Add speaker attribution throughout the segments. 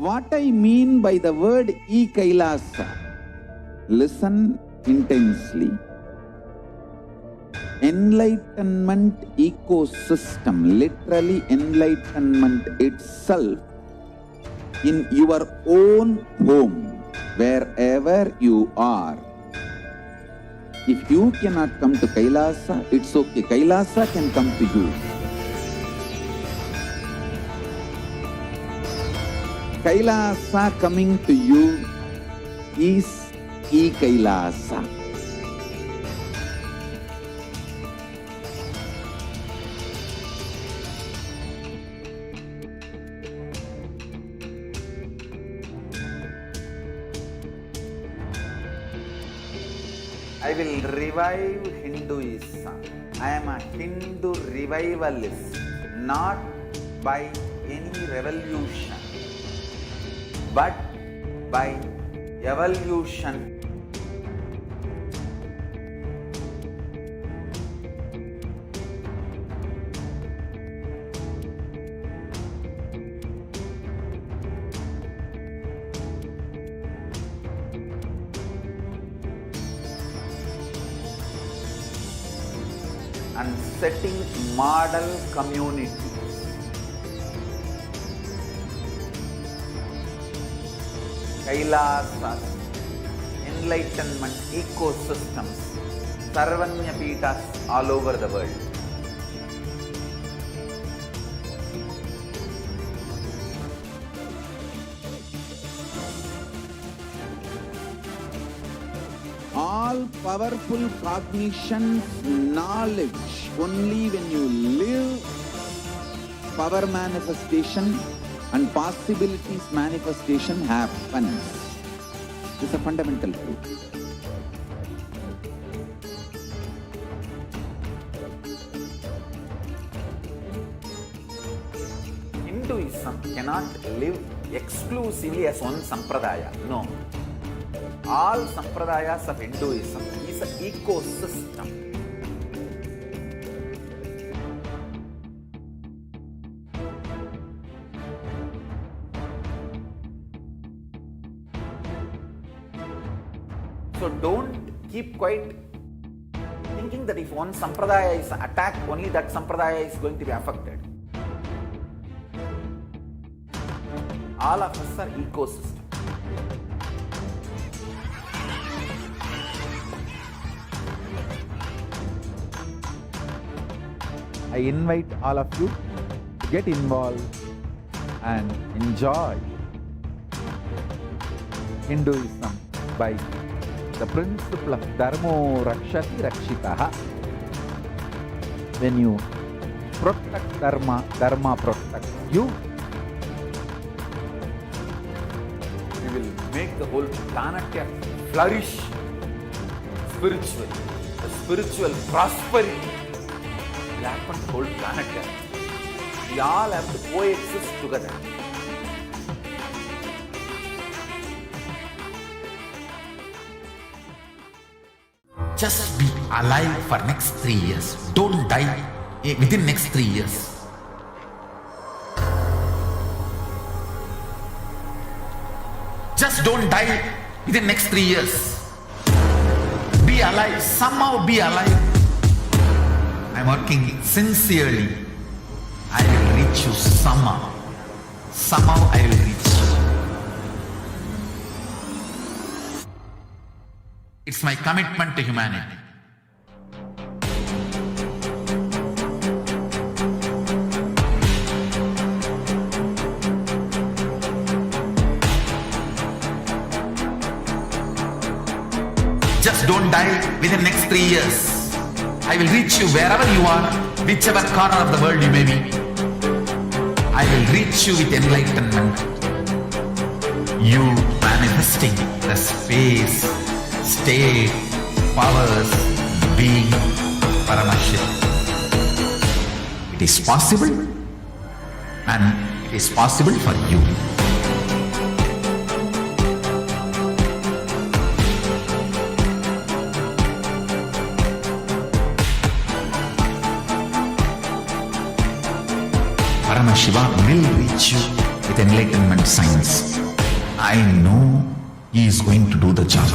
Speaker 1: What I mean by the word Kailasa, listen intensely. Enlightenment ecosystem, literally enlightenment itself, in your own home, wherever you are. If you cannot come to Kailasa, it's okay. Kailasa can come to you. Kailasa coming to you is Kailasa. I will revive Hinduism. I am a Hindu revivalist, not by any revolution, but by evolution. And setting model communities. Kailasa, enlightenment ecosystems, Sarvanya Pitas all over the world. All powerful cognition, knowledge, only when you live, power manifestation and possibilities manifestation happens. This is a fundamental truth. Hinduism cannot live exclusively as one sampradaya. No. All sampradayas of Hinduism is an ecosystem. So don't keep quiet thinking that if one sampradaya is attacked, only that sampradaya is going to be affected. All of us are ecosystem. I invite all of you to get involved and enjoy Hinduism by the principle of Dharmo Rakshati Rakshitaha. When you protect Dharma, Dharma protects you. We will make the whole planet flourish spiritually. The spiritual prosperity will happen to the whole planet. We all have to coexist together.
Speaker 2: Just be alive for next 3 years. Don't die within next 3 years. Just don't die within next 3 years. Be alive. Somehow be alive. I'm working sincerely. I will reach you somehow. Somehow I will reach you. It's my commitment to humanity. Just don't die within the next 3 years. I will reach you wherever you are, whichever corner of the world you may be. I will reach you with enlightenment. You manifesting the space, state, powers, being Paramashivoham. It is possible, and it is possible for you. Paramashivoham will reach you. with enlightenment science. I know he is going to do the job.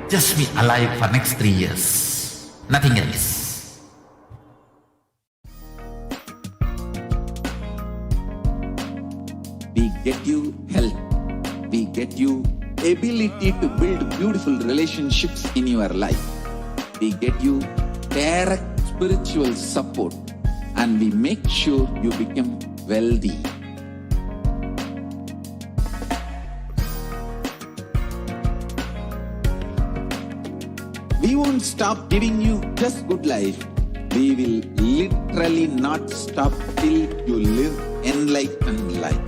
Speaker 2: Just be alive for next 3 years. Nothing else.
Speaker 3: We get you health. We get you ability to build beautiful relationships in your life. We get you direct spiritual support, and we make sure you become wealthy. We won't stop giving you just good life. We will literally not stop till you live enlightened life.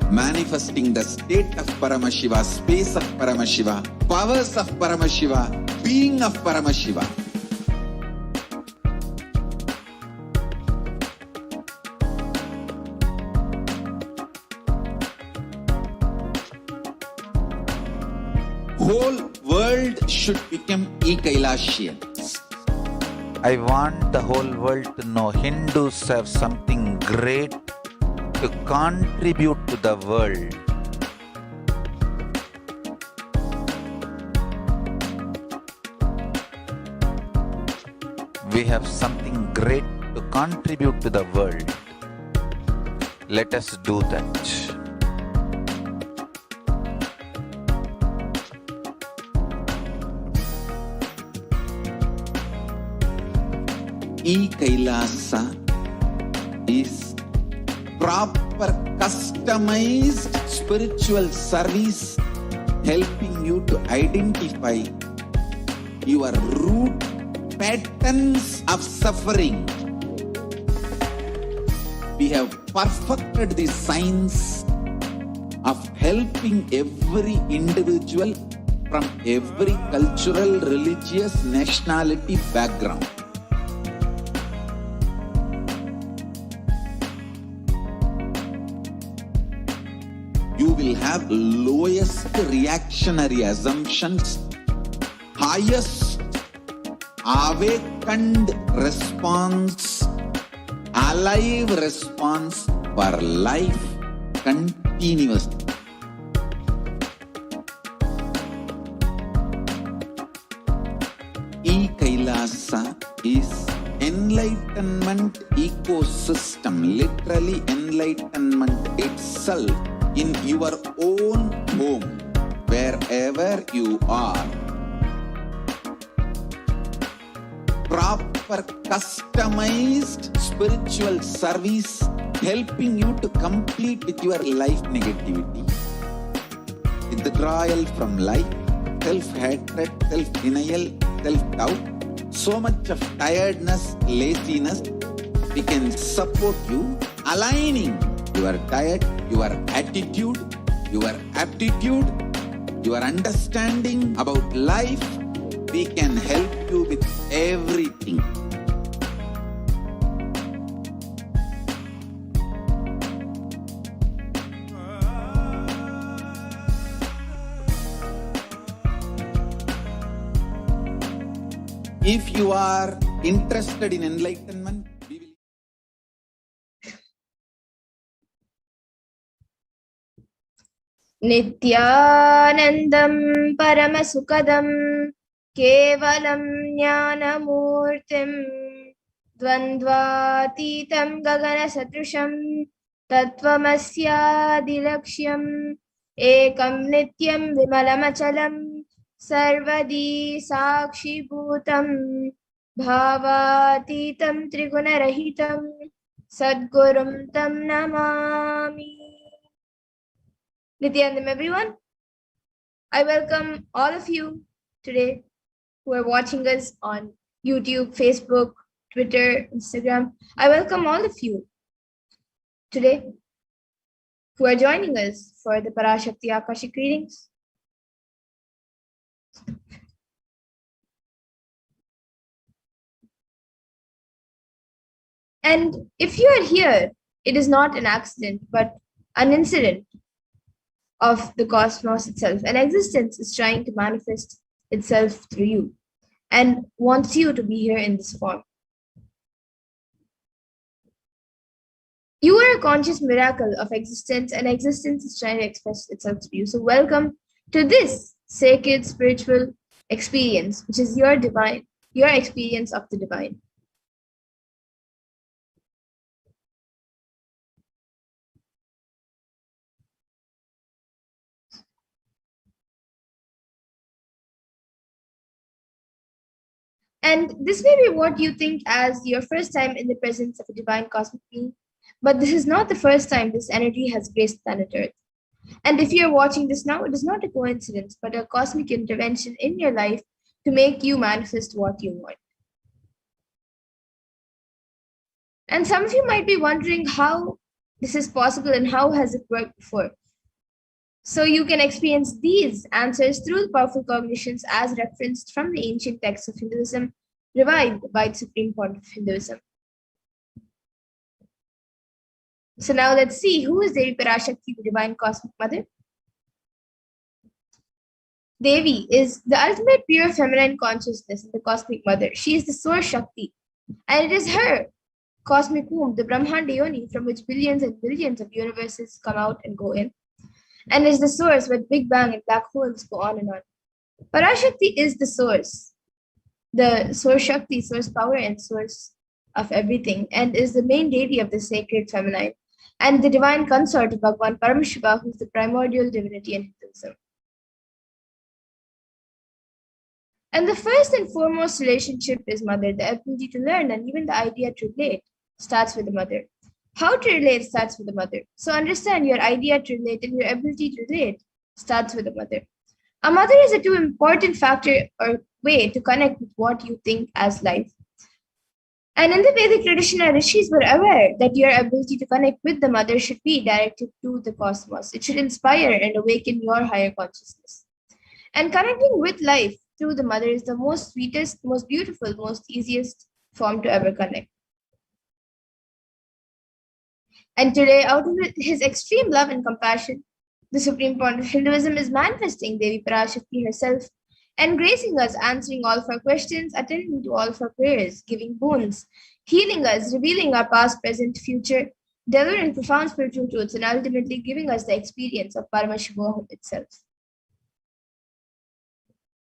Speaker 3: Manifesting the state of Paramashiva, space of Paramashiva, powers of Paramashiva, being of Paramashiva. Whole world should become Kailasians.
Speaker 2: I want the whole world to know Hindus have something great to contribute to the world. We have something great to contribute to the world. Let us do that.
Speaker 3: Kailasa is proper customized spiritual service, helping you to identify your root patterns of suffering. We have perfected the science of helping every individual from every cultural, religious, nationality background. You will have lowest reactionary assumptions, highest awakened response, alive response for life continuously. Kailasa is enlightenment ecosystem, literally enlightenment itself in your own home, wherever you are. Proper customized spiritual service, helping you to complete with your life negativity, withdrawal from life, self-hatred, self-denial, self-doubt, so much of tiredness, laziness. We can support you, aligning your diet, your attitude, your aptitude, your understanding about life. We can help you with everything. If you are interested in enlightenment, we will.
Speaker 4: Nithyanandam Paramasukadam Kevalam Jnanamurtim Dvandvatitam Gagana Satrusham Tattvamasyadilaksham Ekam Nityam Vimalamachalam Sarvadi Sakshi Bhutam Bhavatitam Trigunarahitam Sadgurum Tam Namami. Nithyanandam, everyone. I welcome all of you today who are watching us on YouTube, Facebook, Twitter, Instagram. I welcome all of you today who are joining us for the Parashakti Akashic readings. And if you are here, it is not an accident, but an incident of the cosmos itself. An existence is trying to manifest itself through you and wants you to be here in this form. You are a conscious miracle of existence, and existence is trying to express itself to you. So welcome to this sacred spiritual experience, which is your experience of the divine. And this may be what you think as your first time in the presence of a divine cosmic being, but this is not the first time this energy has graced planet Earth. And if you're watching this now, it is not a coincidence, but a cosmic intervention in your life to make you manifest what you want. And some of you might be wondering how this is possible and how has it worked before. So you can experience these answers through the powerful cognitions as referenced from the ancient texts of Hinduism, revived by the Supreme Point of Hinduism. So now let's see, who is Devi Parashakti, the Divine Cosmic Mother? Devi is the ultimate pure feminine consciousness and the Cosmic Mother. She is the Source Shakti, and it is her cosmic womb, the Brahmanda Yoni, from which billions and billions of universes come out and go in, and is the source where Big Bang and black holes go on and on. Parashakti is the source Shakti, source power, and source of everything, and is the main deity of the sacred feminine, and the divine consort of Bhagwan Paramashivoham, who is the primordial divinity in Hinduism. And the first and foremost relationship is mother. The ability to learn and even the idea to relate starts with the mother. How to relate starts with the mother. So understand your idea to relate and your ability to relate starts with the mother. A mother is a too important factor or way to connect with what you think as life. And in the Vedic tradition, our rishis were aware that your ability to connect with the mother should be directed to the cosmos. It should inspire and awaken your higher consciousness. And connecting with life through the mother is the most sweetest, most beautiful, most easiest form to ever connect. And today, out of his extreme love and compassion, the Supreme Point of Hinduism is manifesting Devi Parashakti herself and gracing us, answering all of our questions, attending to all of our prayers, giving boons, healing us, revealing our past, present, future, delivering profound spiritual truths, and ultimately giving us the experience of Paramashivoham itself.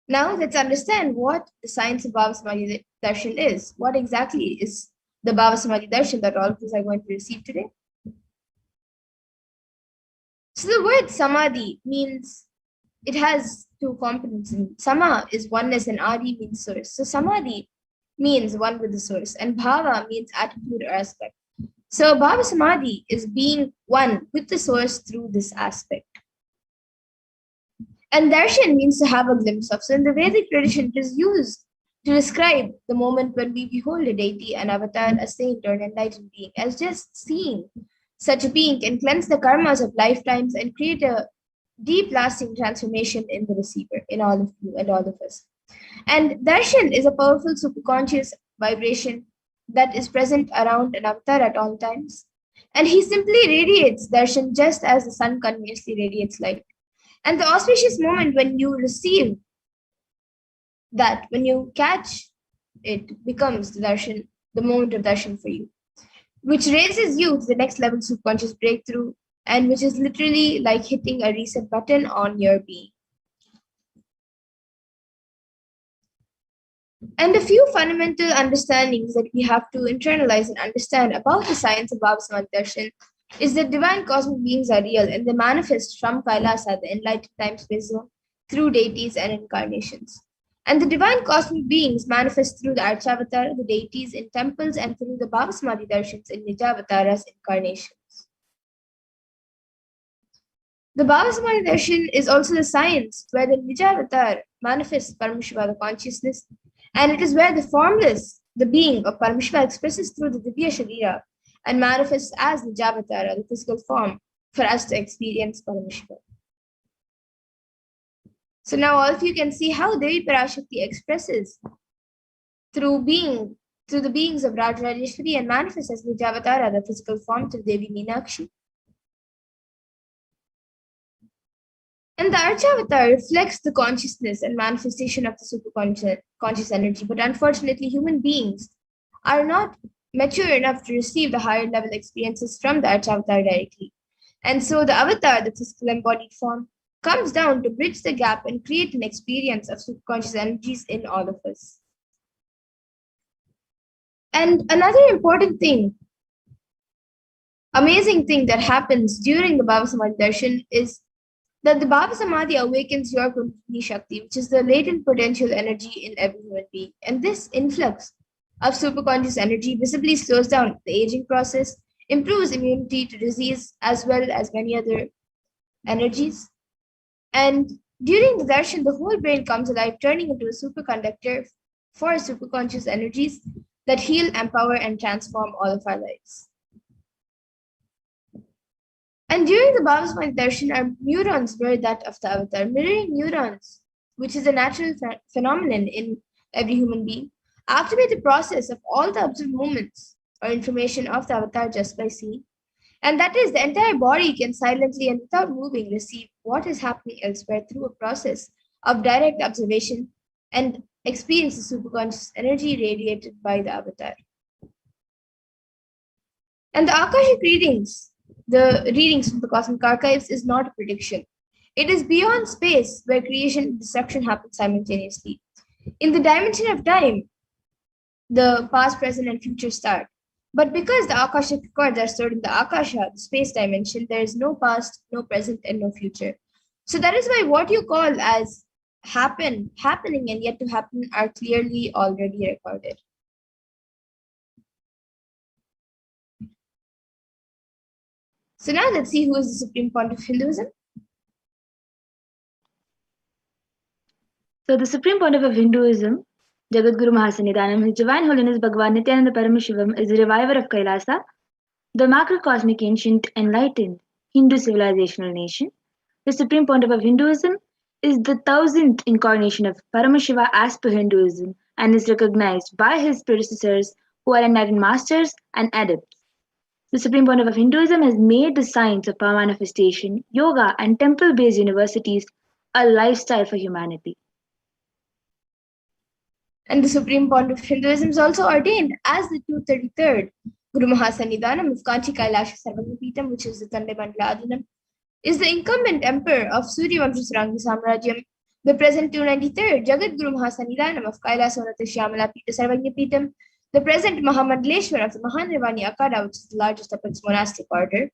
Speaker 4: Now let's understand what the science of Bhava Samadhi Darshan is. What exactly is the Bhava Samadhi Darshan that all of us are going to receive today? So the word Samadhi means, it has two components. Sama is oneness and Adi means source. So Samadhi means one with the source, and Bhava means attitude or aspect. So Bhava Samadhi is being one with the source through this aspect. And darshan means to have a glimpse of. So in the Vedic tradition, it is used to describe the moment when we behold a deity, an avatar, a saint, or an enlightened being, as just seeing such a being can cleanse the karmas of lifetimes and create a deep lasting transformation in the receiver, in all of you and all of us. And darshan is a powerful superconscious vibration that is present around an avatar at all times. And he simply radiates darshan just as the sun continuously radiates light. And the auspicious moment when you receive that, when you catch it, becomes the darshan, the moment of darshan for you, which raises you to the next level subconscious breakthrough, and which is literally like hitting a reset button on your being. And a few fundamental understandings that we have to internalize and understand about the science of Bhava Samadhi Darshan is that divine cosmic beings are real and they manifest from Kailasa, the enlightened time-space zone, through deities and incarnations. And the divine cosmic beings manifest through the Archavatar, the deities in temples, and through the Bhava Samadhi Darshans in Nijavataras incarnations. The Bhava Samadhi Darshan is also the science where the Nijavatar manifests Paramashiva, the consciousness, and it is where the formless, the being of Paramashiva, expresses through the Divya Sharira and manifests as Nijavatara, the physical form, for us to experience Paramashiva. So now all of you can see how Devi Parashakti expresses through the beings of Rajarajeshwari and manifests as Nijavatara, the physical form, to Devi Meenakshi. And the Archavatar reflects the consciousness and manifestation of the superconscious energy. But unfortunately, human beings are not mature enough to receive the higher level experiences from the avatar directly. And so the avatar, the physical embodied form, comes down to bridge the gap and create an experience of superconscious energies in all of us. And another important thing, amazing thing that happens during the Baba Samadhi Darshan is that the Baba Samadhi awakens your Kundalini Shakti, which is the latent potential energy in every human being. And this influx of superconscious energy visibly slows down the aging process, improves immunity to disease, as well as many other energies. And during the darshan, the whole brain comes alive, turning into a superconductor for superconscious energies that heal, empower, and transform all of our lives. And during the Baba Samadhi darshan, our neurons mirror that of the avatar, mirroring neurons, which is a natural phenomenon in every human being, activate the process of all the observed movements or information of the avatar just by seeing. And that is, the entire body can silently and without moving receive what is happening elsewhere through a process of direct observation and experience the superconscious energy radiated by the avatar. And the Akashic readings, the readings from the cosmic archives, is not a prediction. It is beyond space where creation and destruction happen simultaneously. In the dimension of time, the past, present, and future start. But because the Akashic records are stored in the Akasha, the space dimension, there is no past, no present, and no future. So that is why what you call as happening, and yet to happen are clearly already recorded. So now let's see who is the Supreme Pontiff of Hinduism.
Speaker 5: So the Supreme Pontiff of Hinduism, Jagadguru Mahasannidhanam, His Divine Holiness Bhagavan Nithyananda Paramashivam, is the reviver of Kailasa, the macrocosmic ancient enlightened Hindu civilizational nation. The Supreme Pontiff of Hinduism is the 1000th incarnation of Paramashiva as per Hinduism and is recognized by his predecessors who are enlightened masters and adepts. The Supreme Pontiff of Hinduism has made the science of power manifestation, yoga, and temple-based universities a lifestyle for humanity.
Speaker 4: And the Supreme Pontiff of Hinduism is also ordained as the 233rd Guru Mahasannidhanam of Kanchi Kailasa Sarvagnapeetham, which is the Tande Mandala Adhanam, is the incumbent emperor of Suryavamsha Saranga Samrajyam, the present 293rd Jagat Guru Mahasannidhanam of Kailasa Unnata Shyamala Peetha Sarvagnapeetham, the present Mahamandaleshwar of the Mahanirvani Akada, which is the largest of its monastic order.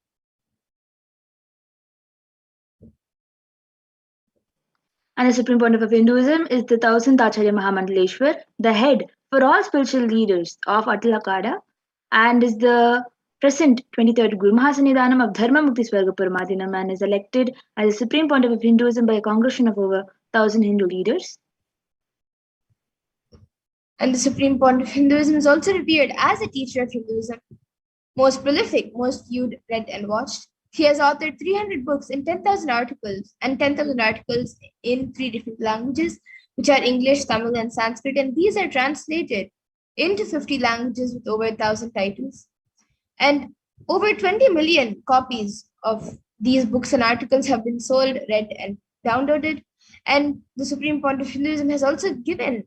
Speaker 5: And the Supreme Pontiff of Hinduism is the 1000th Acharya Mahamandaleshwar, the head for all spiritual leaders of Atal Akada, and is the present 23rd Guru Mahasannidhanam of Dharma Mukti Swarga Paramadhinam, and is elected as the Supreme Pontiff of Hinduism by a congregation of over 1000 Hindu leaders.
Speaker 4: And the Supreme Pontiff of Hinduism is also revered as a teacher of Hinduism, most prolific, most viewed, read, and watched. He has authored 300 books and 10,000 articles, and 10,000 articles in 3 different languages, which are English, Tamil, and Sanskrit, and these are translated into 50 languages with over 1,000 titles. And over 20 million copies of these books and articles have been sold, read, and downloaded. And the Supreme Pontiff of Hinduism has also given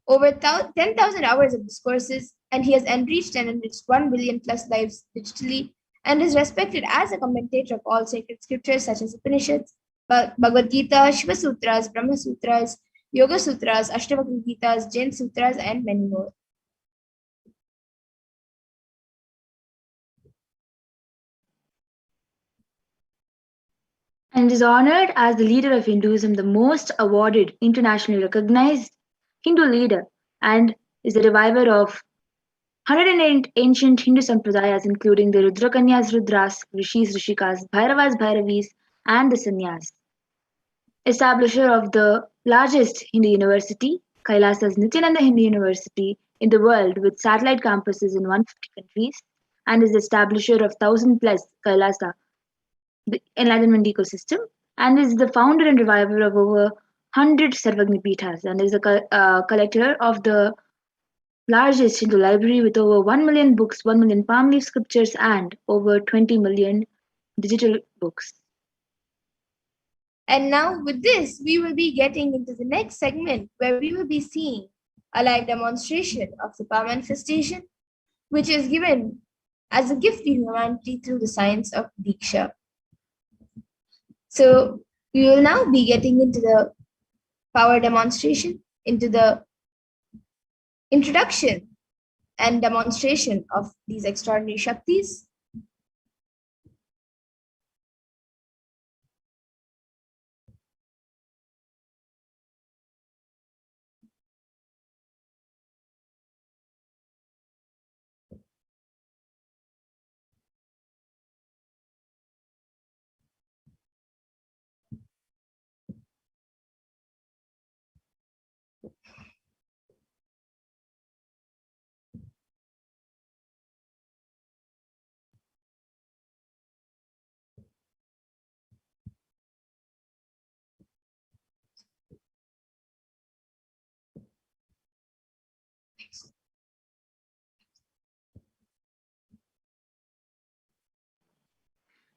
Speaker 4: over 10,000 hours of discourses, and he has enriched and enriched 1 billion plus lives digitally, and is respected as a commentator of all sacred scriptures such as Upanishads, Bhagavad Gita, Shiva Sutras, Brahma Sutras, Yoga Sutras, Ashtavakra Gitas, Jain Sutras, and many more.
Speaker 5: And is honored as the leader of Hinduism, the most awarded, internationally recognized Hindu leader, and is the reviver of 108 ancient Hindu sampradayas, including the Rudrakanyas, Rudras, Rishis, Rishikas, Bhairavas, Bhairavis, and the Sannyas. Establisher of the largest Hindu university, Kailasa's Nithyananda Hindu University in the world, with satellite campuses in 150 countries, and is the establisher of 1000 plus Kailasa, the Enlightenment ecosystem, and is the founder and reviver of over 100 Sarvagnapeethas, and is a collector of the largest Hindu library with over 1 million books, 1 million palm leaf scriptures, and over 20 million digital books.
Speaker 4: And now with this, we will be getting into the next segment where we will be seeing a live demonstration of the power manifestation which is given as a gift to humanity through the science of Diksha. So we will now be getting into the power demonstration, into the introduction and demonstration of these extraordinary Shaktis.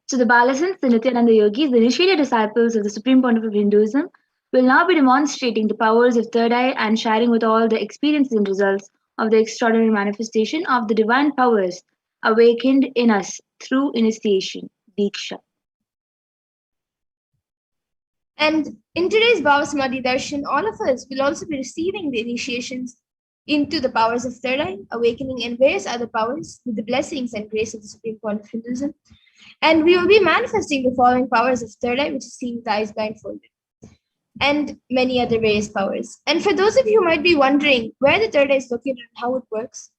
Speaker 5: So the Balasans, the Nithyananda Yogis, the initiated disciples of the Supreme Pontiff of Hinduism, will now be demonstrating the powers of third eye and sharing with all the experiences and results of the extraordinary manifestation of the divine powers awakened in us through initiation, Diksha.
Speaker 4: And in today's Bhava Samadhi Darshan, all of us will also be receiving the initiations into the powers of third eye, awakening, and various other powers with the blessings and grace of the Supreme Pontiff of Hinduism. And we will be manifesting the following powers of third eye, which is seen with eyes blindfolded, and many other various powers. And for those of you who might be wondering where the third eye is located and how it works,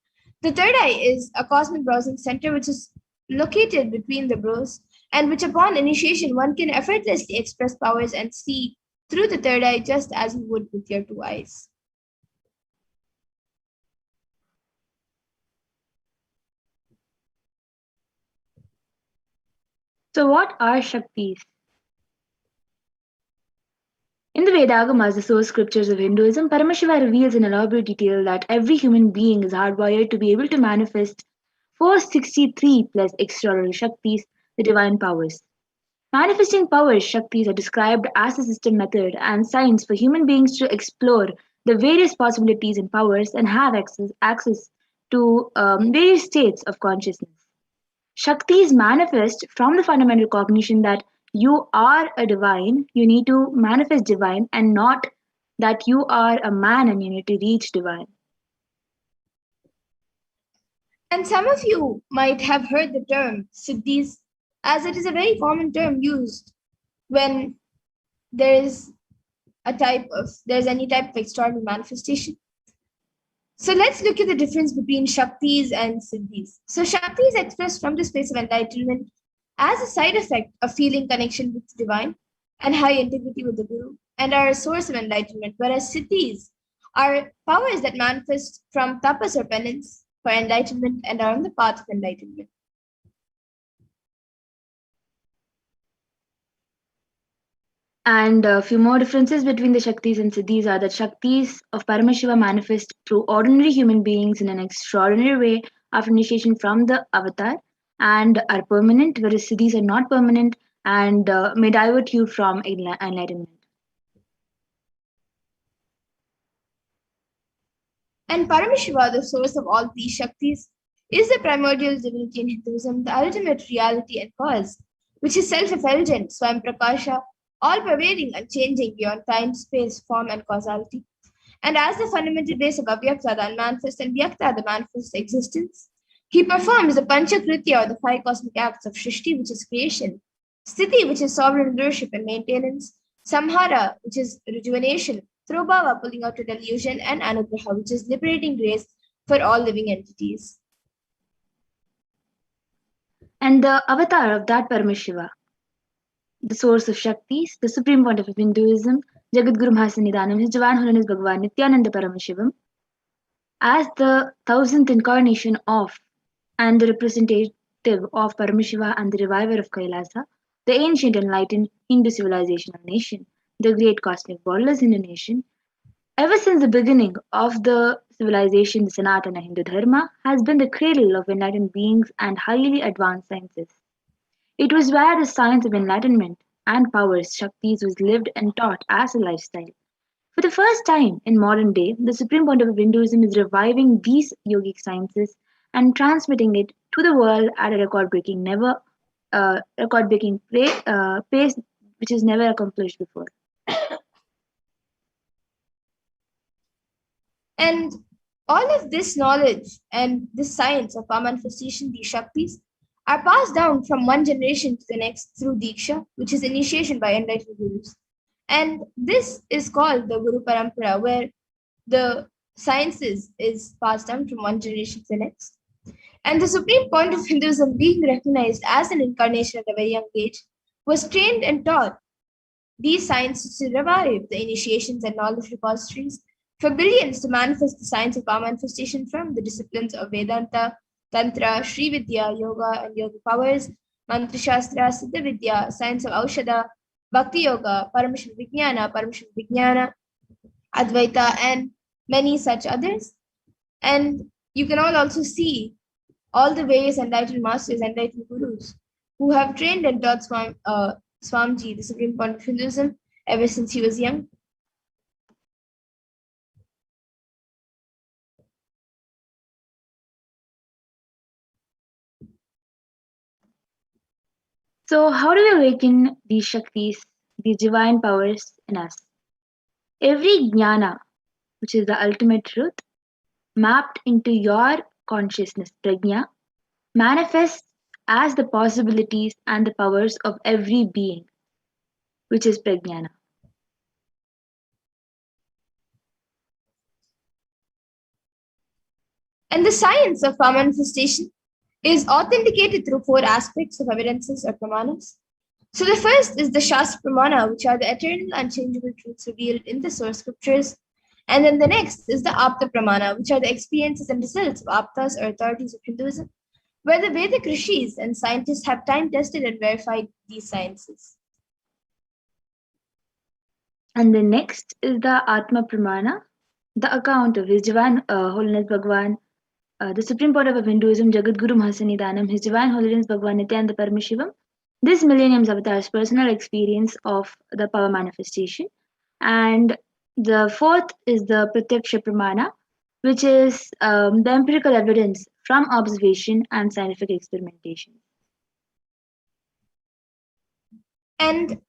Speaker 4: the third eye is a cosmic browsing center which is located between the brows, and which upon initiation one can effortlessly express powers and see through the third eye just as you would with your two eyes.
Speaker 5: So what are Shaktis? In the Vedagamas, the source scriptures of Hinduism, Paramashiva reveals in elaborate detail that every human being is hardwired to be able to manifest 463 plus extraordinary Shaktis, the divine powers. Manifesting powers, Shaktis, are described as a system, method, and science for human beings to explore the various possibilities and powers and have access to various states of consciousness. Shaktis manifest from the fundamental cognition that you are a divine, you need to manifest divine, and not that you are a man and you need to reach divine.
Speaker 4: And some of you might have heard the term Siddhis, as it is a very common term used when there's any type of extraordinary manifestation. So let's look at the difference between Shaktis and Siddhis. So Shakti is expressed from the space of enlightenment as a side effect of feeling connection with the divine and high integrity with the Guru, and are a source of enlightenment, whereas Siddhis are powers that manifest from tapas or penance for enlightenment and are on the path of enlightenment.
Speaker 5: And a few more differences between the Shaktis and Siddhis are that Shaktis of Paramashiva manifest through ordinary human beings in an extraordinary way after initiation from the avatar and are permanent, whereas Siddhis are not permanent and may divert you from enlightenment.
Speaker 4: And Paramashiva, the source of all these Shaktis, is the primordial divinity in Hinduism, the ultimate reality and cause, which is self-effulgent, Swayam Prakasha, all-pervading, unchanging beyond time, space, form, and causality. And as the fundamental base of Avyakta, the unmanifest, and Vyakta, the manifest existence, he performs the Panchakritya, or the five cosmic acts of Shrishti, which is creation, Sthiti, which is sovereign rulership and maintenance, Samhara, which is rejuvenation, Throbhava, pulling out a delusion, and Anugraha, which is liberating grace for all living entities.
Speaker 5: And the avatar of that Paramashiva, the source of Shaktis, the Supreme Pontiff of Hinduism, Jagadguru Mahasannidhanam, His Divine Holiness Bhagavan Nithyananda Paramashivam, as the 1000th incarnation of and the representative of Paramashiva and the reviver of Kailasa, the ancient enlightened Hindu civilizational nation, the great cosmic borderless Hindu nation. Ever since the beginning of the civilization, the Sanatana Hindu Dharma has been the cradle of enlightened beings and highly advanced sciences. It was where the science of enlightenment and powers, Shaktis, was lived and taught as a lifestyle. For the first time in modern day, the Supreme Pontiff of Hinduism is reviving these yogic sciences and transmitting it to the world at a record-breaking pace which is never accomplished before.
Speaker 4: And all of this knowledge and this science of our manifestation, these Shaktis, are passed down from one generation to the next through Diksha, which is initiation by enlightened gurus. And this is called the Guru Parampara, where the sciences is passed down from one generation to the next. And the supreme point of Hinduism, being recognized as an incarnation at a very young age, was trained and taught these sciences to revive the initiations and knowledge repositories for billions to manifest the science of our manifestation from the disciplines of Vedanta, Tantra, Sri Vidya, Yoga and Yoga powers, Mantra Shastra, Siddha Vidya, science of Aushadha, Bhakti Yoga, Paramashivoham, Advaita, and many such others. And you can all also see all the various enlightened masters, enlightened gurus, who have trained and taught Swamiji, the supreme point of Hinduism, ever since he was young.
Speaker 5: So, how do we awaken these Shaktis, these divine powers in us? Every jnana, which is the ultimate truth, mapped into your consciousness, prajna, manifests as the possibilities and the powers of every being, which is prajnana.
Speaker 4: And the science of our manifestation is authenticated through four aspects of evidences or pramanas. So the first is the Shastra Pramana, which are the eternal unchangeable truths revealed in the source scriptures. And then the next is the Apta Pramana, which are the experiences and results of Aptas or authorities of Hinduism, where the Vedic rishis and scientists have time tested and verified these sciences.
Speaker 5: And the next is the Atma Pramana, the account of His Divine Holiness Bhagwan, the Supreme Porter of Hinduism, Jagadguru Mahasanidanam, His Divine Holiness Bhagwan Nithyananda Paramashivam, this millennium's avatar's personal experience of the power manifestation. And the fourth is the Pratyaksha Pramana, which is the empirical evidence from observation and scientific experimentation.
Speaker 4: And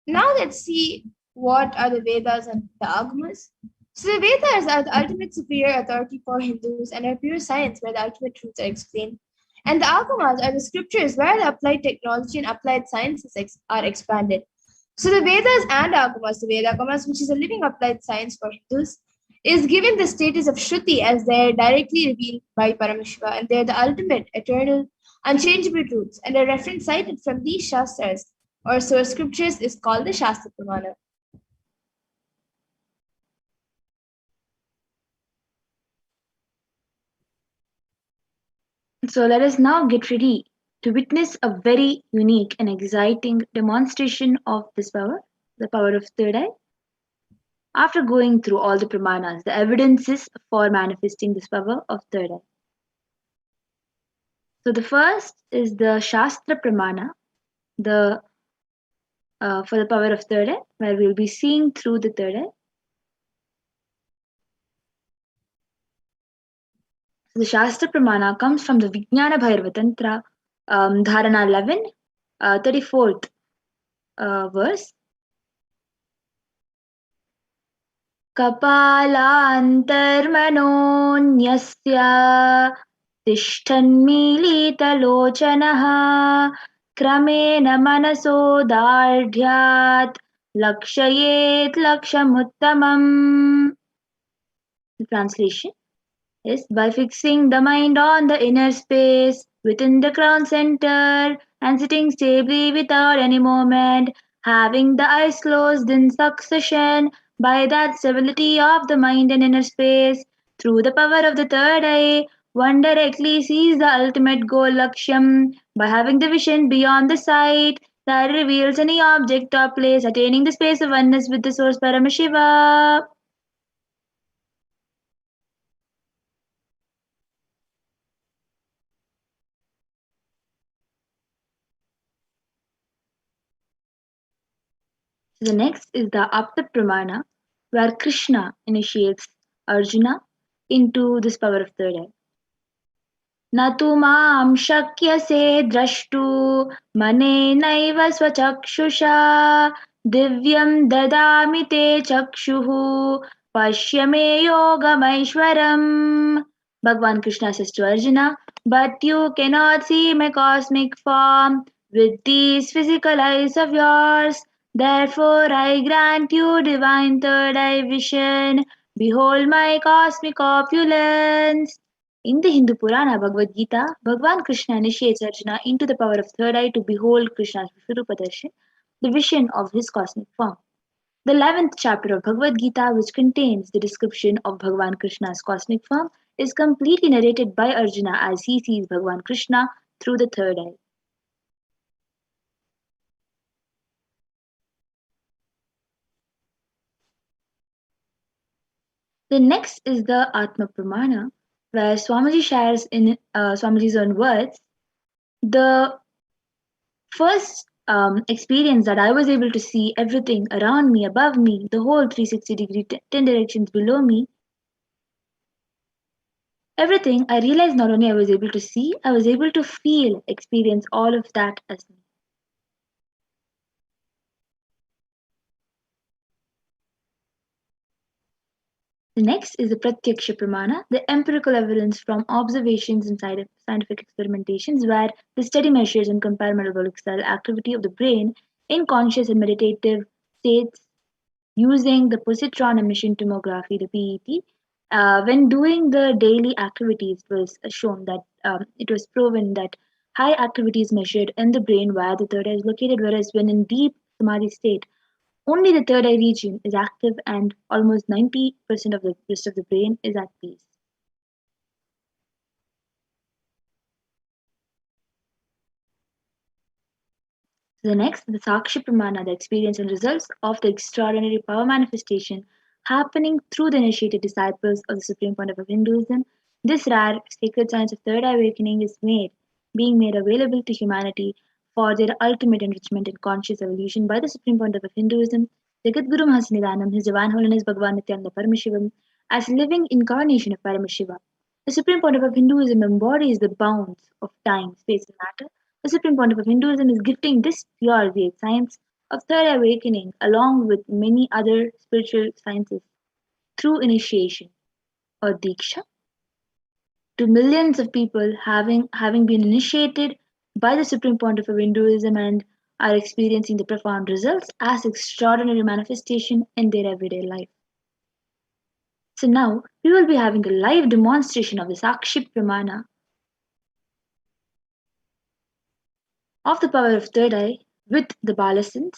Speaker 4: now let's see what are the Vedas and the Agamas. So the Vedas are the ultimate superior authority for Hindus and are pure science where the ultimate truths are explained. And the Agamas are the scriptures where the applied technology and applied sciences are expanded. So the Vedas and Agamas, the Vedagamas, which is a living applied science for Hindus, is given the status of Shruti as they are directly revealed by Paramashiva, and they are the ultimate, eternal, unchangeable truths. And a reference cited from these Shastras or source scriptures is called the Shastra Pramana.
Speaker 5: So let us now get ready to witness a very unique and exciting demonstration of this power, the power of third eye. After going through all the pramanas, the evidences for manifesting this power of third eye. So the first is the Shastra Pramana, for the power of third eye, where we'll be seeing through the third eye. So the Shastra Pramana comes from the Vijnana Bhairava Tantra, Dharana 11, 34th verse. Kapalantarmanonyasya tishthanmilitalochanaha kramena manasodardhyat lakshayet lakshamuttamam. The translation is by fixing the mind on the inner space within the crown center and sitting stably without any movement, having the eyes closed in succession, by that stability of the mind and inner space, through the power of the third eye, one directly sees the ultimate goal Lakshyam by having the vision beyond the sight that reveals any object or place, attaining the space of oneness with the source Paramashiva. The next is the Apta Pramana, where Krishna initiates Arjuna into this power of third eye. न तु मां शक्यसे द्रष्टु मनेनैव स्वचक्षुषा दिव्यं ददामि ते चक्षुः पश्य मे yogameshwaram. Bhagavan Krishna says to Arjuna, but you cannot see my cosmic form with these physical eyes of yours. Therefore, I grant you divine third eye vision. Behold my cosmic opulence. In the Hindu Purana Bhagavad Gita, Bhagavan Krishna initiates Arjuna into the power of third eye to behold Krishna's Vishwarupa Darshan, the vision of his cosmic form. The 11th chapter of Bhagavad Gita, which contains the description of Bhagavan Krishna's cosmic form, is completely narrated by Arjuna as he sees Bhagavan Krishna through the third eye. The next is the Atma Pramana, where Swamiji shares in Swamiji's own words the first experience that I was able to see everything around me, above me, the whole 360-degree, 10 directions below me. Everything, I realized not only I was able to see, I was able to feel, experience all of that as me. The next is the Pratyaksha Pramana, the empirical evidence from observations and scientific experimentations, where the study measures and compare metabolic cell activity of the brain in conscious and meditative states using the positron emission tomography, the PET. When doing the daily activities, it was shown that it was proven that high activity is measured in the brain where the third eye is located, whereas when in deep samadhi state, only the third eye region is active and almost 90% of the rest of the brain is at peace. The next, the Sakshi Pramana, the experience and results of the extraordinary power manifestation happening through the initiated disciples of the Supreme Pontiff of Hinduism. This rare sacred science of third eye awakening is being made available to humanity for their ultimate enrichment and conscious evolution by the Supreme Pontiff of Hinduism, Jagadguru Mahasinidanam, His Divine Holiness Bhagavan Nithyananda Paramashivam, as living incarnation of Paramashiva. The Supreme Pontiff of Hinduism embodies the bounds of time, space, and matter. The Supreme Pontiff of Hinduism is gifting this pure Vedic science of third awakening along with many other spiritual sciences through initiation or diksha to millions of people having been initiated by the Supreme Pontiff of Hinduism and are experiencing the profound results as extraordinary manifestation in their everyday life. So now we will be having a live demonstration of the Sakshi Pramana of the power of third eye with the Balasans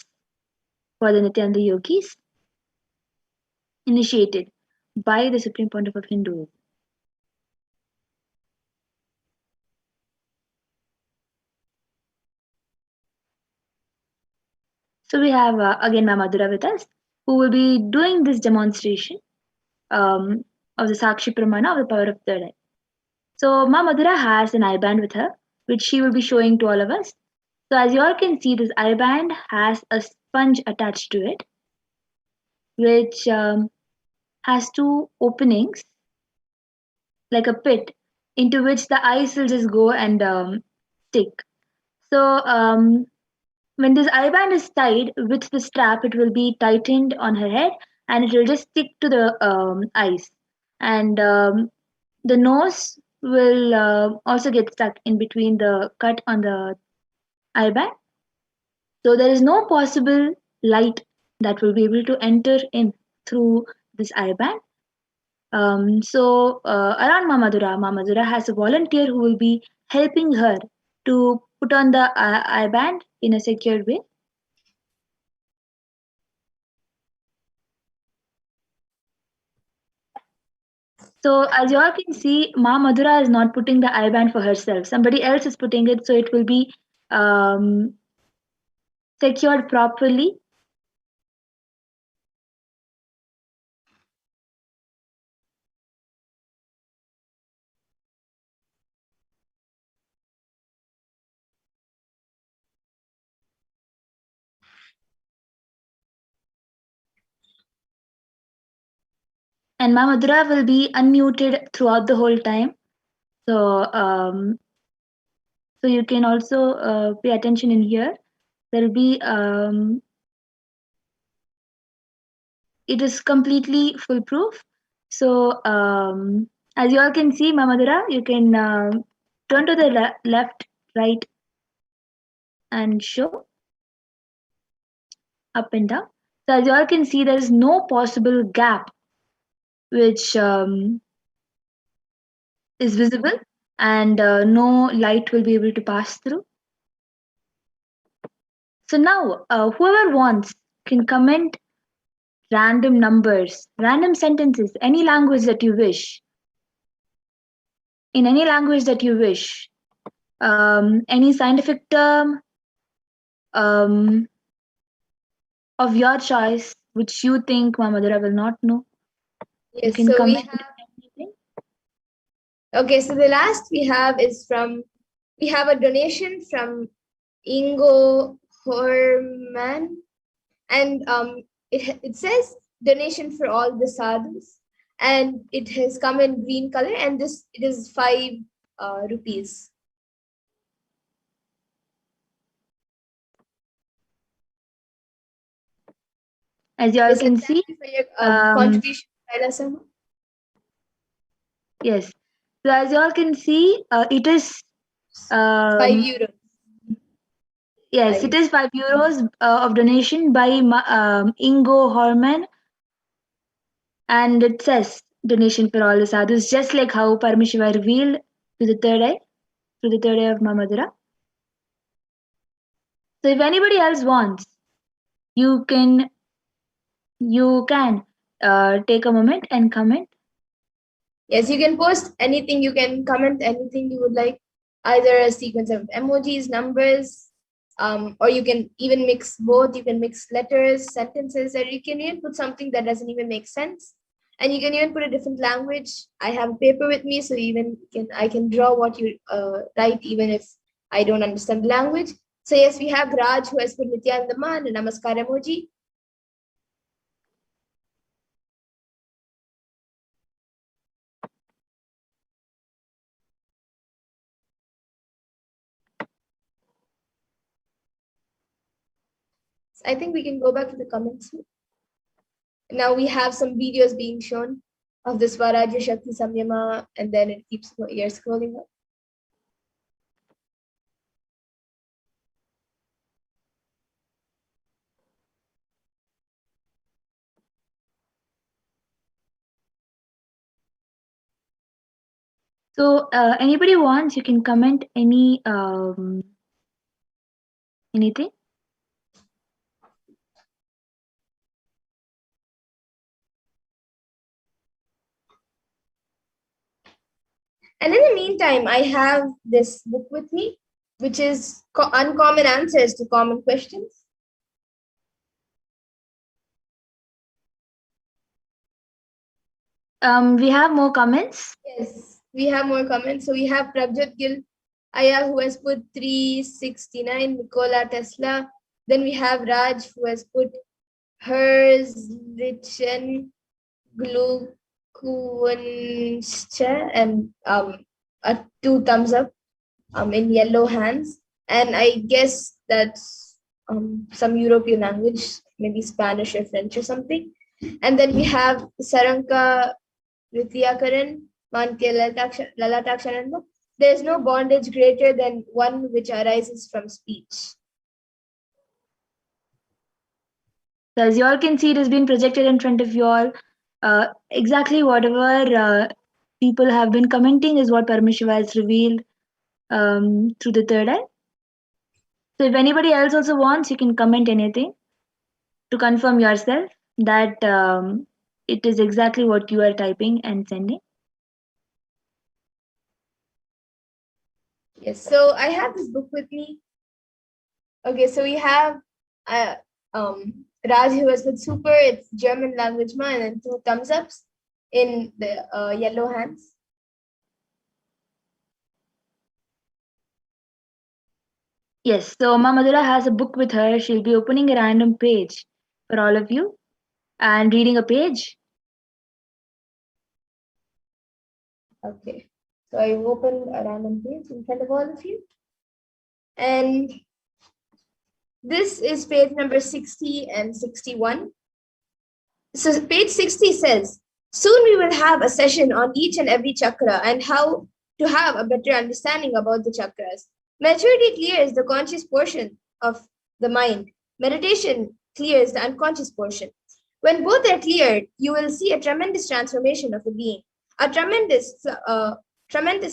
Speaker 5: for the Nityananda Yogis initiated by the Supreme Pontiff of Hinduism. So we have again Ma Madhura with us, who will be doing this demonstration of the Sakshi Pramana of the power of third eye. So Ma Madhura has an eye band with her, which she will be showing to all of us. So as you all can see, this eye band has a sponge attached to it, which has two openings, like a pit, into which the eyes will just go and stick. So when this eye band is tied with the strap, it will be tightened on her head and it will just stick to the eyes. And the nose will also get stuck in between the cut on the eye band. So there is no possible light that will be able to enter in through this eye band. Around Ma Madhura has a volunteer who will be helping her to put on the eye band in a secure way. So as you all can see, Ma Madhura is not putting the eye band for herself. Somebody else is putting it, so it will be secured properly. And Ma Madhura will be unmuted throughout the whole time. So, so you can also pay attention in here. There will be, it is completely foolproof. So, as you all can see, Mamadura, you can turn to the left, right, and show up and down. So as you all can see, there is no possible gap which is visible, and no light will be able to pass through. So now, whoever wants can comment random numbers, random sentences, any language that you wish. In any language that you wish. Any scientific term of your choice, which you think Mamadura will not know. You
Speaker 4: Yes,
Speaker 5: can
Speaker 4: so we
Speaker 5: comment
Speaker 4: have,
Speaker 5: anything.
Speaker 4: okay, so the last we have is from, we have a donation from Ingo Horman, and it says donation for all the sadhus, and it has come in green color, and this, it is 5 rupees.
Speaker 5: As you all
Speaker 4: Yes,
Speaker 5: can
Speaker 4: and
Speaker 5: see,
Speaker 4: thank you for your contribution, Kailasa.
Speaker 5: yes. So as you all can see, it is
Speaker 4: 5 euros.
Speaker 5: yes, it is 5 euros of donation by Ingo Horman, and it says donation for all the sadhus, just like how Paramashiva revealed to the third eye, to the third eye of Mamadura. So if anybody else wants, you can take a moment and comment.
Speaker 4: Yes, you can post anything, you can comment anything you would like, either a sequence of emojis, numbers, or you can even mix both. You can mix letters, sentences, or you can even put something that doesn't even make sense. And you can even put a different language. I have a paper with me, so I can draw what you write, even if I don't understand the language. So yes, we have Raj, who has put Nithyananda and a Namaskar emoji. I think we can go back to the comments. Now we have some videos being shown of the Swarajya Shakti Samyama, and then it keeps you're scrolling up.
Speaker 5: So anybody wants, you can comment anything.
Speaker 4: And in the meantime, I have this book with me, which is Uncommon Answers to Common Questions.
Speaker 5: We have more comments.
Speaker 4: Yes, we have more comments. So we have Prabjot Gill Aya, who has put 369, Nikola Tesla. Then we have Raj, who has put Herzlichen Glückwunsch, and 2 thumbs up in yellow hands. And I guess that's some European language, maybe Spanish or French or something. And then we have Saranka Rityakaran, Manke Lalatakshananda. There is no bondage greater than one which arises from speech.
Speaker 5: So as you all can see, it has been projected in front of you all. Exactly whatever people have been commenting is what Paramashiva has revealed through the third eye. So if anybody else also wants, you can comment anything to confirm yourself that it is exactly what you are typing and sending.
Speaker 4: Yes, so I have this book with me. Okay, so we have Raj, who has put super, it's German language man, and 2 thumbs ups in the yellow hands.
Speaker 5: Yes, so Mamadura has a book with her. She'll be opening a random page for all of you and reading a page.
Speaker 4: Okay. So I opened a random page in front of all of you. And this is page number 60 and 61. So page 60 says, soon we will have a session on each and every chakra and how to have a better understanding about the chakras. Maturity clears the conscious portion of the mind. Meditation clears the unconscious portion. When both are cleared, you will see a tremendous transformation of the being. A tremendous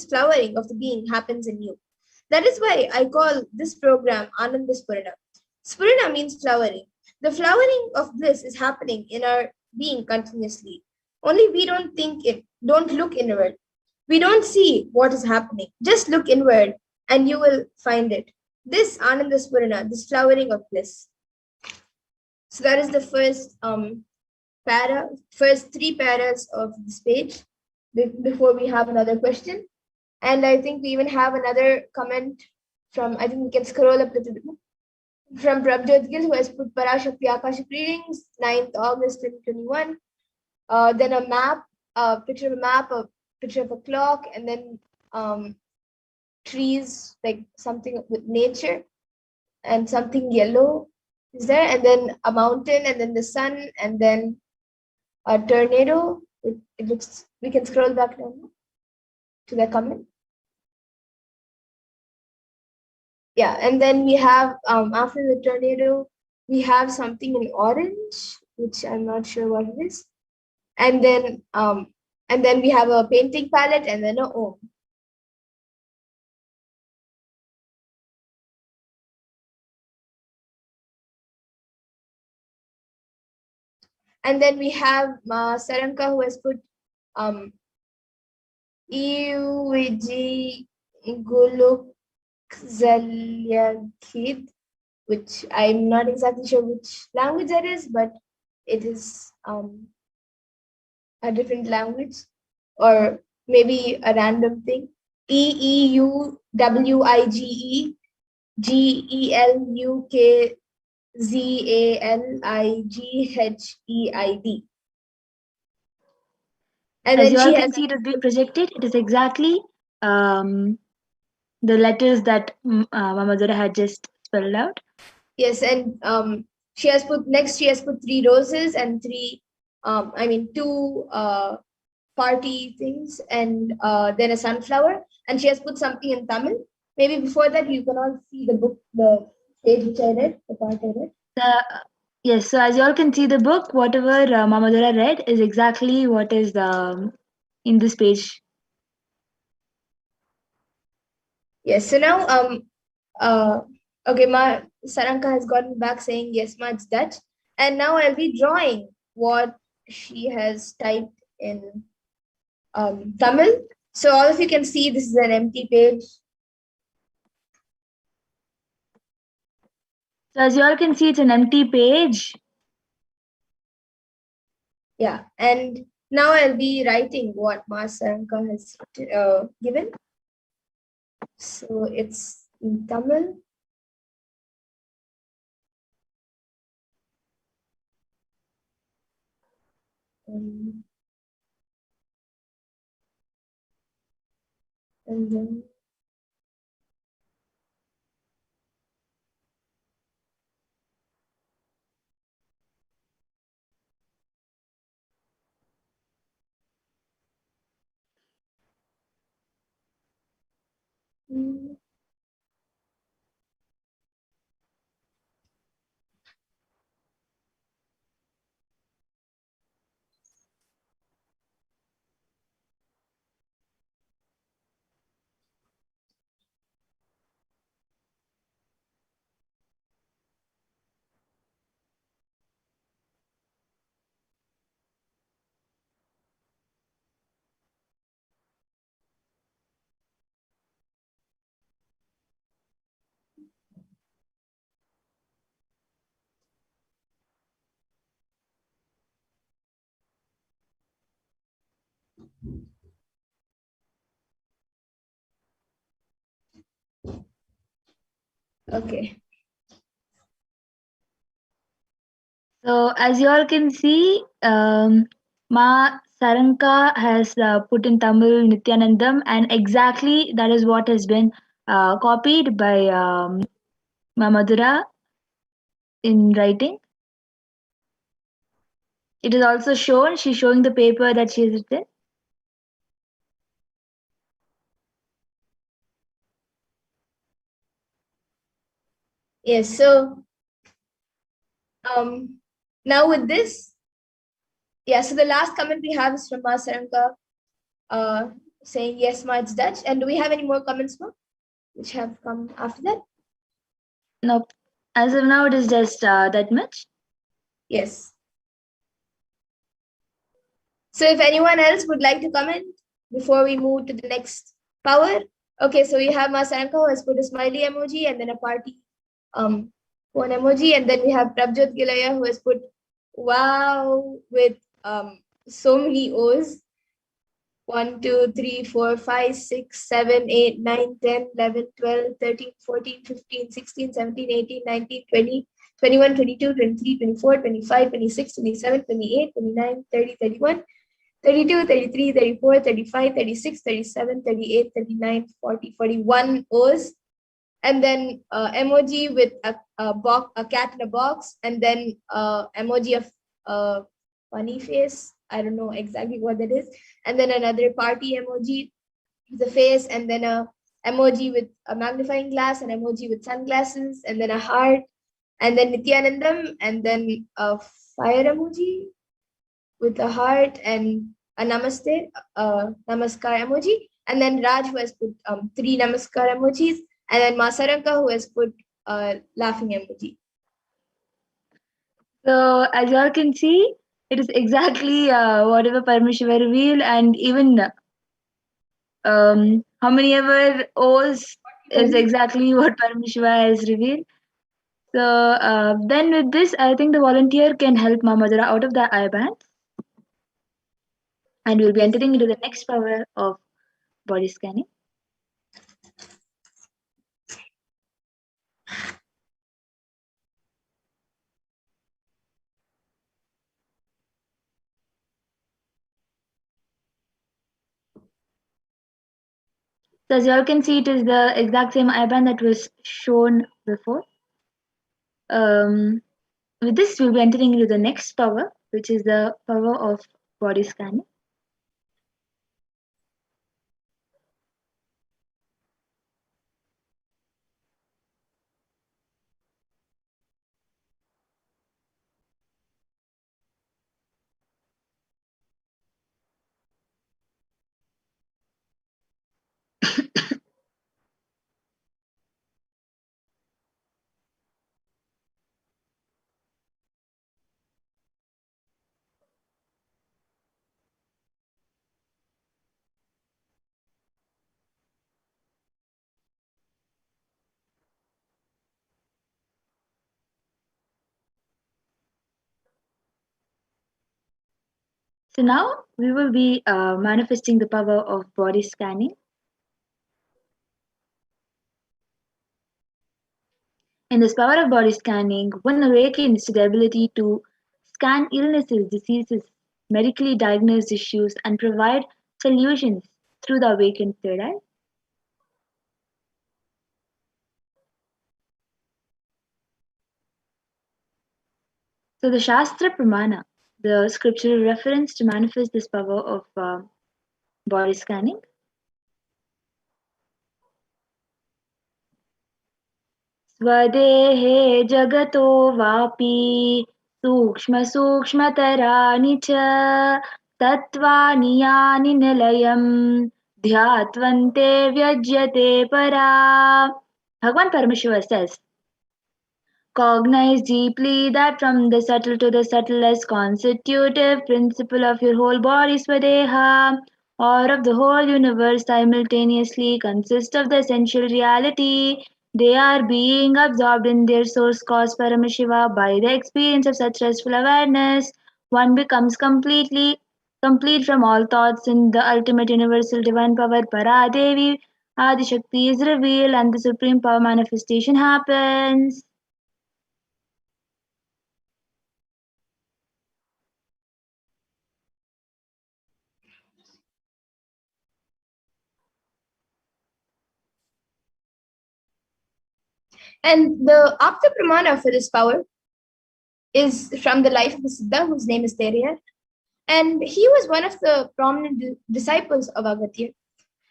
Speaker 4: flowering of the being happens in you. That is why I call this program Ananda Spurana. Spurana means flowering. The flowering of bliss is happening in our being continuously. Only we don't look inward. We don't see what is happening. Just look inward and you will find it. This Ananda Spurana, this flowering of bliss. So that is the first three paras of this page before we have another question. And I think we even have another comment from, I think we can scroll up a little bit more, from Prabjot Gill, who has put Parashakti Akashic readings, 9th August 2021. Then a map, a picture of a clock, and then trees, like something with nature, and something yellow is there, and then a mountain, and then the sun, and then a tornado. It looks, we can scroll back down to the comment. Yeah, and then we have, after the tornado, we have something in orange, which I'm not sure what it is. And then we have a painting palette and then a Om. And then we have Saranka, who has put Iwiji Guluk Zalyakid, which I'm not exactly sure which language that is, but it is a different language, or maybe a random thing. EEUWIGEGULUKZALIGHEID. And
Speaker 5: As
Speaker 4: then
Speaker 5: you all
Speaker 4: she
Speaker 5: can
Speaker 4: has,
Speaker 5: see, it has been projected. It is exactly the letters that Mama Zora had just spelled out.
Speaker 4: yes, and she has put 3 roses and two party things, and then a sunflower, and she has put something in Tamil. Maybe before that you can all see the book, the page which I read, the part I read.
Speaker 5: Yes, so as you all can see, the book, whatever Mama Zora read, is exactly what is in this page.
Speaker 4: Yes, so now okay, Saranka has gotten back saying yes, ma, it's Dutch, and now I'll be drawing what she has typed in Tamil. So all of you can see this is an empty page.
Speaker 5: So as you all can see, it's an empty page.
Speaker 4: Yeah, and now I'll be writing what Ma Saranka has given. So it's in Tamil. And then okay.
Speaker 5: So as you all can see, Ma Saranka has put in Tamil Nithyanandam, and exactly that is what has been copied by Mamadura in writing. It is also shown, she's showing the paper that she has written.
Speaker 4: Yes, so now with this, yeah, so the last comment we have is from Ma Saranka saying, yes, Ma, it's Dutch. And do we have any more comments, Ma, which have come after that?
Speaker 5: Nope. As of now, it is just that much.
Speaker 4: Yes. So if anyone else would like to comment before we move to the next power. Okay, so we have Ma Saranka who has put a smiley emoji and then a party phone emoji, and then we have Prabjot Gilaya who has put wow with so many O's. 1, 2, 3, 4, 5, 6, 7, 8, 9, 10, 11, 12, 13, 14, 15, 16, 17, 18, 19, 20, 21, 22, 23, 24, 25, 26, 27, 28, 29, 30, 31, 32, 33, 34, 35, 36, 37, 38, 39, 40, 41 O's. And then emoji with a cat in a box, and then emoji of funny face. I don't know exactly what that is. And then another party emoji with a face, and then a emoji with a magnifying glass, an emoji with sunglasses, and then a heart, and then Nithyanandam, and then a fire emoji with a heart and a namaste, namaskar emoji, and then Raj who has put 3 namaskar emojis, and then Masaranka who has put laughing emoji.
Speaker 5: So as you all can see, it is exactly whatever Paramashiva revealed, and even how many ever O's is exactly what Paramashiva has revealed. So then with this, I think the volunteer can help Mamadura out of the IBAN, and we'll be entering into the next power of body scanning. So as you all can see, it is the exact same IBAN that was shown before. With this, we'll be entering into the next power, which is the power of body scanning. So now we will be manifesting the power of body scanning. In this power of body scanning, one awakens to the ability to scan illnesses, diseases, medically diagnosed issues, and provide solutions through the awakened third eye. So the Shastra Pramana, the scriptural reference to manifest this power of body scanning. स्वदेहे जगतो वापि सूक्ष्मसूक्ष्मतराणि च तत्त्वानि यानि निलयं ध्यात्वन्ते व्यज्यते परा. Bhagavan Paramashiva says, cognize deeply that from the subtle to the subtlest constitutive principle of your whole body, Swadeha, or of the whole universe simultaneously consist of the essential reality. They are being absorbed in their source cause Paramashiva. By the experience of such restful awareness, one becomes complete from all thoughts in the ultimate universal divine power Paradevi. Adishakti is revealed and the supreme power manifestation happens.
Speaker 4: And the Apta Pramana for this power is from the life of a Siddha whose name is Teriyar. And he was one of the prominent disciples of Agatya.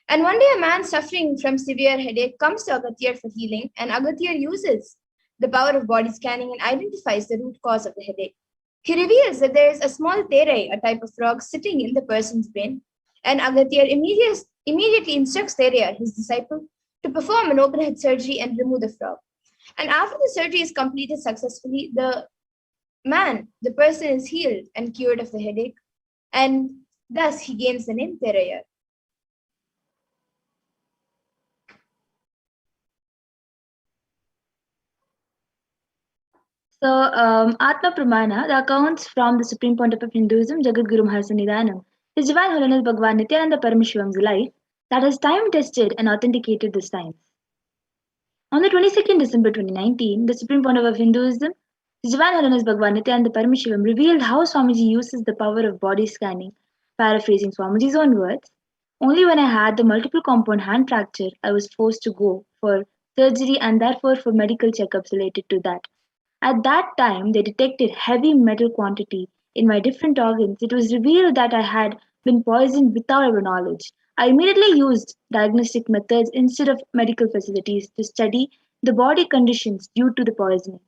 Speaker 4: And one day a man suffering from severe headache comes to Agatya for healing, and Agatya uses the power of body scanning and identifies the root cause of the headache. He reveals that there is a small tere, a type of frog, sitting in the person's brain, and Agatya immediately instructs Teriyar, his disciple, to perform an open head surgery and remove the frog. And after the surgery is completed successfully, the person is healed and cured of the headache, and thus he gains the name Teriyar.
Speaker 5: So, Atma Pramana, the accounts from the Supreme Pontiff of Hinduism, Jagadguru Mahasanidanam, His Divine Holiness Bhagavan Nithyananda Paramashivam's life that has time tested and authenticated the science. On the 22nd December 2019, the Supreme Pontiff of Hinduism, His Divine Holiness Bhagavan Nithyananda Paramashivam, revealed how Swamiji uses the power of body scanning, paraphrasing Swamiji's own words. Only when I had the multiple compound hand fracture, I was forced to go for surgery and therefore for medical checkups related to that. At that time, they detected heavy metal quantity in my different organs. It was revealed that I had been poisoned without our knowledge. I immediately used diagnostic methods instead of medical facilities to study the body conditions due to the poisoning.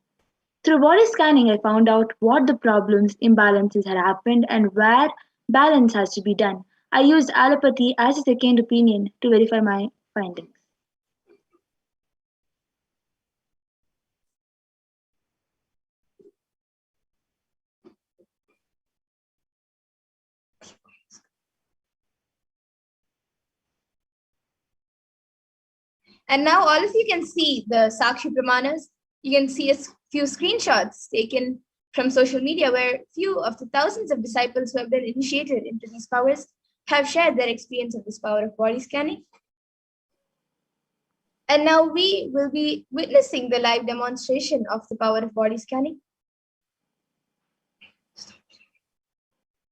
Speaker 5: Through body scanning, I found out what the problems, imbalances had happened, and where balance has to be done. I used allopathy as a second opinion to verify my findings.
Speaker 4: And now all of you can see the Sakshi Pramanas. You can see a few screenshots taken from social media where few of the thousands of disciples who have been initiated into these powers have shared their experience of this power of body scanning. And now we will be witnessing the live demonstration of the power of body scanning.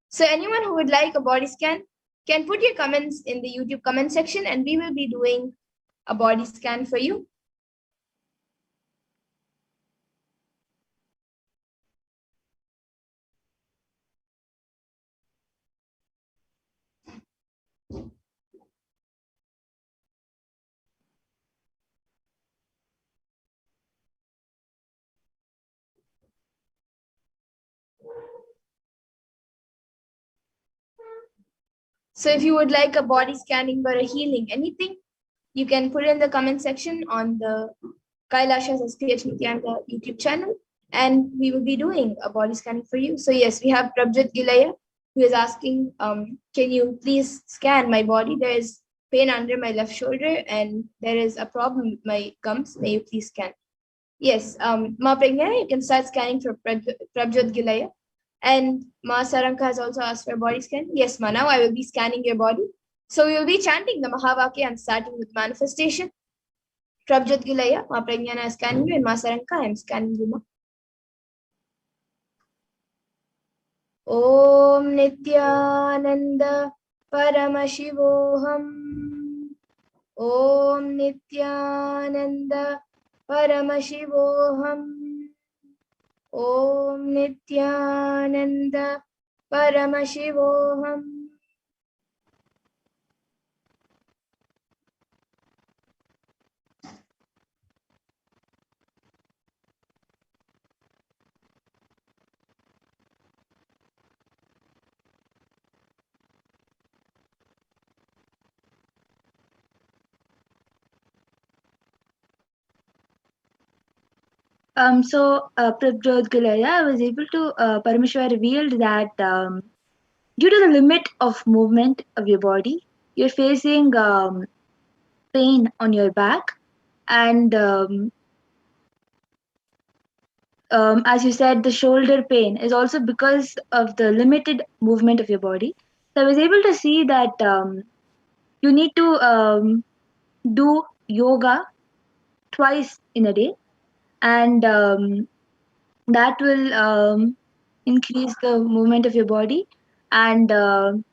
Speaker 4: So anyone who would like a body scan can put your comments in the YouTube comment section, and we will be doing a body scan for you. So if you would like a body scanning or a healing, anything, you can put in the comment section on the Kailasa's HDH Nithyananda YouTube channel, and we will be doing a body scanning for you. So yes, we have Prabjot Gilaya, who is asking, can you please scan my body? There is pain under my left shoulder and there is a problem with my gums. May you please scan? Yes, Ma Pragna, you can start scanning for Prabjot Gilaya. And Ma Saranka has also asked for a body scan. Yes, Ma, now I will be scanning your body. So we will be chanting the Mahavakya and starting with manifestation. Prabjot Gilaya, Ma Pragnana is scanning you, and Ma Saranka, I am scanning you, Ma. Om Nithyananda Paramashivoham. Om Nithyananda Paramashivoham. Om Nithyananda Paramashivoham.
Speaker 5: Prabjot Gilaya, I was able to, Parameshwar revealed that due to the limit of movement of your body, you're facing pain on your back. And as you said, the shoulder pain is also because of the limited movement of your body. So I was able to see that you need to do yoga twice in a day, and that will increase the movement of your body. And the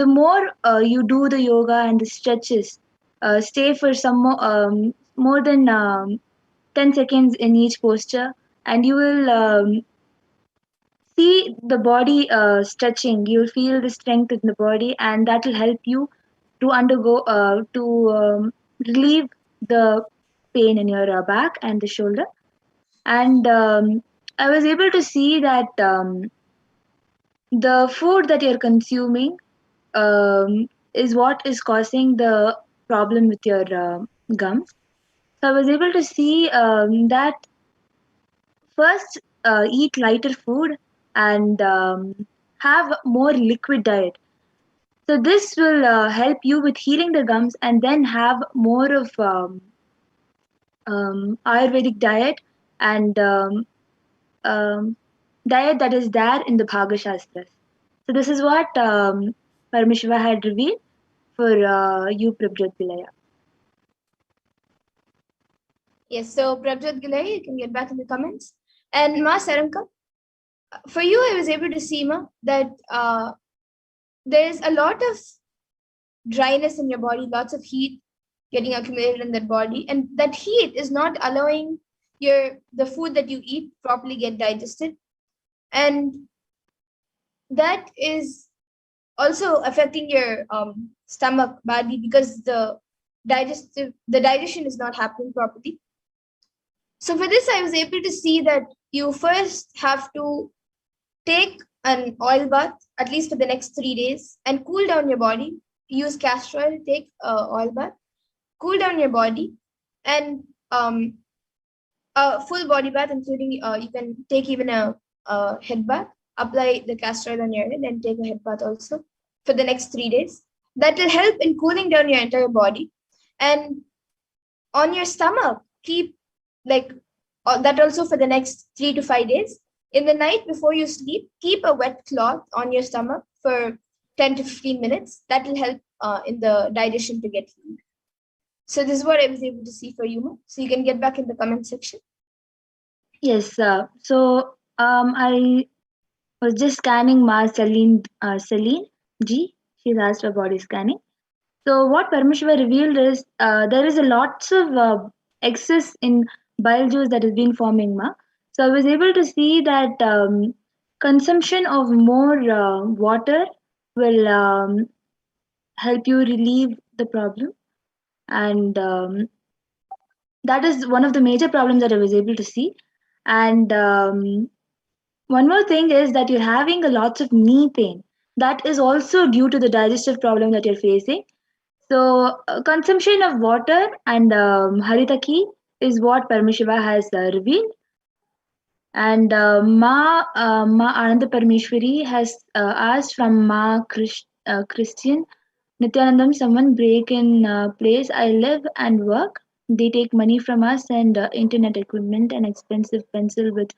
Speaker 5: more you do the yoga and the stretches, stay for some more than 10 seconds in each posture, and you will see the body stretching. You'll feel the strength in the body, and that will help you to undergo relieve the pain in your back and the shoulder. And I was able to see that the food that you're consuming is what is causing the problem with your gums. So I was able to see that first eat lighter food and have more liquid diet. So this will help you with healing the gums, and then have more of Ayurvedic diet and um, diet that is there in the Bhaga Shastras. So this is what Paramashiva had revealed for you, Prabjot Vilaya.
Speaker 4: Yes, so Prabjot Gilay, you can get back in the comments. And Ma Saranka, for you, I was able to see, Ma, that there is a lot of dryness in your body, lots of heat getting accumulated in that body, and that heat is not allowing the food that you eat properly get digested, and that is also affecting your stomach badly, because the digestion is not happening properly. So for this, I was able to see that you first have to take an oil bath at least for the next 3 days and cool down your body. Use castor oil, take oil bath, cool down your body, and a full body bath, including you can take even a head bath. Apply the castor oil on your head and take a head bath also for the next 3 days. That will help in cooling down your entire body. And on your stomach, keep like that also for the next 3 to 5 days. In the night before you sleep, keep a wet cloth on your stomach for 10 to 15 minutes. That will help in the digestion to get healed. So this is what I was able to see for you, Ma. So you can get back in the comment section.
Speaker 5: Yes, so I was just scanning Ma Celine G. She's asked for body scanning. So what Paramashiva revealed is there is a lots of excess in bile juice that is being forming, Ma. So I was able to see that consumption of more water will help you relieve the problem, and that is one of the major problems that I was able to see. And one more thing is that you're having a lots of knee pain. That is also due to the digestive problem that you're facing. So, consumption of water and haritaki is what Paramashiva has revealed. And Ma Ananda Parameshwari has asked from Christian Nithyanandam, someone break in place I live and work. They take money from us and internet equipment and expensive pencil with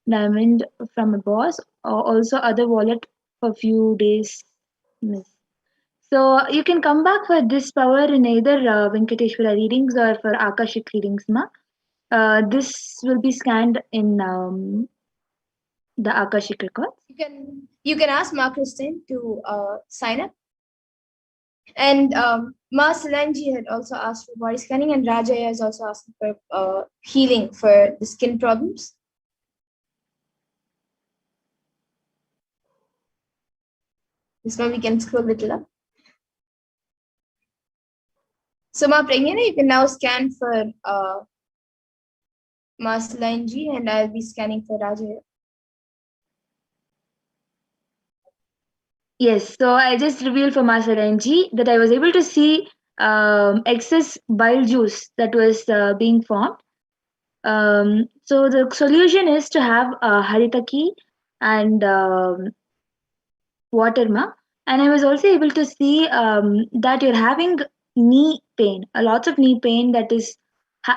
Speaker 5: diamond from a boss, or also other wallet for few days miss. So you can come back for this power in either Venkateshwara readings or for Akashic readings, Ma. This will be scanned in the Akashic records.
Speaker 4: You can ask Ma Christine to sign up. And Ma Solanji had also asked for body scanning, and Rajaya has also asked for healing for the skin problems. This one we can scroll a little up. So Ma Pragnana, you can now scan for Ma Solanji, and I'll be scanning for Rajaya.
Speaker 5: Yes, so I just revealed for Master NG that I was able to see excess bile juice that was being formed. So the solution is to have haritaki and water, Ma. And I was also able to see that you're having knee pain, a lots of knee pain that is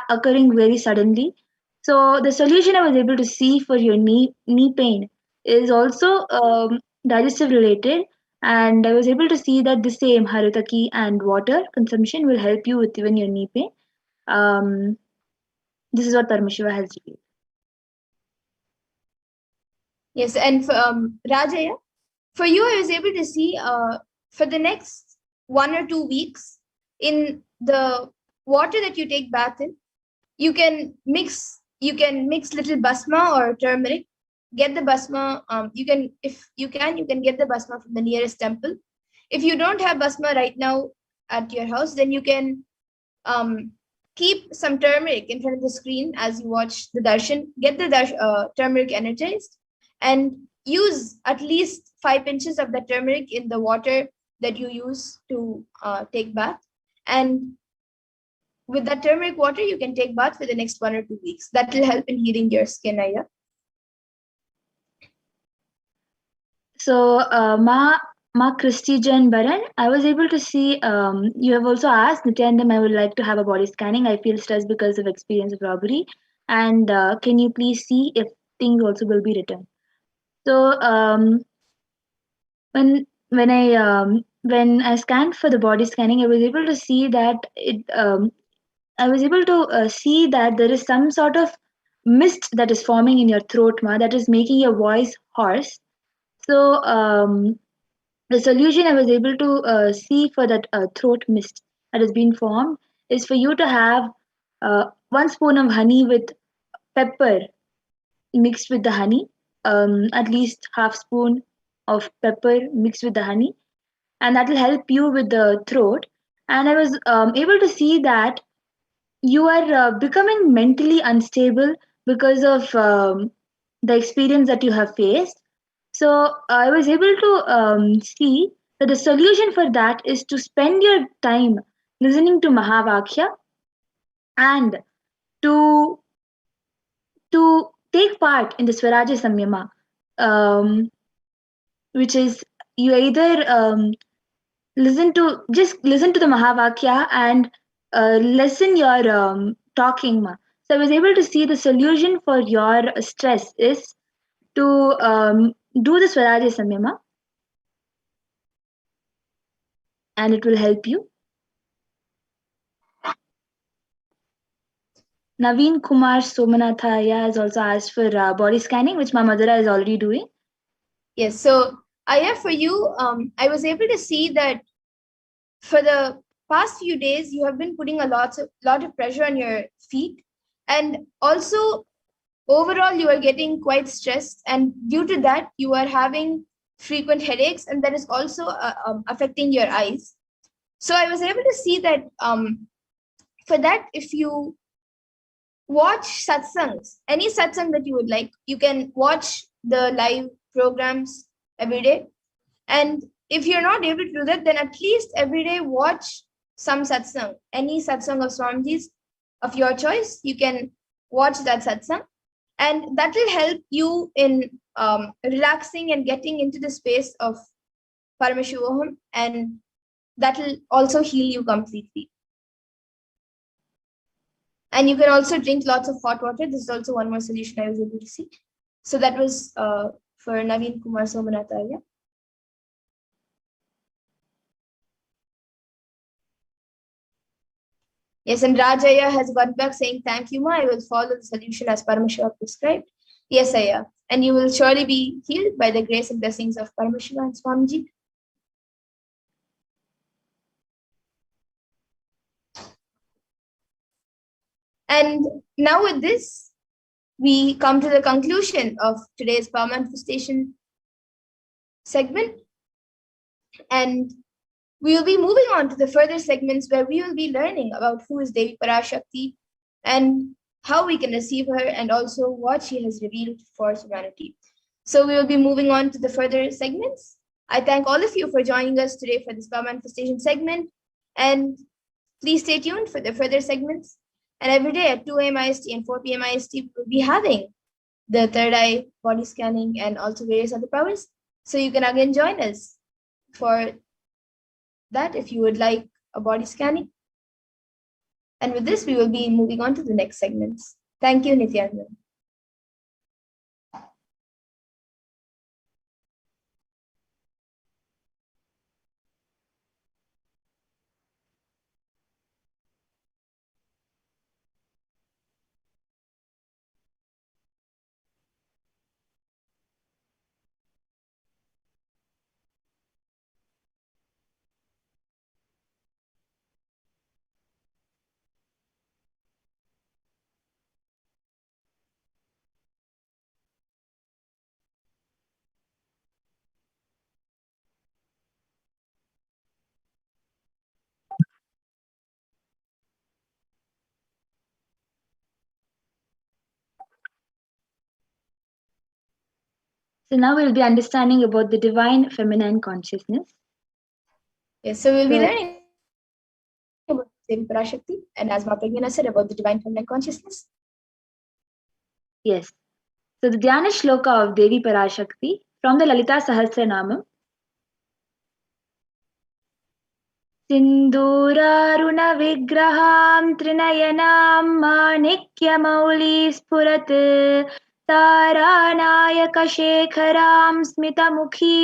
Speaker 5: occurring very suddenly. So the solution I was able to see for your knee pain is also digestive related, and I was able to see that the same haritaki and water consumption will help you with even your knee pain. This is what Paramashiva has revealed.
Speaker 4: Yes, and for Rajaya, for you, I was able to see for the next 1 or 2 weeks, in the water that you take bath in, You can mix little basma or turmeric. Get the basma. If you can get the basma from the nearest temple. If you don't have basma right now at your house, then you can keep some turmeric in front of the screen as you watch the darshan. Get the turmeric energized, and use at least 5 pinches of the turmeric in the water that you use to take bath. And with that turmeric water, you can take bath for the next 1 or 2 weeks. That will help in healing your skin, Aya.
Speaker 5: So, Ma Christy Jen Baran, I was able to see you have also asked Nityanandam, I would like to have a body scanning. I feel stressed because of experience of robbery. And can you please see if things also will be returned? So, when I scanned for the body scanning, I was able to see that see that there is some sort of mist that is forming in your throat, ma, that is making your voice hoarse. So the solution I was able to see for that throat mist that has been formed is for you to have 1 spoon of honey with pepper mixed with the honey, at least half spoon of pepper mixed with the honey, and that will help you with the throat. And I was able to see that you are becoming mentally unstable because of the experience that you have faced. So I was able to see that the solution for that is to spend your time listening to Mahavakya and to take part in the Swaraja Samyama, which is you either listen to the Mahavakya and lessen your talking. So I was able to see the solution for your stress is to do the Swaraja Samyama, and it will help you. Naveen Kumar Somanathaya has also asked for body scanning, which Madhura is already doing.
Speaker 4: Yes. So Aya, for you, I was able to see that for the past few days, you have been putting a lot of pressure on your feet, and also overall you are getting quite stressed, and due to that you are having frequent headaches, and that is also affecting your eyes. So I was able to see that for that, if you watch satsangs, any satsang that you would like, you can watch the live programs every day. And if you're not able to do that, then at least every day watch some satsang, any satsang of Swamiji's of your choice. You can watch that satsang, and that will help you in relaxing and getting into the space of Paramashivoham, and that will also heal you completely. And you can also drink lots of hot water. This is also one more solution I was able to see. So that was for Naveen Kumar Somanatharya. Yes, and Rajaya has got back saying, thank you, Ma. I will follow the solution as Paramashiva prescribed. Yes, Aya. And you will surely be healed by the grace and blessings of Paramashiva and Swamiji. And now with this, we come to the conclusion of today's Power Manifestation segment. And we will be moving on to the further segments where we will be learning about who is Devi Parashakti and how we can receive her, and also what she has revealed for humanity. So we will be moving on to the further segments. I thank all of you for joining us today for this Power Manifestation segment, and please stay tuned for the further segments. And every day at 2 a.m. IST and 4 p.m. IST, we will be having the third eye body scanning and also various other powers. So you can again join us for that if you would like a body scanning. And with this, we will be moving on to the next segments. Thank you, Nithyananda.
Speaker 5: So now we'll be understanding about the divine feminine consciousness.
Speaker 4: Yes, so we'll be
Speaker 5: So-
Speaker 4: learning about Devi Parashakti and as Pragyana said about the divine feminine consciousness.
Speaker 5: Yes. So the Dhyana Shloka of Devi Parashakti from the Lalita Sahasranamam. सिन्दूरारुणविग्रहां त्रिनयनां माणिक्यमौलिस्फुरत् तारानायकशेखरां स्मितमुखी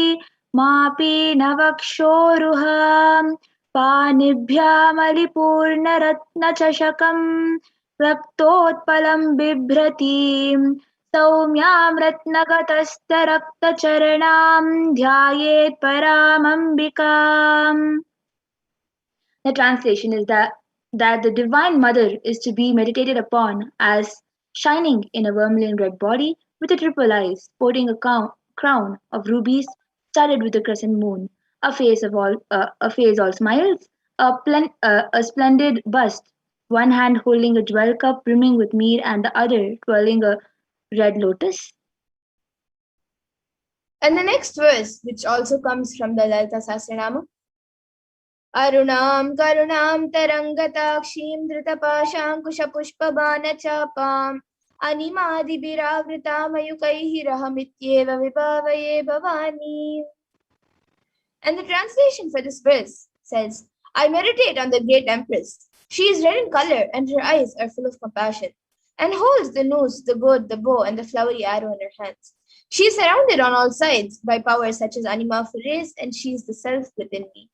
Speaker 5: मापीनवक्षोरुहां पाणिभ्यामलिपूर्णरत्नचषकं रक्तोत्पलं बिभ्रतीं सौम्यां रत्नगतस्थरक्तचरणां ध्यायेत् परामम्बिकाम्. The translation is that the Divine Mother is to be meditated upon as shining in a vermilion red body with a triple eyes, sporting a crown of rubies studded with a crescent moon, a face all smiles, a splendid bust, one hand holding a jewel cup brimming with mead and the other twirling a red lotus.
Speaker 4: And the next verse, which also comes from the Lalita Sahasranama, Arunam Karunam Tarangatakshim Dhritapaşankuşapuşpabanachapam Animadibiravritamayukaihi rahamityeva vibhavaye bhavani. And the translation for this verse says, I meditate on the great empress. She is red in color and her eyes are full of compassion, and holds the noose, the goad, the bow, and the flowery arrow in her hands. She is surrounded on all sides by powers such as Anima Furis, and she is the self within me.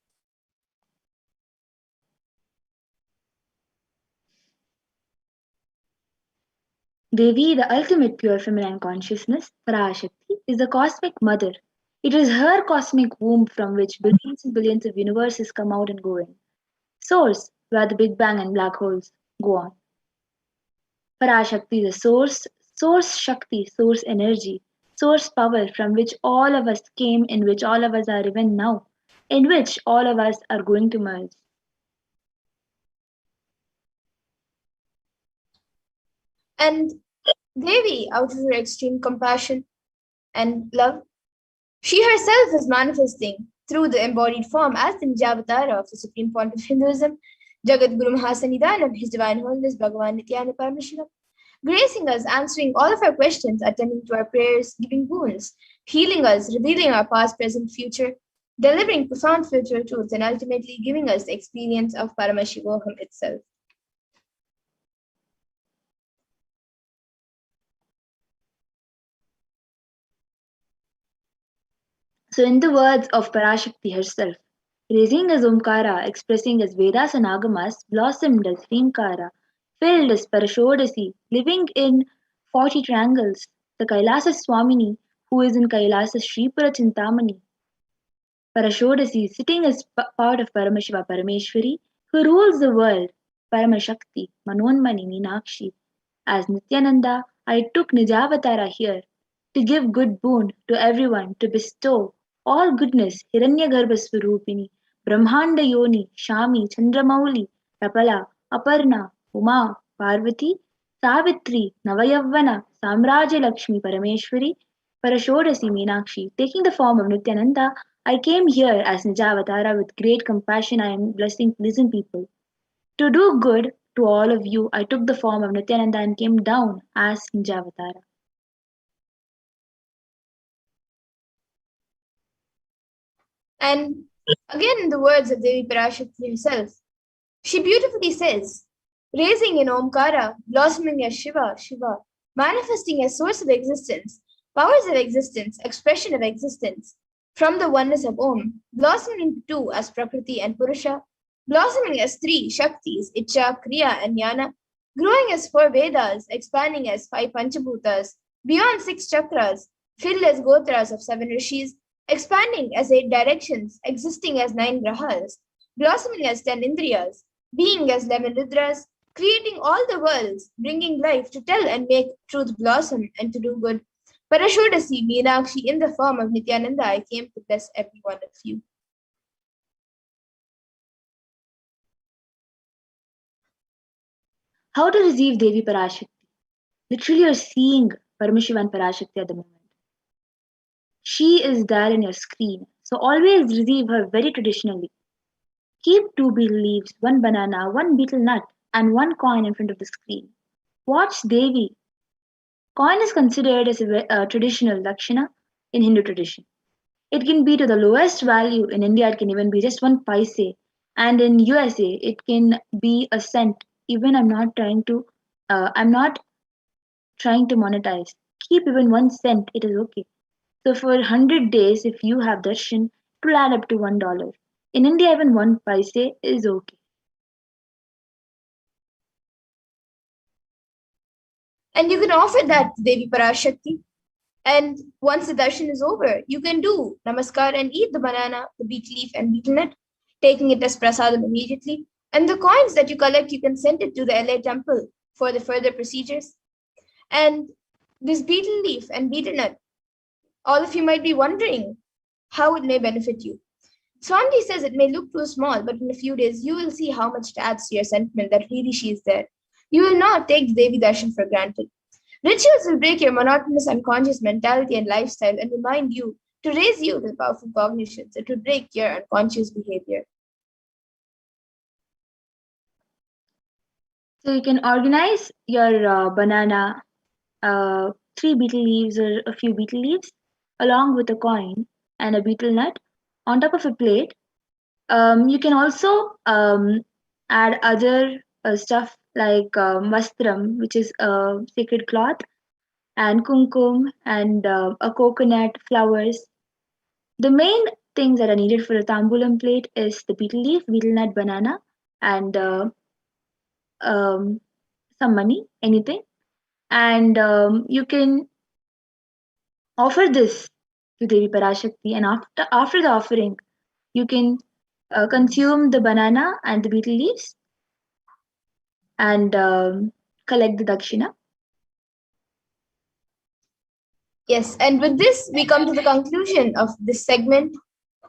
Speaker 5: Devi, the ultimate pure feminine consciousness, Parashakti, is the cosmic mother. It is her cosmic womb from which billions and billions of universes come out and go in. Source, where the Big Bang and black holes go on. Parashakti is the source Shakti, source energy, source power from which all of us came, in which all of us are even now, in which all of us are going to merge.
Speaker 4: And Devi, out of her extreme compassion and love, she herself is manifesting through the embodied form as the Nijavatara of the Supreme Point of Hinduism, Jagat Guru Mahasanidanam, His Divine Holiness Bhagavan Nithyananda Paramashivam, gracing us, answering all of our questions, attending to our prayers, giving boons, healing us, revealing our past, present, future, delivering profound spiritual truths, and ultimately giving us the experience of Paramashivoham itself.
Speaker 5: So, in the words of Parashakti herself, raising as Omkara, expressing as Vedas and Agamas, blossomed as Hrimkara, filled as Parashodasi, living in 40 triangles, the Kailasa Swamini, who is in Kailasa Sripura Chintamani, Parashodasi, sitting as part of Paramashiva Parameshwari, who rules the world, Paramashakti, Manonmani Meenakshi. As Nithyananda, I took Nijavatara here to give good boon to everyone, to bestow all goodness, Hiranyagarbha Swarupini, Brahmanda Yoni, Shami, Chandramauli, Rapala, Aparna, Uma, Parvati, Savitri, Navayavana, Samraja Lakshmi Parameshwari, Parashodasi Meenakshi. Taking the form of Nithyananda, I came here as Nijavatara with great compassion. I am blessing pleasant people. To do good to all of you, I took the form of Nithyananda and came down as Nijavatara.
Speaker 4: And again, in the words of Devi Parashakti herself, she beautifully says, raising in Omkara, blossoming as Shiva, Shiva, manifesting as source of existence, powers of existence, expression of existence, from the oneness of Om, blossoming into two as Prakriti and Purusha, blossoming as three Shaktis, Icha, Kriya, and Jnana, growing as four Vedas, expanding as five Panchabhutas, beyond six chakras, filled as Gotras of seven Rishis, expanding as eight directions, existing as nine grahas, blossoming as 10 Indriyas, being as 11 Rudras, creating all the worlds, bringing life to tell and make truth blossom and to do good. Parashodasi Meenakshi, in the form of Nithyananda, I came to bless every one of you.
Speaker 5: How to receive Devi Parashakti? Literally, you're seeing Paramashiva and Parashakti at the moment. She is there in your screen. So always receive her very traditionally. Keep 2 betel leaves, 1 banana, 1 betel nut, and 1 coin in front of the screen. Watch Devi. Coin is considered as a traditional Lakshana in Hindu tradition. It can be to the lowest value. In India, it can even be just 1 paise. And in USA, it can be a cent. Even I'm not trying to monetize. Keep even 1 cent, it is okay. So for 100 days, if you have darshan, it will add up to $1. In India, even 1 paise is okay.
Speaker 4: And you can offer that to Devi Parashakti. And once the darshan is over, you can do namaskar and eat the banana, the betel leaf, and betel nut, taking it as prasadam immediately. And the coins that you collect, you can send it to the LA temple for the further procedures. And this betel leaf and betel nut, all of you might be wondering how it may benefit you. Swamiji says it may look too small, but in a few days, you will see how much it adds to your sentiment that really she is there. You will not take Devi Darshan for granted. Rituals will break your monotonous unconscious mentality and lifestyle and remind you to raise you with powerful cognitions. It will break your unconscious behavior.
Speaker 5: So you can organize your banana, 3 betel leaves or a few betel leaves, along with a coin and a betel nut on top of a plate. You can also add other stuff like vastram, which is a sacred cloth, and kumkum and a coconut, flowers. The main things that are needed for a tambulam plate is the betel leaf, betel nut, banana, and um, some money, anything. And you can offer this to Devi Parashakti, and after the offering, you can consume the banana and the betel leaves and collect the dakshina.
Speaker 4: Yes, and with this, we come to the conclusion of this segment,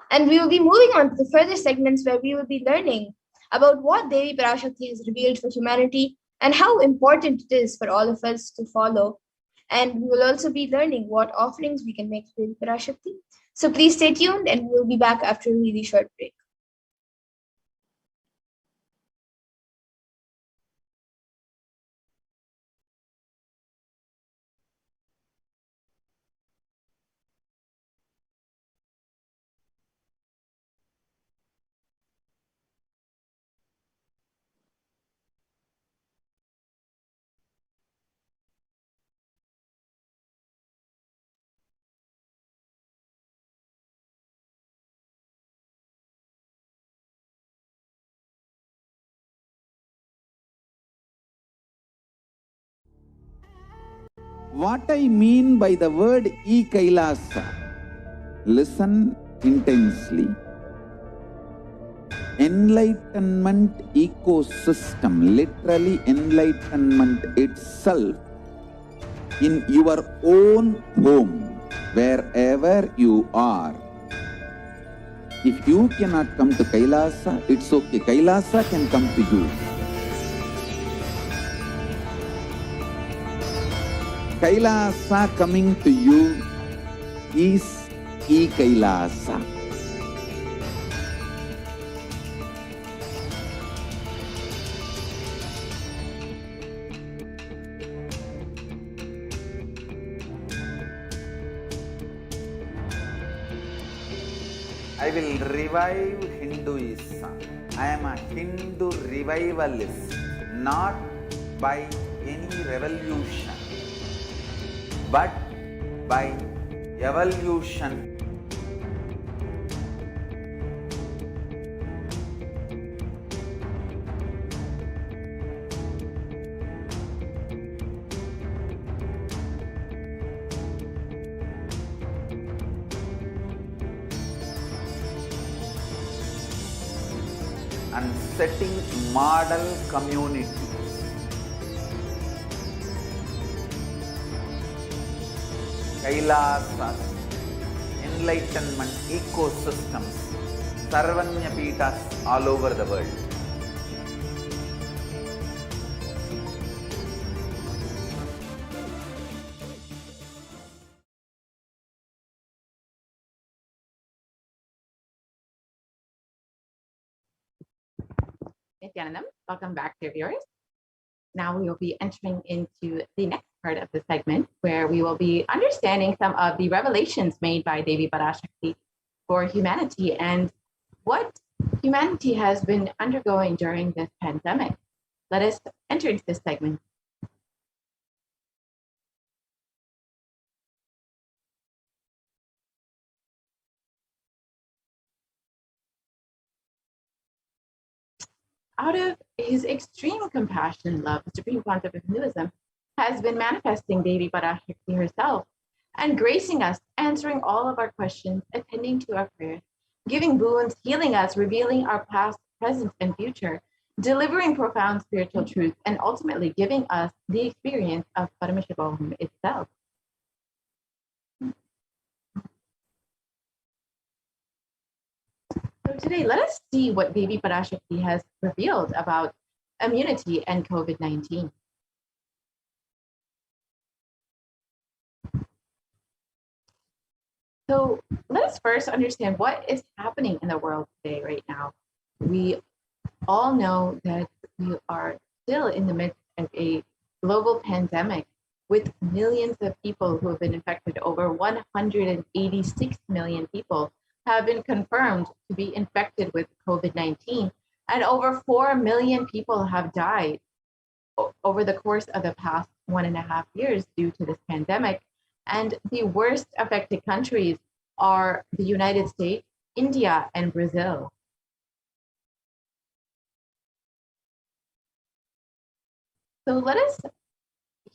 Speaker 4: and we will be moving on to the further segments where we will be learning about what Devi Parashakti has revealed for humanity and how important it is for all of us to follow. And we will also be learning what offerings we can make to Devi Parashakti. So please stay tuned, and we'll be back after a really short break.
Speaker 3: What I mean by the word Kailasa, listen intensely. Enlightenment ecosystem, literally enlightenment itself, in your own home, wherever you are. If you cannot come to Kailasa, it's okay. Kailasa can come to you. Kailasa coming to you is Kailasa.
Speaker 1: I will revive Hinduism. I am a Hindu revivalist, not by any revolution, but by evolution. And setting model communities. Kailasas, enlightenment ecosystems, Sarvanya Peethas all over the world.
Speaker 6: Nithyanandam. Welcome back, dear viewers. Now we will be entering into the next part of the segment where we will be understanding some of the revelations made by Devi Parashakti for humanity and what humanity has been undergoing during this pandemic. Let us enter into this segment. Out of his extreme compassion and love, the supreme concept of Hinduism has been manifesting Devi Parashakti herself and gracing us, answering all of our questions, attending to our prayers, giving boons, healing us, revealing our past, present, and future, delivering profound spiritual truth, and ultimately giving us the experience of Paramashivoham itself. So today, let us see what Devi Parashakti has revealed about immunity and COVID-19. So let us first understand what is happening in the world today, right now. We all know that we are still in the midst of a global pandemic with millions of people who have been infected. Over 186 million people have been confirmed to be infected with COVID-19, and over 4 million people have died over the course of the past 1.5 years due to this pandemic. And the worst affected countries are the United States, India, and Brazil. So let us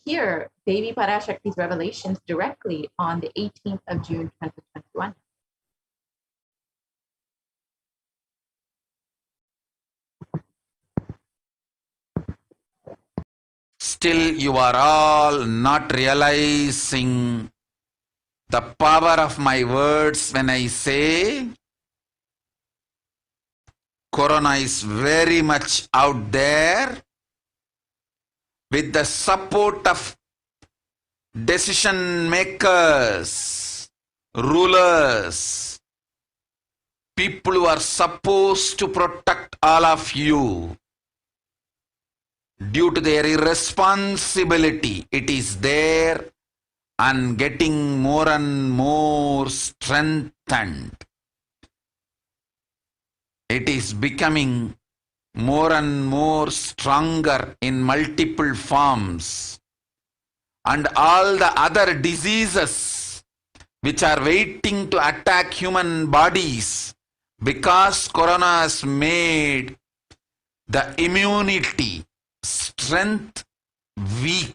Speaker 6: hear Devi Parashakti's revelations directly on the 18th of June, 2021.
Speaker 2: Still, you are all not realizing the power of my words when I say Corona is very much out there with the support of decision makers, rulers, people who are supposed to protect all of you. Due to their irresponsibility, it is there and getting more and more strengthened. It is becoming more and more stronger in multiple forms. And all the other diseases which are waiting to attack human bodies, because Corona has made the immunity strength weak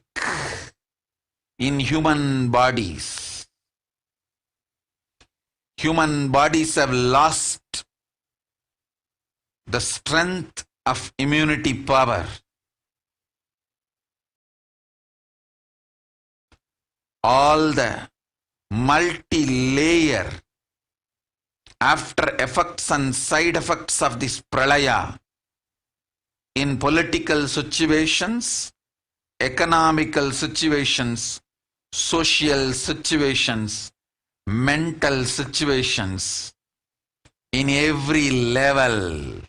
Speaker 2: in human bodies. Human bodies have lost the strength of immunity power. All the multi-layer after effects and side effects of this pralaya in political situations, economical situations, social situations, mental situations, in every level.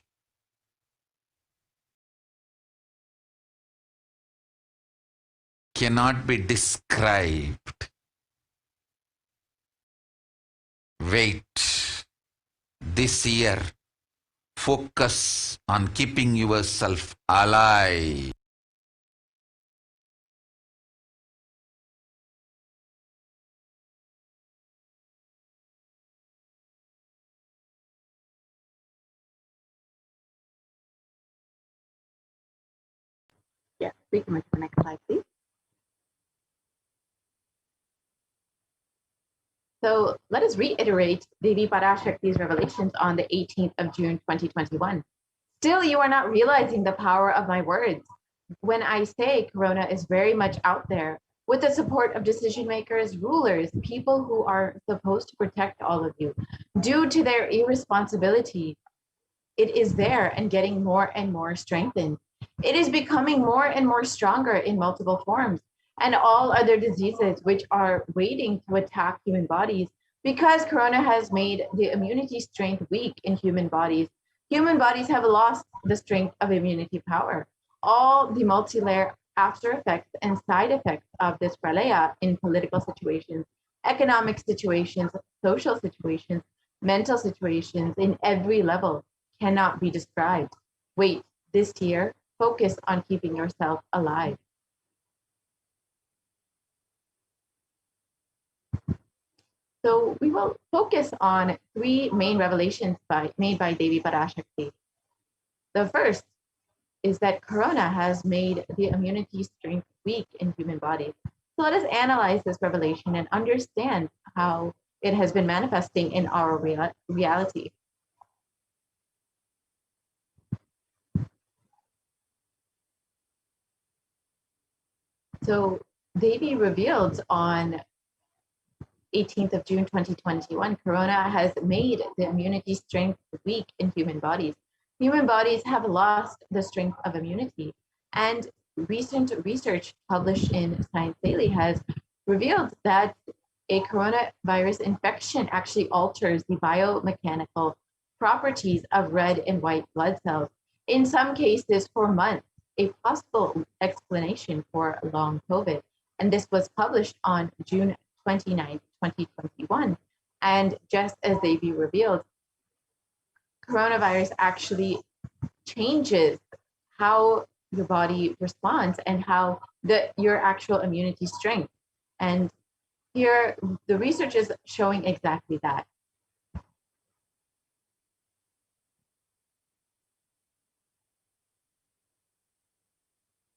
Speaker 2: Cannot be described. Wait. This year, focus on keeping yourself alive.
Speaker 6: Yes, we can move to the next slide, please. So let us reiterate Devi Parashakti's revelations on the 18th of June, 2021. Still, you are not realizing the power of my words. When I say Corona is very much out there, with the support of decision makers, rulers, people who are supposed to protect all of you, due to their irresponsibility, it is there and getting more and more strengthened. It is becoming more and more stronger in multiple forms, and all other diseases which are waiting to attack human bodies, because Corona has made the immunity strength weak in human bodies. Human bodies have lost the strength of immunity power. All the multi-layer after effects and side effects of this pralaya in political situations, economic situations, social situations, mental situations in every level cannot be described. Wait, this year, focus on keeping yourself alive. So we will focus on three main revelations made by Devi Parashakti. The first is that Corona has made the immunity strength weak in human bodies. So let us analyze this revelation and understand how it has been manifesting in our reality. So Devi revealed on 18th of June 2021, Corona has made the immunity strength weak in human bodies. Human bodies have lost the strength of immunity. And recent research published in Science Daily has revealed that a coronavirus infection actually alters the biomechanical properties of red and white blood cells, in some cases for months, a possible explanation for long COVID. And this was published on June 29, 2021. And just as Devi revealed, coronavirus actually changes how your body responds and how your actual immunity strength. And here, the research is showing exactly that.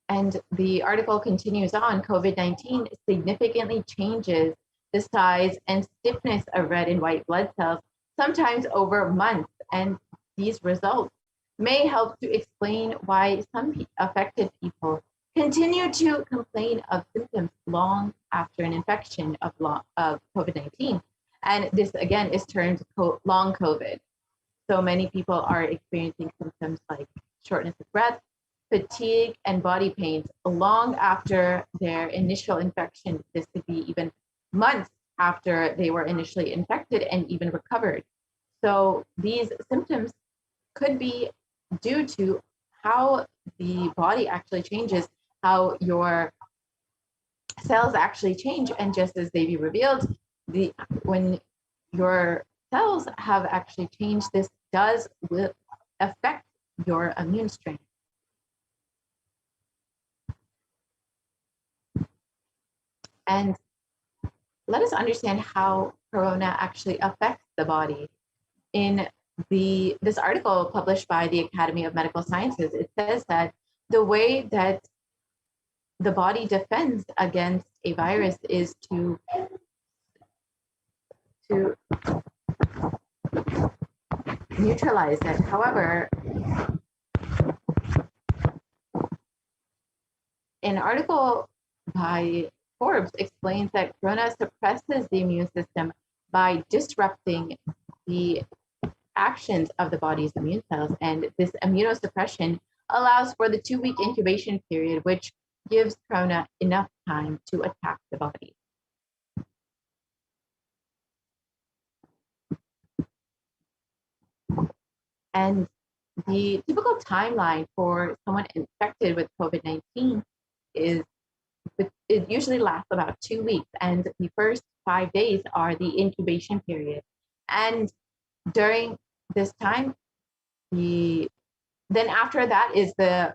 Speaker 6: And the article continues on, COVID-19 significantly changes the size and stiffness of red and white blood cells, sometimes over months. And these results may help to explain why some affected people continue to complain of symptoms long after an infection of COVID-19. And this again is termed long COVID. So many people are experiencing symptoms like shortness of breath, fatigue, and body pains long after their initial infection. This could be even months after they were initially infected and even recovered. So these symptoms could be due to how the body actually changes, how your cells actually change. And just as Devi revealed, when your cells have actually changed, this does affect your immune strength. And let us understand how corona actually affects the body. In this article published by the Academy of Medical Sciences, it says that the way that the body defends against a virus is to neutralize it. However, an article by Forbes explains that corona suppresses the immune system by disrupting the actions of the body's immune cells. And this immunosuppression allows for the 2-week incubation period, which gives corona enough time to attack the body. And the typical timeline for someone infected with COVID-19 is it usually lasts about 2 weeks, and the first 5 days are the incubation period. And during this time, then after that is the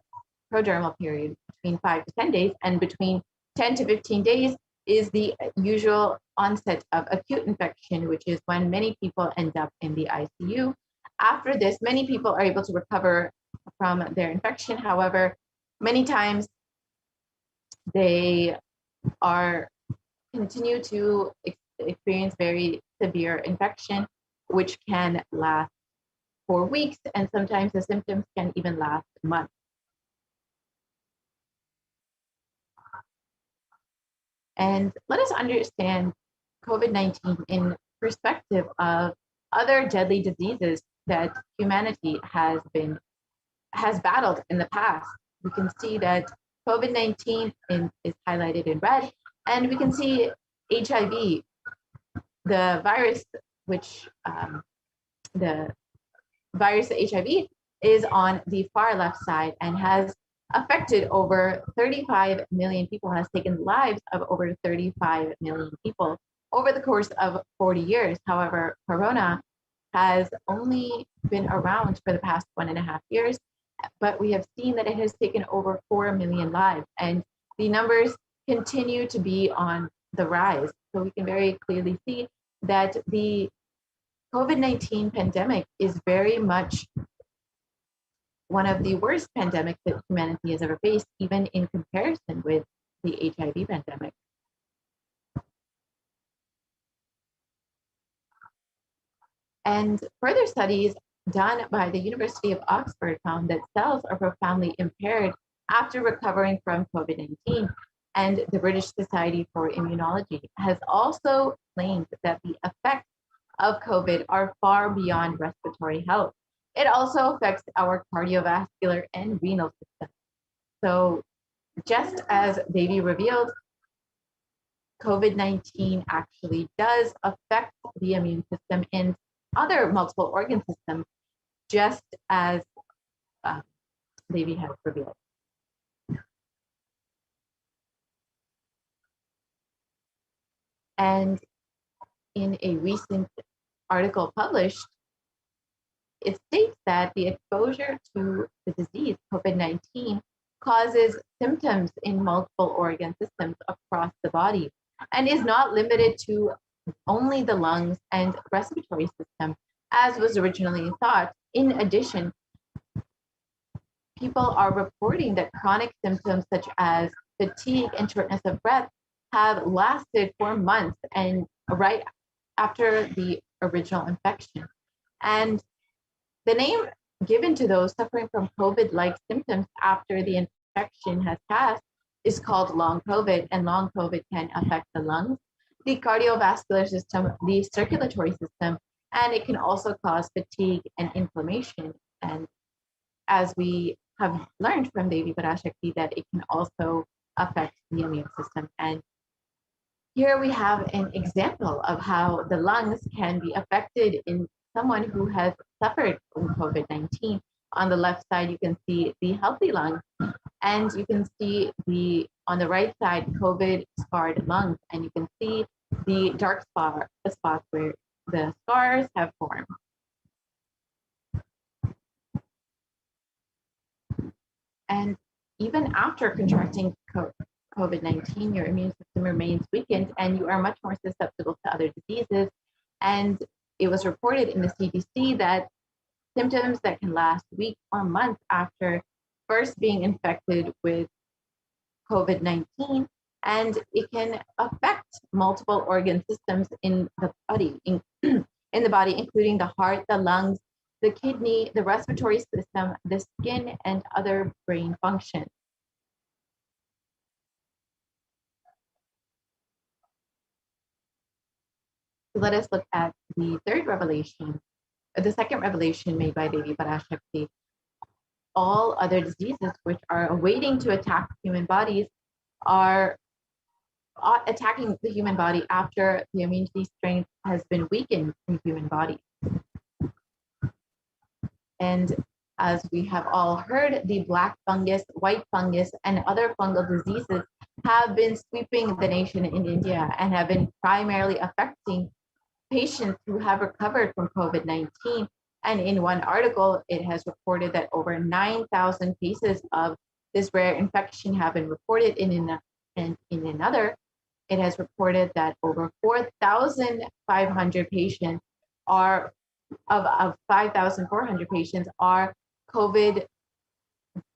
Speaker 6: prodromal period, between 5 to 10 days, and between 10 to 15 days is the usual onset of acute infection, which is when many people end up in the ICU. After this, many people are able to recover from their infection. However, many times they continue to experience very severe infection, which can last for weeks, and sometimes the symptoms can even last months. And let us understand COVID-19 in perspective of other deadly diseases that humanity has battled in the past. We can see that COVID-19 is highlighted in red, and we can see HIV, the virus, which the virus HIV is on the far left side and has affected over 35 million people, has taken the lives of over 35 million people over the course of 40 years. However, Corona has only been around for the past 1.5 years, but we have seen that it has taken over 4 million lives, and the numbers continue to be on the rise. So we can very clearly see that the COVID-19 pandemic is very much one of the worst pandemics that humanity has ever faced, even in comparison with the HIV pandemic. And further studies done by the University of Oxford found that cells are profoundly impaired after recovering from COVID-19. And the British Society for Immunology has also claimed that the effects of COVID are far beyond respiratory health. It also affects our cardiovascular and renal system. So just as Devi revealed, COVID-19 actually does affect the immune system in other multiple organ systems, just as Devi has revealed. And in a recent article published, it states that the exposure to the disease, COVID-19, causes symptoms in multiple organ systems across the body and is not limited to only the lungs and respiratory system, as was originally thought. In addition, people are reporting that chronic symptoms such as fatigue and shortness of breath have lasted for months and right after the original infection. And the name given to those suffering from COVID-like symptoms after the infection has passed is called long COVID, and long COVID can affect the lungs, the cardiovascular system, the circulatory system, and it can also cause fatigue and inflammation. And as we have learned from Devi Parashakti, that it can also affect the immune system. And here we have an example of how the lungs can be affected in someone who has suffered from COVID-19. On the left side, you can see the healthy lungs, and you can see on the right side, COVID-scarred lungs, and you can see the dark spots where the scars have formed. And even after contracting COVID-19, your immune system remains weakened and you are much more susceptible to other diseases. And it was reported in the CDC that symptoms that can last weeks or months after first being infected with COVID-19, and it can affect multiple organ systems in the body, including the heart, the lungs, the kidney, the respiratory system, the skin, and other brain functions. So let us look at the third revelation, the second revelation made by Devi Parashakti. All other diseases which are waiting to attack human bodies are attacking the human body after the immunity strength has been weakened in human bodies. And as we have all heard, the black fungus, white fungus, and other fungal diseases have been sweeping the nation in India and have been primarily affecting patients who have recovered from COVID-19. And in one article, it has reported that over 9,000 cases of this rare infection have been reported. And in another, it has reported that over 4,500 patients are, of 5,400 patients are COVID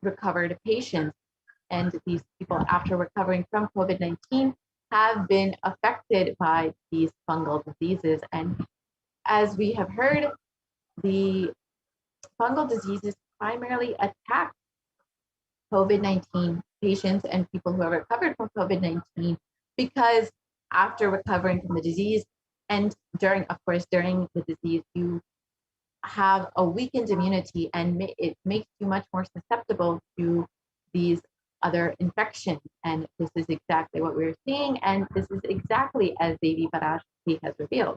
Speaker 6: recovered patients. And these people, after recovering from COVID-19, have been affected by these fungal diseases. And as we have heard, the fungal diseases primarily attack COVID-19 patients and people who have recovered from COVID-19, because after recovering from the disease and during the disease, you have a weakened immunity, and it makes you much more susceptible to these other infections. And this is exactly what we're seeing, and this is exactly as Devi Parashakti has revealed.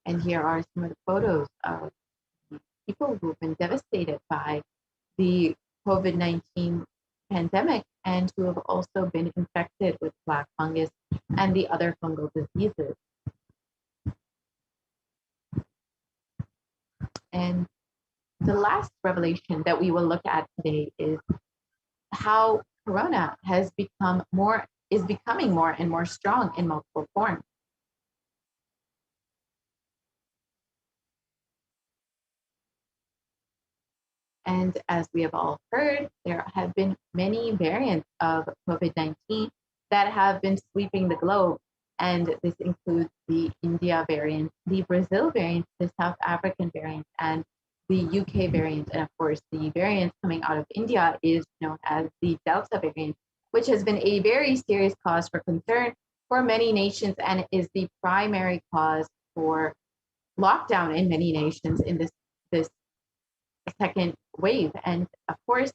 Speaker 6: And here are some of the photos of people who've been devastated by the COVID-19 pandemic and who have also been infected with black fungus and the other fungal diseases. And the last revelation that we will look at today is how corona is becoming more and more strong in multiple forms. And as we have all heard, there have been many variants of COVID-19 that have been sweeping the globe. And this includes the India variant, the Brazil variant, the South African variant, and the UK variant. And of course, the variant coming out of India is known as the Delta variant, which has been a very serious cause for concern for many nations and is the primary cause for lockdown in many nations in this second wave. And of course,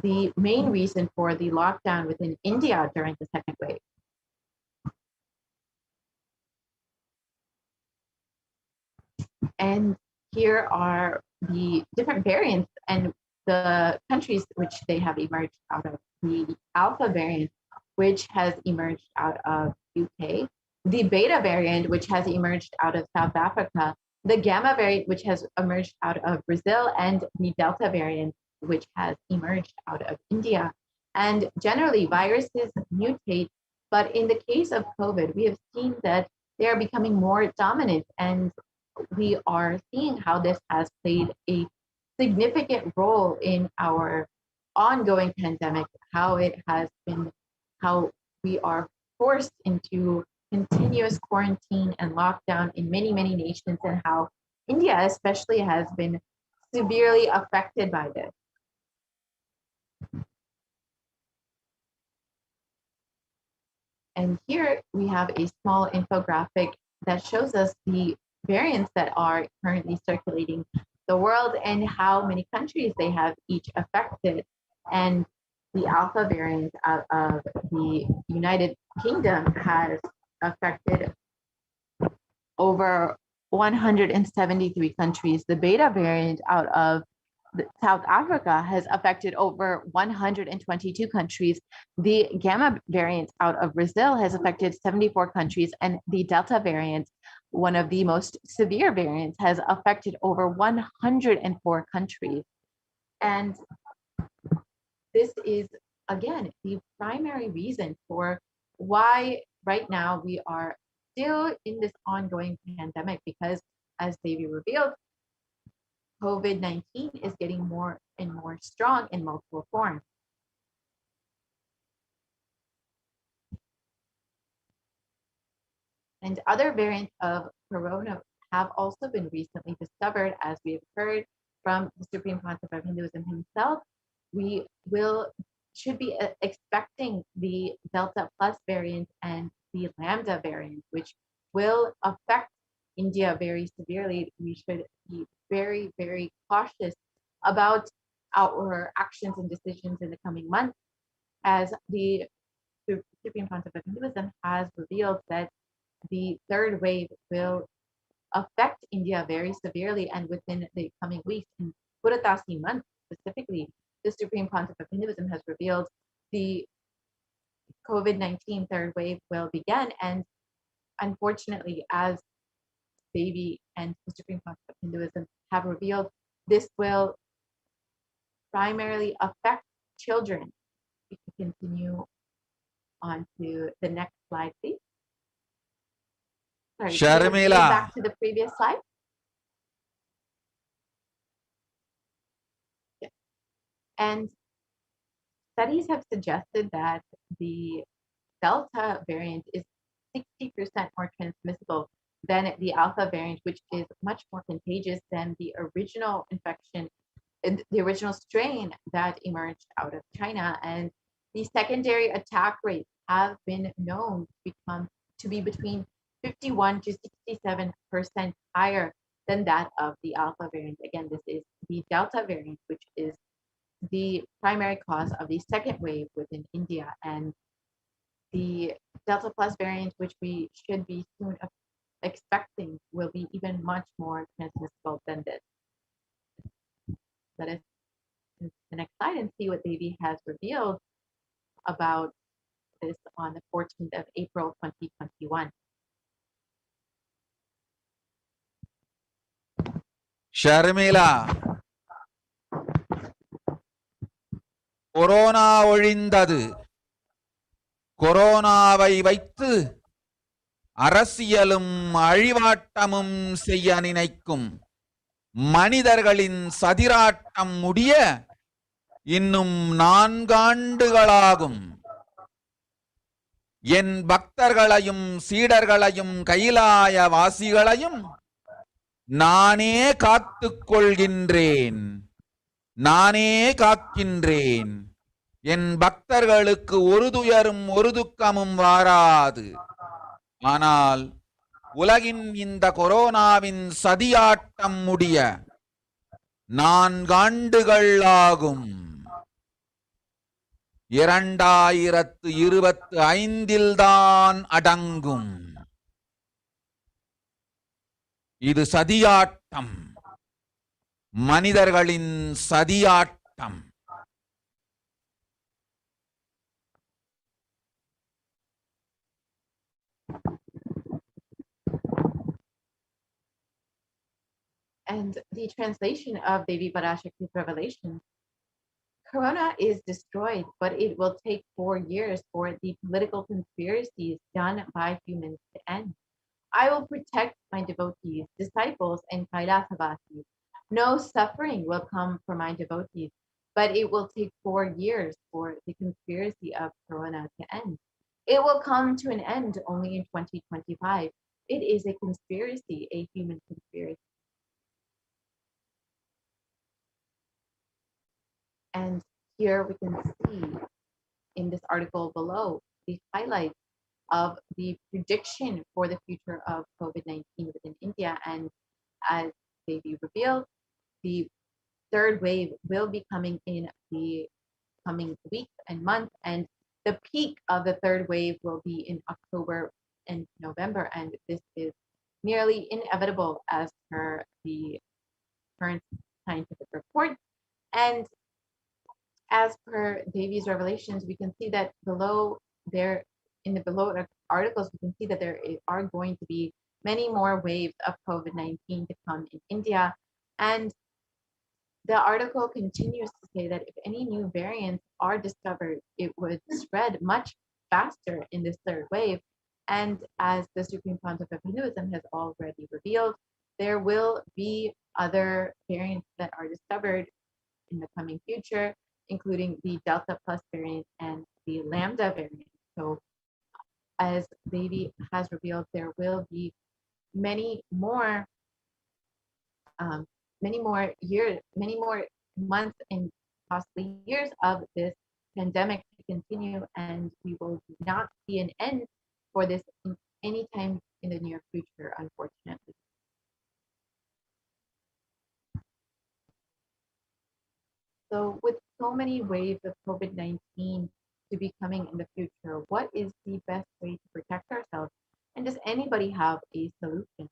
Speaker 6: the main reason for the lockdown within India during the second wave. And here are the different variants and the countries which they have emerged out of. The Alpha variant, which has emerged out of UK, the Beta variant, which has emerged out of South Africa, the Gamma variant, which has emerged out of Brazil, and the Delta variant, which has emerged out of India. And generally, viruses mutate, but in the case of COVID, we have seen that they are becoming more dominant, and we are seeing how this has played a significant role in our ongoing pandemic, how we are forced into continuous quarantine and lockdown in many, many nations, and how India especially has been severely affected by this. And here we have a small infographic that shows us the variants that are currently circulating the world and how many countries they have each affected. And the Alpha variant out of the United Kingdom has affected over 173 countries. The Beta variant out of South Africa has affected over 122 countries. The Gamma variant out of Brazil has affected 74 countries, and the Delta variant, one of the most severe variants, has affected over 104 countries. And this is, again, the primary reason for why right now we are still in this ongoing pandemic, because as Devi revealed, COVID-19 is getting more and more strong in multiple forms. And other variants of corona have also been recently discovered, as we have heard from the Supreme Pontiff of Hinduism himself. We should be expecting the Delta Plus variant and the Lambda variant, which will affect India very severely. We should be very, very cautious about our actions and decisions in the coming months, as the Supreme Pontiff of Hinduism has revealed that the third wave will affect India very severely, and within the coming weeks, in Puratasi month specifically, the Supreme Pontiff of Hinduism has revealed the COVID-19 third wave will begin. And unfortunately, as Devi and the Supreme Pontiff of Hinduism have revealed, this will primarily affect children. We can continue on to the next slide, please. Sorry,
Speaker 1: Sharmila.
Speaker 6: go back to the previous slide. Yes. And studies have suggested that the Delta variant is 60% more transmissible than the Alpha variant, which is much more contagious than the original infection, the original strain that emerged out of China. And the secondary attack rates have been known to be between 51 to 67% higher than that of the Alpha variant. Again, this is the Delta variant, which is the primary cause of the second wave within India. And the Delta Plus variant, which we should be soon expecting will be even much more transmissible than this. Let us move to the next slide and see what Devi has revealed about this on the 14th of April 2021.
Speaker 2: Sharmila, corona ஒழிந்தது. கொரோனாவை வைத்து அரசியலும் அழிவாட்டமும் செய்ய நினைக்கும் மனிதர்களின் சதிராட்டம் முடிய இன்னும் 4 ஆண்டுகளாகும். என் பக்தர்களையும் சீடர்களையும் கைலாய வாசிகளையும் நானே காத்துக் கொள்கின்றேன், நானே காக்கின்றேன். என் பக்தர்களுக்கு ஒரு துயரும் ஒரு துக்கமும் வாராது. ஆனால் உலகின் இந்த கொரோனாவின் சதியாட்டம் முடிய 4 ஆண்டுகள் ஆகும். 2025 தான் அடங்கும். இது சதியாட்டம், மனிதர்களின் சதியாட்டம்.
Speaker 6: And the translation of Devi Parashakti's revelation, Corona is destroyed, but it will take 4 years for the political conspiracies done by humans to end. I will protect my devotees, disciples, and Kailasa. No suffering will come for my devotees, but it will take 4 years for the conspiracy of Corona to end. It will come to an end only in 2025. It is a conspiracy, a human conspiracy. And here we can see in this article below the highlights of the prediction for the future of COVID-19 within India. And as Devi revealed, the third wave will be coming in the coming week and month. And the peak of the third wave will be in October and November. And this is nearly inevitable as per the current scientific report. And as per Devi's revelations, we can see that below there, in the below articles, we can see that there are going to be many more waves of COVID-19 to come in India. And the article continues to say that if any new variants are discovered, it would spread much faster in this third wave. And as the Supreme Pontiff of Hinduism has already revealed, there will be other variants that are discovered in the coming future, including the Delta Plus variant and the Lambda variant. So as Devi has revealed, there will be many more months and possibly years of this pandemic to continue, and we will not see an end for this anytime in the near future, unfortunately. So with so many waves of COVID-19 to be coming in the future, what is the best way to protect ourselves? And does anybody have a solution?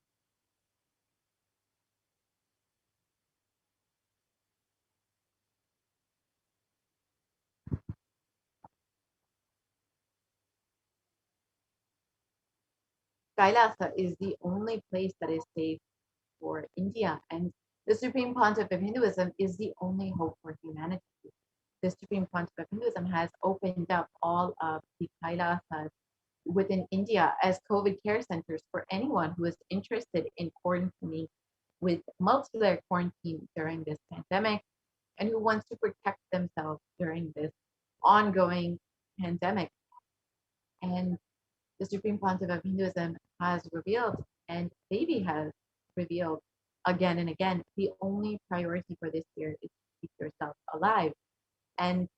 Speaker 6: Kailasa is the only place that is safe for India, and the Supreme Pontiff of Hinduism is the only hope for humanity. The Supreme Pontiff of Hinduism has opened up all of the Kailasas within India as COVID care centers for anyone who is interested in quarantining with multi-layer quarantine during this pandemic and who wants to protect themselves during this ongoing pandemic. And the Supreme Pontiff of Hinduism has revealed, and Devi has revealed again and again, the only priority for this year is to keep yourself alive. And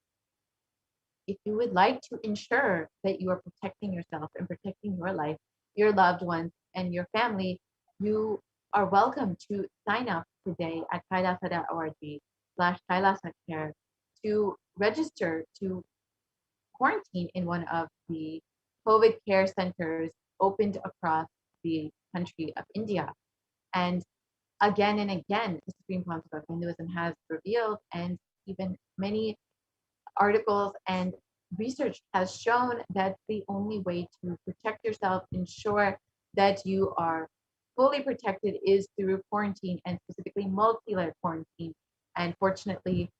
Speaker 6: if you would like to ensure that you are protecting yourself and protecting your life, your loved ones, and your family, you are welcome to sign up today at kailasa.org/kailasacare to register to quarantine in one of the COVID care centers opened across the country of India. And again and again, the Supreme Council of Hinduism has revealed, and even many articles and research has shown, that the only way to protect yourself, ensure that you are fully protected, is through quarantine, and specifically multi-layer quarantine. And fortunately,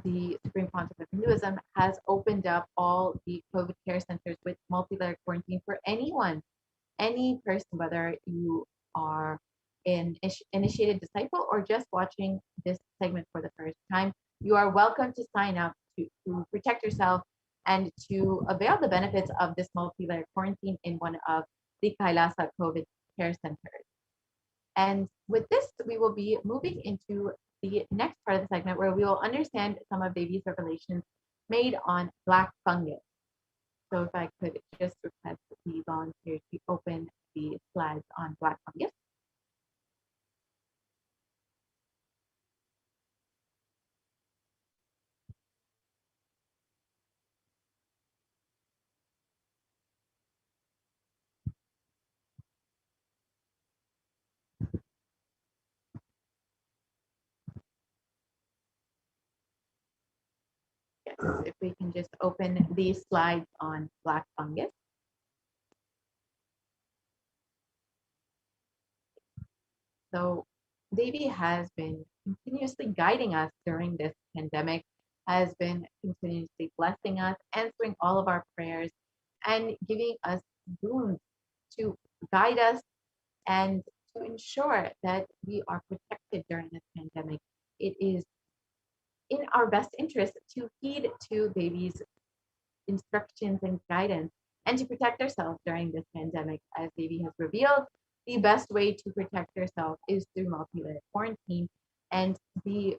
Speaker 6: the Supreme Council of Hinduism has opened up all the COVID care centers with multi-layer quarantine for anyone, any person, whether you are an initiated disciple or just watching this segment for the first time. You are welcome to sign up to protect yourself and to avail the benefits of this multi-layer quarantine in one of the Kailasa COVID care centers. And with this, we will be moving into the next part of the segment, where we will understand some of Devi's revelations made on black fungus. So if I could just request the volunteers to open the slides on black fungus. Yes, if we can just open these slides on black fungus. So Devi has been continuously guiding us during this pandemic, has been continuously blessing us, answering all of our prayers, and giving us boons to guide us and to ensure that we are protected during this pandemic. It is in our best interest to heed to Devi's instructions and guidance, and to protect ourselves during this pandemic. As Devi has revealed, the best way to protect yourself is through multi-layer quarantine, and the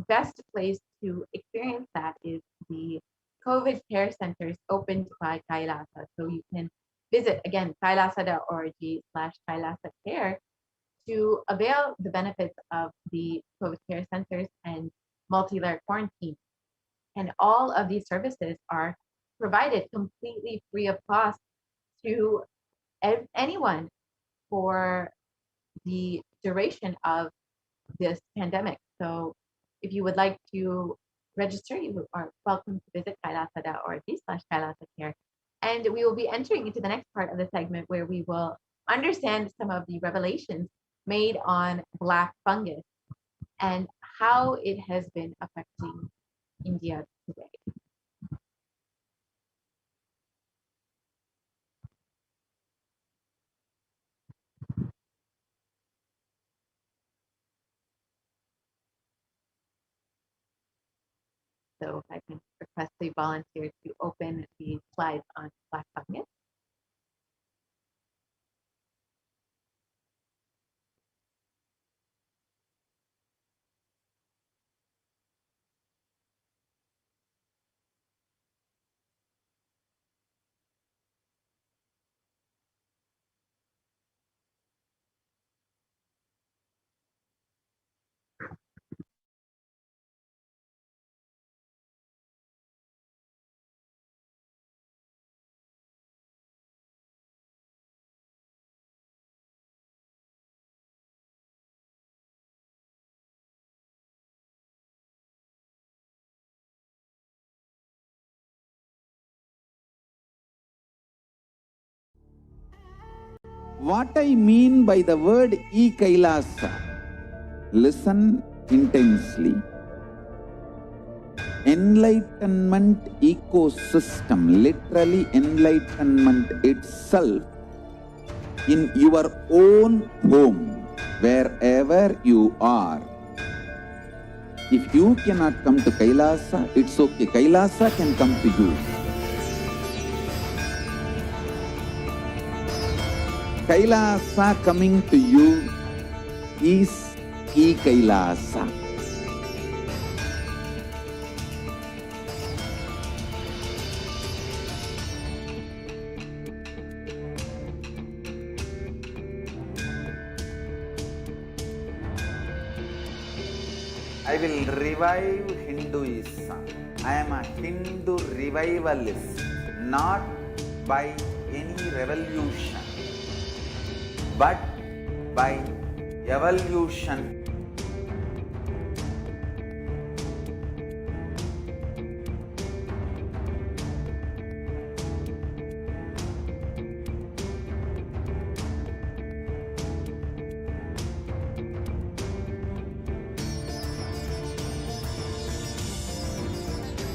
Speaker 6: best place to experience that is the COVID care centers opened by Kailasa. So you can visit, again, kailasa.org/Kailasa care to avail the benefits of the COVID care centers and multi-layer quarantine. And all of these services are provided completely free of cost to anyone for the duration of this pandemic. So if you would like to register, you are welcome to visit kailasa.org/Kailasa care. And we will be entering into the next part of the segment, where we will understand some of the revelations made on black fungus and how it has been affecting India today. So if I can request the volunteer to open the slides on black fungus.
Speaker 3: What I mean by the word Kailasa, listen intensely. Enlightenment ecosystem, literally enlightenment itself, in your own home, wherever you are. If you cannot come to Kailasa, it's okay. Kailasa can come to you. Kailasa coming to you is Kailasa.
Speaker 1: I will revive Hinduism. I am a Hindu revivalist, not by any revolution, but by evolution.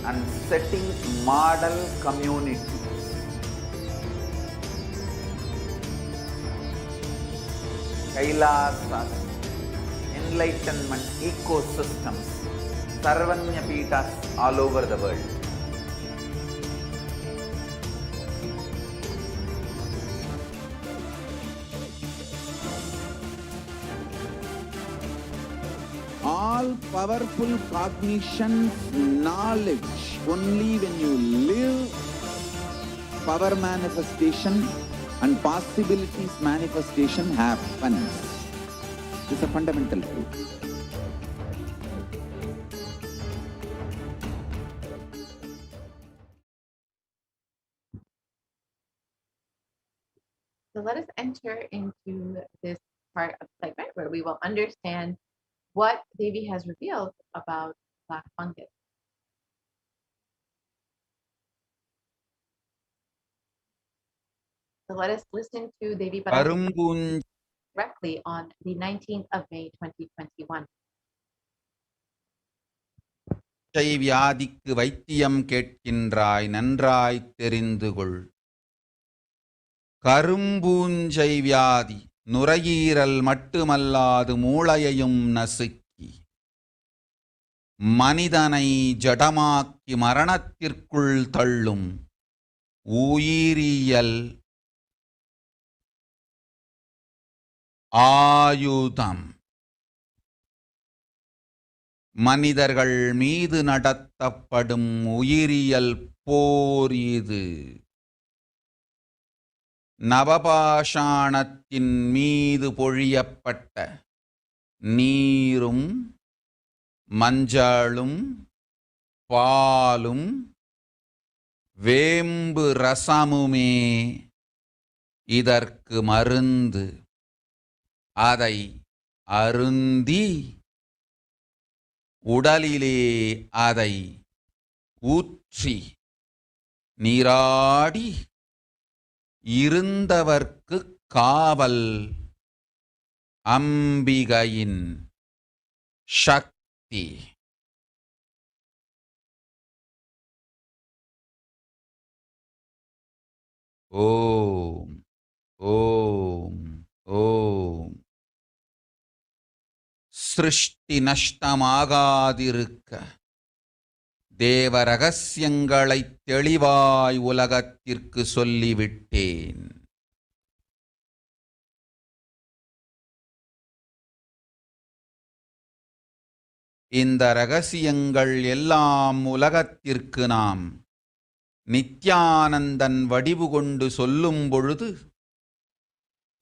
Speaker 1: And setting model community. Kailasa, Enlightenment ecosystems, Sarvanya Peethas all over the world.
Speaker 3: All powerful cognition, knowledge, only when you live, power manifestation and possibilities manifestation happens. This is a fundamental truth.
Speaker 6: So let us enter into this part of Enlightenment where we will understand what Devi has revealed about black fungus. So let us listen to Devi Parashakti directly on the 19th of May 2021.
Speaker 2: வியாதிக்கு வைத்தியம் கேட்கின்றாய் நன்றாய் தெரிந்து கொள். கரும்பூஞ்சை வியாதி நுரையீரல் மட்டுமல்லாது மூளையையும் நசுக்கி மனிதனை ஜடமாக்கி மரணத்திற்குள் தள்ளும் உயிரியல் ஆயுதம். மனிதர்கள் மீது நடத்தப்படும் உயிரியல் போர் இது. நவபாஷாணத்தின் மீது பொழியப்பட்ட நீரும் மஞ்சளும் பாலும் வேம்பு ரசமுமே இதற்கு மருந்து. அதை அருந்தி உடலிலே அதை ஊற்றி நீராடி இருந்தவர்க்கு காவல் அம்பிகையின் சக்தி. ஓம் ஓம் ஓம். சிருஷ்டி நஷ்டமாகாதிருக்க தேவ ரகசியங்களை தெளிவாய் உலகத்திற்கு சொல்லிவிட்டேன். இந்த ரகசியங்கள் எல்லாம் உலகத்திற்கு நாம் நித்யானந்தன் வடிவு கொண்டு சொல்லும் பொழுது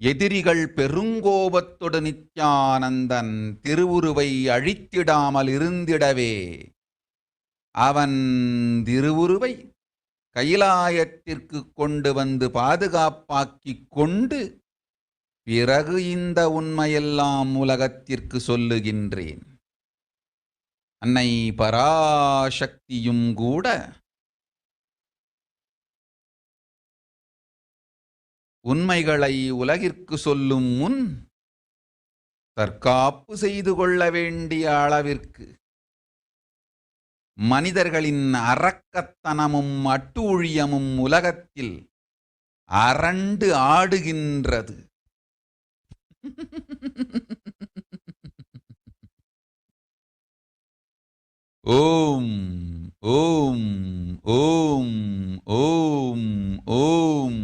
Speaker 2: எதிரிகள் பெருங்கோபத்தொடு நித்யானந்தன் திருவுருவை அழித்திடாமல் இருந்திடவே அவன் திருவுருவை கைலாயத்திற்கு கொண்டு வந்து பாதுகாப்பாக்கிக் கொண்டு பிறகு இந்த உண்மையெல்லாம் உலகத்திற்கு சொல்லுகின்றேன். அன்னை பராசக்தியும் கூட உண்மைகளை உலகிற்கு சொல்லும் முன் தற்காப்பு செய்து கொள்ள வேண்டிய அளவிற்கு மனிதர்களின் அரக்கத்தனமும் அட்டூழியமும் உலகத்தில் அரண்டு ஆடுகின்றது. ஓம் ஓம் ஓம் ஓம் ஓம்.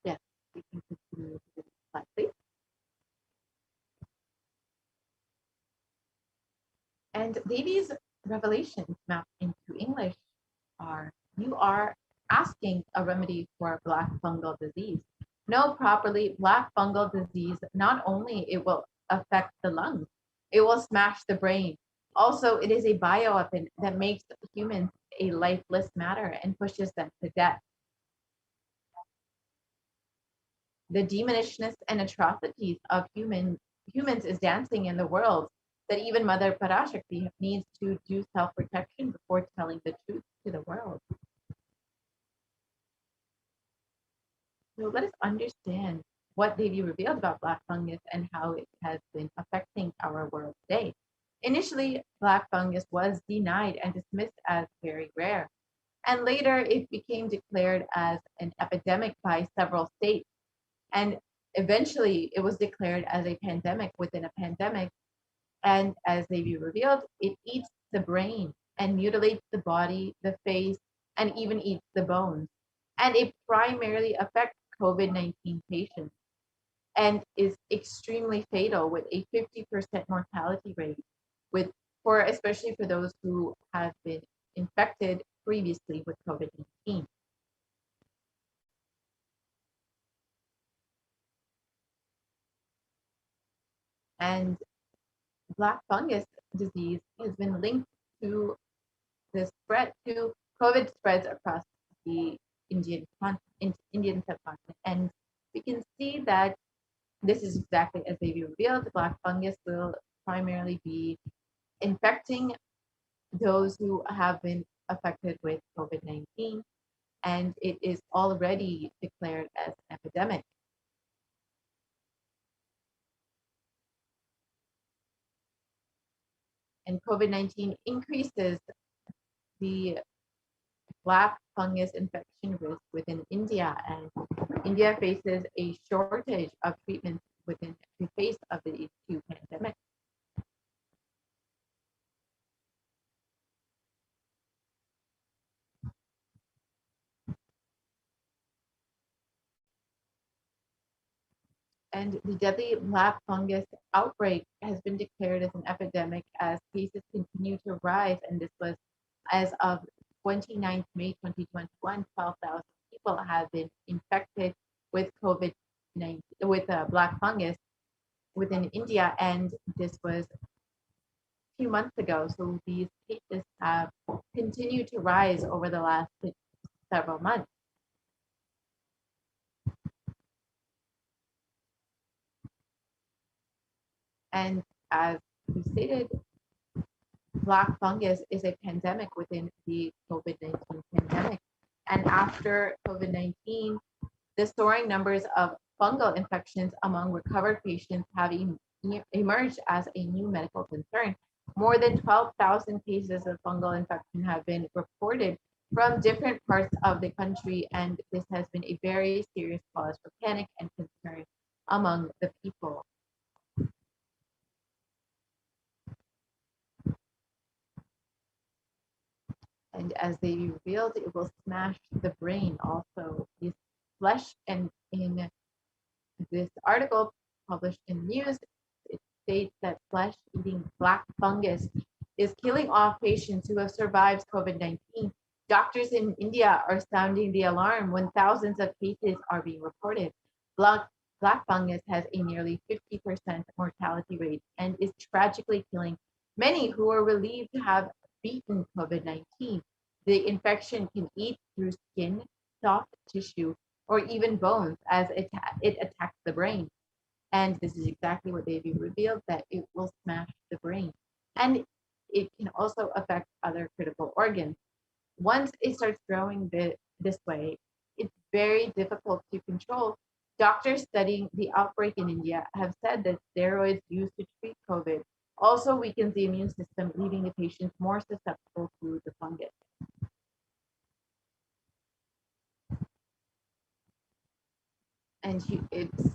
Speaker 6: Yes, we can continue with this slide, please. And Devi's revelations mapped into English are: you are asking a remedy for black fungal disease. know properly, black fungal disease, not only it will affect the lungs, it will smash the brain. Also, it is a bioweapon that makes humans a lifeless matter and pushes them to death. The demonishness and atrocities of humans is dancing in the world that even Mother Parashakti needs to do self-protection before telling the truth to the world. So let us understand what Devi revealed about black fungus and how it has been affecting our world today. Initially, black fungus was denied and dismissed as very rare, and later it became declared as an epidemic by several states. And eventually, it was declared as a pandemic within a pandemic. And as Devi revealed, it eats the brain and mutilates the body, the face, and even eats the bones. And it primarily affects COVID-19 patients and is extremely fatal with a 50% mortality rate with for especially for those who have been infected previously with COVID-19. And black fungus disease has been linked to the spread to COVID spreads across the Indian subcontinent. And we can see that this is exactly as they revealed. The black fungus will primarily be infecting those who have been affected with COVID-19, and it is already declared as an epidemic. And COVID-19 increases the black fungus infection risk within India, and India faces a shortage of treatments within the face of the two pandemics. And the deadly black fungus outbreak has been declared as an epidemic as cases continue to rise. And this was as of 29th May 2021, 12,000 people have been infected with COVID-19, with black fungus within India. And this was a few months ago. So these cases have continued to rise over the last several months. And as we stated, black fungus is a pandemic within the COVID-19 pandemic. And after COVID-19, the soaring numbers of fungal infections among recovered patients have emerged as a new medical concern. More than 12,000 cases of fungal infection have been reported from different parts of the country, and this has been a very serious cause for panic and concern among the people. And as they revealed, it will smash the brain also. This flesh, and in this article published in news, it states that flesh-eating black fungus is killing off patients who have survived COVID-19. Doctors in India are sounding the alarm when thousands of cases are being reported. Black fungus has a nearly 50% mortality rate and is tragically killing many who are relieved to have beaten COVID-19. The infection can eat through skin, soft tissue, or even bones as it attacks the brain. And this is exactly what they've revealed, that it will smash the brain. And it can also affect other critical organs. Once it starts growing this way, it's very difficult to control. Doctors studying the outbreak in India have said that steroids used to treat COVID also weakens the immune system, leaving the patient more susceptible to the fungus. And it's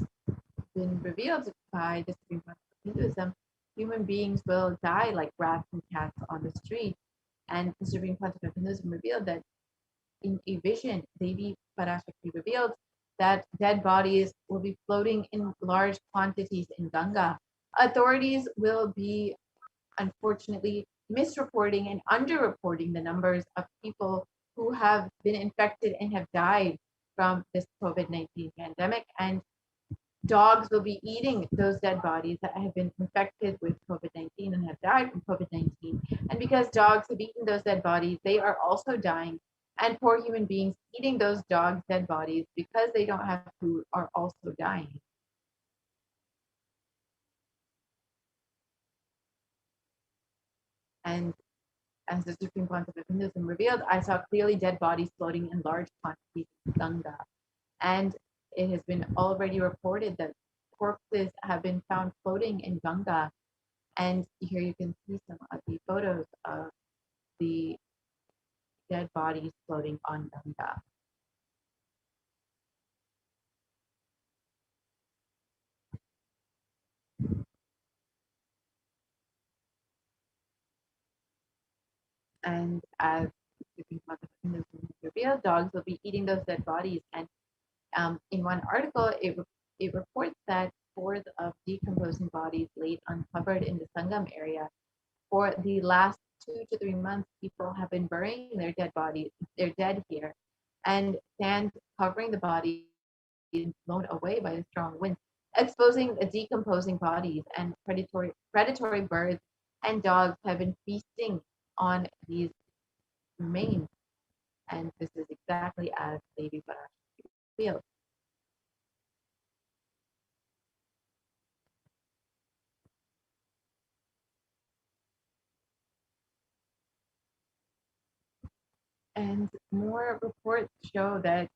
Speaker 6: been revealed by the Supreme Court of Hinduism, human beings will die like rats and cats on the street. And the Supreme Court of Hinduism revealed that in a vision, Devi Parashakti revealed that dead bodies will be floating in large quantities in Ganga. Authorities will be, unfortunately, misreporting and underreporting the numbers of people who have been infected and have died from this COVID-19 pandemic, and dogs will be eating those dead bodies that have been infected with COVID-19 and have died from COVID-19. And because dogs have eaten those dead bodies, they are also dying. And poor human beings eating those dogs' dead bodies because they don't have food are also dying. And as the Supreme Pontiff of Hinduism revealed, I saw clearly dead bodies floating in large quantities in Ganga. And it has been already reported that corpses have been found floating in Ganga. And here you can see some of the photos of the dead bodies floating on Ganga. And as revealed, dogs will be eating those dead bodies. And in one article, it reports that scores of decomposing bodies laid uncovered in the Sangam area. For the last 2 to 3 months, people have been burying their dead bodies. They're dead here, and sand covering the body is blown away by a strong wind, exposing the decomposing bodies. And predatory birds and dogs have been feasting on these remains. And this is exactly as Lady Parashakti feels. And more reports show that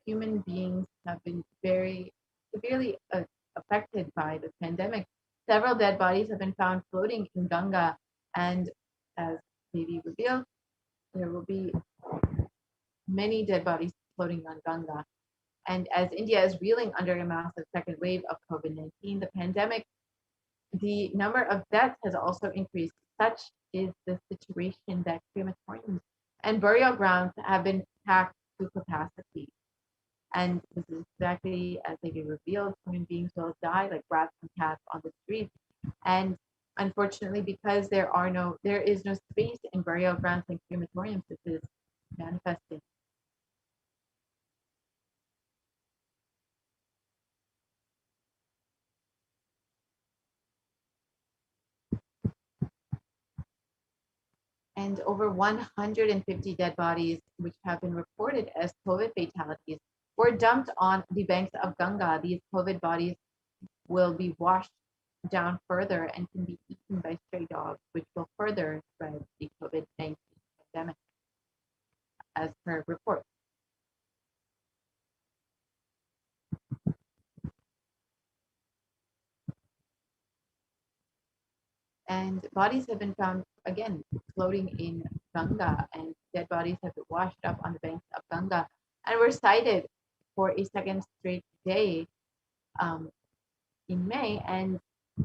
Speaker 6: human beings have been very severely affected by the pandemic. Several dead bodies have been found floating in Ganga, and as Devi revealed, there will be many dead bodies floating on Ganga. And as India is reeling under a massive second wave of COVID-19, the pandemic, the number of deaths has also increased. Such is the situation that crematoriums and burial grounds have been packed to capacity. And this is exactly as they get revealed. Human beings will die like rats and cats on the streets. And unfortunately, because there is no space in burial grounds and crematoriums, this is manifesting. And over 150 dead bodies, which have been reported as COVID fatalities, were dumped on the banks of Ganga. These COVID bodies will be washed down further and can be eaten by stray dogs, which will further spread the COVID-19 pandemic, as per report. And bodies have been found, again, floating in Ganga, and dead bodies have been washed up on the banks of Ganga and were sighted for a second straight day in May. And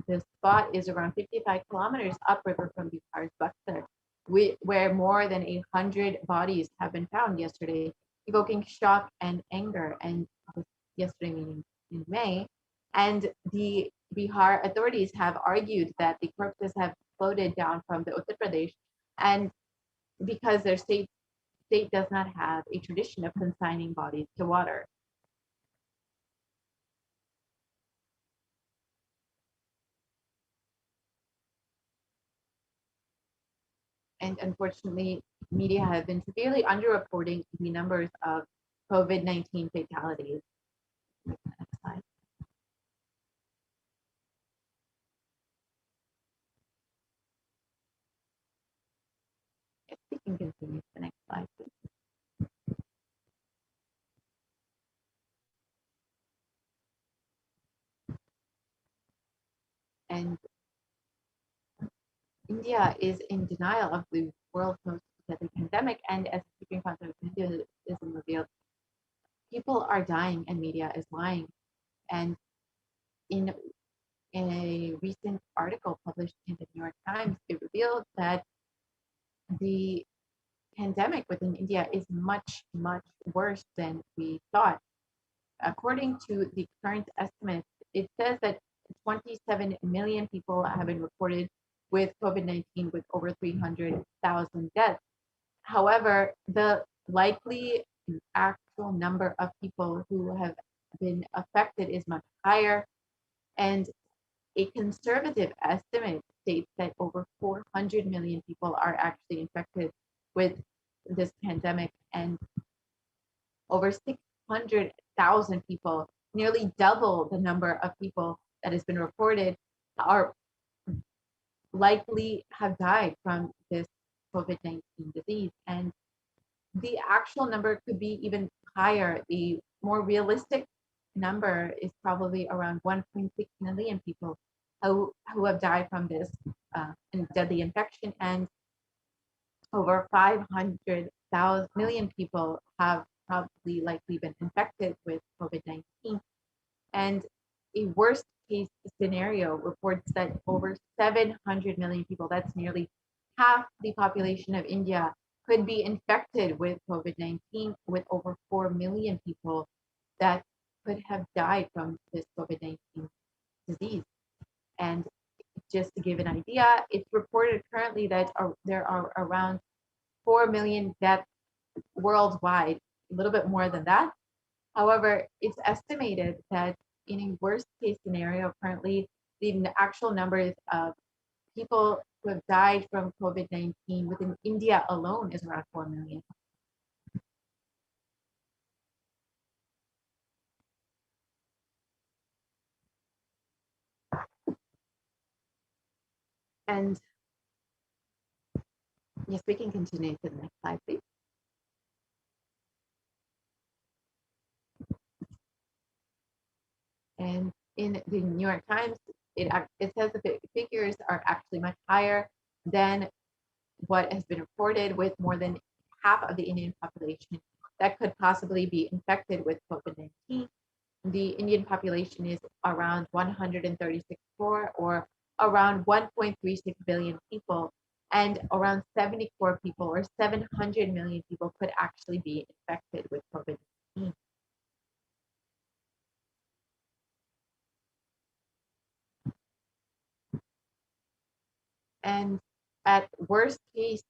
Speaker 6: the spot is around 55 kilometers upriver from Bihar's Buxar, where more than 100 bodies have been found yesterday, evoking shock and anger. And yesterday, meaning in May, and the Bihar authorities have argued that the corpses have floated down from the Uttar Pradesh, and because their state does not have a tradition of consigning bodies to water. And unfortunately, media have been severely underreporting the numbers of COVID-19 fatalities. Next slide. If we can continue to the next slide, please. And India is in denial of the world's most deadly pandemic, and as the Supreme Pontiff of Hinduism revealed, people are dying and media is lying. And in a recent article published in the New York Times, it revealed that the pandemic within India is much, much worse than we thought. According to the current estimates, it says that 27 million people have been reported with COVID-19, with over 300,000 deaths. However, the likely actual number of people who have been affected is much higher. And a conservative estimate states that over 400 million people are actually infected with this pandemic, and over 600,000 people, nearly double the number of people that has been reported, are likely have died from this COVID-19 disease. And the actual number could be even higher. The more realistic number is probably around 1.6 million people who have died from this deadly infection, and over 500,000 million people have probably likely been infected with COVID-19. And a worst case scenario reports that over 700 million people, that's nearly half the population of India, could be infected with COVID-19, with over 4 million people that could have died from this COVID-19 disease. And just to give an idea, it's reported currently that there are around 4 million deaths worldwide, a little bit more than that. However, it's estimated that in a worst case scenario, currently, the actual numbers of people who have died from COVID-19 within India alone is around 4 million. And yes, we can continue to the next slide, please. And in the New York Times, it says the figures are actually much higher than what has been reported, with more than half of the Indian population that could possibly be infected with COVID-19. The Indian population is around 136 crore, or around 1.36 billion people, and around 74 people, or 700 million people, could actually be infected with COVID-19. And at worst case,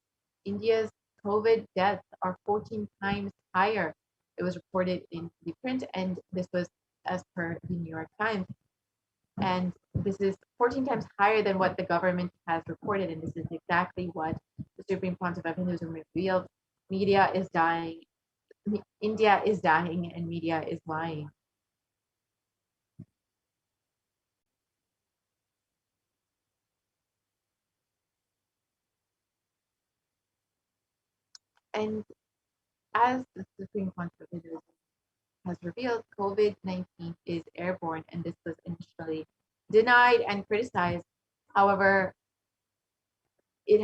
Speaker 6: India's COVID deaths are 14 times higher. It was reported in the print, and this was as per the New York Times. And this is 14 times higher than what the government has reported. And this is exactly what the Supreme Council of Hinduism revealed. Media is dying. India is dying, and media is lying. And as the Supreme Council of Hinduism has revealed, COVID-19 is airborne, and this was initially denied and criticized. However, it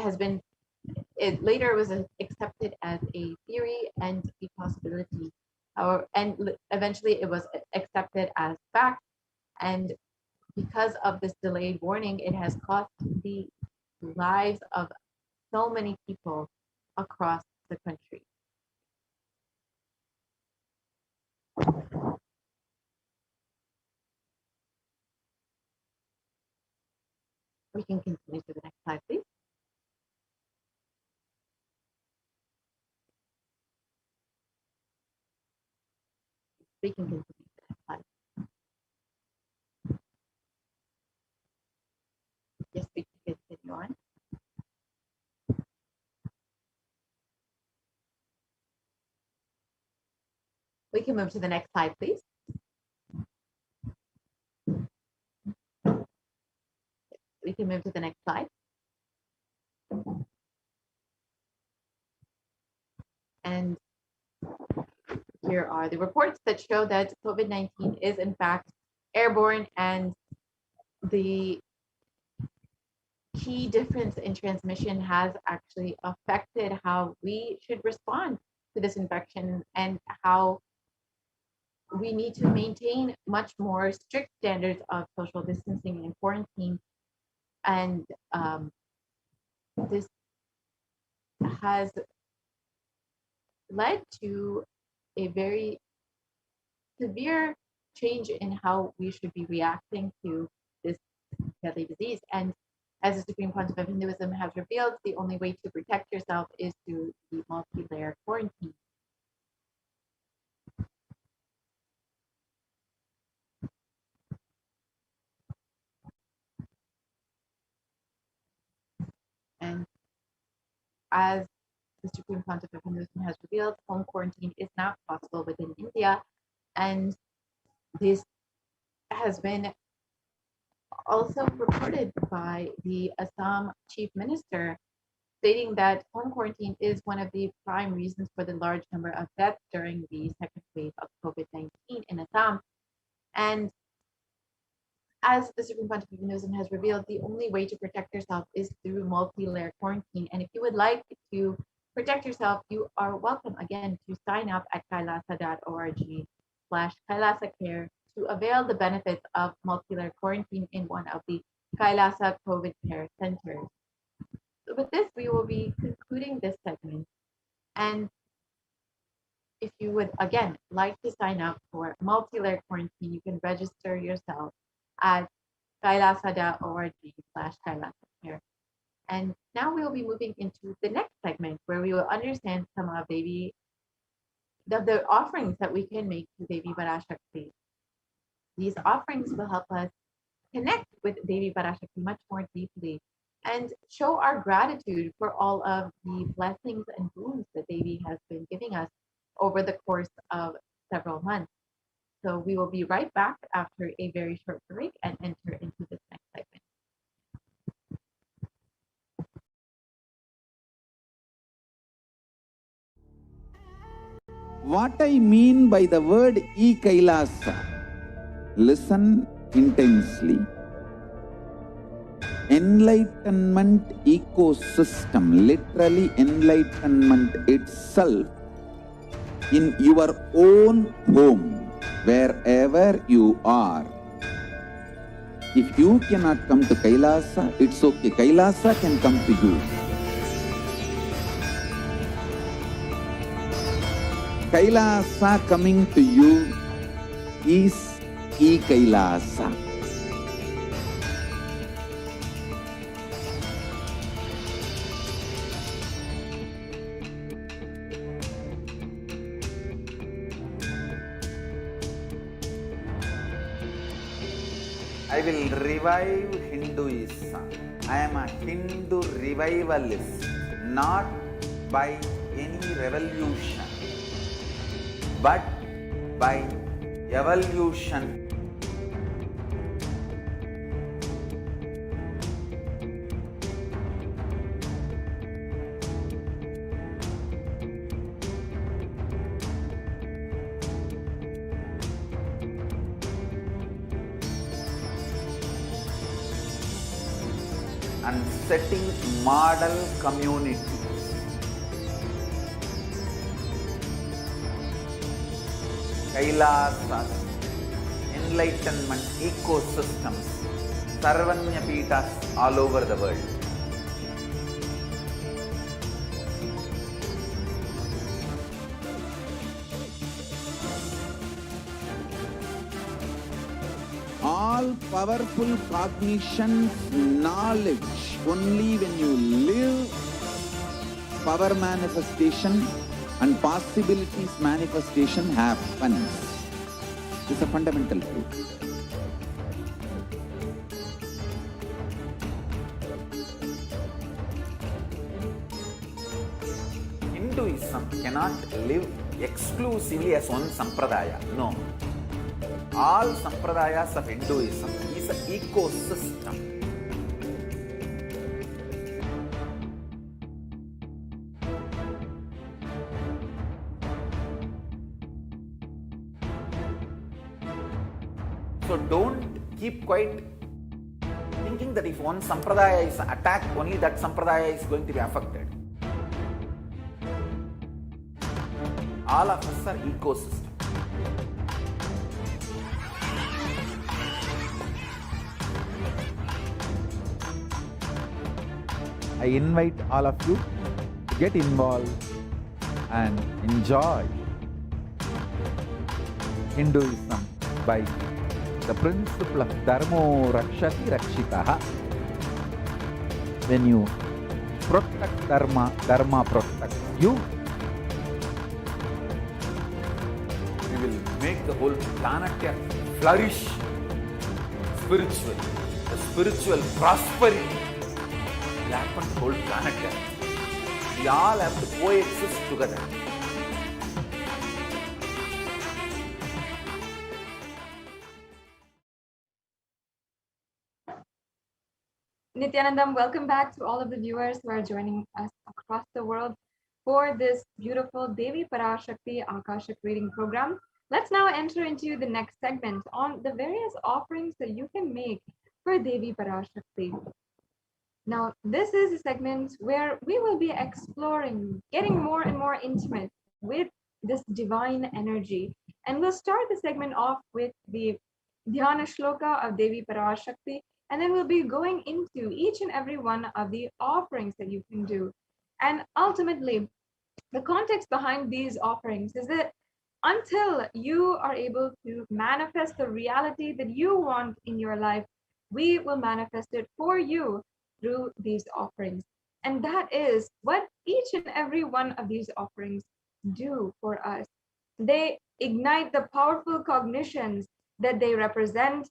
Speaker 6: later was accepted as a theory and a possibility. And eventually it was accepted as fact. And because of this delayed warning, it has cost the lives of so many people across the country. We can continue to the next slide, please. We can continue to the next slide. Yes, we can continue on. We can move to the next slide, please. We can move to the next slide. And here are the reports that show that COVID-19 is in fact airborne, and the key difference in transmission has actually affected how we should respond to this infection, and how we need to maintain much more strict standards of social distancing and quarantine. And this has led to a very severe change in how we should be reacting to this deadly disease. And as the Supreme Council of Hinduism has revealed, the only way to protect yourself is through the multi-layer quarantine. as the Supreme Pontiff of Hinduism has revealed, home quarantine is not possible within India. And this has been also reported by the Assam Chief Minister, stating that home quarantine is one of the prime reasons for the large number of deaths during the second wave of COVID-19 in Assam. And as the Supreme Pontiff of Hinduism has revealed, the only way to protect yourself is through multi-layer quarantine. And if you would like to protect yourself, you are welcome again to sign up at kailasa.org/Kailasa Care to avail the benefits of multi-layer quarantine in one of the Kailasa COVID Care Centers. So with this, we will be concluding this segment. And if you would, again, like to sign up for multi-layer quarantine, you can register yourself at kailasa.org/Kailasa Care. And now we will be moving into the next segment where we will understand some of the offerings that we can make to Devi Parashakti. These offerings will help us connect with Devi Parashakti much more deeply and show our gratitude for all of the blessings and boons that Devi has been giving us over the course of several months. So we will be right back after a very short break and enter into this next segment.
Speaker 3: What I mean by the word Kailasa, listen intensely. Enlightenment ecosystem, literally enlightenment itself, in your own home, wherever you are. If you cannot come to Kailasa, it's okay. Kailasa can come to you. Kailasa coming to you is Kailasa.
Speaker 1: I will revive Hinduism. I am a Hindu revivalist, not by any revolution, but by evolution. And setting model communities. Kailasas, enlightenment ecosystems, Sarvanya Peethas all over the world.
Speaker 3: All powerful cognition, knowledge, only when you live, power manifestation and possibilities manifestation happens. It's a fundamental truth.
Speaker 1: Hinduism cannot live exclusively as one sampradaya. No. All sampradayas of Hinduism is an ecosystem. So don't keep quiet thinking that if one sampradaya is attacked, only that sampradaya is going to be affected. All of us are ecosystem.
Speaker 7: I invite all of you to get involved and enjoy Hinduism by the principle of Dharmo Rakshati Rakshitaha. When you protect Dharma, Dharma protects you.
Speaker 1: We will make the whole planet flourish spiritually. The spiritual prosperity will happen to the whole planet. We all have to coexist together.
Speaker 6: Nithyanandam, welcome back to all of the viewers who are joining us across the world for this beautiful Devi Parashakti Akashic reading program. Let's now enter into the next segment on the various offerings that you can make for Devi Parashakti. Now, this is a segment where we will be exploring, getting more and more intimate with this divine energy. And we'll start the segment off with the Dhyana Shloka of Devi Parashakti, and then we'll be going into each and every one of the offerings that you can do. And ultimately, the context behind these offerings is that until you are able to manifest the reality that you want in your life, we will manifest it for you through these offerings. And that is what each and every one of these offerings do for us. They ignite the powerful cognitions that they represent,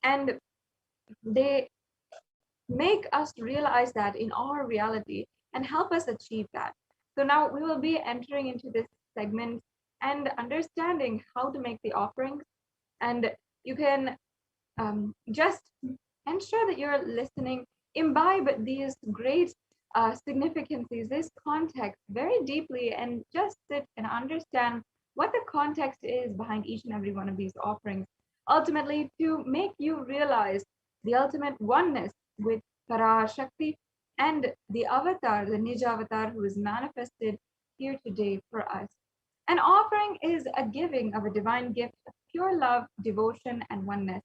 Speaker 6: and they make us realize that in our reality and help us achieve that. So now we will be entering into this segment and understanding how to make the offerings. And you can just ensure that you're listening, imbibe these great significances, this context very deeply, and just sit and understand what the context is behind each and every one of these offerings. Ultimately, to make you realize the ultimate oneness with Parashakti and the avatar, the Nij avatar who is manifested here today for us. An offering is a giving of a divine gift of pure love, devotion, and oneness.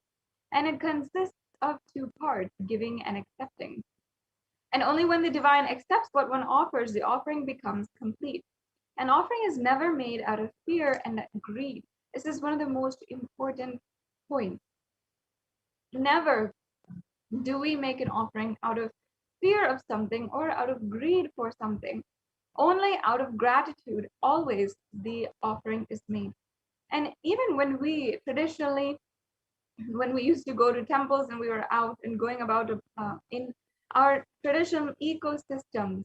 Speaker 6: And it consists of two parts, giving and accepting. And only when the divine accepts what one offers, the offering becomes complete. An offering is never made out of fear and greed. This is one of the most important points. Never do we make an offering out of fear of something or out of greed for something. Only out of gratitude, always the offering is made. And even when we traditionally, when we used to go to temples and we were out and going about in our traditional ecosystems,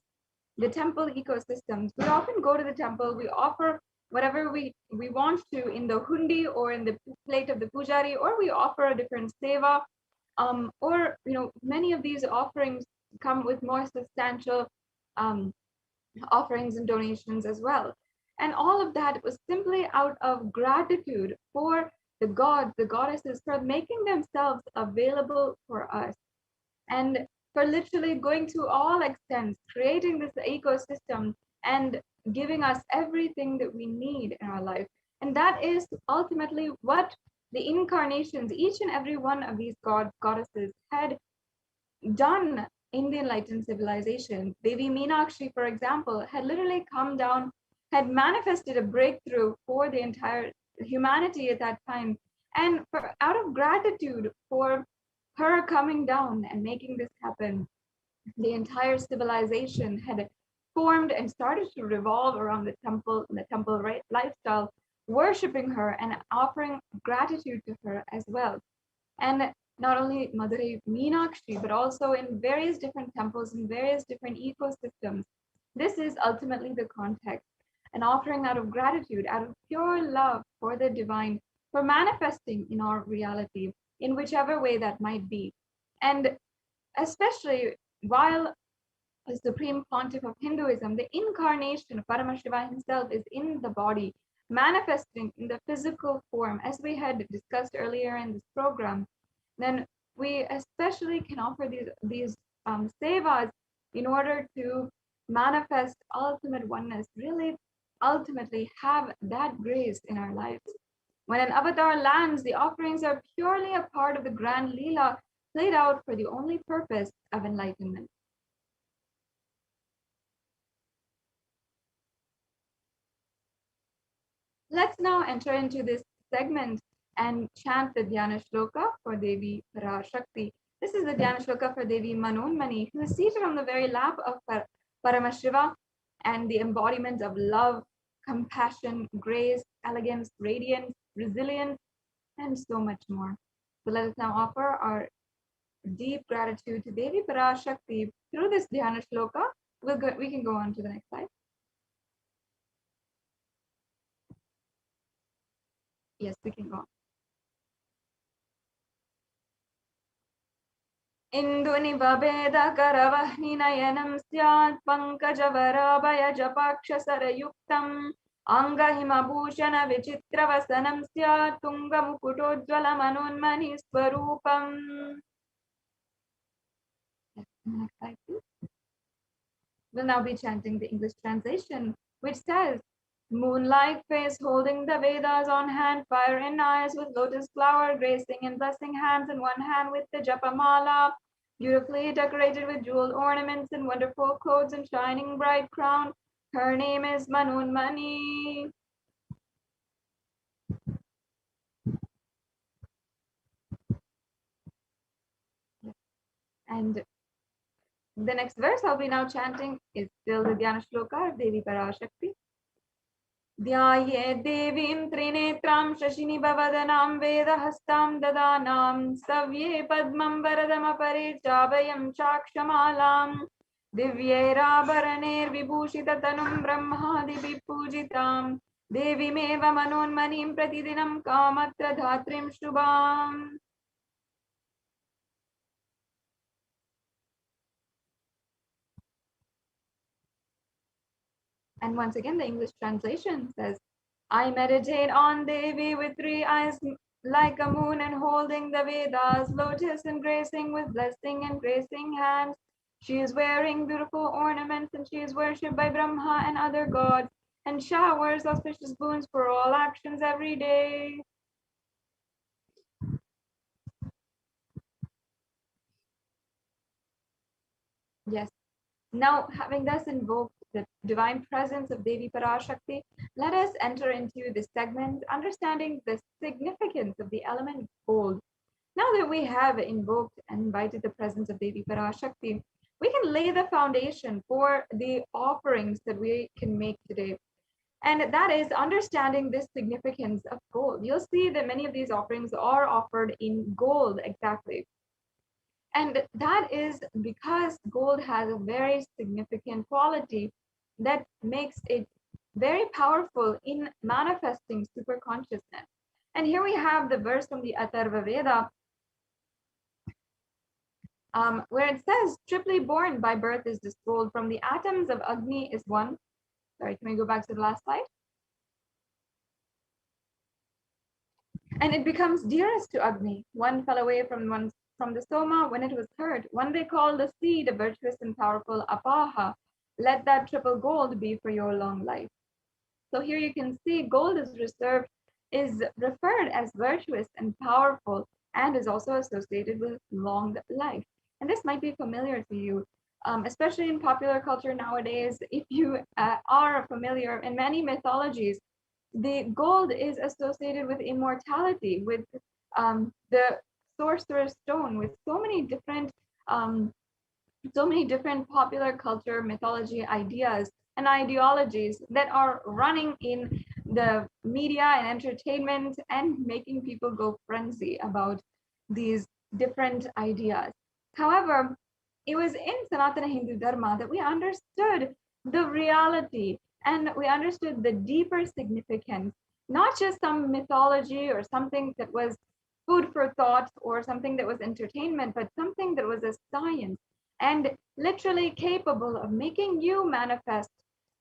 Speaker 6: the temple ecosystems, we often go to the temple, we offer whatever we want to in the hundi or in the plate of the pujari, or we offer a different seva, or many of these offerings come with more substantial offerings and donations as well. And all of that was simply out of gratitude for the gods, the goddesses, for making themselves available for us, and for literally going to all extents, creating this ecosystem and giving us everything that we need in our life. And that is ultimately what the incarnations, each and every one of these goddesses had done in the enlightened civilization. Devi Meenakshi, for example, had literally come down, had manifested a breakthrough for the entire humanity at that time. And out of gratitude for her coming down and making this happen, the entire civilization had formed and started to revolve around the temple and the temple lifestyle, worshiping her and offering gratitude to her as well. And not only Madurai Meenakshi, but also in various different temples in various different ecosystems. This is ultimately the context, an offering out of gratitude, out of pure love for the divine, for manifesting in our reality in whichever way that might be. And especially while the supreme pontiff of Hinduism, the incarnation of Paramashiva himself is in the body, manifesting in the physical form, as we had discussed earlier in this program, then we especially can offer these sevas in order to manifest ultimate oneness, really ultimately have that grace in our lives. When an avatar lands, the offerings are purely a part of the grand Leela played out for the only purpose of enlightenment. Let's now enter into this segment and chant the Dhyana Shloka for Devi Parashakti. This is the Dhyana Shloka for Devi Manonmani, who is seated on the very lap of Paramashiva and the embodiment of love, compassion, grace, elegance, radiance, resilience, and so much more. So let us now offer our deep gratitude to Devi Parashakti through this Dhyana Shloka
Speaker 4: We can go on to the next slide. Yes, we can go on. Indunibabedakaravahninayanam syat pankajavarabayajapakshasarayuktam angahimabhushana vichitravasanam syat tungamukutojjalamanonmani swarupam. Next slide, please. We'll now be chanting the English translation, which says, moon-like face holding the Vedas on hand, fire in eyes with lotus flower gracing and blessing hands, in one hand with the Japamala, beautifully decorated with jeweled ornaments and wonderful clothes and shining bright crown. Her name is Manunmani. And the next verse I'll be now chanting is still the Dhyana Shloka of Devi Parashakti. ध्याये देवीं त्रिनेत्रां शशिनिभवदनां वेदहस्तां ददानां सव्ये पद्मं वरदमपरे चाभयं चाक्षमालां दिव्यैराभरणैर्विभूषिततनुं ब्रह्मादिभिः पूजितां देवीमेव मनोन्मनीं प्रतिदिनं कामत्र धात्रीं शुभाम्. And once again, the English translation says, I meditate on Devi with 3 eyes like a moon and holding the Vedas, lotus and gracing with blessing and gracing hands. She is wearing beautiful ornaments and she is worshipped by Brahma and other gods and showers auspicious boons for all actions every day. Yes. Now, having thus invoked the divine presence of Devi Parashakti, let us enter into this segment, understanding the significance of the element gold. Now that we have invoked and invited the presence of Devi Parashakti, we can lay the foundation for the offerings that we can make today. And that is understanding this significance of gold. You'll see that many of these offerings are offered in gold exactly. And that is because gold has a very significant quality that makes it very powerful in manifesting super consciousness. And here we have the verse from the Atharva Veda, where it says, triply born by birth is this gold, from the atoms of Agni is one. Sorry, can we go back to the last slide? And it becomes dearest to Agni. One fell away from the Soma when it was heard. One they call the seed, a virtuous and powerful Apaha. Let that triple gold be for your long life. So here you can see gold is referred as virtuous and powerful, and is also associated with long life. And this might be familiar to you, especially in popular culture nowadays. If you are familiar in many mythologies, the gold is associated with immortality, with the sorcerer's stone, with so many different popular culture, mythology ideas and ideologies that are running in the media and entertainment and making people go frenzy about these different ideas. However, it was in Sanatana Hindu Dharma that we understood the reality and we understood the deeper significance, not just some mythology or something that was food for thought or something that was entertainment, but something that was a science and literally capable of making you manifest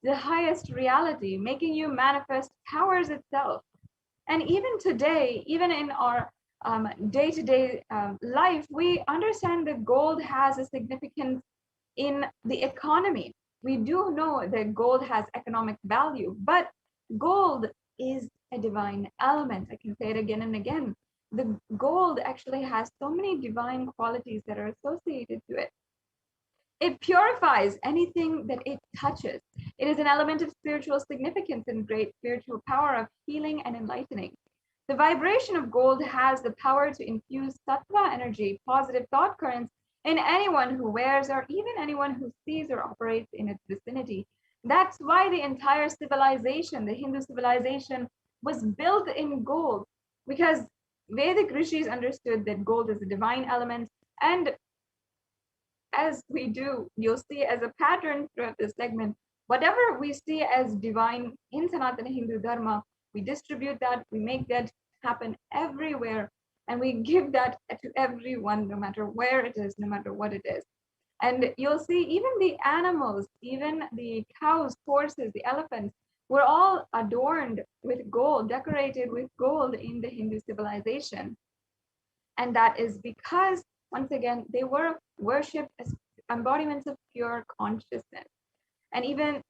Speaker 4: the highest reality, making you manifest powers itself. And even today, even in our day-to-day life, we understand that gold has a significance in the economy. We do know that gold has economic value, but gold is a divine element. I can say it again and again. The gold actually has so many divine qualities that are associated to it. It purifies anything that it touches. It is an element of spiritual significance and great spiritual power of healing and enlightening. The vibration of gold has the power to infuse sattva energy, positive thought currents, in anyone who wears or even anyone who sees or operates in its vicinity. That's why the entire civilization, the Hindu civilization, was built in gold, because Vedic rishis understood that gold is a divine element, and
Speaker 8: as we do, you'll see as a pattern throughout this segment, whatever we see as divine in Sanatana Hindu Dharma, we distribute that, we make that happen everywhere, and we give that to everyone, no matter where it is, no matter what it is. And you'll see even the animals, even the cows, horses, the elephants, were all adorned with gold, decorated with gold in the Hindu civilization. And that is because, once again, they were worshipped as embodiments of pure consciousness. And even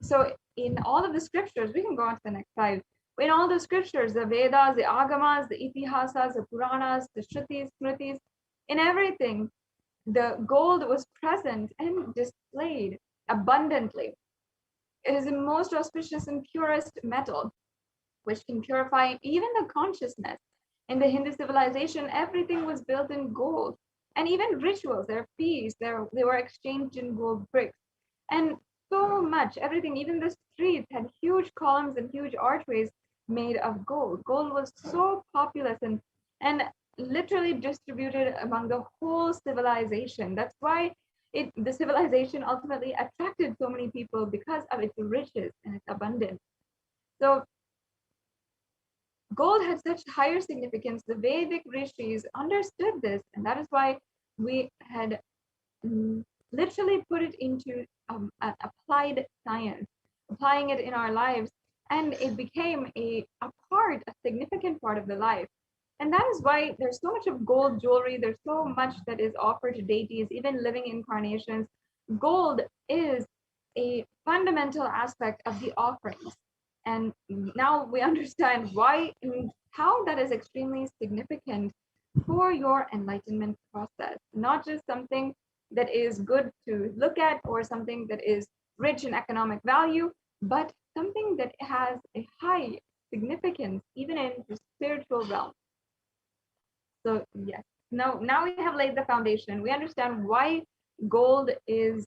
Speaker 8: so, in all of the scriptures, we can go on to the next slide. In all the scriptures, the Vedas, the Agamas, the Itihasas, the Puranas, the Shrutis, Smritis, in everything, the gold was present and displayed abundantly. It is the most auspicious and purest metal, which can purify even the consciousness. In the Hindu civilization, everything was built in gold, and even rituals, their feasts, they were exchanged in gold bricks. And so much, everything, even the streets had huge columns and huge archways made of gold. Gold was so populous and literally distributed among the whole civilization. That's why the civilization ultimately attracted so many people, because of its riches and its abundance. So gold had such higher significance. The Vedic rishis understood this, and that is why we had literally put it into an applied science, applying it in our lives, and it became a significant part of the life. And that is why there's so much of gold jewelry, there's so much that is offered to deities, even living incarnations. Gold is a fundamental aspect of the offerings. And now we understand why and how that is extremely significant for your enlightenment process, not just something that is good to look at or something that is rich in economic value, but something that has a high significance even in the spiritual realm. So yes, now we have laid the foundation. We understand why gold is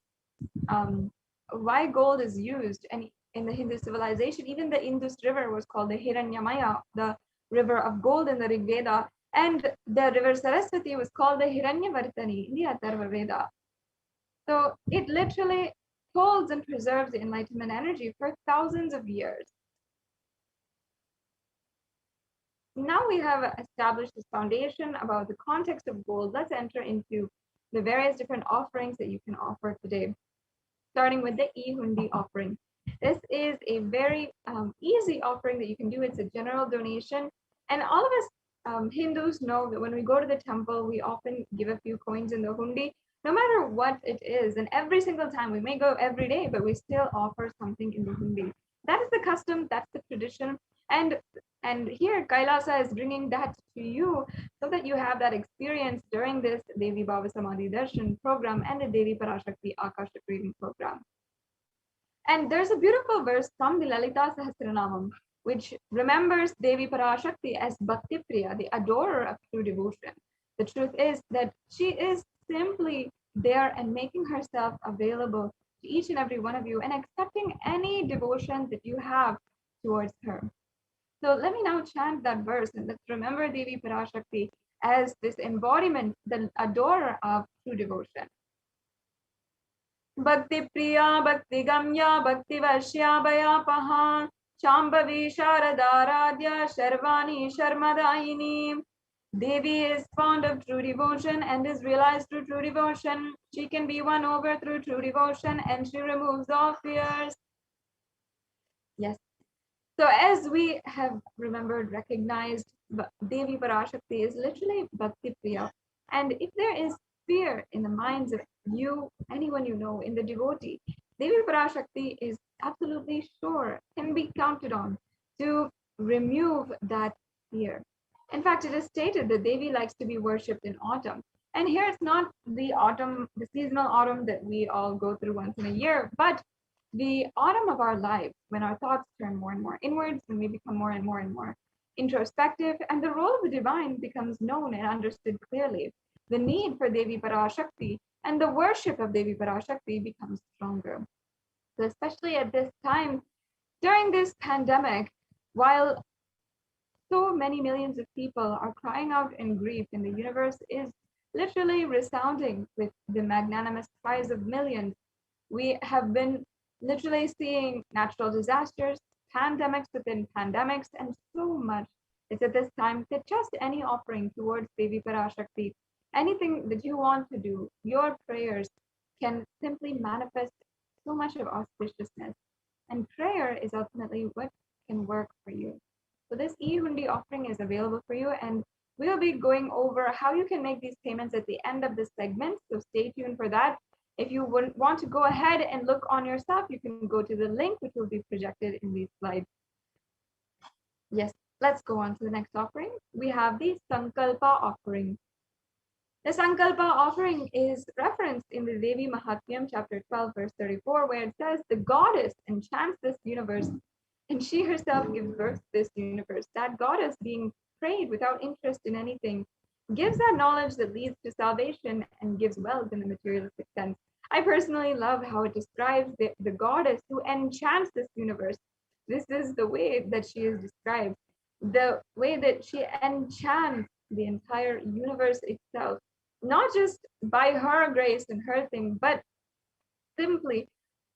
Speaker 8: used, and in the Hindu civilization, even the Indus River was called the Hiranyamaya, the river of gold in the Rig Veda, and the river Saraswati was called the Hiranyavartani in the Atharva Veda. So it literally holds and preserves the enlightenment energy for thousands of years. Now we have established this foundation about the context of gold. Let's enter into the various different offerings that you can offer today, starting with the E-Hundi offering. This is a very easy offering that you can do. It's a general donation. And all of us Hindus know that when we go to the temple, we often give a few coins in the hundi, no matter what it is. And every single time, we may go every day, but we still offer something in the hundi. That is the custom, that's the tradition. And here Kailasa is bringing that to you so that you have that experience during this Devi Bhava Samadhi Darshan program and the Devi Parashakti Akashic reading program. And there's a beautiful verse from the Lalita Sahasranamam, which remembers Devi Parashakti as Bhakti Priya, the adorer of true devotion. The truth is that she is simply there and making herself available to each and every one of you and accepting any devotion that you have towards her. So let me now chant that verse, and let's remember Devi Parashakti as this embodiment, the adorer of true devotion. Bhakti Priya, Bhakti Gamya, Bhakti Vashya Bhayapaha, Shambhavi Sharadaradhya, Sharvani Sharmadayini. Devi is fond of true devotion and is realized through true devotion. She can be won over through true devotion, and she removes all fears. Yes. So as we have remembered, recognized, Devi Parashakti is literally Bhakti Priya. And if there is fear in the minds of you, anyone you know, in the devotee, Devi Parashakti is absolutely sure, can be counted on to remove that fear. In fact, it is stated that Devi likes to be worshipped in autumn. And here it's not the autumn, the seasonal autumn that we all go through once in a year, but the autumn of our lives, when our thoughts turn more and more inwards, when we become more and more introspective, and the role of the divine becomes known and understood clearly. The need for Devi Parashakti and the worship of Devi Parashakti becomes stronger. So especially at this time, during this pandemic, while so many millions of people are crying out in grief and the universe is literally resounding with the magnanimous cries of millions. We have been literally seeing natural disasters, pandemics within pandemics, and so much. It's at this time that just any offering towards Devi Parashakti, anything that you want to do, your prayers can simply manifest so much of auspiciousness. And prayer is ultimately what can work for you. So this e-hundi offering is available for you, and we'll be going over how you can make these payments at the end of this segment. So stay tuned for that. If you would want to go ahead and look on yourself, you can go to the link which will be projected in these slides. Yes, let's go on to the next offering. We have the Sankalpa offering. The Sankalpa offering is referenced in the Devi Mahatmyam, chapter 12, verse 34, where it says, the goddess enchants this universe, and she herself gives birth to this universe. That goddess, being prayed without interest in anything, gives that knowledge that leads to salvation and gives wealth in the materialistic sense. I personally love how it describes the goddess who enchants this universe. This is the way that she is described, the way that she enchants the entire universe itself, not just by her grace and her thing, but simply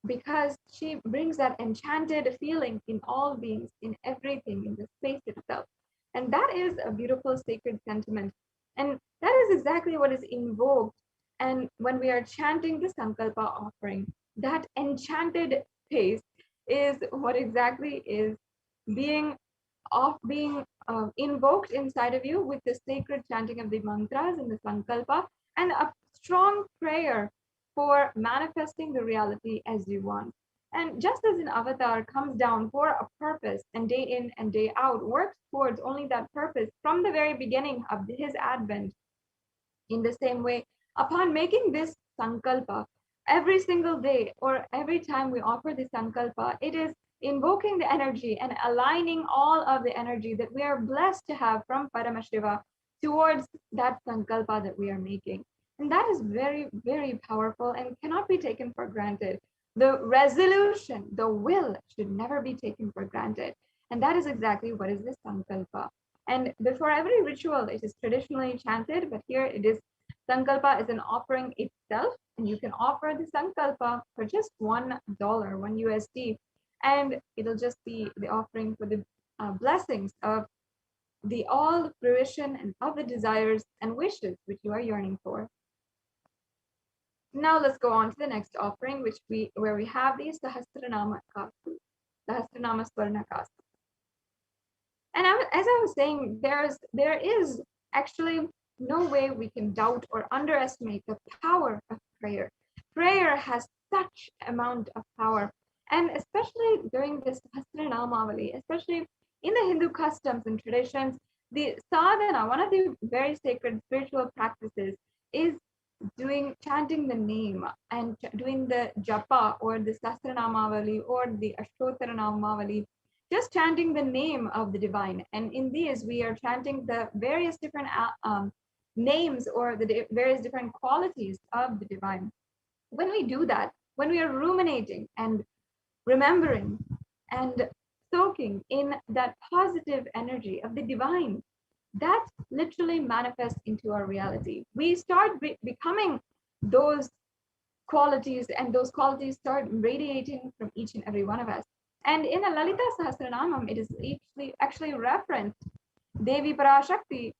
Speaker 8: because she brings that enchanted feeling in all beings, in everything, in the space itself. And that is a beautiful sacred sentiment. And that is exactly what is invoked. And when we are chanting the Sankalpa offering, that enchanted space is what exactly is being invoked inside of you with the sacred chanting of the mantras and the Sankalpa, and a strong prayer for manifesting the reality as you want. And just as an avatar comes down for a purpose and day in and day out works towards only that purpose from the very beginning of his advent, in the same way, upon making this sankalpa, every single day or every time we offer the sankalpa, it is invoking the energy and aligning all of the energy that we are blessed to have from Paramashiva towards that sankalpa that we are making. And that is very, very powerful and cannot be taken for granted. The resolution, the will should never be taken for granted. And that is exactly what is the sankalpa. And before every ritual, it is traditionally chanted, but here it is, Sankalpa is an offering itself, and you can offer the Sankalpa for just $1, $1 USD, and it'll just be the offering for the blessings of the all fruition and of the desires and wishes which you are yearning for. Now let's go on to the next offering, where we have the Sahasranama Kastu, Sahasranama Swarna Kastu. And as I was saying, there is actually no way we can doubt or underestimate the power of prayer. Prayer has such amount of power, and especially during this Sahasranamavali, especially in the Hindu customs and traditions, the sadhana, one of the very sacred spiritual practices, is chanting the name and doing the japa or the Sahasranamavali or the Ashtotaranamavali, just chanting the name of the divine. And in these, we are chanting the various different names or the various different qualities of the divine. When we do that, when we are ruminating and remembering and soaking in that positive energy of the divine, that literally manifests into our reality. We start becoming those qualities, and those qualities start radiating from each and every one of us. And in the Lalita Sahasranamam, it is actually referenced Devi Parashakti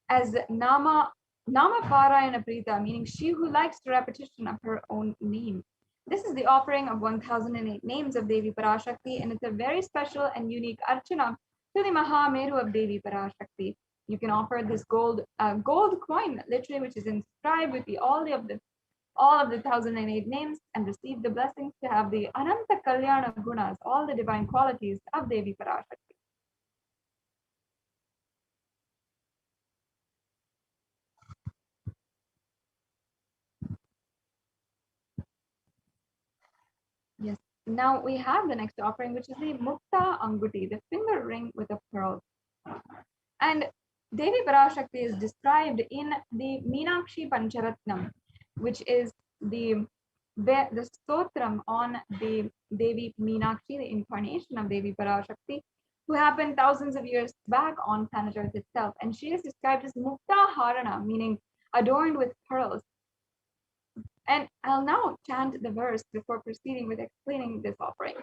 Speaker 8: as Nama Parayana Prita, meaning she who likes the repetition of her own name. This is the offering of 1008 names of Devi Parashakti, and it's a very special and unique archana to the Mahameru of Devi Parashakti. You can offer this gold coin, literally, which is inscribed with all of the 1008 names, and receive the blessings to have the Ananta Kalyana Gunas, all the divine qualities of Devi Parashakti. Yes. Now we have the next offering, which is the Mukta Anguti, the finger ring with a pearl. And Devi Parashakti is described in the Meenakshi Pancharatnam, which is the stotram on the Devi Meenakshi, the incarnation of Devi Parashakti, who happened thousands of years back on planet Earth itself. And she is described as Mukta Harana, meaning adorned with pearls. And I'll now chant the verse before proceeding with explaining this offering.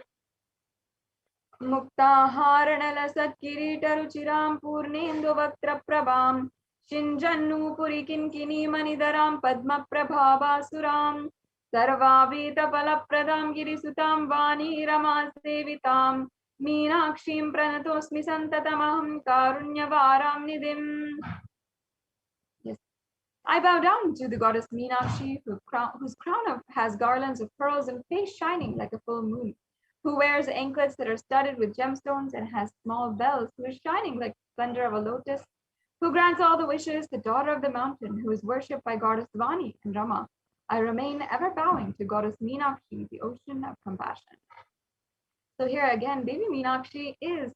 Speaker 8: मुक्ताहारणलसत्किरीटरुचिरां पूर्णेन्दुवक्त्रप्रभां शिञ्जन्नूपुरिकिङ्किणीमणिधरां पद्मप्रभावासुरां सर्वाभीतफलप्रदां गिरिसुतां वाणीरमासेवितां मीनाक्षीं प्रणतोऽस्मि सन्ततमहं कारुण्यवारां निधिम्. Yes. I bow down to the goddess Meenakshi, whose crown has garlands of pearls and face shining like a full moon, who wears anklets that are studded with gemstones and has small bells, who is shining like the splendor of a lotus, who grants all the wishes, the daughter of the mountain, who is worshipped by goddess Vani and Rama. I remain ever bowing to goddess Meenakshi, the ocean of compassion. So here again, Devi Meenakshi is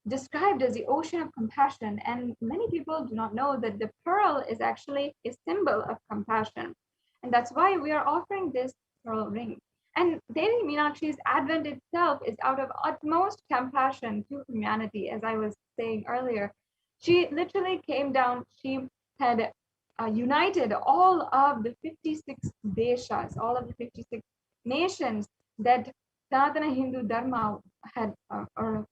Speaker 8: described as the ocean of compassion, and many people do not know that the pearl is actually a symbol of compassion, and that's why we are offering this pearl ring. And Devi Meenakshi's advent itself is out of utmost compassion to humanity. As I was saying earlier, she literally came down, she had united all of the 56 deshas, all of the 56 nations that Sanatana Hindu Dharma had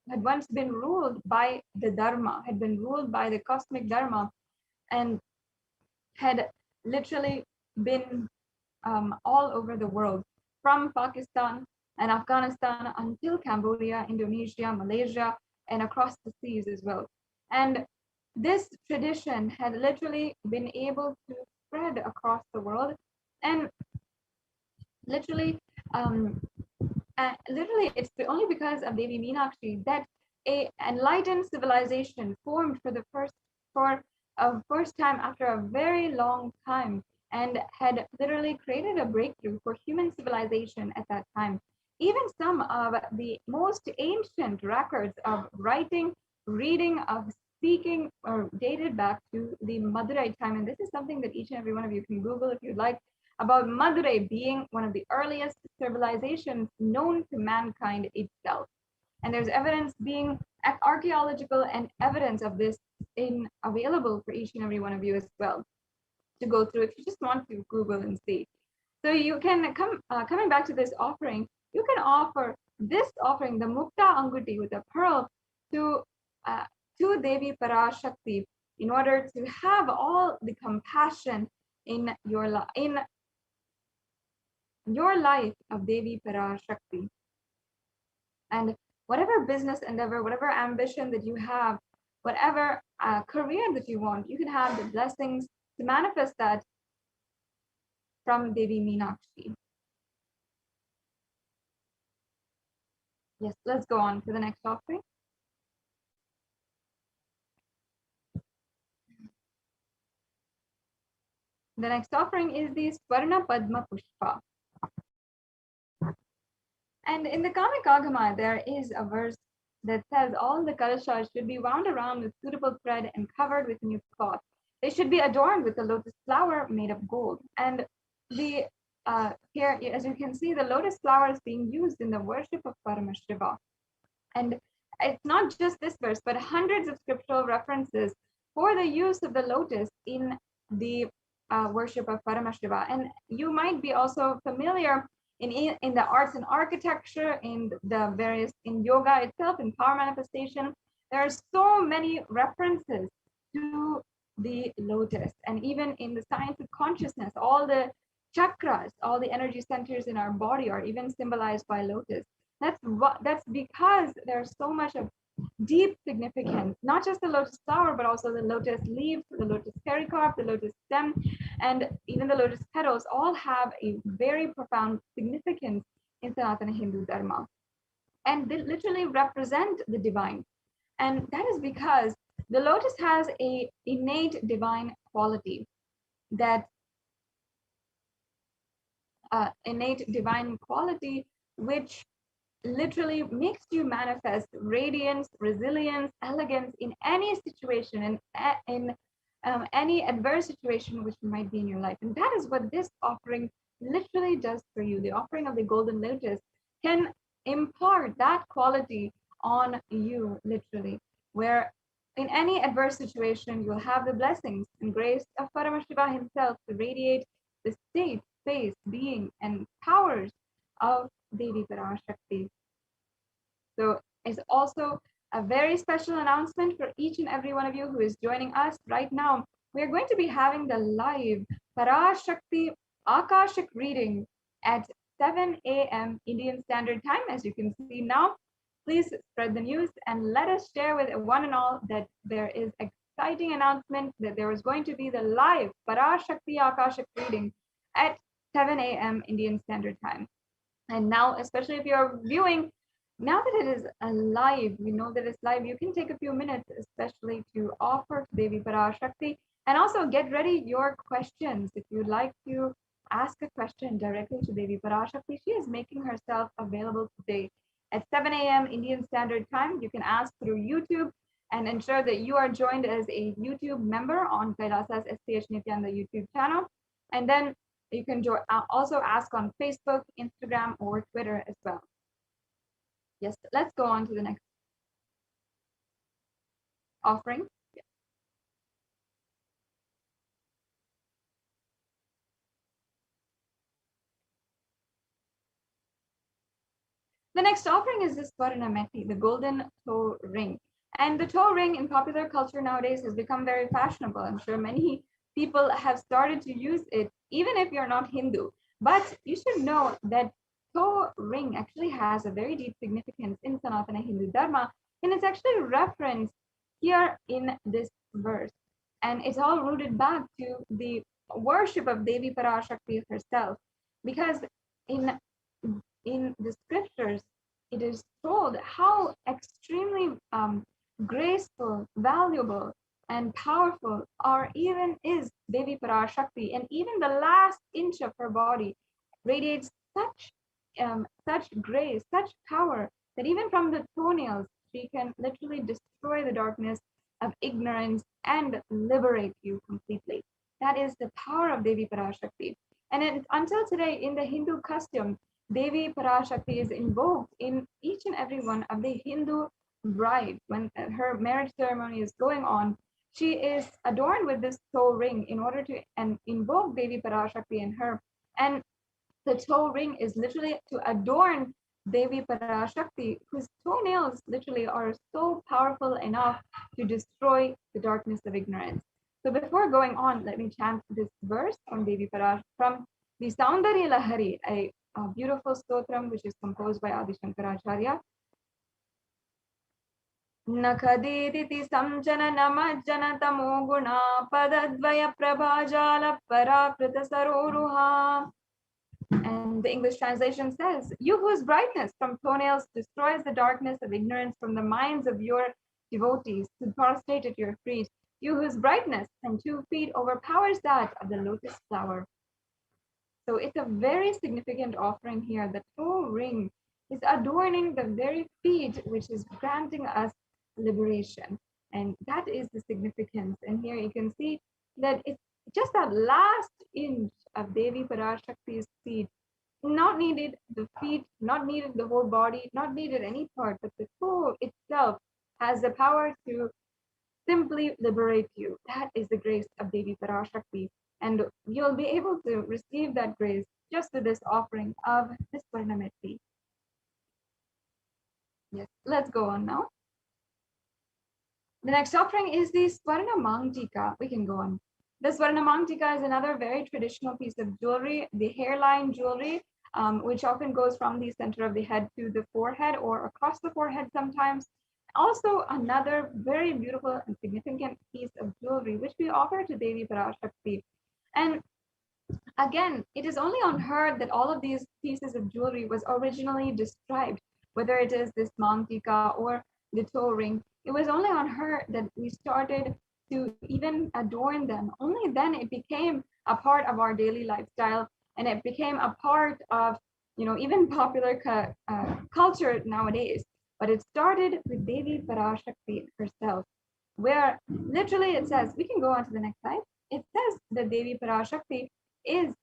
Speaker 8: once been ruled by the Dharma, had been ruled by the cosmic Dharma, and had literally been all over the world, from Pakistan and Afghanistan until Cambodia, Indonesia, Malaysia, and across the seas as well. And this tradition had literally been able to spread across the world, and literally it's only because of Devi Meenakshi that a enlightened civilization formed for the first time after a very long time, and had literally created a breakthrough for human civilization at that time. Even some of the most ancient records of writing, reading, of speaking are dated back to the Madurai time, and this is something that each and every one of you can Google if you'd like, about Madurai being one of the earliest civilizations known to mankind itself. And there's evidence being archaeological and evidence of this available for each and every one of you as well to go through if you just want to Google and see. So you can coming back to this offering, you can offer this offering, the Mukta Anguti with a pearl, to Devi Parashakti, in order to have all the compassion in your life of Devi Parashakti. And whatever business endeavor, whatever ambition that you have, whatever career that you want, you can have the blessings to manifest that from Devi Meenakshi. Yes, let's go on to the next offering. The next offering is the Swarna Padma Pushpa. And in the Kamic Agama, there is a verse that says all the kalashas should be wound around with suitable thread and covered with new cloth. They should be adorned with a lotus flower made of gold. And here, as you can see, the lotus flower is being used in the worship of Paramashiva. And it's not just this verse, but hundreds of scriptural references for the use of the lotus in the worship of Paramashiva. And you might be also familiar in the arts and architecture, in yoga itself, in power manifestation. There are so many references to the lotus, and even in the science of consciousness, all the chakras, all the energy centers in our body are even symbolized by lotus. That's because there's so much of deep significance, not just the lotus flower, but also the lotus leaves, the lotus pericarp, the lotus stem, and even the lotus petals all have a very profound significance in Sanatana Hindu Dharma. And they literally represent the divine. And that is because the lotus has an innate divine quality, which literally makes you manifest radiance, resilience, elegance in any situation, in any adverse situation which might be in your life. And that is what this offering literally does for you. The offering of the golden lotus can impart that quality on you, literally, where in any adverse situation, you'll have the blessings and grace of Paramashiva himself to radiate the state, space, being, and powers of Devi Parashakti. So it's also a very special announcement for each and every one of you who is joining us right now. We are going to be having the live Parashakti Akashic reading at 7 a.m. Indian Standard Time, as you can see now. Please spread the news and let us share with one and all that there is exciting announcement that there is going to be the live Parashakti Akashic reading at 7 a.m. Indian Standard Time. And now, especially if you're viewing, now that it is live, we know that it's live, you can take a few minutes, especially to offer Devi Parashakti, and also get ready your questions. If you'd like to ask a question directly to Devi Parashakti, she is making herself available today at 7 a.m. Indian Standard Time. You can ask through YouTube and ensure that you are joined as a YouTube member on Kailasa's HDH Nithyananda YouTube channel. And then you can also ask on Facebook, Instagram, or Twitter as well. Yes, let's go on to the next offering. Yeah. The next offering is this Swarnameti, the golden toe ring. And the toe ring in popular culture nowadays has become very fashionable. I'm sure many people have started to use it, even if you're not Hindu. But you should know that toe ring actually has a very deep significance in Sanatana Hindu Dharma, and it's actually referenced here in this verse. And it's all rooted back to the worship of Devi Parashakti herself, because in the scriptures, it is told how extremely graceful, valuable, and powerful is Devi Parashakti, and even the last inch of her body radiates such grace, such power, that even from the toenails, she can literally destroy the darkness of ignorance and liberate you completely. That is the power of Devi Parashakti. And until today, in the Hindu custom, Devi Parashakti is invoked in each and every one of the Hindu bride. When her marriage ceremony is going on, she is adorned with this toe ring in order to invoke Devi Parashakti in her. And the toe ring is literally to adorn Devi Parashakti, whose toenails literally are so powerful enough to destroy the darkness of ignorance. So before going on, let me chant this verse from Devi Parash, from the Saundarya Lahari, a beautiful stotram which is composed by Adi Shankaracharya. Nakaditi samjana namajjana tamo guna padadvaya prabhajala parakrita saroruha. And the English translation says, you whose brightness from toenails destroys the darkness of ignorance from the minds of your devotees who prostrate at your feet, you whose brightness from 2 feet overpowers that of the lotus flower. So it's a very significant offering here. The toe ring is adorning the very feet, which is granting us liberation. And that is the significance. And here you can see that it's just that last inch of Devi Parashakti's feet, not needed the feet, not needed the whole body, not needed any part, but the toe itself has the power to simply liberate you. That is the grace of Devi Parashakti. And you'll be able to receive that grace just with this offering of this Swarnameti. Yes, let's go on now. The next offering is the Swarna Mangtika. We can go on. The Swarna Mangtika is another very traditional piece of jewelry, the hairline jewelry, which often goes from the center of the head to the forehead or across the forehead sometimes. Also, another very beautiful and significant piece of jewelry, which we offer to Devi Parashakti. And again, it is only on her that all of these pieces of jewelry was originally described, whether it is this Mangtika or the toe ring. It was only on her that we started to even adorn them. Only then it became a part of our daily lifestyle, and it became a part of, even popular culture nowadays. But it started with Devi Parashakti herself, where literally it says, we can go on to the next slide. It says that Devi Parashakti is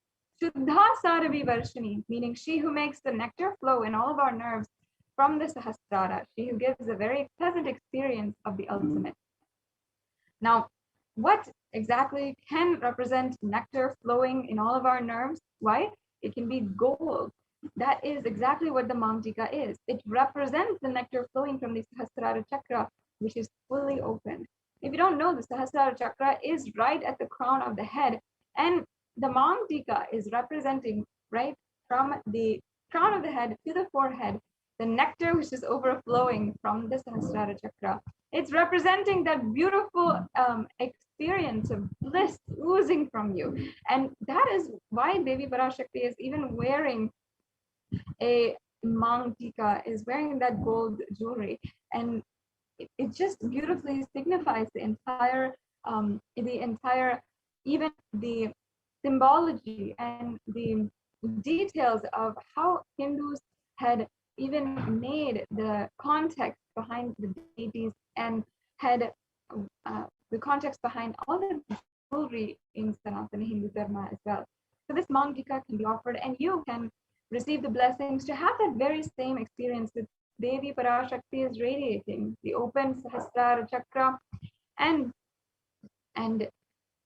Speaker 8: Shuddha Saravi Varshini, meaning she who makes the nectar flow in all of our nerves from the Sahasrara, she who gives a very pleasant experience of the ultimate. Now, what exactly can represent nectar flowing in all of our nerves? Why? It can be gold. That is exactly what the Mamtika is. It represents the nectar flowing from the Sahasrara chakra, which is fully open. If you don't know, the Sahasrara chakra is right at the crown of the head, and the Mamtika is representing right from the crown of the head to the forehead, the nectar which is overflowing from the Sahasrara chakra. It's representing that beautiful experience of bliss oozing from you. And that is why Devi Parashakti is even wearing a Mamtika, is wearing that gold jewelry. And it just beautifully signifies the entire, even the symbology and the details of how Hindus had even made the context behind the deities and had the context behind all the jewelry in Sanatana Hindu Dharma as well. So this Mamtika can be offered, and you can receive the blessings to have that very same experience that Devi Parashakti is radiating, the open Sahasrara chakra, and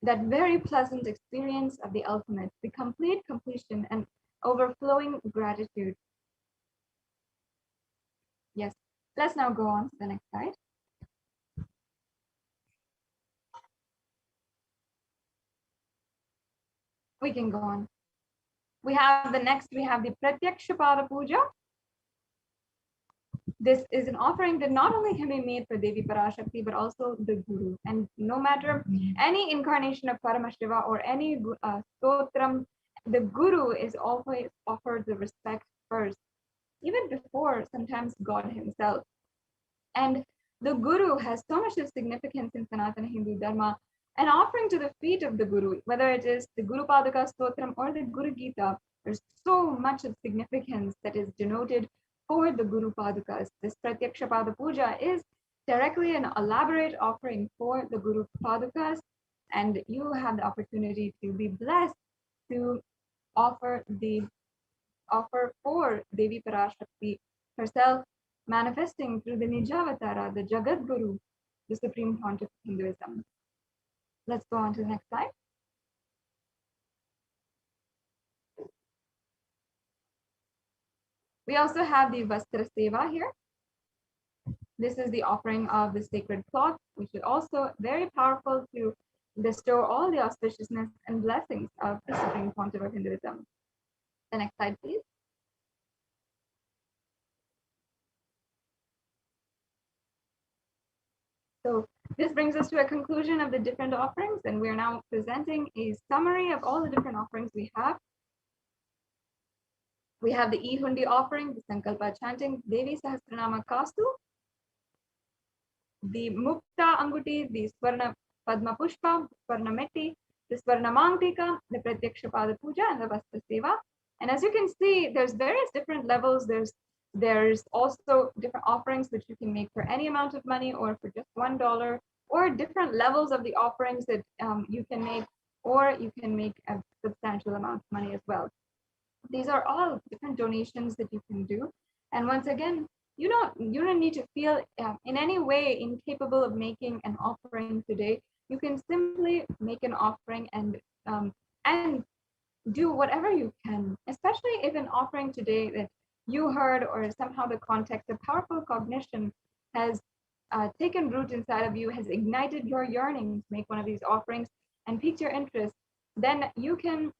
Speaker 8: that very pleasant experience of the ultimate, the complete completion and overflowing gratitude. Yes, let's now go on to the next slide. We can go on. We have the Pratyakshapada Puja. This is an offering that not only can be made for Devi Parashakti, but also the Guru. And no matter any incarnation of Paramashiva or any stotram, the Guru is always offered the respect first, even before sometimes God himself. And the Guru has so much of significance in Sanatana Hindu Dharma. An offering to the feet of the Guru, whether it is the Guru Padaka Stotram or the Guru Gita, there's so much of significance that is denoted for the Guru Padukas. This Pratyakshapada Puja is directly an elaborate offering for the Guru Padukas, and you have the opportunity to be blessed to offer for Devi Parashakti herself, manifesting through the Nijavatara, the Jagat Guru, the Supreme Pontiff of Hinduism. Let's go on to the next slide. We also have the Vastra Seva here. This is the offering of the sacred cloth, which is also very powerful to bestow all the auspiciousness and blessings of the Supreme Pontiff of Hinduism. The next slide, please. So this brings us to a conclusion of the different offerings, and we're now presenting a summary of all the different offerings we have. We have the E-Hundi offering, the Sankalpa chanting, Devi Sahasranama Kastu, the Mukta Anguti, the Swarna Padma Pushpa, Swarna Metti, the Swarna Mamtika, the Pratyakshapada Puja, and the Vastra Seva. And as you can see, there's various different levels. There's also different offerings which you can make for any amount of money or for just $1, or different levels of the offerings that you can make, or you can make a substantial amount of money as well. These are all different donations that you can do. And once again, you don't need to feel in any way incapable of making an offering today. You can simply make an offering and do whatever you can, especially if an offering today that you heard or somehow the context of powerful cognition has taken root inside of you, has ignited your yearning to make one of these offerings and piqued your interest, then you can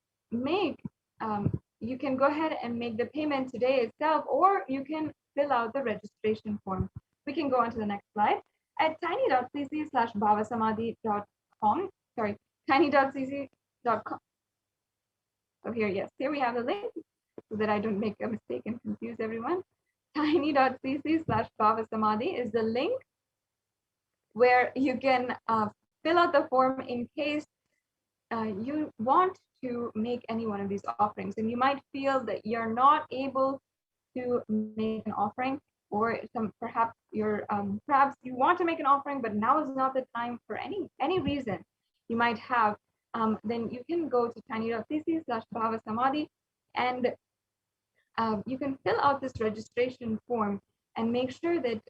Speaker 8: go ahead and make the payment today itself, or you can fill out the registration form. We can go on to the next slide at tiny.cc/bhavasamadhi.com. Sorry, tiny.cc.com. So here we have the link so that I don't make a mistake and confuse everyone. Tiny.cc/bhavasamadhi is the link where you can fill out the form in case you want to make any one of these offerings, and you might feel that you're not able to make an offering, or perhaps you want to make an offering, but now is not the time for any reason you might have. Then you can go to tiny.cc/bhavasamadhi, and you can fill out this registration form and make sure that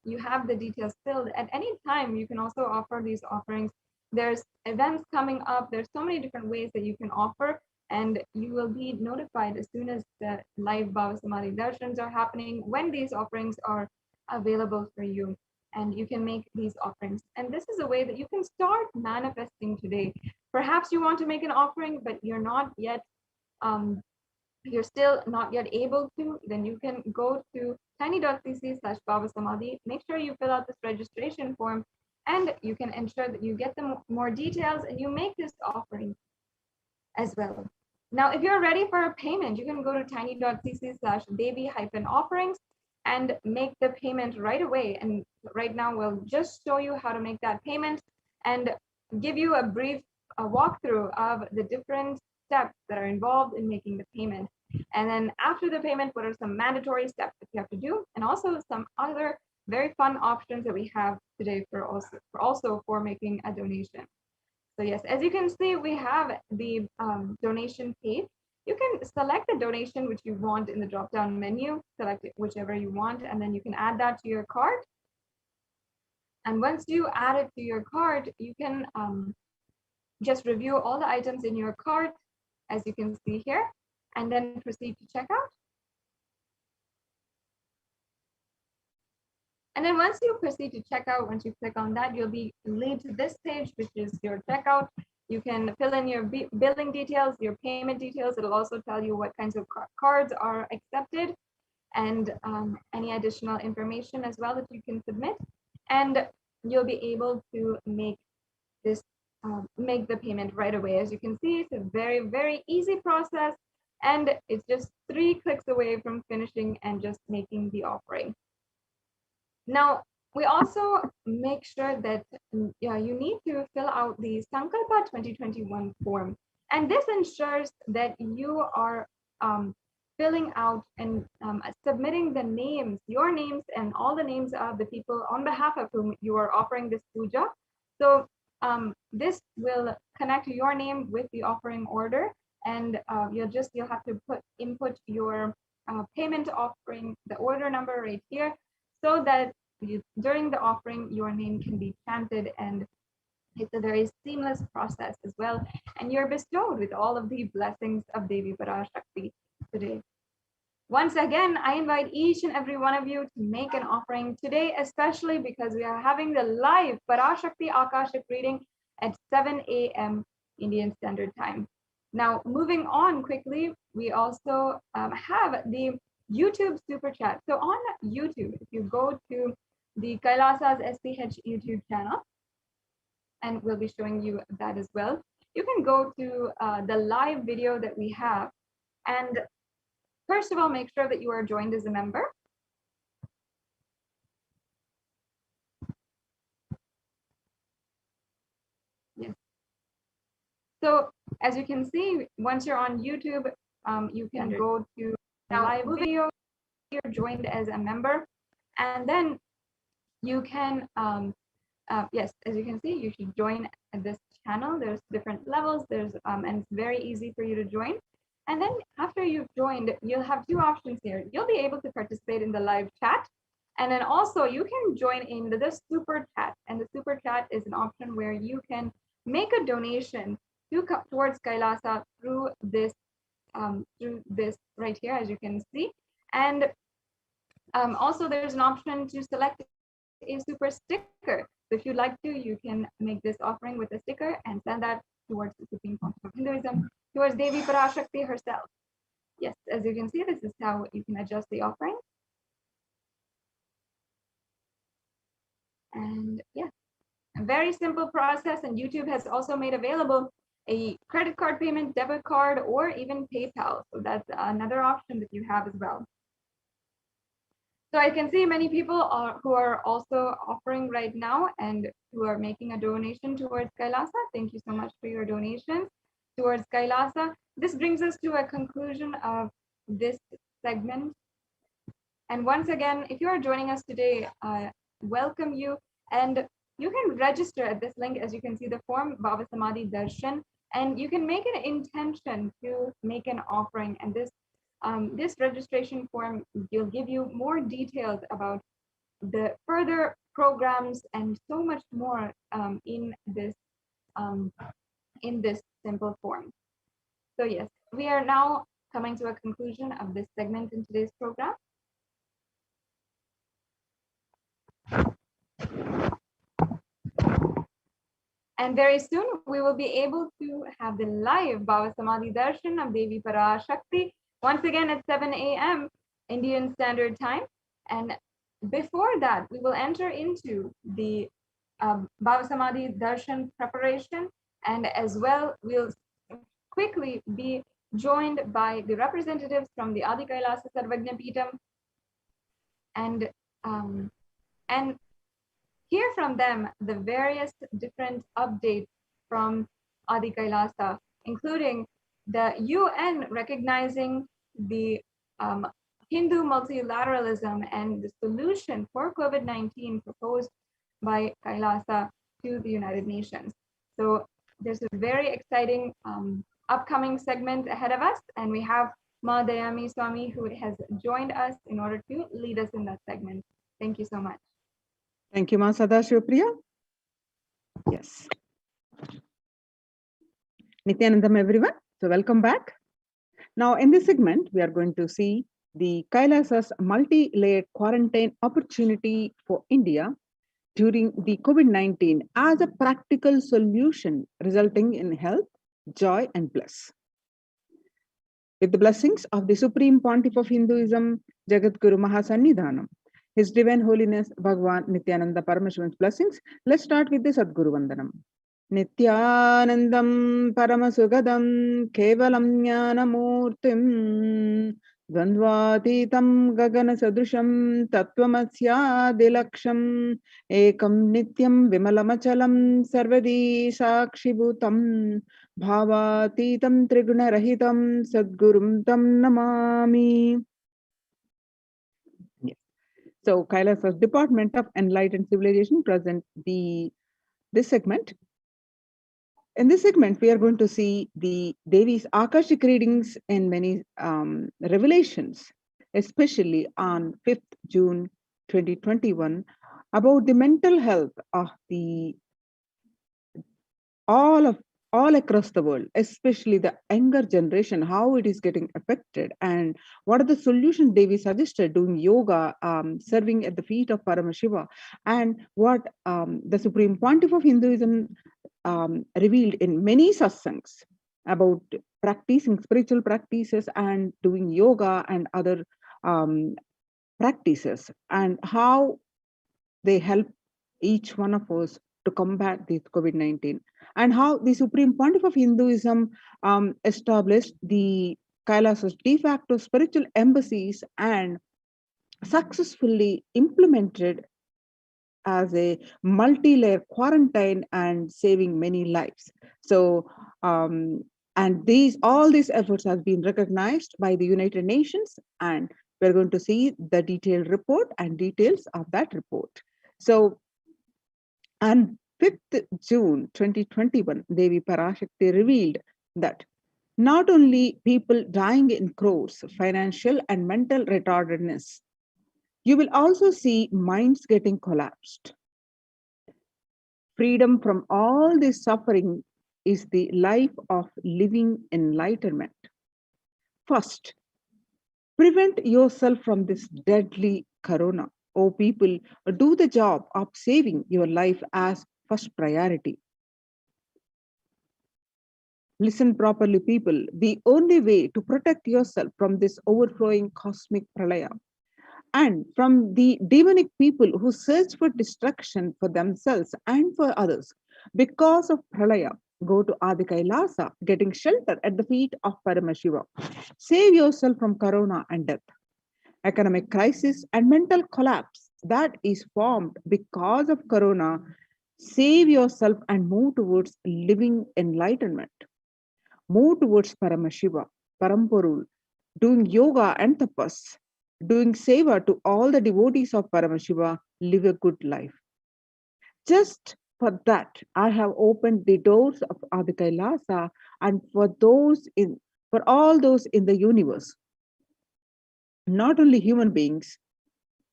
Speaker 8: you have the details filled, at any time you can also offer these offerings. There's events coming up. There's so many different ways that you can offer, and you will be notified as soon as the live Bhava Samadhi darshans are happening, when these offerings are available for you, and you can make these offerings. And this is a way that you can start manifesting today. Perhaps you want to make an offering, but you're not yet, you're still not yet able to, then you can go to tiny.cc/Bhavasamadhi. Make sure you fill out this registration form, and you can ensure that you get the more details and you make this offering as well. Now, if you're ready for a payment, you can go to tiny.cc/Devi-offerings and make the payment right away. And right now, we'll just show you how to make that payment and give you a brief walkthrough of the different steps that are involved in making the payment. And then after the payment, what are some mandatory steps that you have to do, and also some other very fun options that we have today for making a donation. So yes, as you can see, we have the donation page. You can select the donation which you want in the drop-down menu, select it whichever you want, and then you can add that to your cart. And once you add it to your cart, you can just review all the items in your cart, as you can see here, and then proceed to checkout. And then once you proceed to checkout, once you click on that, you'll be led to this page, which is your checkout. You can fill in your billing details, your payment details. It'll also tell you what kinds of cards are accepted, and any additional information as well that you can submit. And you'll be able to make this make the payment right away. As you can see, it's a very, very easy process, and it's just 3 clicks away from finishing and just making the offering. Now, we also make sure that you need to fill out the Sankalpa 2021 form. And this ensures that you are filling out and submitting the names, your names, and all the names of the people on behalf of whom you are offering this puja. So this will connect your name with the offering order, and you'll have to input your payment offering, the order number right here, so that during the offering, your name can be chanted, and it's a very seamless process as well. And you're bestowed with all of the blessings of Devi Parashakti today. Once again, I invite each and every one of you to make an offering today, especially because we are having the live Parashakti Akashic reading at 7 a.m. Indian Standard Time. Now, moving on quickly, we also have the YouTube Super Chat. So on YouTube, if you go to the Kailasa's HDH YouTube channel, and we'll be showing you that as well, you can go to the live video that we have. And first of all, make sure that you are joined as a member. Yes. So as you can see, once you're on YouTube, you can go to the live video, you're joined as a member, and then you can, yes, as you can see, you should join this channel. There's different levels, and it's very easy for you to join. And then after you've joined, you'll have 2 options here. You'll be able to participate in the live chat, and then also you can join in the super chat. And the super chat is an option where you can make a donation towards Kailasa through this right here, as you can see. And also there's an option to select a super sticker. So if you'd like to, you can make this offering with a sticker and send that towards the Supreme Council of Hinduism, towards Devi Parashakti herself. Yes, as you can see, this is how you can adjust the offering. And yeah, a very simple process. And YouTube has also made available a credit card payment, debit card, or even PayPal. So that's another option that you have as well. So I can see many people who are also offering right now and who are making a donation towards Kailasa. Thank you so much for your donations towards Kailasa. This brings us to a conclusion of this segment. And once again, if you are joining us today, I welcome you. And you can register at this link, as you can see the form, Bhava Samadhi Darshan, and you can make an intention to make an offering. And this registration form will give you more details about the further programs and so much more in this simple form. So yes, we are now coming to a conclusion of this segment in today's program. And very soon we will be able to have the live Bhava Samadhi Darshan of Devi Parashakti once again at 7 a.m. Indian Standard Time. And before that, we will enter into the Bhava Samadhi Darshan preparation, and as well we'll quickly be joined by the representatives from the Adi Kailasa Sarvajna Peetham and hear from them the various different updates from Adi Kailasa, including the UN recognizing the Hindu multilateralism and the solution for COVID-19 proposed by Kailasa to the United Nations. So there's a very exciting upcoming segment ahead of us, and we have Ma Dayami Swami, who has joined us in order to lead us in that segment. Thank you so much.
Speaker 9: Thank you, Ma Sadashivapriya. Yes. Nithyanandam, everyone. So welcome back. Now, in this segment, we are going to see the Kailasa's multi-layered quarantine opportunity for India during the COVID-19 as a practical solution resulting in health, joy, and bliss. With the blessings of the Supreme Pontiff of Hinduism, Jagadguru Mahasannidhanam, His Divine Holiness Bhagavan Nithyananda Paramashivan's blessings, let's start with the Sadguru Vandanam. Nithyanandam Paramasugadam Kevalam Jnanamurtim Dvandvatitam Gagana Sadrusham Tattvamasya Dilaksham Ekam Nityam Vimalamachalam Sarvadi Sakshibhutam Bhavatitam Triguna Rahitam Sadgurum Tam Namami. So Kailasa's Department of Enlightened Civilization present this segment. In this segment, we are going to see the Devi's Akashic readings in many revelations, especially on 5th June 2021, about the mental health of the all across the world, especially the younger generation, how it is getting affected, and what are the solutions Devi suggested: doing yoga, serving at the feet of Paramashiva, and what the Supreme Pontiff of Hinduism revealed in many satsangs about practicing spiritual practices and doing yoga and other practices, and how they help each one of us to combat this COVID-19, and how the Supreme Pontiff of Hinduism established the Kailasa's de facto spiritual embassies and successfully implemented as a multi-layer quarantine and saving many lives. So, and all these efforts have been recognized by the United Nations, and we're going to see the detailed report and details of that report. So, on 5th June 2021, Devi Parashakti revealed that not only people dying in crores, financial and mental retardedness, you will also see minds getting collapsed. Freedom from all this suffering is the life of living enlightenment. First, prevent yourself from this deadly corona. Oh, people, do the job of saving your life as first priority. Listen properly, people. The only way to protect yourself from this overflowing cosmic pralaya and from the demonic people who search for destruction for themselves and for others because of pralaya, go to Adi Kailasa, getting shelter at the feet of Paramashiva. Save yourself from corona and death, economic crisis and mental collapse that is formed because of corona. Save yourself and move towards living enlightenment. Move towards Paramashiva, Paramporul, doing yoga and tapas, doing seva to all the devotees of Paramashiva. Live a good life. Just for that, I have opened the doors of Adi Kailasa, and for all those in the universe, not only human beings,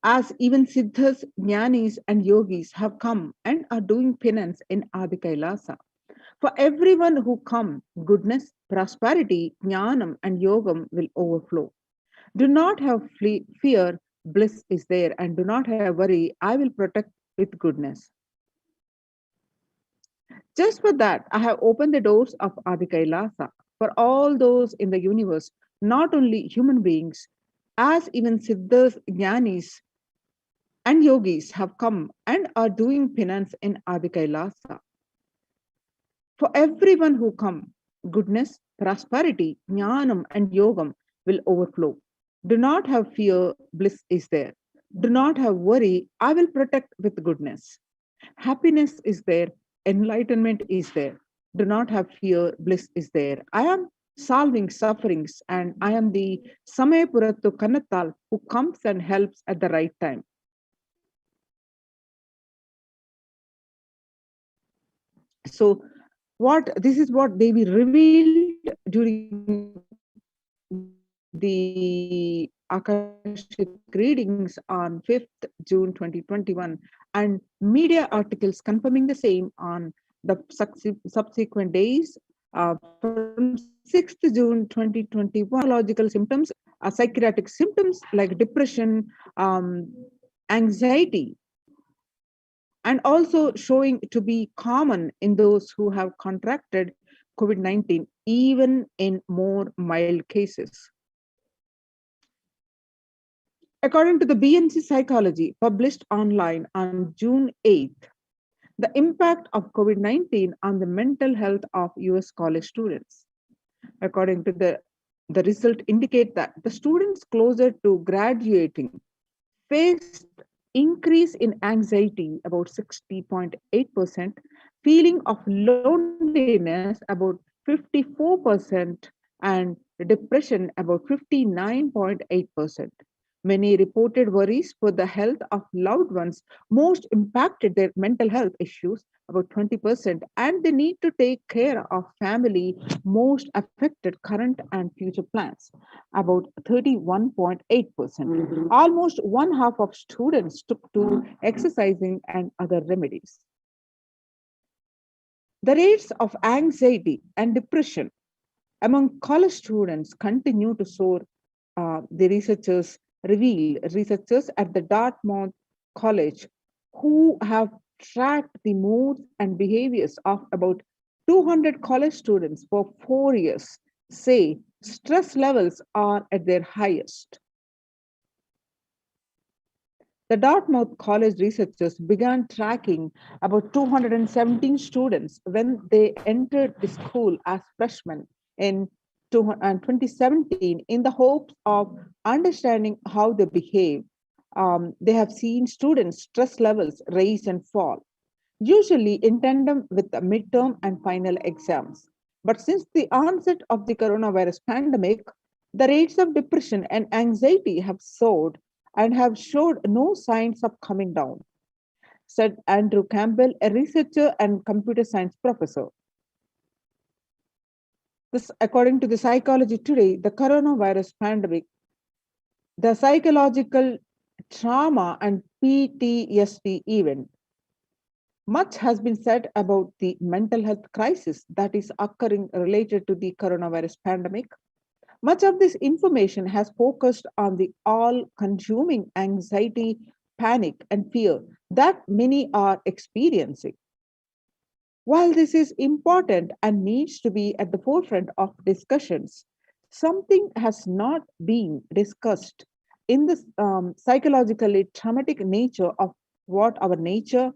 Speaker 9: as even siddhas, jnanis, and yogis have come and are doing penance in Adi Kailasa. For everyone who come, goodness, prosperity, jnanam, and yogam will overflow. Do not have fear, bliss is there, and do not have worry, I will protect with goodness. Just for that, I have opened the doors of Adi Kailasa for all those in the universe, not only human beings, as even siddhas, jnanis, and yogis have come and are doing penance in Adi Kailasa. For everyone who come, goodness, prosperity, jnanam, and yogam will overflow. Do not have fear, bliss is there. Do not have worry, I will protect with goodness. Happiness is there, enlightenment is there. Do not have fear, bliss is there. I am solving sufferings, and I am the Samayapuratu Kannatal who comes and helps at the right time. So, this is what Devi revealed during the Akashic readings on 5th June 2021, and media articles confirming the same on the subsequent days. From 6th June 2021, psychological symptoms, psychiatric symptoms like depression, anxiety, and also showing to be common in those who have contracted COVID-19, even in more mild cases. According to the BNC Psychology, published online on June 8th, the impact of COVID-19 on the mental health of US college students. According to the result indicate that the students closer to graduating faced increase in anxiety about 60.8%, feeling of loneliness about 54%, and depression about 59.8%. Many reported worries for the health of loved ones most impacted their mental health issues about 20%, and they need to take care of family most affected current and future plans about 31.8%. Almost one half of students took to exercising and other remedies. The rates of anxiety and depression among college students continue to soar. The researchers at the Dartmouth College, who have tracked the moods and behaviors of about 200 college students for 4 years, say stress levels are at their highest. The Dartmouth College researchers began tracking about 217 students when they entered the school as freshmen in 2017 in the hopes of understanding how they behave. They have seen students' stress levels rise and fall, usually in tandem with the midterm and final exams. But since the onset of the coronavirus pandemic, the rates of depression and anxiety have soared and have showed no signs of coming down, said Andrew Campbell, a researcher and computer science professor. This, according to the Psychology Today, the coronavirus pandemic, the psychological trauma and PTSD event. Much has been said about the mental health crisis that is occurring related to the coronavirus pandemic. Much of this information has focused on the all-consuming anxiety, panic, and fear that many are experiencing. While this is important and needs to be at the forefront of discussions, something has not been discussed in the psychologically traumatic nature of what our nation,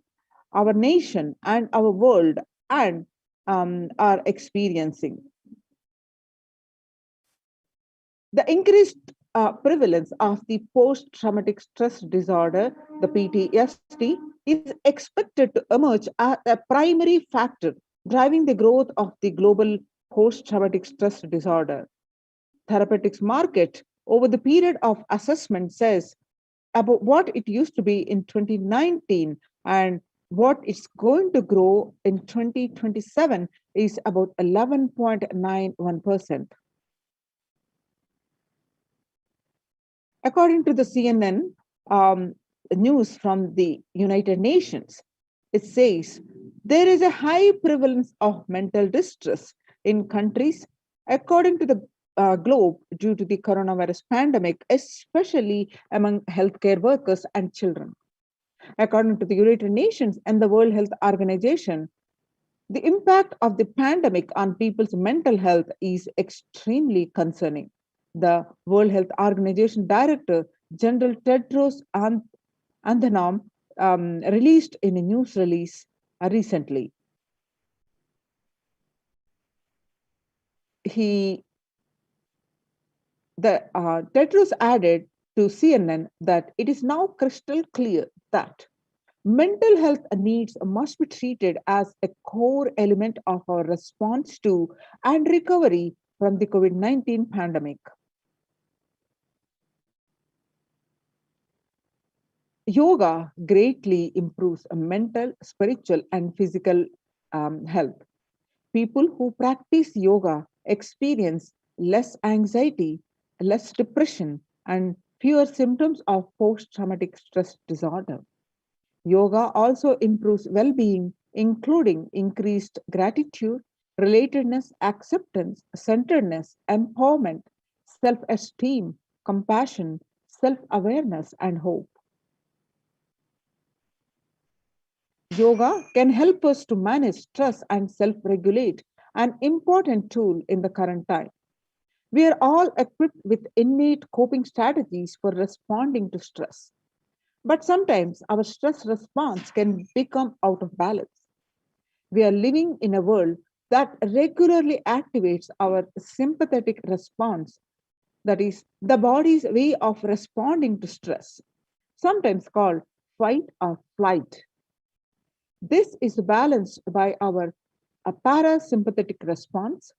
Speaker 9: and our world and are experiencing. The increased prevalence of the post-traumatic stress disorder, the PTSD, is expected to emerge as a primary factor driving the growth of the global post-traumatic stress disorder. Therapeutics market over the period of assessment says about what it used to be in 2019 and what it's going to grow in 2027 is about 11.91%. According to the CNN, news from the United Nations. It says there is a high prevalence of mental distress in countries according to the globe due to the coronavirus pandemic, especially among healthcare workers and children. According to the United Nations and the World Health Organization, the impact of the pandemic on people's mental health is extremely concerning. The World Health Organization Director General Tedros Adhanom released in a news release recently. Tedros added to CNN that it is now crystal clear that mental health needs must be treated as a core element of our response to and recovery from the COVID-19 pandemic. Yoga greatly improves mental, spiritual, and physical health. People who practice yoga experience less anxiety, less depression, and fewer symptoms of post traumatic stress disorder. Yoga also improves well being, including increased gratitude, relatedness, acceptance, centeredness, empowerment, self esteem, compassion, self awareness, and hope. Yoga can help us to manage stress and self regulate, an important tool in the current time. We are all equipped with innate coping strategies for responding to stress. But sometimes our stress response can become out of balance. We are living in a world that regularly activates our sympathetic response, that is, the body's way of responding to stress, sometimes called fight or flight. This is balanced by our parasympathetic response,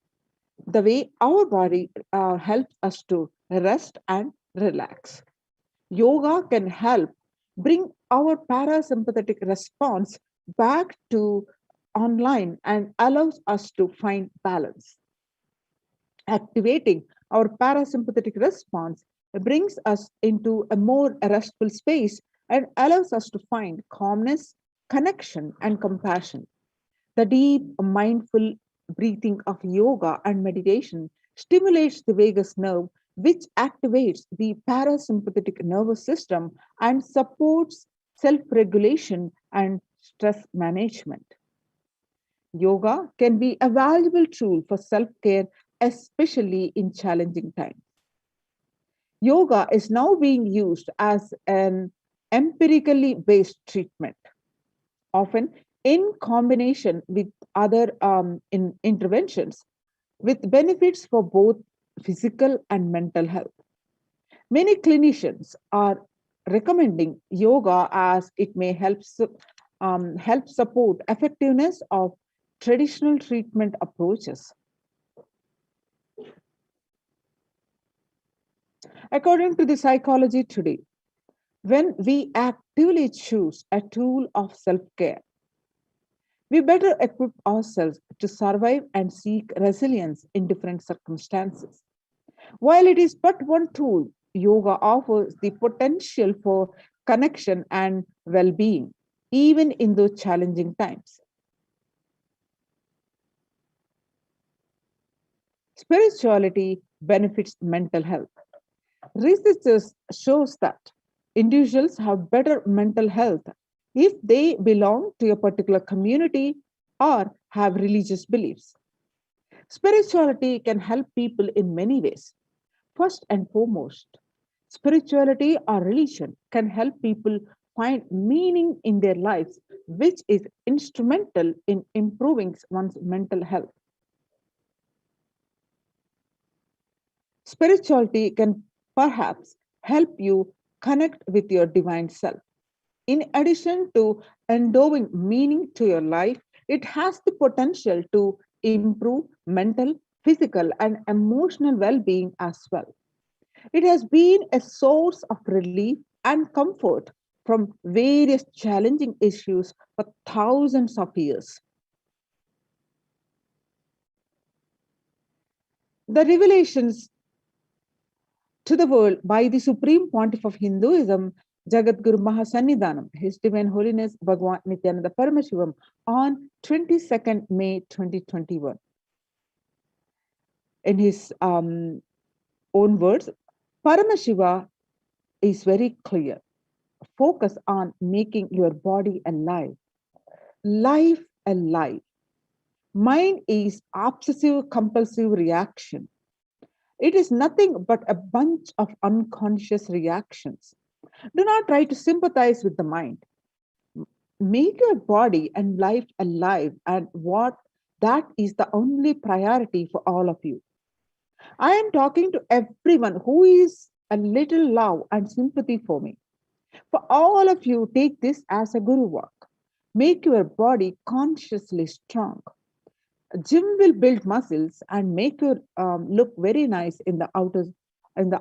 Speaker 9: the way our body helps us to rest and relax. Yoga can help bring our parasympathetic response back to online and allows us to find balance. Activating our parasympathetic response brings us into a more restful space and allows us to find calmness, connection, and compassion. The deep, mindful breathing of yoga and meditation stimulates the vagus nerve, which activates the parasympathetic nervous system and supports self regulation and stress management. Yoga can be a valuable tool for self care, especially in challenging times. Yoga is now being used as an empirically based treatment, often in combination with other interventions, with benefits for both physical and mental health. Many clinicians are recommending yoga as it may help support effectiveness of traditional treatment approaches. According to the Psychology Today, when we actively choose a tool of self care, we better equip ourselves to survive and seek resilience in different circumstances. While it is but one tool, yoga offers the potential for connection and well being, even in those challenging times. Spirituality benefits mental health. Research shows that individuals have better mental health if they belong to a particular community or have religious beliefs. Spirituality can help people in many ways. First and foremost, spirituality or religion can help people find meaning in their lives, which is instrumental in improving one's mental health. Spirituality can perhaps help you connect with your divine self. In addition to endowing meaning to your life, it has the potential to improve mental, physical, and emotional well being as well. It has been a source of relief and comfort from various challenging issues for thousands of years. The revelations to the world by the Supreme Pontiff of Hinduism Jagadguru Mahasannidhanam, His Divine Holiness Bhagwan Nithyananda Paramashivam on 22nd May 2021. In his own words, Paramashiva is very clear. Focus on making your body alive. Life alive. Mind is obsessive compulsive reaction. It is nothing but a bunch of unconscious reactions. Do not try to sympathize with the mind. Make your body and life alive, and what that is the only priority for all of you. I am talking to everyone who is a little love and sympathy for me. For all of you, take this as a guru work. Make your body consciously strong. Gym will build muscles and make you look very nice in the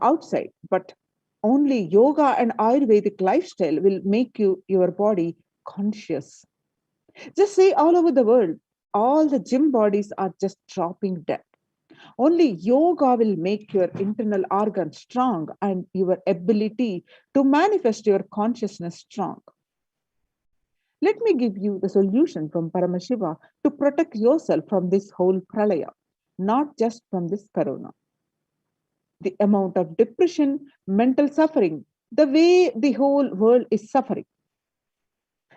Speaker 9: outside, but only yoga and Ayurvedic lifestyle will make your body conscious. Just say all over the world, all the gym bodies are just dropping dead. Only yoga will make your internal organs strong and your ability to manifest your consciousness strong. Let me give you the solution from Paramashiva to protect yourself from this whole pralaya, not just from this corona. The amount of depression, mental suffering, the way the whole world is suffering,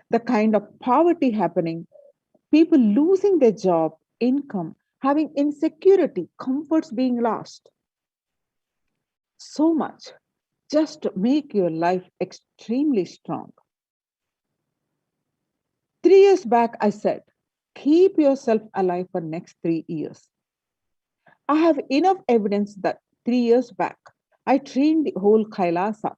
Speaker 9: the kind of poverty happening, people losing their job, income, having insecurity, comforts being lost. So much just to make your life extremely strong. 3 years back, I said, keep yourself alive for next 3 years. I have enough evidence that 3 years back, I trained the whole Kailasa.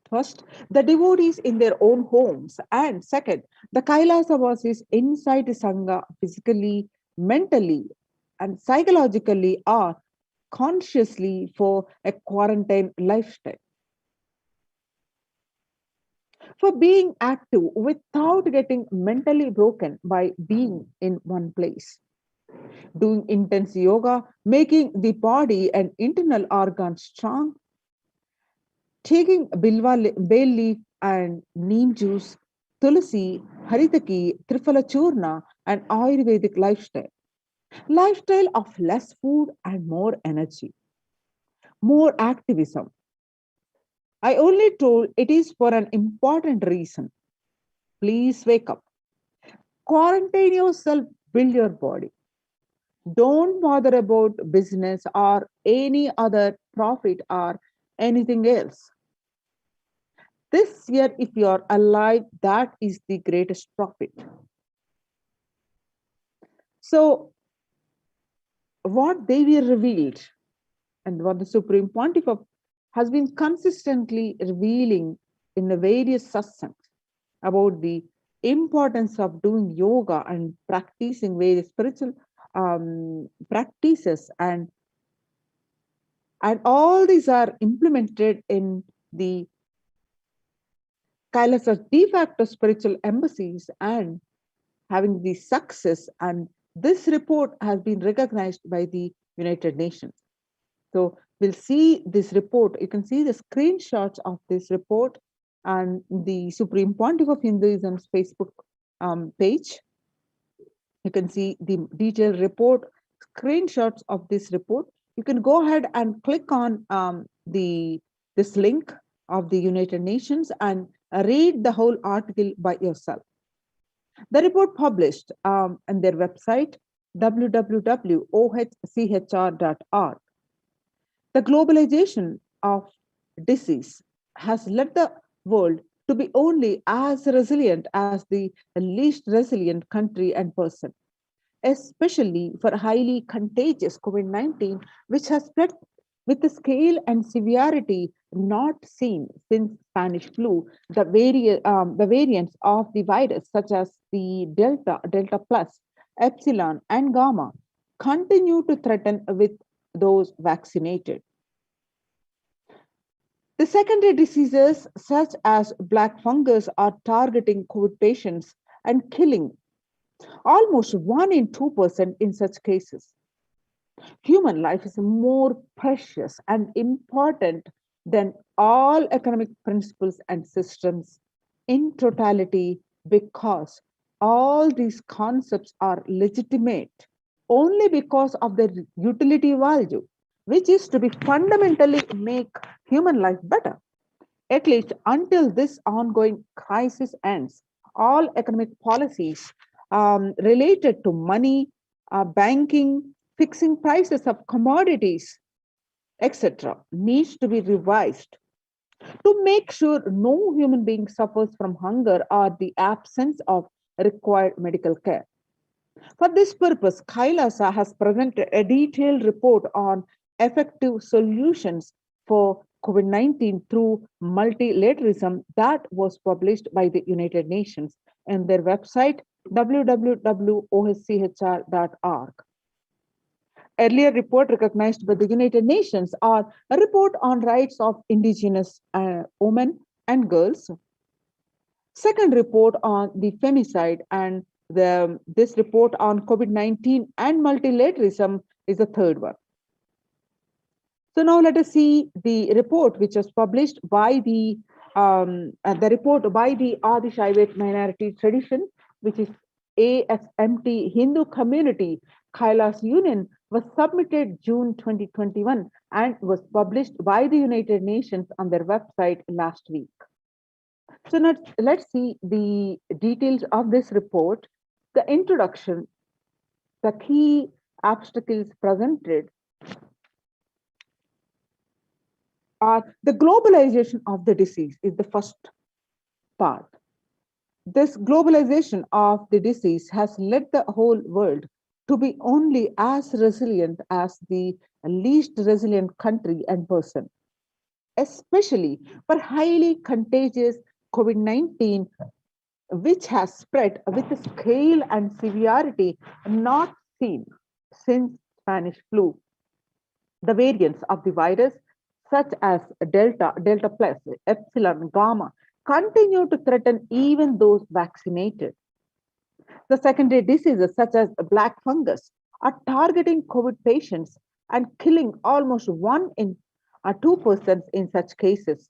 Speaker 9: First, the devotees in their own homes. And second, the Kailasa was inside the Sangha physically, mentally, and psychologically or consciously for a quarantine lifestyle. For being active without getting mentally broken by being in one place. Doing intense yoga, making the body and internal organs strong. Taking bay leaf and neem juice, tulsi, haritaki, triphala churna, and Ayurvedic lifestyle. Lifestyle of less food and more energy. More activism. I only told it is for an important reason. Please wake up. Quarantine yourself, build your body. Don't bother about business or any other profit or anything else. This year, if you are alive, that is the greatest profit. So, what Devi revealed and what the Supreme Pontiff has been consistently revealing in the various satsangs about the importance of doing yoga and practicing various spiritual practices, and all these are implemented in the Kailasa de facto spiritual embassies and having the success, and this report has been recognized by the United Nations. So we'll see this report. You can see the screenshots of this report and the Supreme Pontiff of Hinduism's Facebook page. You can see the detailed report, screenshots of this report. You can go ahead and click on this link of the United Nations and read the whole article by yourself. The report published on their website, www.ohchr.org. The globalization of disease has led the world to be only as resilient as the least resilient country and person, especially for highly contagious COVID-19, which has spread with a scale and severity not seen since Spanish flu. The variants of the virus, such as the Delta, Delta Plus, Epsilon, and Gamma, continue to threaten with those vaccinated. The secondary diseases, such as black fungus, are targeting COVID patients and killing almost 1 in 2% in such cases. Human life is more precious and important than all economic principles and systems in totality, because all these concepts are legitimate only because of their utility value, which is to be fundamentally make human life better. At least until this ongoing crisis ends, all economic policies related to money, banking, fixing prices of commodities, etc., needs to be revised to make sure no human being suffers from hunger or the absence of required medical care. For this purpose, Kailasa has presented a detailed report on effective solutions for COVID-19 through multilateralism that was published by the United Nations in their website www.oschr.org. Earlier report recognized by the United Nations are a report on rights of indigenous women and girls, second report on the femicide, and this report on COVID-19 and multilateralism is the third one. So now let us see the report which was published by the report by the Adi Shaivat Minority Tradition, which is ASMT Hindu Community Kailas Union, was submitted June 2021 and was published by the United Nations on their website last week. So now let's see the details of this report, the introduction, the key obstacles presented are the globalization of the disease is the first part. This globalization of the disease has led the whole world to be only as resilient as the least resilient country and person, especially for highly contagious COVID-19, which has spread with a scale and severity not seen since Spanish flu. The variants of the virus, such as Delta, Delta plus, Epsilon, Gamma, continue to threaten even those vaccinated. The secondary diseases, such as black fungus, are targeting COVID patients and killing almost 1 in 2% in such cases.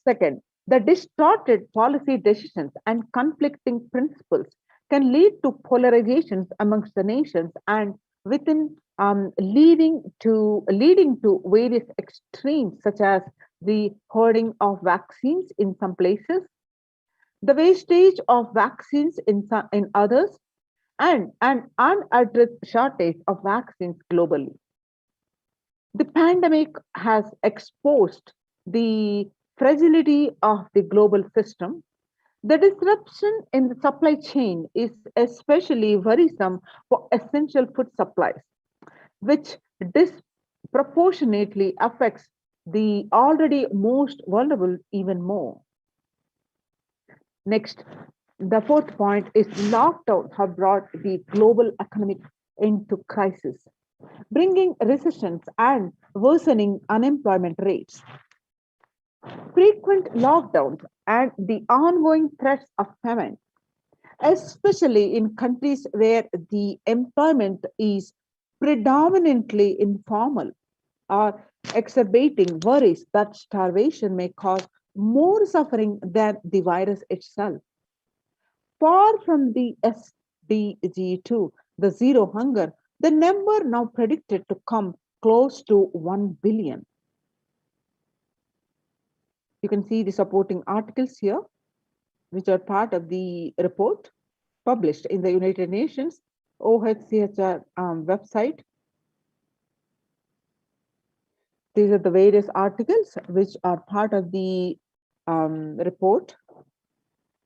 Speaker 9: Second, the distorted policy decisions and conflicting principles can lead to polarizations amongst the nations and within, leading to various extremes, such as the hoarding of vaccines in some places, the wastage of vaccines in others, and an unaddressed shortage of vaccines globally. The pandemic has exposed the fragility of the global system. The disruption in the supply chain is especially worrisome for essential food supplies, which disproportionately affects the already most vulnerable even more. Next, the fourth point is lockdown have brought the global economic into crisis, bringing recessions and worsening unemployment rates. Frequent lockdowns and the ongoing threats of famine, especially in countries where the employment is predominantly informal, are exacerbating worries that starvation may cause more suffering than the virus itself. Far from the SDG2, the zero hunger, the number now predicted to come close to 1 billion. You can see the supporting articles here, which are part of the report published in the United Nations OHCHR website. These are the various articles which are part of the report.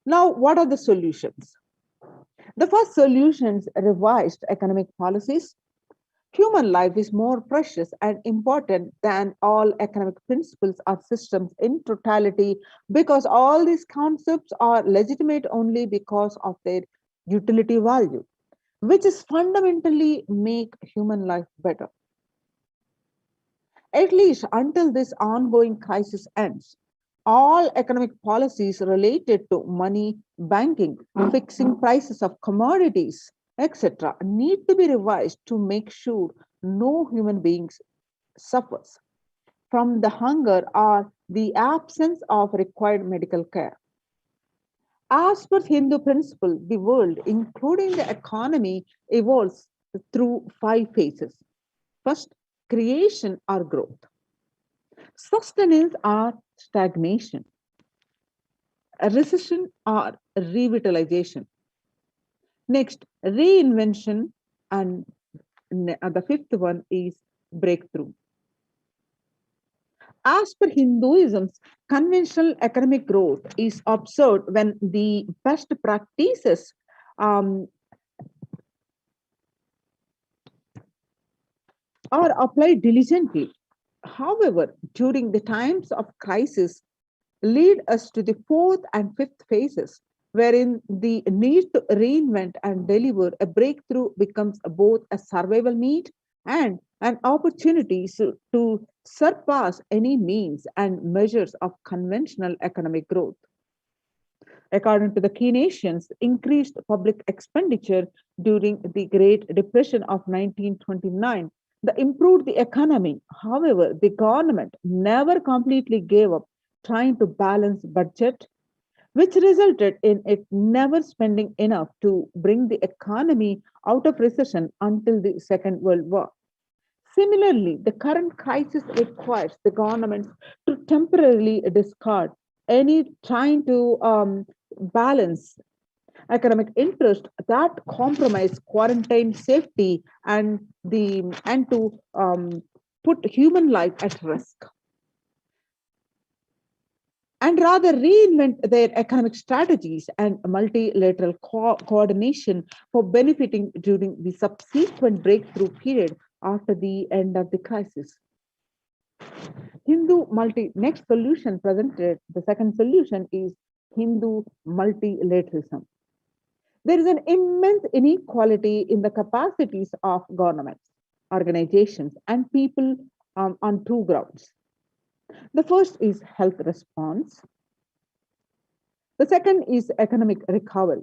Speaker 9: Now, what are the solutions? The first solutions revised economic policies. Human life is more precious and important than all economic principles or systems in totality, because all these concepts are legitimate only because of their utility value, which is fundamentally make human life better. At least until this ongoing crisis ends, all economic policies related to money, banking, fixing prices of commodities, etc., need to be revised to make sure no human beings suffers from the hunger or the absence of required medical care. As per Hindu principle, the world, including the economy, evolves through 5 phases. First, creation or growth, sustenance or stagnation, a recession or revitalization. Next, reinvention, and the fifth one is breakthrough. As per Hinduism, conventional economic growth is observed when the best practices um, are applied diligently. However, during the times of crisis, lead us to the fourth and fifth phases, wherein the need to reinvent and deliver a breakthrough becomes both a survival need and an opportunity to surpass any means and measures of conventional economic growth. According to the key nations, increased public expenditure during the Great Depression of 1929 that improved the economy. However, the government never completely gave up trying to balance budget, which resulted in it never spending enough to bring the economy out of recession until the Second World War. Similarly, the current crisis requires the governments to temporarily discard any trying to balance economic interest that compromise quarantine safety and to put human life at risk, and rather reinvent their economic strategies and multilateral coordination for benefiting during the subsequent breakthrough period after the end of the crisis. Hindu multi next solution presented, the second solution is Hindu multilateralism. There is an immense inequality in the capacities of governments, organizations, and people on two grounds. The first is health response. The second is economic recovery.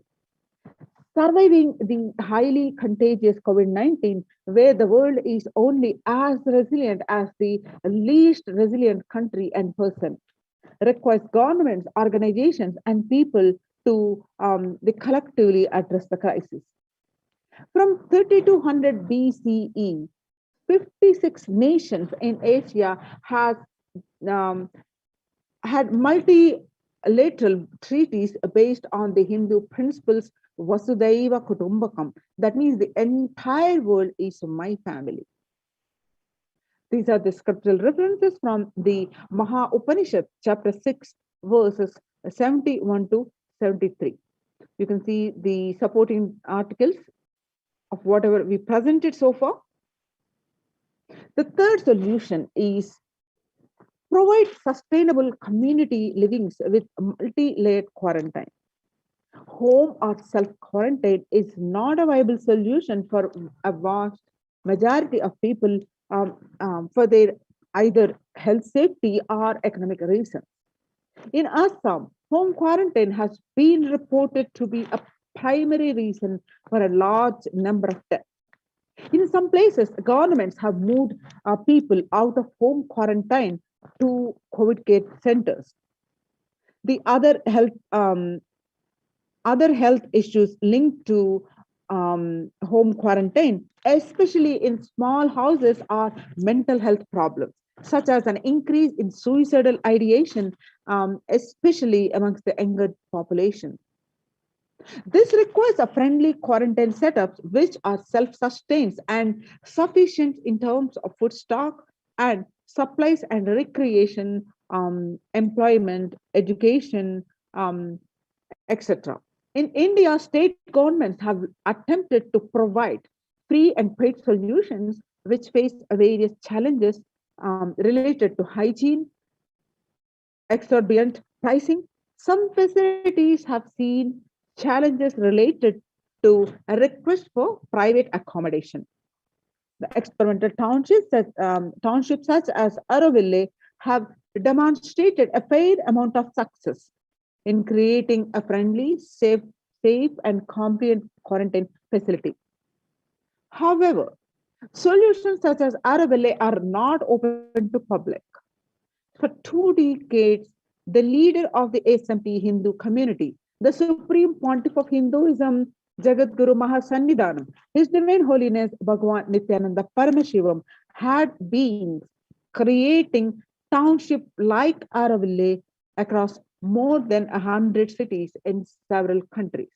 Speaker 9: Surviving the highly contagious COVID-19, where the world is only as resilient as the least resilient country and person, requires governments, organizations, and people to collectively address the crisis. From 3200 BCE, 56 nations in Asia um, had multilateral treaties based on the Hindu principles Vasudhaiva Kutumbakam. That means the entire world is my family. These are the scriptural references from the Maha Upanishad, chapter 6, verses 71 to 73. You can see the supporting articles of whatever we presented so far. The third solution is provide sustainable community livings with multi-layered quarantine. Home or self-quarantine is not a viable solution for a vast majority of people for their either health safety or economic reasons. In Assam, home quarantine has been reported to be a primary reason for a large number of deaths. In some places, governments have moved people out of home quarantine to COVID care centers. The other health issues linked to home quarantine, especially in small houses, are mental health problems, such as an increase in suicidal ideation, especially amongst the younger population. This requires a friendly quarantine setups which are self-sustained and sufficient in terms of food stock and supplies and recreation, employment, education, etc. In India, state governments have attempted to provide free and paid solutions which face various challenges related to hygiene, exorbitant pricing. Some facilities have seen challenges related to a request for private accommodation. The experimental townships such as Araville have demonstrated a fair amount of success in creating a friendly, safe and compliant quarantine facility. However, solutions such as Araville are not open to public. For 2 decades, the leader of the SMP Hindu community, the Supreme Pontiff of Hinduism, Jagadguru Mahasannidhanam, His Divine Holiness Bhagavan Nithyananda Paramashivam, had been creating township like Araville across more than 100 cities in several countries.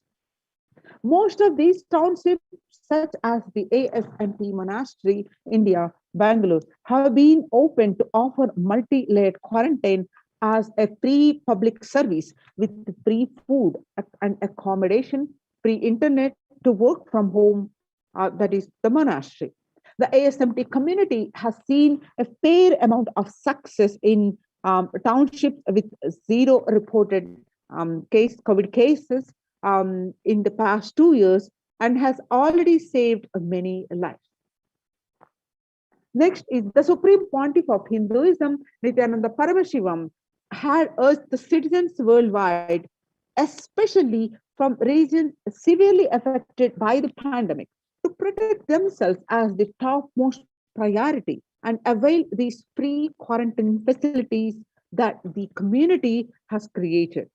Speaker 9: Most of these townships, such as the ASMP Monastery, India, Bangalore, have been open to offer multi-layered quarantine as a free public service with free food and accommodation, free internet to work from home, that is the monastery. The ASMT community has seen a fair amount of success in townships with zero reported COVID cases in the past 2 years and has already saved many lives. Next is the Supreme Pontiff of Hinduism, Nithyananda Paramashivam, had urged the citizens worldwide, especially from regions severely affected by the pandemic, to protect themselves as the topmost priority and avail these free quarantine facilities that the community has created,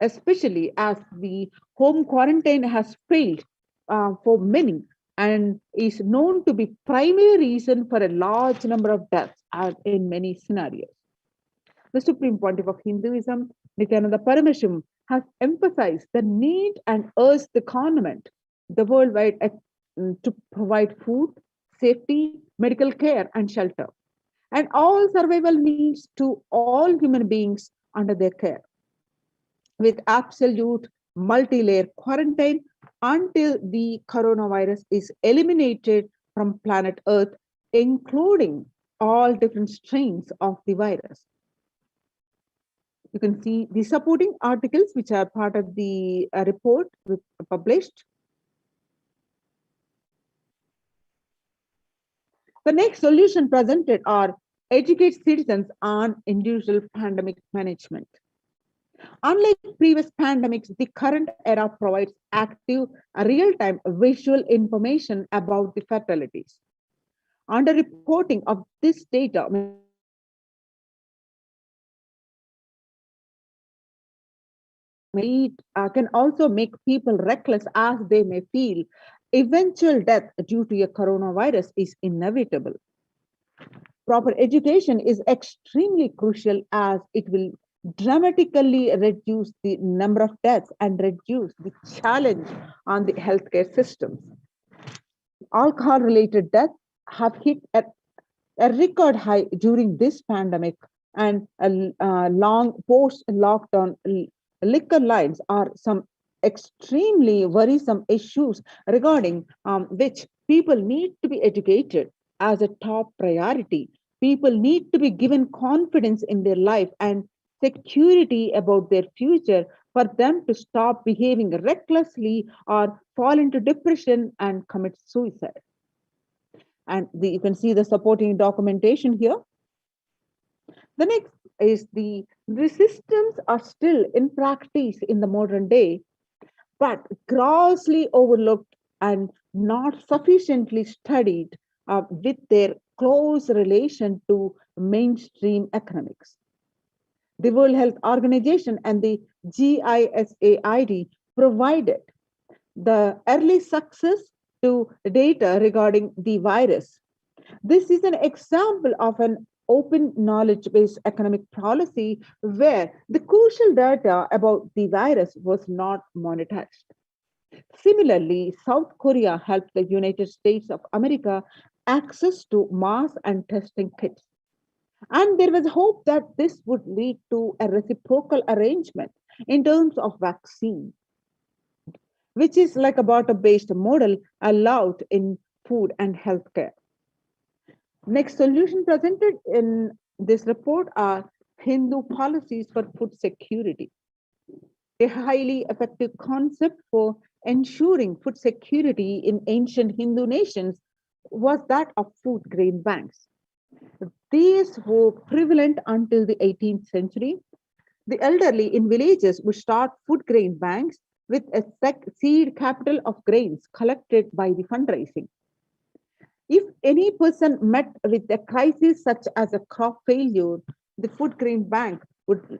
Speaker 9: especially as the home quarantine has failed for many and is known to be primary reason for a large number of deaths in many scenarios. The Supreme Pontiff of Hinduism, Nithyananda Paramashivam, has emphasized the need and urged the government, the worldwide, to provide food, safety, medical care, and shelter, and all survival needs to all human beings under their care, with absolute multi-layer quarantine until the coronavirus is eliminated from planet Earth, including all different strains of the virus. You can see the supporting articles which are part of the report published. The next solution presented are educate citizens on individual pandemic management. Unlike previous pandemics, the current era provides active, real-time visual information about the fatalities. Under reporting of this data can also make people reckless as they may feel eventual death due to a coronavirus is inevitable. Proper education is extremely crucial as it will dramatically reduce the number of deaths and reduce the challenge on the healthcare systems. Alcohol-related deaths have hit a record high during this pandemic, and long post-lockdown liquor lines are some extremely worrisome issues regarding which people need to be educated as a top priority. People need to be given confidence in their life and security about their future for them to stop behaving recklessly or fall into depression and commit suicide. And you can see the supporting documentation here. The next is the systems are still in practice in the modern day, but grossly overlooked and not sufficiently studied with their close relation to mainstream economics. The World Health Organization and the GISAID provided the early success to data regarding the virus. This is an example of an open knowledge-based economic policy where the crucial data about the virus was not monetized. Similarly, South Korea helped the United States of America access to mass and testing kits. And there was hope that this would lead to a reciprocal arrangement in terms of vaccine, which is like a barter-based model allowed in food and healthcare. Next solution presented in this report are Hindu policies for food security. A highly effective concept for ensuring food security in ancient Hindu nations was that of food grain banks. These were prevalent until the 18th century. The elderly in villages would start food grain banks with a seed capital of grains collected by the fundraising. If any person met with a crisis such as a crop failure, the food grain bank would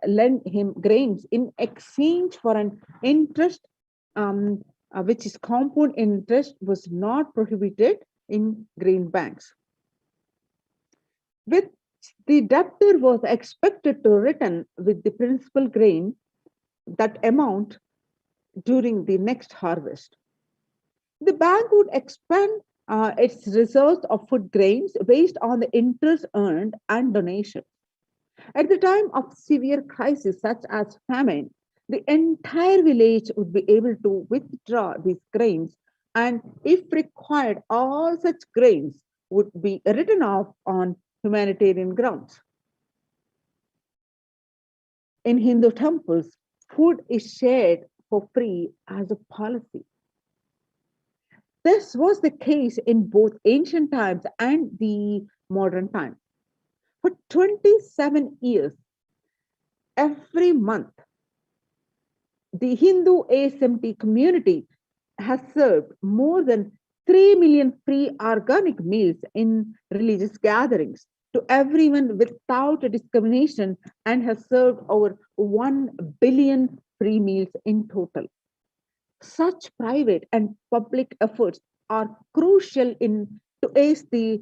Speaker 9: lend him grains in exchange for an interest, which is compound interest was not prohibited in grain banks. With the debtor was expected to return with the principal grain that amount during the next harvest. The bank would expand its reserves of food grains based on the interest earned and donation. At the time of severe crisis such as famine, the entire village would be able to withdraw these grains, and if required, all such grains would be written off on humanitarian grounds. In Hindu temples, food is shared for free as a policy. This was the case in both ancient times and the modern time. For 27 years, every month, the Hindu ASMT community has served more than 3 million free organic meals in religious gatherings to everyone without discrimination and has served over 1 billion free meals in total. Such private and public efforts are crucial in to ease the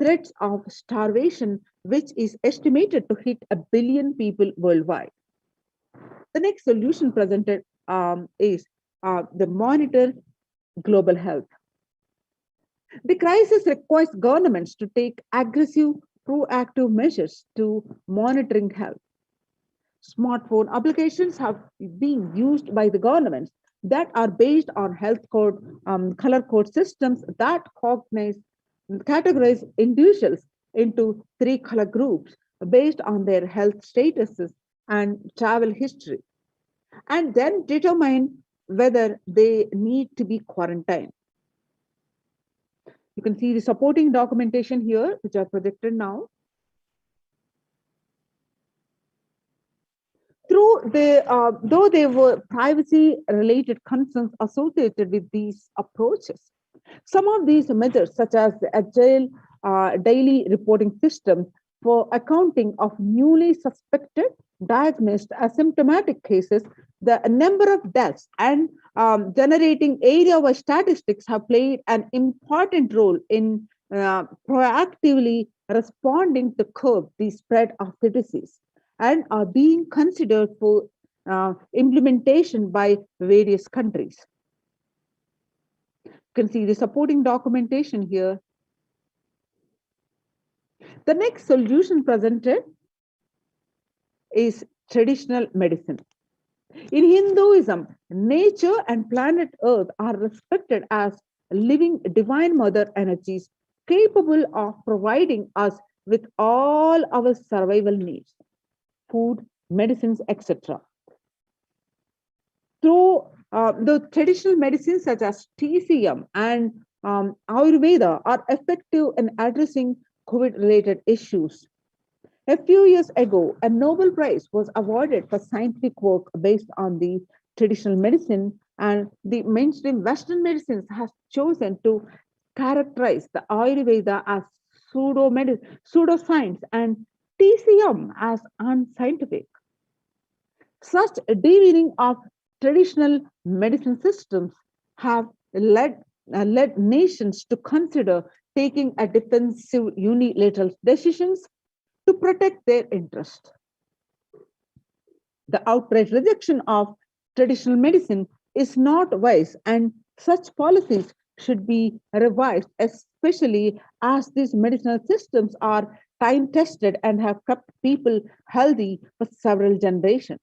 Speaker 9: threats of starvation, which is estimated to hit 1 billion people worldwide. The next solution presented is the monitor global health. The crisis requires governments to take aggressive, proactive measures to monitoring health. Smartphone applications have been used by the governments that are based on health code, color code systems that categorize individuals into 3 color groups based on their health statuses and travel history, and then determine whether they need to be quarantined. You can see the supporting documentation here, which are projected now. Though there were privacy-related concerns associated with these approaches, some of these methods, such as the agile daily reporting system for accounting of newly suspected, diagnosed asymptomatic cases, the number of deaths, and generating area-wide statistics have played an important role in proactively responding to curb the spread of the disease, and are being considered for implementation by various countries. You can see the supporting documentation here. The next solution presented is traditional medicine. In Hinduism, nature and planet Earth are respected as living divine mother energies capable of providing us with all our survival needs, food, medicines, etc. Through the traditional medicines such as TCM and Ayurveda are effective in addressing COVID-related issues. A few years ago, a Nobel Prize was awarded for scientific work based on the traditional medicine, and the mainstream Western medicines has chosen to characterize the Ayurveda as pseudoscience and TCM as unscientific. Such demeaning of traditional medicine systems have led nations to consider taking a defensive unilateral decisions to protect their interest. The outright rejection of traditional medicine is not wise, and such policies should be revised, especially as these medicinal systems are time-tested and have kept people healthy for several generations.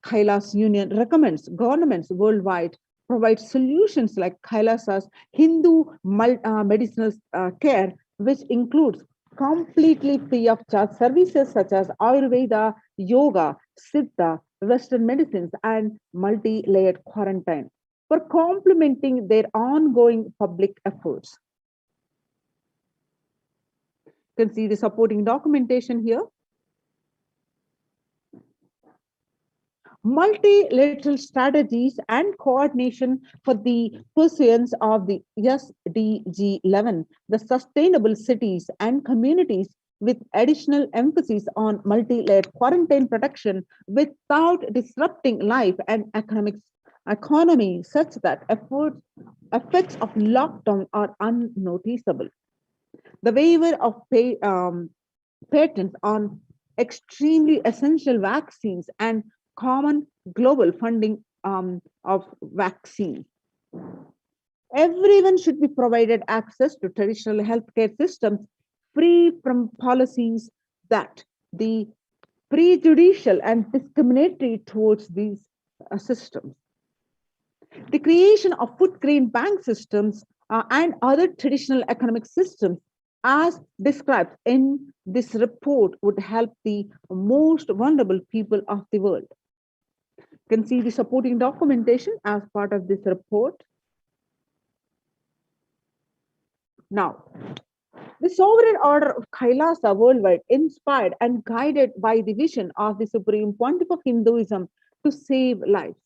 Speaker 9: Kailasa Union recommends governments worldwide provide solutions like Kailasa's Hindu medicinal care, which includes completely free of charge services such as Ayurveda, yoga, Siddha, Western medicines, and multi-layered quarantine for complementing their ongoing public efforts. You can see the supporting documentation here. Multilateral strategies and coordination for the pursuance of the SDG 11, the sustainable cities and communities with additional emphasis on multi-layered quarantine protection without disrupting life and economy such that effects of lockdown are unnoticeable. The waiver of patents on extremely essential vaccines and common global funding of vaccines. Everyone should be provided access to traditional healthcare systems free from policies that the prejudicial and discriminatory towards these systems. The creation of food grain bank systems and other traditional economic systems as described in this report would help the most vulnerable people of the world. You can see the supporting documentation as part of this report. Now, the sovereign order of Kailasa worldwide, inspired and guided by the vision of the Supreme Pontiff of Hinduism to save lives.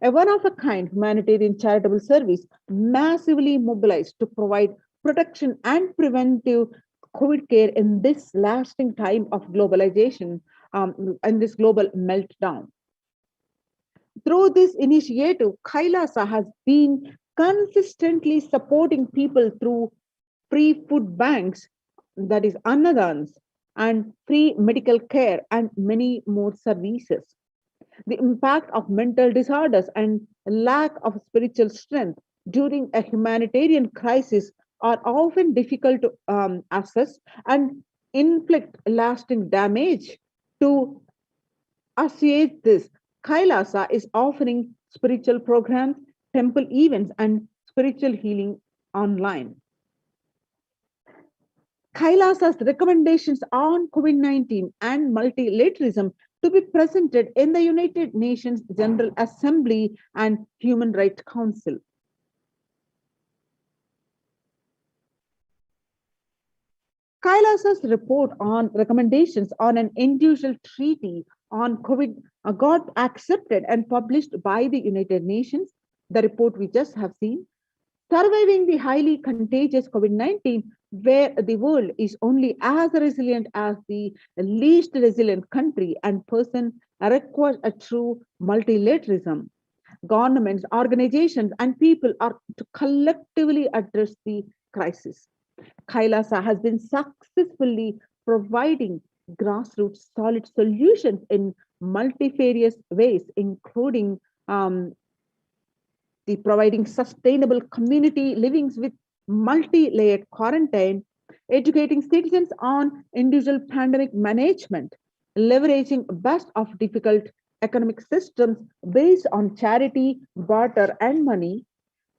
Speaker 9: A one-of-a-kind humanitarian charitable service massively mobilized to provide protection and preventive COVID care in this lasting time of globalization and this global meltdown. Through this initiative, Kailasa has been consistently supporting people through free food banks, that is annadans, and free medical care and many more services. The impact of mental disorders and lack of spiritual strength during a humanitarian crisis are often difficult to assess and inflict lasting damage. To associate this, Kailasa is offering spiritual programs, temple events, and spiritual healing online. Kailasa's recommendations on COVID-19 and multilateralism to be presented in the United Nations General Assembly and Human Rights Council. Kailasa's report on recommendations on an individual treaty on COVID got accepted and published by the United Nations. The report we just have seen, surviving the highly contagious COVID-19, where the world is only as resilient as the least resilient country and person, requires a true multilateralism. Governments, organizations, and people are to collectively address the crisis. Kailasa has been successfully providing grassroots solid solutions in multifarious ways, including the providing sustainable community livings with multi-layered quarantine, educating citizens on individual pandemic management, leveraging best of difficult economic systems based on charity, barter, and money,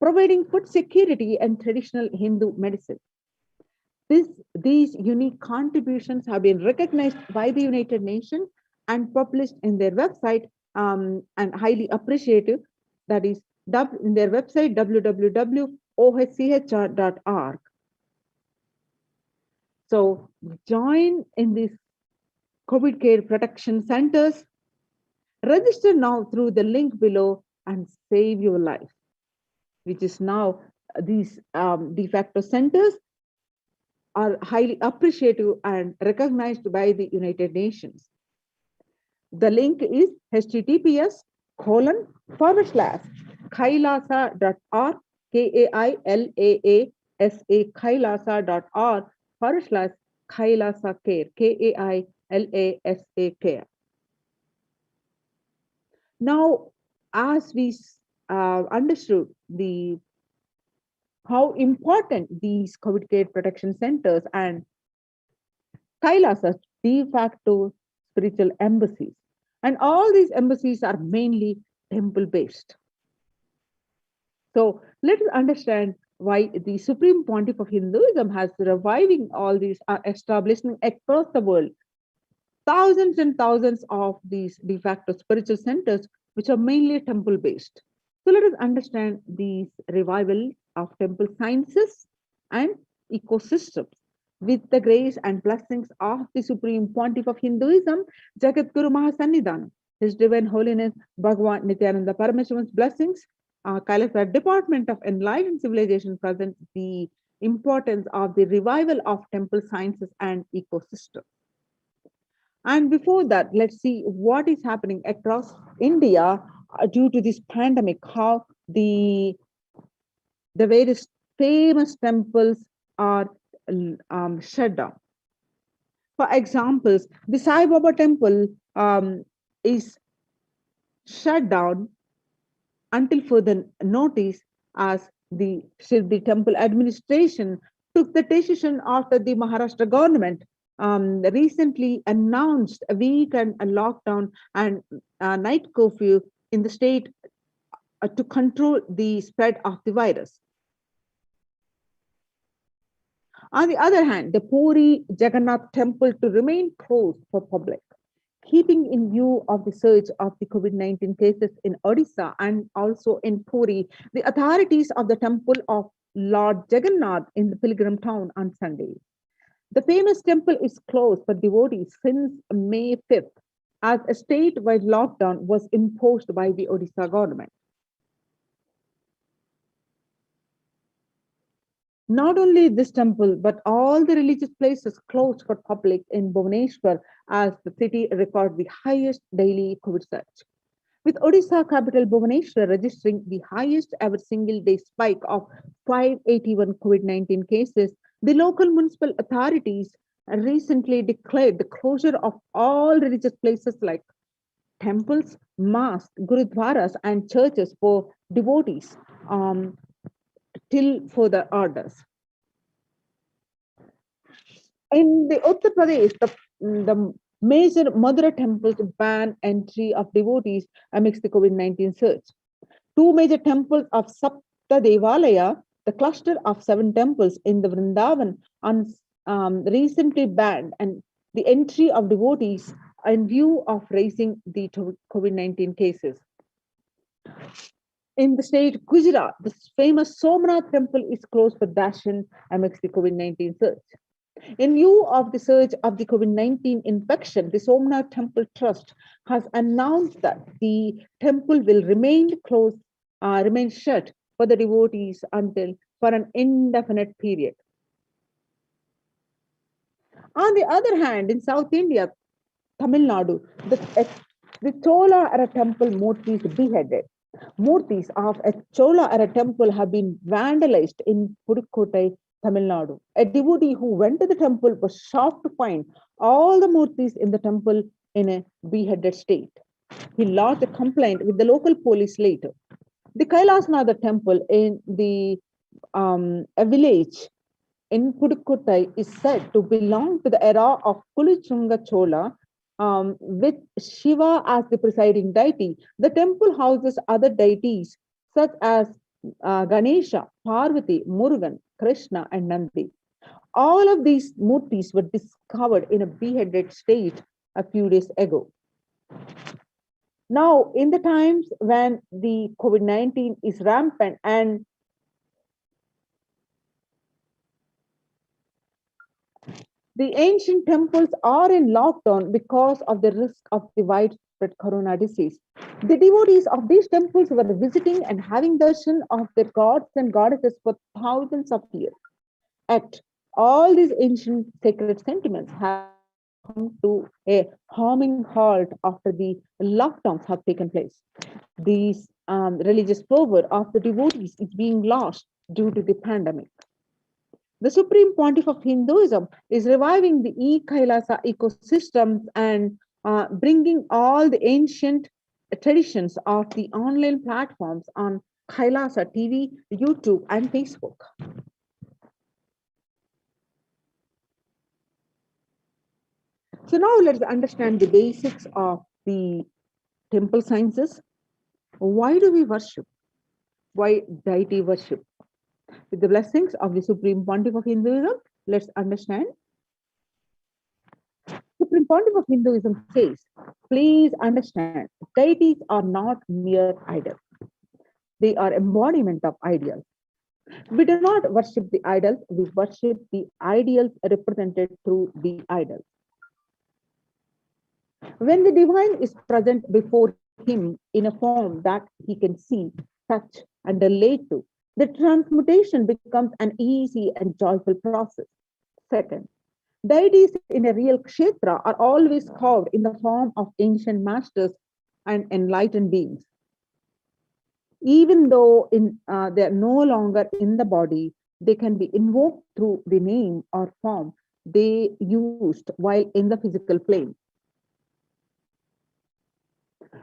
Speaker 9: providing food security and traditional Hindu medicine. These unique contributions have been recognized by the United Nations and published in their website and highly appreciative. That is in their website www.ohchr.org. So join in these COVID care protection centers. Register now through the link below and save your life, which is now these de facto centers are highly appreciative and recognized by the United Nations. The link is https://kailasa.org, KAILAASA, kailasa.org/Kailasa care, KAILASA care. Now, as we understood how important these COVID care protection centers and Kailasa de facto spiritual embassies, and all these embassies are mainly temple-based. So let us understand why the Supreme Pontiff of Hinduism has reviving all these establishments across the world. Thousands and thousands of these de facto spiritual centers, which are mainly temple-based. So let us understand these revival of temple sciences and ecosystems with the grace and blessings of the Supreme Pontiff of Hinduism, Jagat Guru Mahasannidhanam, His Divine Holiness Bhagavan Nithyananda Paramashivan's blessings. Kailasa Department of Enlightenment Civilization presents the importance of the revival of temple sciences and ecosystem. And before that, let's see what is happening across India due to this pandemic, how the various famous temples are shut down. For examples, the Sai Baba temple is shut down until further notice, as the Shirdi temple administration took the decision after the Maharashtra government recently announced a weekend lockdown and night curfew in the state to control the spread of the virus. On the other hand, the Puri Jagannath temple to remain closed for public, keeping in view of the surge of the COVID-19 cases in Odisha and also in Puri, the authorities of the temple of Lord Jagannath in the pilgrim town on Sunday. The famous temple is closed for devotees since May 5th, as a statewide lockdown was imposed by the Odisha government. Not only this temple, but all the religious places closed for public in Bhubaneswar, as the city recorded the highest daily COVID surge, with Odisha capital Bhubaneswar registering the highest ever single day spike of 581 COVID-19 cases. The local municipal authorities recently declared the closure of all religious places like temples, mosques, gurudwaras, and churches for devotees till further orders. In the Uttar Pradesh, the major Madura temples ban entry of devotees amidst the COVID-19 surge. Two major temples of Sapta Devalaya, the cluster of 7 temples in the Vrindavan, recently banned and the entry of devotees in view of raising the COVID-19 cases. In the state Gujarat, the famous Somnath temple is closed for darshan amidst the COVID-19 surge. In view of the surge of the COVID-19 infection, the Somnath Temple Trust has announced that the temple will remain closed, remain shut for the devotees for an indefinite period. On the other hand, in South India, Tamil Nadu, the Chola era temple murtis beheaded. Murtis of a Chola era temple have been vandalized in Pudukkottai, Tamil Nadu. A devotee who went to the temple was shocked to find all the murtis in the temple in a beheaded state. He lodged a complaint with the local police later. The Kailasa temple in a village in Pudukkottai is said to belong to the era of Kulichunga Chola, with Shiva as the presiding deity. The temple houses other deities such as Ganesha, Parvati, Murugan, Krishna, and Nandi. All of these murtis were discovered in a beheaded state a few days ago. Now, in the times when the COVID-19 is rampant and the ancient temples are in lockdown because of the risk of the widespread corona disease, the devotees of these temples were visiting and having darshan of their gods and goddesses for thousands of years. Yet, all these ancient sacred sentiments have come to a harming halt after the lockdowns have taken place. These religious fervor of the devotees is being lost due to the pandemic. The Supreme Pontiff of Hinduism is reviving the Kailasa ecosystems and bringing all the ancient traditions of the online platforms on Kailasa TV, YouTube, and Facebook. So now let's understand the basics of the temple sciences. Why do we worship? Why deity worship? With the blessings of the Supreme Pontiff of Hinduism, let's understand. Supreme Pontiff of Hinduism says, please understand, deities are not mere idols. They are embodiment of ideals. We do not worship the idols, we worship the ideals represented through the idols. When the divine is present before him in a form that he can see, touch, and relate to, The transmutation becomes an easy and joyful process. Second, deities in a real kshetra are always carved in the form of ancient masters and enlightened beings. Even though they are no longer in the body, they can be invoked through the name or form they used while in the physical plane.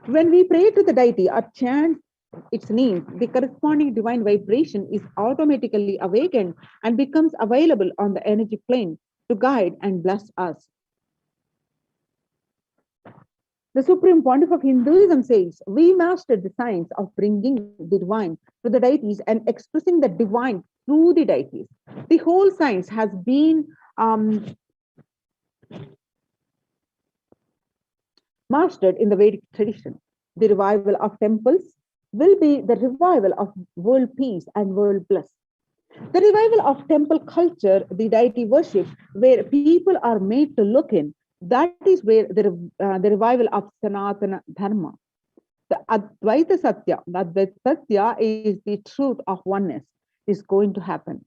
Speaker 9: When we pray to the deity or chant its name, the corresponding divine vibration is automatically awakened and becomes available on the energy plane to guide and bless us. The Supreme Pontiff of Hinduism says, we mastered the science of bringing the divine to the deities and expressing the divine through the deities. The whole science has been mastered in the Vedic tradition. The revival of temples will be the revival of world peace and world bliss. The revival of temple culture, the deity worship, where people are made to look in, that is where the revival of Sanatana Dharma. The Advaita Satya is the truth of oneness, is going to happen.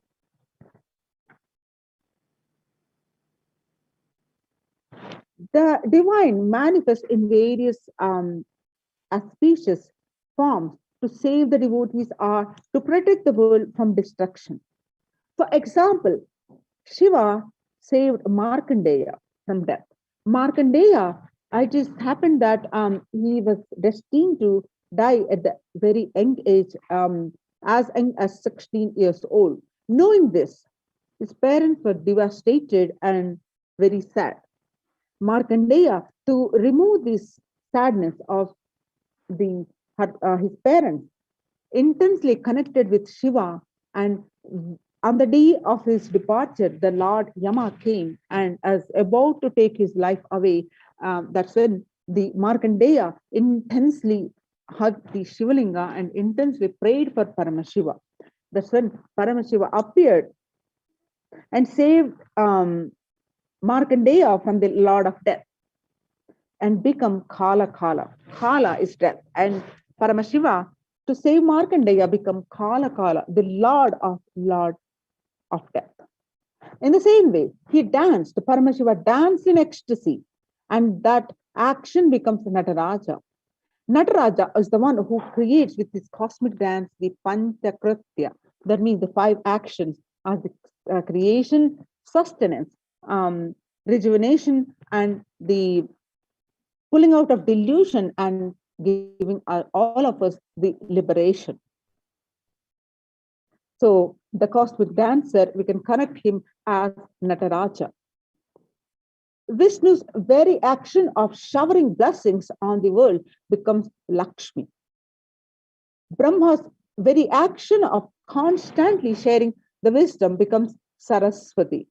Speaker 9: The divine manifests in various auspicious forms to save the devotees or to protect the world from destruction. For example, Shiva saved Markandeya from death. Markandeya, it just happened that he was destined to die at the very young age, as young as 16 years old. Knowing this, his parents were devastated and very sad. Markandeya, to remove this sadness of his parents, intensely connected with Shiva, and on the day of his departure, the Lord Yama came and as about to take his life away, that's when the Markandeya intensely hugged the Shivalinga and intensely prayed for Paramashiva. That's when Paramashiva appeared and saved Markandeya from the Lord of Death and become Kala Kala. Kala is death. And Paramashiva, to save Markandeya, become Kala Kala, the Lord of death. In the same way, he danced, Paramashiva danced in ecstasy, and that action becomes Nataraja. Nataraja is the one who creates with this cosmic dance the Panchakritya. That means the 5 actions are the creation, sustenance, rejuvenation, and the pulling out of delusion and giving all of us the liberation. So the cosmic dancer, we can connect him as Nataraja. Vishnu's very action of showering blessings on the world becomes Lakshmi. Brahma's very action of constantly sharing the wisdom becomes Saraswati.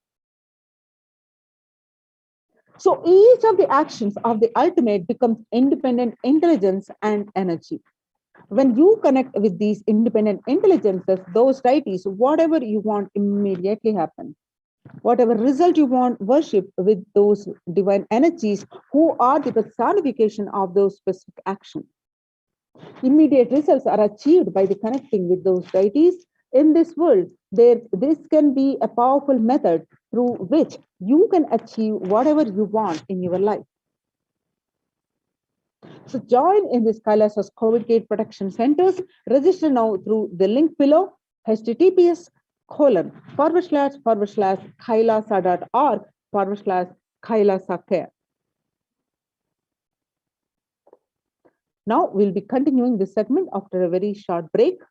Speaker 9: So each of the actions of the ultimate becomes independent intelligence and energy. When you connect with these independent intelligences, those deities, whatever you want immediately happens. Whatever result you want, worship with those divine energies who are the personification of those specific actions. Immediate results are achieved by the connecting with those deities. In this world, this can be a powerful method through which you can achieve whatever you want in your life. So join in this Kailasa's COVID Gate Protection Centers. Register now through the link below, https://kailasa.org/Kailasa care. Now we'll be continuing this segment after a very short break.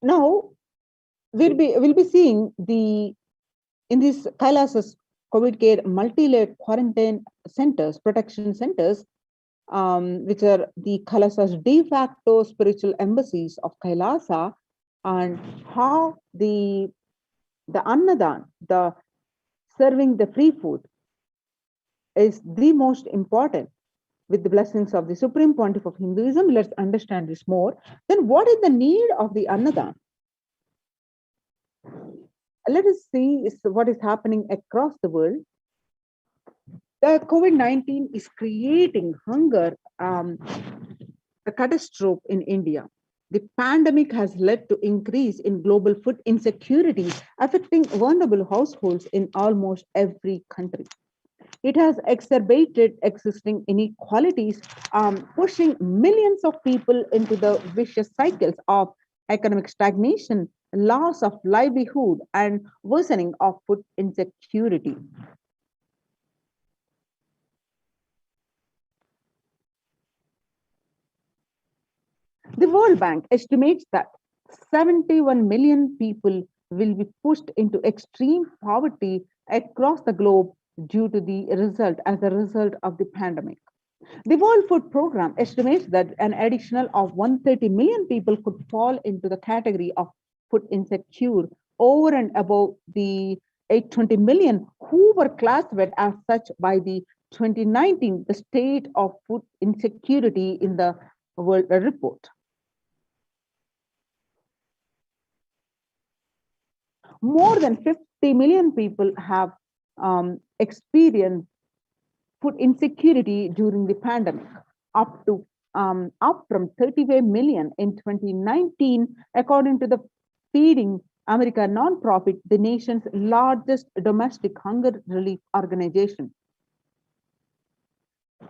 Speaker 9: Now we'll be seeing in these Kailasa's COVID care multi-layered quarantine centers, protection centers, which are the Kailasa's de facto spiritual embassies of Kailasa, and how the Annadan, the serving the free food, is the most important. With the blessings of the Supreme Pontiff of Hinduism, let's understand this more. Then what is the need of the Annadan? Let us see what is happening across the world. The COVID-19 is creating hunger, a catastrophe in India. The pandemic has led to increase in global food insecurity, affecting vulnerable households in almost every country. It has exacerbated existing inequalities, pushing millions of people into the vicious cycles of economic stagnation, loss of livelihood, and worsening of food insecurity. The World Bank estimates that 71 million people will be pushed into extreme poverty across the globe due to as a result of the pandemic. The World Food Program estimates that an additional of 130 million people could fall into the category of food insecure over and above the 820 million who were classified as such by the 2019 the State of Food Insecurity in the World Report. More than 50 million people have experienced food insecurity during the pandemic, up from 35 million in 2019, according to the Feeding America nonprofit, the nation's largest domestic hunger relief organization.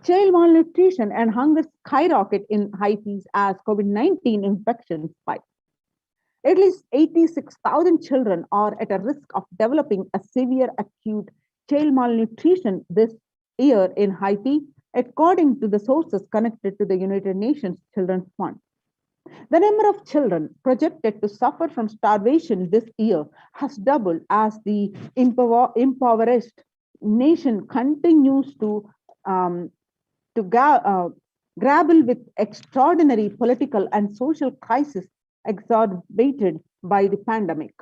Speaker 9: Child malnutrition and hunger skyrocket in Haiti as COVID-19 infections spike. At least 86,000 children are at a risk of developing a severe acute child malnutrition this year in Haiti, according to the sources connected to the United Nations Children's Fund. The number of children projected to suffer from starvation this year has doubled as the impoverished nation continues to grapple with extraordinary political and social crisis exacerbated by the pandemic.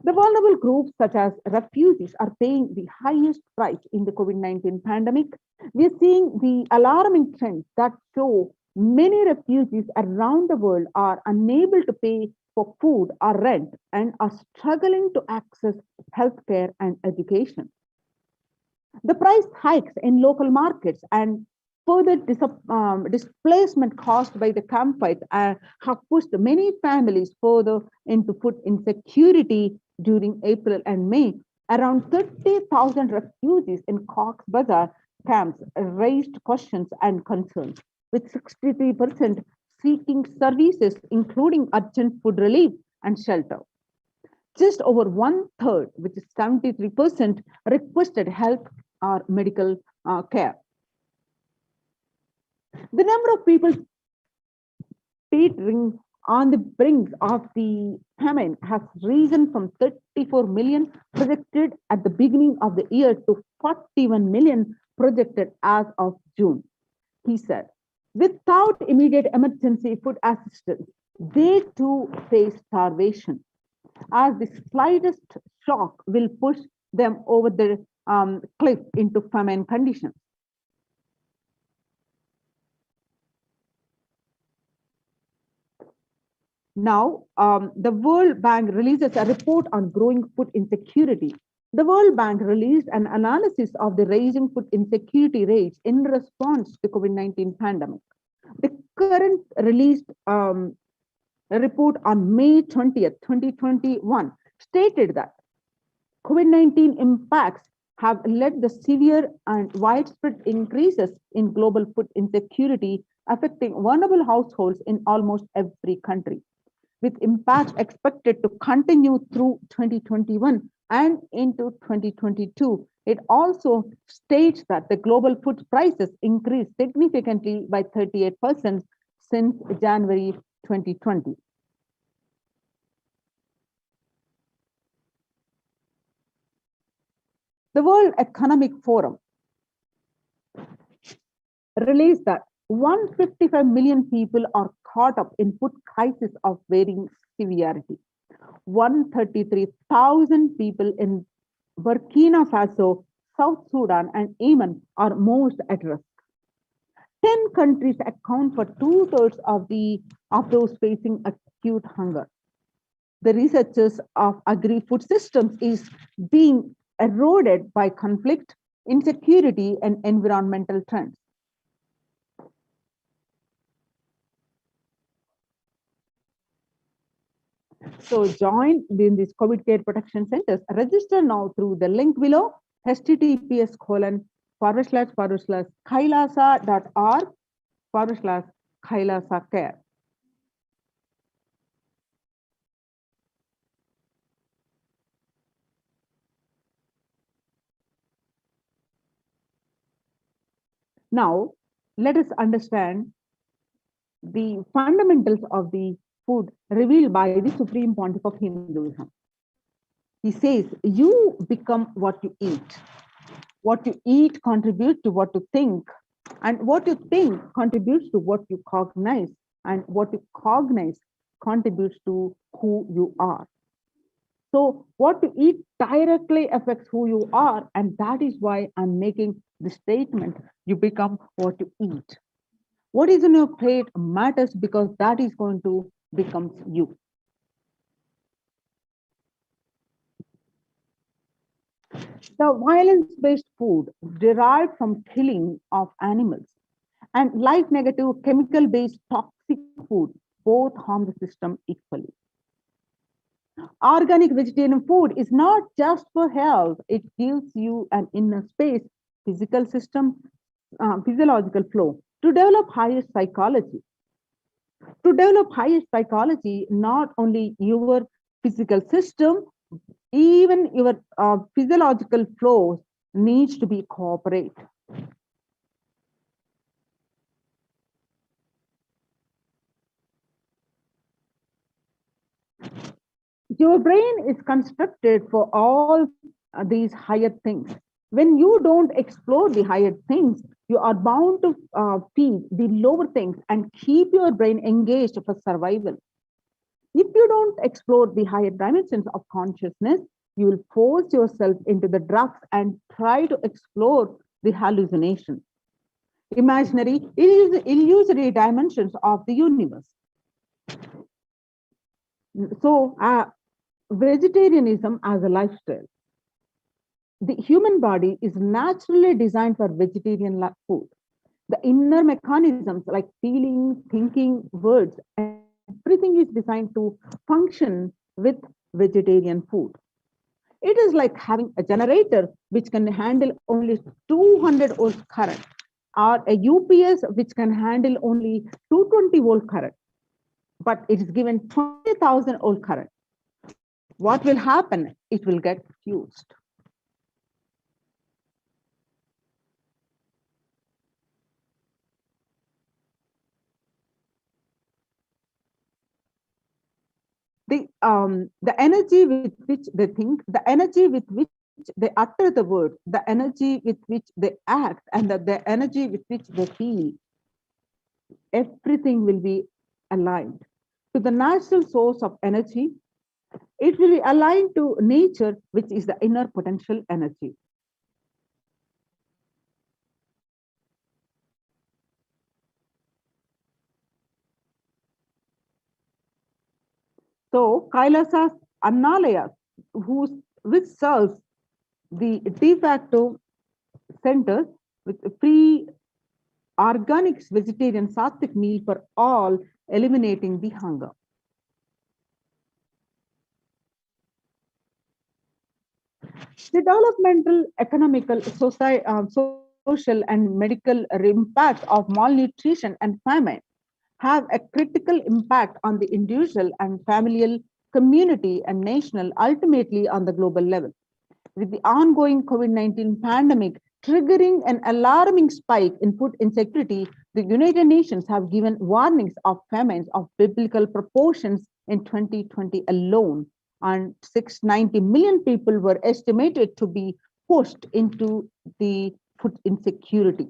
Speaker 9: The vulnerable groups, such as refugees, are paying the highest price in the COVID-19 pandemic. We are seeing the alarming trends that show many refugees around the world are unable to pay for food or rent and are struggling to access healthcare and education. The price hikes in local markets and further displacement caused by the conflict have pushed many families further into food insecurity during April and May. Around 30,000 refugees in Cox's Bazar camps raised questions and concerns, with 63% seeking services, including urgent food relief and shelter. Just over 1/3, which is 73%, requested health or medical care. The number of people teetering on the brink of the famine has risen from 34 million projected at the beginning of the year to 41 million projected as of June. He said, without immediate emergency food assistance, they too face starvation, as the slightest shock will push them over the cliff into famine conditions. Now, the World Bank releases a report on growing food insecurity. The World Bank released an analysis of the rising food insecurity rates in response to the COVID-19 pandemic. The current released report on May 20th, 2021 stated that COVID-19 impacts have led to severe and widespread increases in global food insecurity, affecting vulnerable households in almost every country, with impacts expected to continue through 2021 and into 2022. It also states that the global food prices increased significantly by 38% since January 2020. The World Economic Forum released that 155 million people are caught up in food crisis of varying severity. 133,000 people in Burkina Faso, South Sudan, and Yemen are most at risk. 10 countries account for 2/3 of those facing acute hunger. The researchers of agri-food systems is being eroded by conflict, insecurity, and environmental trends. So join in these COVID care protection centers. Register now through the link below, https://kailasa.org/Kailasa care. Now, let us understand the fundamentals of the food revealed by the Supreme Pontiff of Hinduism. He says, you become what you eat. What you eat contributes to what you think, and what you think contributes to what you cognize, and what you cognize contributes to who you are. So what you eat directly affects who you are, and that is why I'm making the statement, you become what you eat. What is in your plate matters because that is going to become you. The violence-based food derived from killing of animals and life-negative chemical-based toxic food both harm the system equally. Organic vegetarian food is not just for health, it gives you an inner space, physical system, physiological flow to develop higher psychology. To develop higher psychology, not only your physical system, even your physiological flows needs to be cooperate. Your brain is constructed for all these higher things. When you don't explore the higher things, you are bound to feed the lower things and keep your brain engaged for survival. If you don't explore the higher dimensions of consciousness, you will force yourself into the drugs and try to explore the hallucination, imaginary, illusory dimensions of the universe. So, vegetarianism as a lifestyle. The human body is naturally designed for vegetarian food. The inner mechanisms like feeling, thinking, words, everything is designed to function with vegetarian food. It is like having a generator which can handle only 200 volt current, or a UPS which can handle only 220 volt current, but it is given 20,000 volt current. What will happen? It will get fused. The energy with which they think, the energy with which they utter the word, the energy with which they act, and the energy with which they feel, everything will be aligned to the natural source of energy. It will be aligned to nature, which is the inner potential energy. So Kailasa Annalaya, which serves the de facto center with free organic vegetarian sattvic meal for all, eliminating the hunger. The developmental, economical, social, and medical impact of malnutrition and famine have a critical impact on the individual and familial, community, and national, ultimately on the global level. With the ongoing COVID-19 pandemic triggering an alarming spike in food insecurity, The United Nations have given warnings of famines of biblical proportions in 2020 alone, and 690 million people were estimated to be pushed into the food insecurity.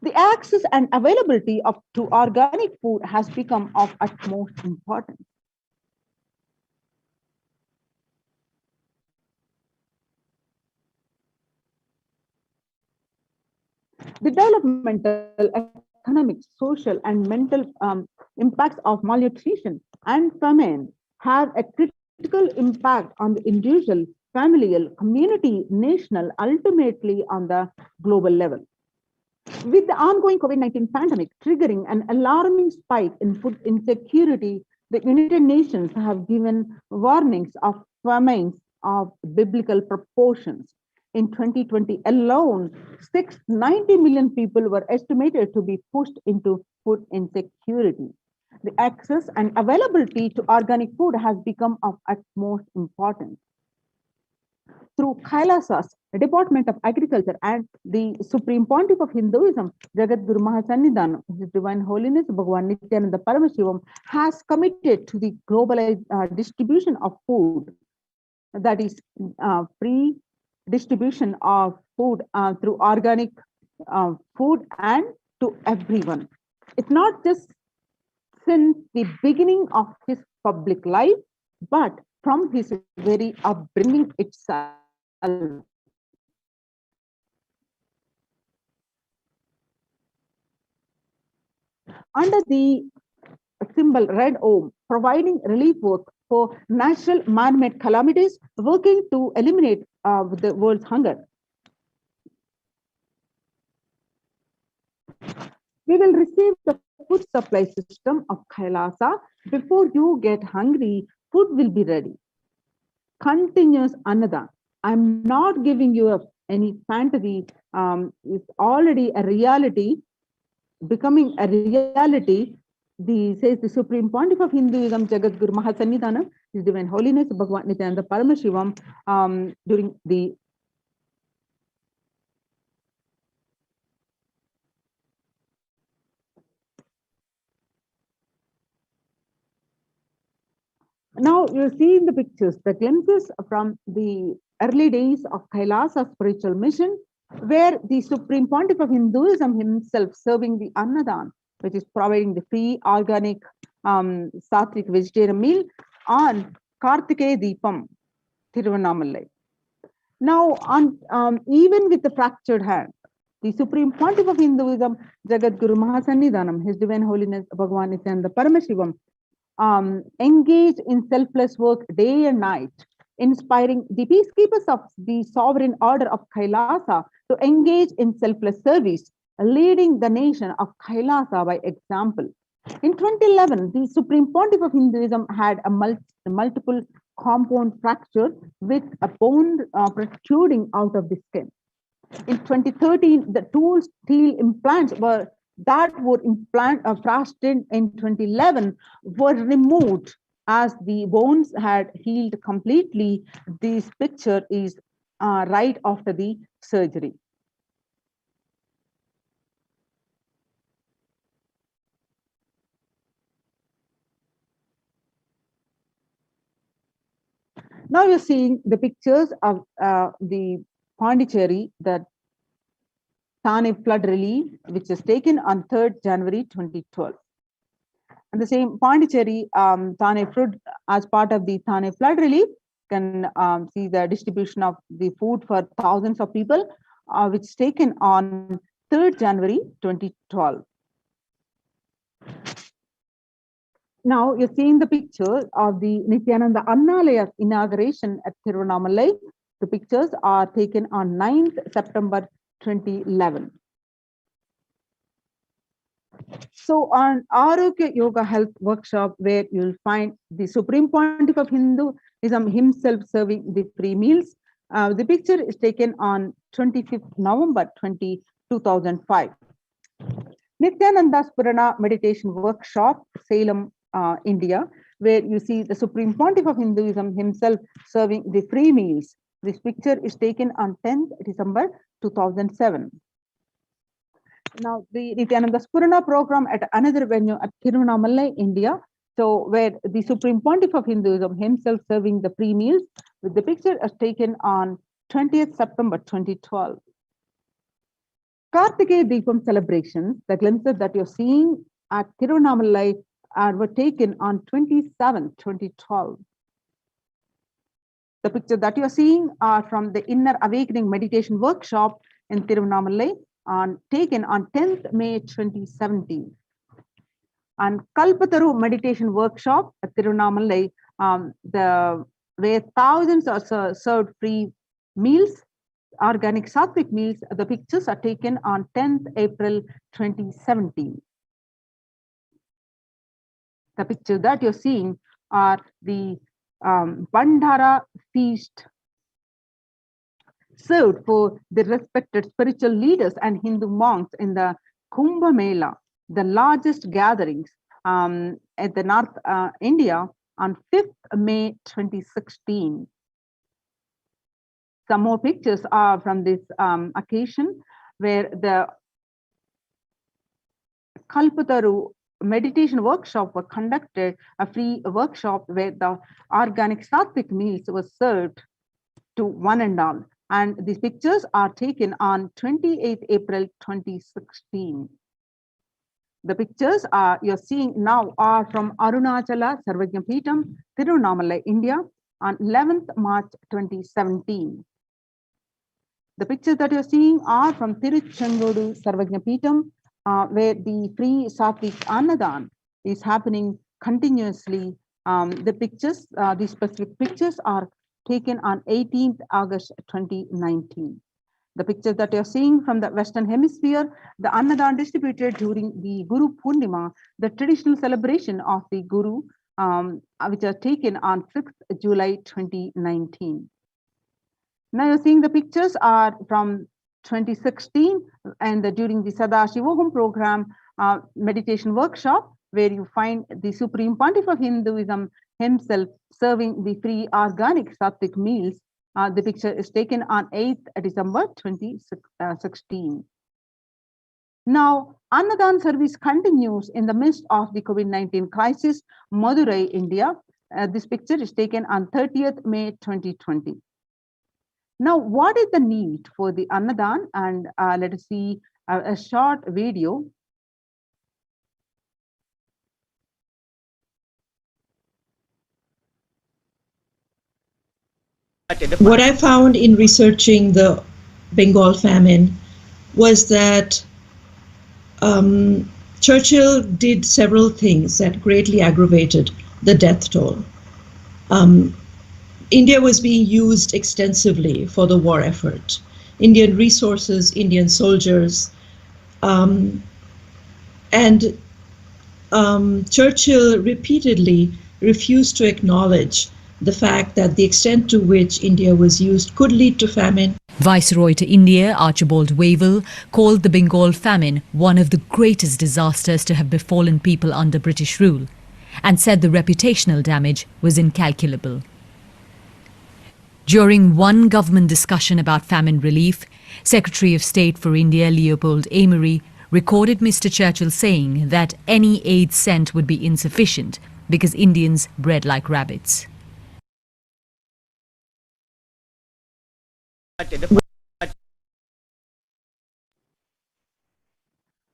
Speaker 9: The access and availability to organic food has become of utmost importance. The developmental, economic, social, and mental impacts of malnutrition and famine have a critical impact on the individual, familial, community, national, ultimately on the global level. With the ongoing COVID-19 pandemic triggering an alarming spike in food insecurity, the United Nations have given warnings of famines of biblical proportions. In 2020 alone, 690 million people were estimated to be pushed into food insecurity. The access and availability to organic food has become of utmost importance. Through Kailasa's Department of Agriculture and the Supreme Pontiff of Hinduism, Jagat Guru Mahasannidhanam, His Divine Holiness Bhagavan Nithyananda Paramashivam, has committed to the global distribution of food, that is free distribution of food through organic food and to everyone. It's not just since the beginning of his public life, but from his very upbringing itself. Under the symbol Red Om, providing relief work for natural man-made calamities, working to eliminate the world's hunger. We will receive the food supply system of Kailasa. Before you get hungry, food will be ready. Continuous Annada. I'm not giving you any fantasy. It's already a reality, becoming a reality. Says the Supreme Pontiff of Hinduism, Jagat Guru Mahasannidhanam, His Divine Holiness Bhagavan Nithyananda Paramashivam, during the Now you see in the pictures the glimpses from the early days of Kailasa spiritual mission, where the Supreme Pontiff of Hinduism himself serving the Annadan, which is providing the free organic sattvic vegetarian meal on Kartikeya Deepam, Thiruvannamalai. Now, even with the fractured hand, the Supreme Pontiff of Hinduism, Jagat Guru Mahasannidhanam, His Divine Holiness Bhagavan Nithyananda Paramashivam, engaged in selfless work day and night, inspiring the peacekeepers of the sovereign order of Kailasa to engage in selfless service, leading the nation of Kailasa by example. In 2011, the Supreme Pontiff of Hinduism had a multiple compound fracture with a bone protruding out of the skin. In 2013, the two steel implants were fastened in 2011 were removed as the bones had healed completely. This picture is right after the surgery. Now you're seeing the pictures of the Pondicherry, the Thane flood relief, which is taken on 3rd January 2012. And the same Pondicherry, Thane flood, as part of the Thane flood relief, can see the distribution of the food for thousands of people, which is taken on 3rd January 2012. Now you're seeing the picture of the Nithyananda Annalaya inauguration at Thiruvannamalai. The pictures are taken on 9th September 2011. So on Arogya Yoga Health Workshop, where you'll find the Supreme Pontiff of Hinduism himself serving the free meals. The picture is taken on 25th November 2005. Nithyananda Spurana Meditation Workshop, Salem, India, where you see the Supreme Pontiff of Hinduism himself serving the free meals. This picture is taken on 10th December 2007. Now, the Nithyananda Spurana program at another venue at Tiruvannamalai, India. So, where the Supreme Pontiff of Hinduism himself serving the free meals, with the picture is taken on 20th September 2012. Kartikeya Deepam celebrations, the glimpses that you're seeing at Tiruvannamalai were taken on 27th, 2012. The picture that you're seeing are from the Inner Awakening Meditation Workshop in Tiruvannamalai, taken on 10th May 2017. And Kalpataru Meditation Workshop at Tiruvannamalai, where thousands are served free meals, organic sattvic meals. The pictures are taken on 10th April 2017. The picture that you're seeing are the Bandhara feast served for the respected spiritual leaders and Hindu monks in the Kumbh Mela, the largest gatherings at the North India on 5th May 2016. Some more pictures are from this occasion where the Kalpataru meditation workshop was conducted, a free workshop where the organic sattvic meals were served to one and all. And these pictures are taken on 28th April 2016. The pictures you're seeing now are from Arunachala Sarvajna Peetham, Tiruvannamalai, India on 11th March 2017. The pictures that you're seeing are from Tiruchengodu Sarvajna Peetham, where the free Sattvic Annadan is happening continuously. The pictures, these specific pictures are taken on 18th August 2019. The pictures that you're seeing from the Western Hemisphere, the Annadan distributed during the Guru Purnima, the traditional celebration of the Guru, which are taken on 6th July 2019. Now you're seeing the pictures are from 2016 and during the Sadashivoham program meditation workshop, where you find the Supreme Pontiff of Hinduism himself serving the free organic sattvic meals. The picture is taken on 8th December 2016. Now, Annadan service continues in the midst of the COVID-19 crisis, Madurai, India. This picture is taken on 30th May 2020. Now, what is the need for the Annadan? And let us see a short video.
Speaker 10: What I found in researching the Bengal famine was that Churchill did several things that greatly aggravated the death toll. India was being used extensively for the war effort. Indian resources, Indian soldiers, and Churchill repeatedly refused to acknowledge the fact that the extent to which India was used could lead to famine.
Speaker 11: Viceroy to India, Archibald Wavell, called the Bengal famine one of the greatest disasters to have befallen people under British rule, and said the reputational damage was incalculable. During one government discussion about famine relief, Secretary of State for India Leopold Amery recorded Mr. Churchill saying that any aid sent would be insufficient because Indians bred like rabbits.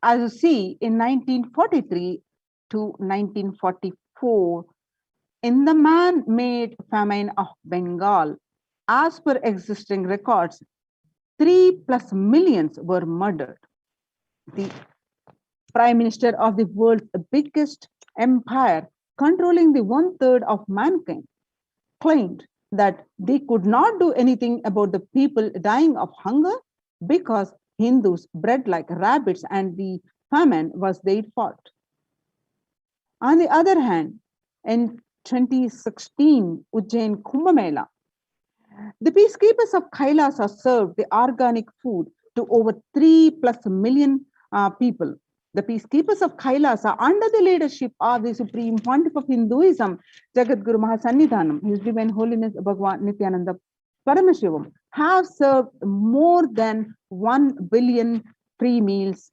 Speaker 9: As you see, in 1943 to 1944, in the man-made famine of Bengal, as per existing records, 3+ millions were murdered. The Prime Minister of the world's biggest empire, controlling the 1/3 of mankind, claimed that they could not do anything about the people dying of hunger because Hindus bred like rabbits and the famine was their fault. On the other hand, in 2016 Ujjain Kumbh Mela, the peacekeepers of Kailasa served the organic food to over 3+ million people. The peacekeepers of Kailasa, under the leadership of the Supreme Pontiff of Hinduism, Jagadguru Mahasannidhanam, His Divine Holiness Bhagwan Nithyananda Paramashivam, have served more than 1 billion free meals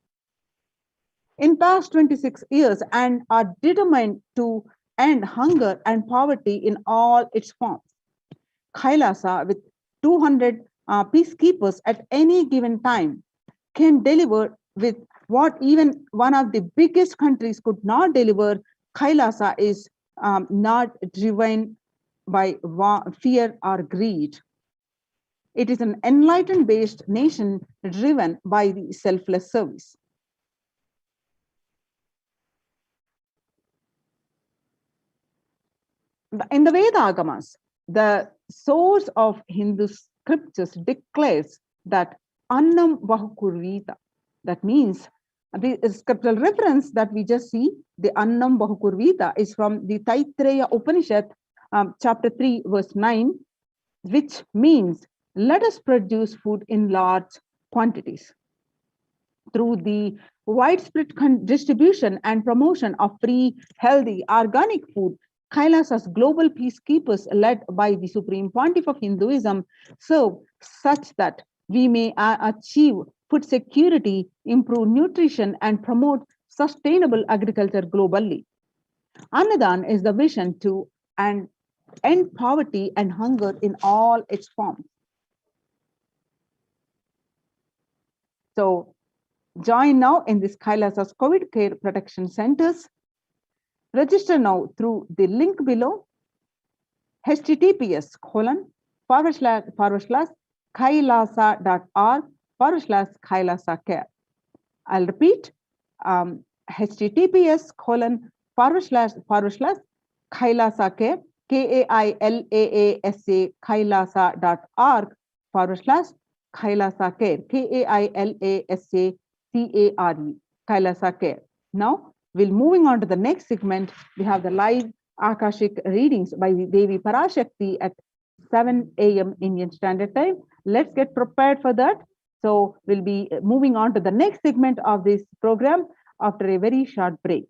Speaker 9: in past 26 years and are determined to end hunger and poverty in all its forms. Kailasa, with 200 peacekeepers at any given time, can deliver with what even one of the biggest countries could not deliver. Kailasa is not driven by fear or greed. It is an enlightened based nation driven by the selfless service. In the Veda Agamas, the source of Hindu scriptures declares that Annam Bahukurvita. That means the scriptural reference that we just see, the Annam Bahukurvita, is from the Taittiriya Upanishad, chapter 3, verse 9, which means let us produce food in large quantities. Through the widespread distribution and promotion of free, healthy, organic food, Kailasa's global peacekeepers, led by the Supreme Pontiff of Hinduism, serve such that we may achieve food security, improve nutrition, and promote sustainable agriculture globally. Annadan is the vision to end poverty and hunger in all its forms. So, join now in this Kailasa's COVID care protection centers. Register now through the link below, https://kailasa.org/Kailasa care. I'll repeat, https://kailasa care, KAILAASA, kailasa.org/Kailasa care, KAILASA CARE, Kailasa care. Now, we'll moving on to the next segment. We have the live Akashic readings by Devi Parashakti at 7 a.m. Indian Standard Time. Let's get prepared for that. So we'll be moving on to the next segment of this program after a very short break.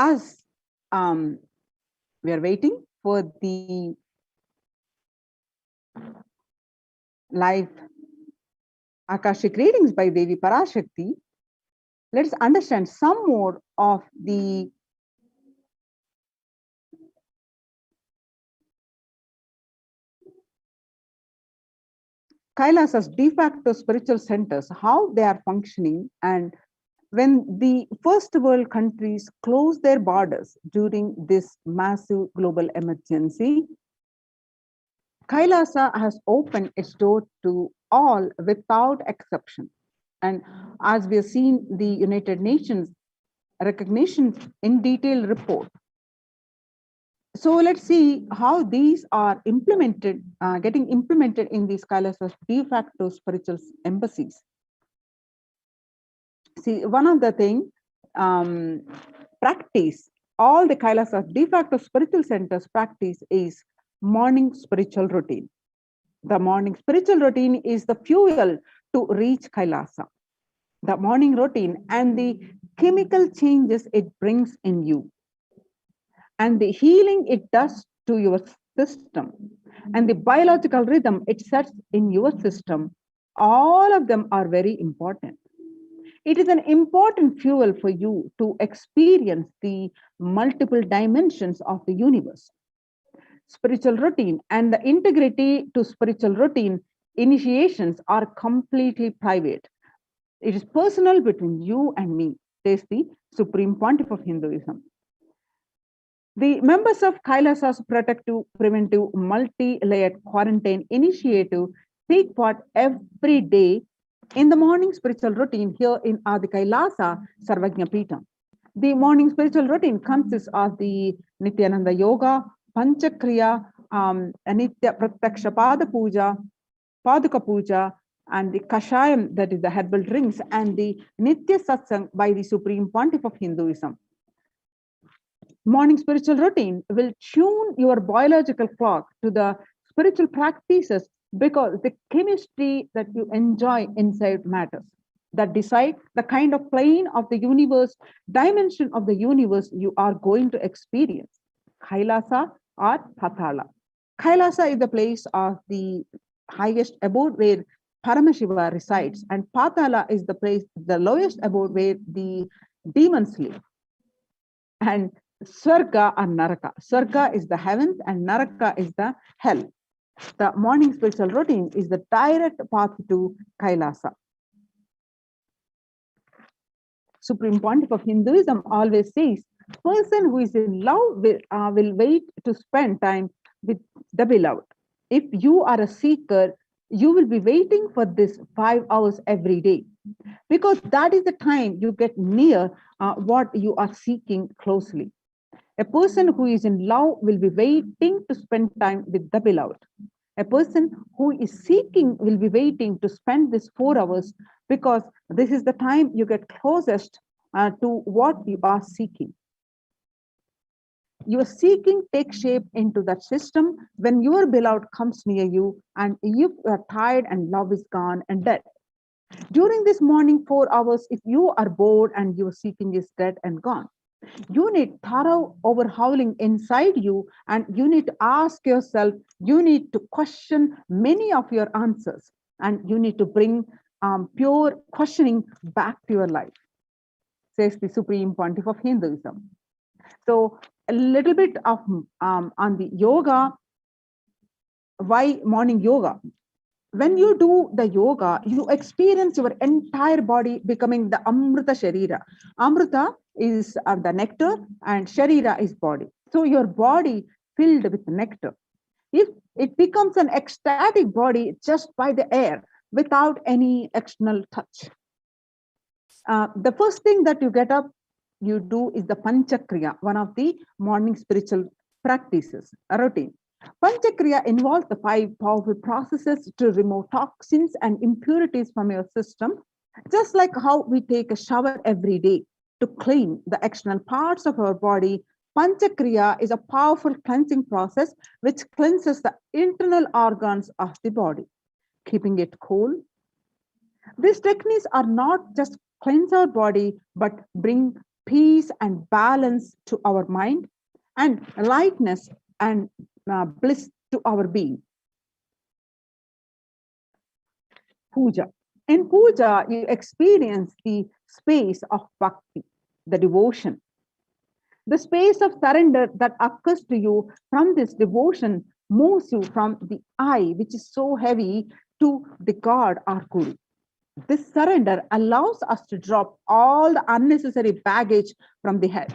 Speaker 9: As we are waiting for the live Akashic readings by Devi Parashakti, let's understand some more of the Kailasa's de facto spiritual centers, how they are functioning, and when the first world countries closed their borders during this massive global emergency, Kailasa has opened its door to all without exception. And as we have seen the United Nations recognition in detail report. So let's see how these are implemented, getting implemented in these Kailasa's de facto spiritual embassies. See, one of the thing, practice, all the Kailasa de facto spiritual centers practice is morning spiritual routine. The morning spiritual routine is the fuel to reach Kailasa. The morning routine and the chemical changes it brings in you, and the healing it does to your system, and the biological rhythm it sets in your system, all of them are very important. It is an important fuel for you to experience the multiple dimensions of the universe. Spiritual routine and the integrity to spiritual routine initiations are completely private. It is personal between you and me, says the Supreme Pontiff of Hinduism. The members of Kailasa's protective, preventive, multi-layered quarantine initiative take part every day in the morning spiritual routine here in Adi Kailasa Sarvajna Peetham. The morning spiritual routine consists of the Nithyananda Yoga, Panchakriya, Nitya Pratyaksha Pada Puja, Paduka Puja, and the Kashayam, that is the herbal drinks, and the Nitya Satsang by the Supreme Pontiff of Hinduism. Morning spiritual routine will tune your biological clock to the spiritual practices, because the chemistry that you enjoy inside matters, that decide the kind of plane of the universe, dimension of the universe you are going to experience, Kailasa or Patala. Kailasa is the place of the highest abode where Paramashiva resides, and Patala is the place, the lowest abode where the demons live. And Swarga or Naraka. Swarga is the heavens and Naraka is the hell. The morning spiritual routine is the direct path to Kailasa. Supreme Pontiff of Hinduism always says, person who is in love will wait to spend time with the beloved. If you are a seeker, you will be waiting for this 5 hours every day, because that is the time you get near what you are seeking closely. A person who is in love will be waiting to spend time with the beloved. A person who is seeking will be waiting to spend this 4 hours, because this is the time you get closest to what you are seeking. Your seeking takes shape into that system when your beloved comes near you and you are tired and love is gone and dead. During this morning 4 hours, if you are bored and your seeking is dead and gone, you need thorough overhauling inside you, and you need to ask yourself, you need to question many of your answers, and you need to bring pure questioning back to your life, says the Supreme Pontiff of Hinduism. So a little bit of on the yoga. Why morning yoga? When you do the yoga, you experience your entire body becoming the Amrita Sharira. Amrita is the nectar and Sharira is body. So your body filled with nectar. If it becomes an ecstatic body just by the air without any external touch. The first thing that you get up, you do is the Panchakriya, one of the morning spiritual practices, a routine. Panchakriya involves the 5 powerful processes to remove toxins and impurities from your system, just like how we take a shower every day to clean the external parts of our body. Panchakriya is a powerful cleansing process which cleanses the internal organs of the body, keeping it cool. These techniques are not just cleanse our body, but bring peace and balance to our mind and lightness and bliss to our being. Puja. In puja, you experience the space of bhakti, the devotion. The space of surrender that occurs to you from this devotion moves you from the I, which is so heavy, to the God or Guru. This surrender allows us to drop all the unnecessary baggage from the head.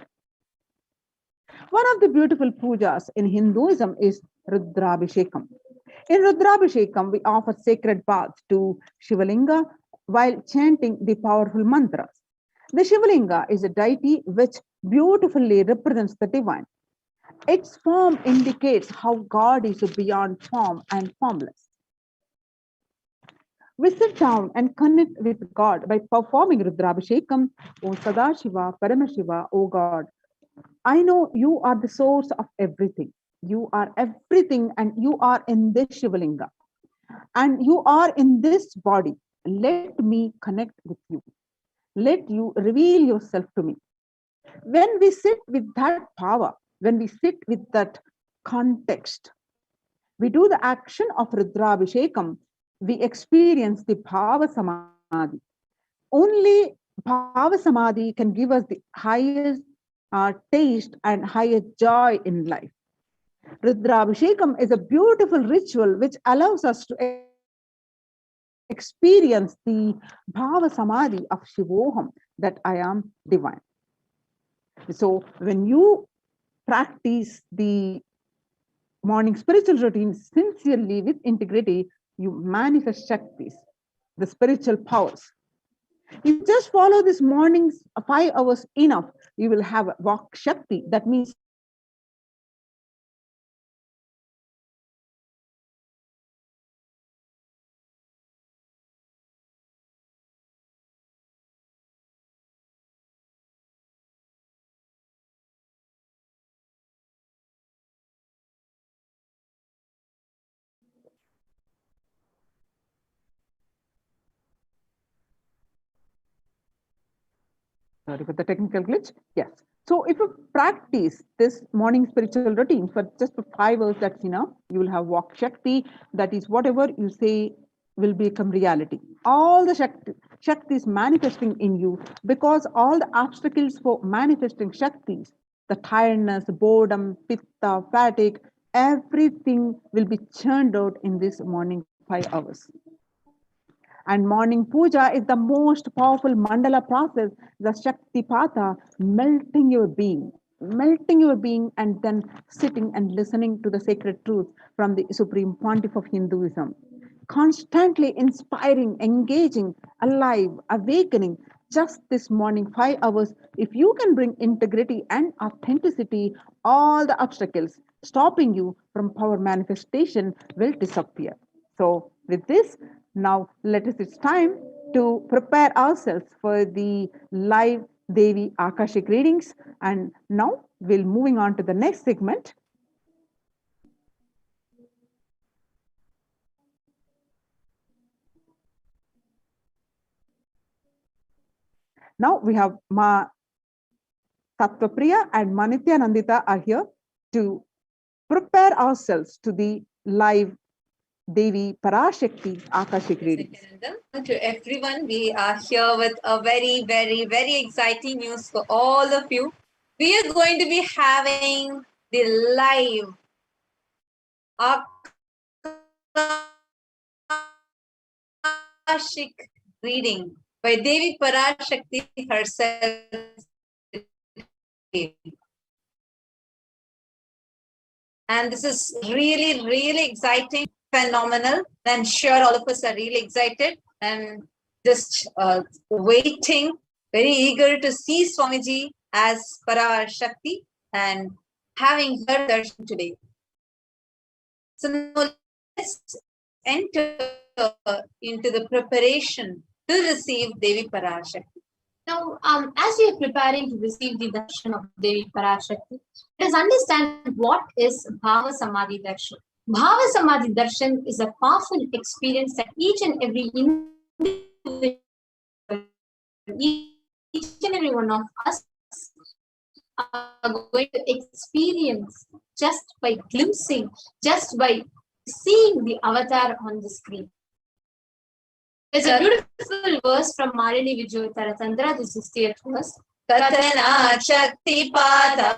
Speaker 9: One of the beautiful pujas in Hinduism is Rudrabhishekam. In Rudrabhishekam, we offer sacred baths to Shivalinga while chanting the powerful mantras. The Shivalinga is a deity which beautifully represents the divine. Its form indicates how God is beyond form and formless. We sit down and connect with God by performing Rudrabhishekam. O Sadashiva, Paramashiva, O God, I know you are the source of everything. You are everything and you are in this Shivalinga. And you are in this body. Let me connect with you. Let you reveal yourself to me. When we sit with that power, when we sit with that context, we do the action of Rudrabhishekam, we experience the Bhava Samadhi. Only Bhava Samadhi can give us the highest taste and highest joy in life. Rudrabhishekam is a beautiful ritual which allows us to experience the Bhava Samadhi of Shivoham, that I am divine. So when you practice the morning spiritual routine sincerely with integrity, you manifest Shaktis, the spiritual powers. If you just follow this morning's 5 hours enough, you will have Vak Shakti. That means sorry for the technical glitch. Yes. So if you practice this morning spiritual routine for just 5 hours, that's enough. You will have Vak Shakti. That is whatever you say will become reality. All the Shakti is manifesting in you, because all the obstacles for manifesting Shaktis, the tiredness, boredom, pitta, fatigue, everything will be churned out in this morning 5 hours. And morning puja is the most powerful mandala process, the Shaktipata, melting your being, and then sitting and listening to the sacred truth from the Supreme Pontiff of Hinduism. Constantly inspiring, engaging, alive, awakening. Just this morning, 5 hours, if you can bring integrity and authenticity, all the obstacles stopping you from power manifestation will disappear. So, with this, now it's time to prepare ourselves for the live Devi Akashic readings. And now we'll moving on to the next segment. Now we have Ma Tattvapriya and Ma Nithyanandita are here to prepare ourselves to the live Devi Parashakti Akashic readings.
Speaker 12: To everyone, we are here with a very, very, very exciting news for all of you. We are going to be having the live Akashic reading by Devi Parashakti herself And this is really, really exciting, phenomenal. I'm sure all of us are really excited and just waiting, very eager to see Swamiji as Parashakti and having her darshan today. So now let's enter into the preparation to receive Devi Parashakti.
Speaker 13: Now, as we are preparing to receive the darshan of Devi Parashakti, let us understand what is Bhava Samadhi Darshan. Bhava Samadhi Darshan is a powerful experience that each and every individual, each and every one of us are going to experience just by glimpsing, just by seeing the avatar on the screen. There's a beautiful verse from Marini Vijay Taratandra, the 60th verse.
Speaker 12: Katana Shakti Pada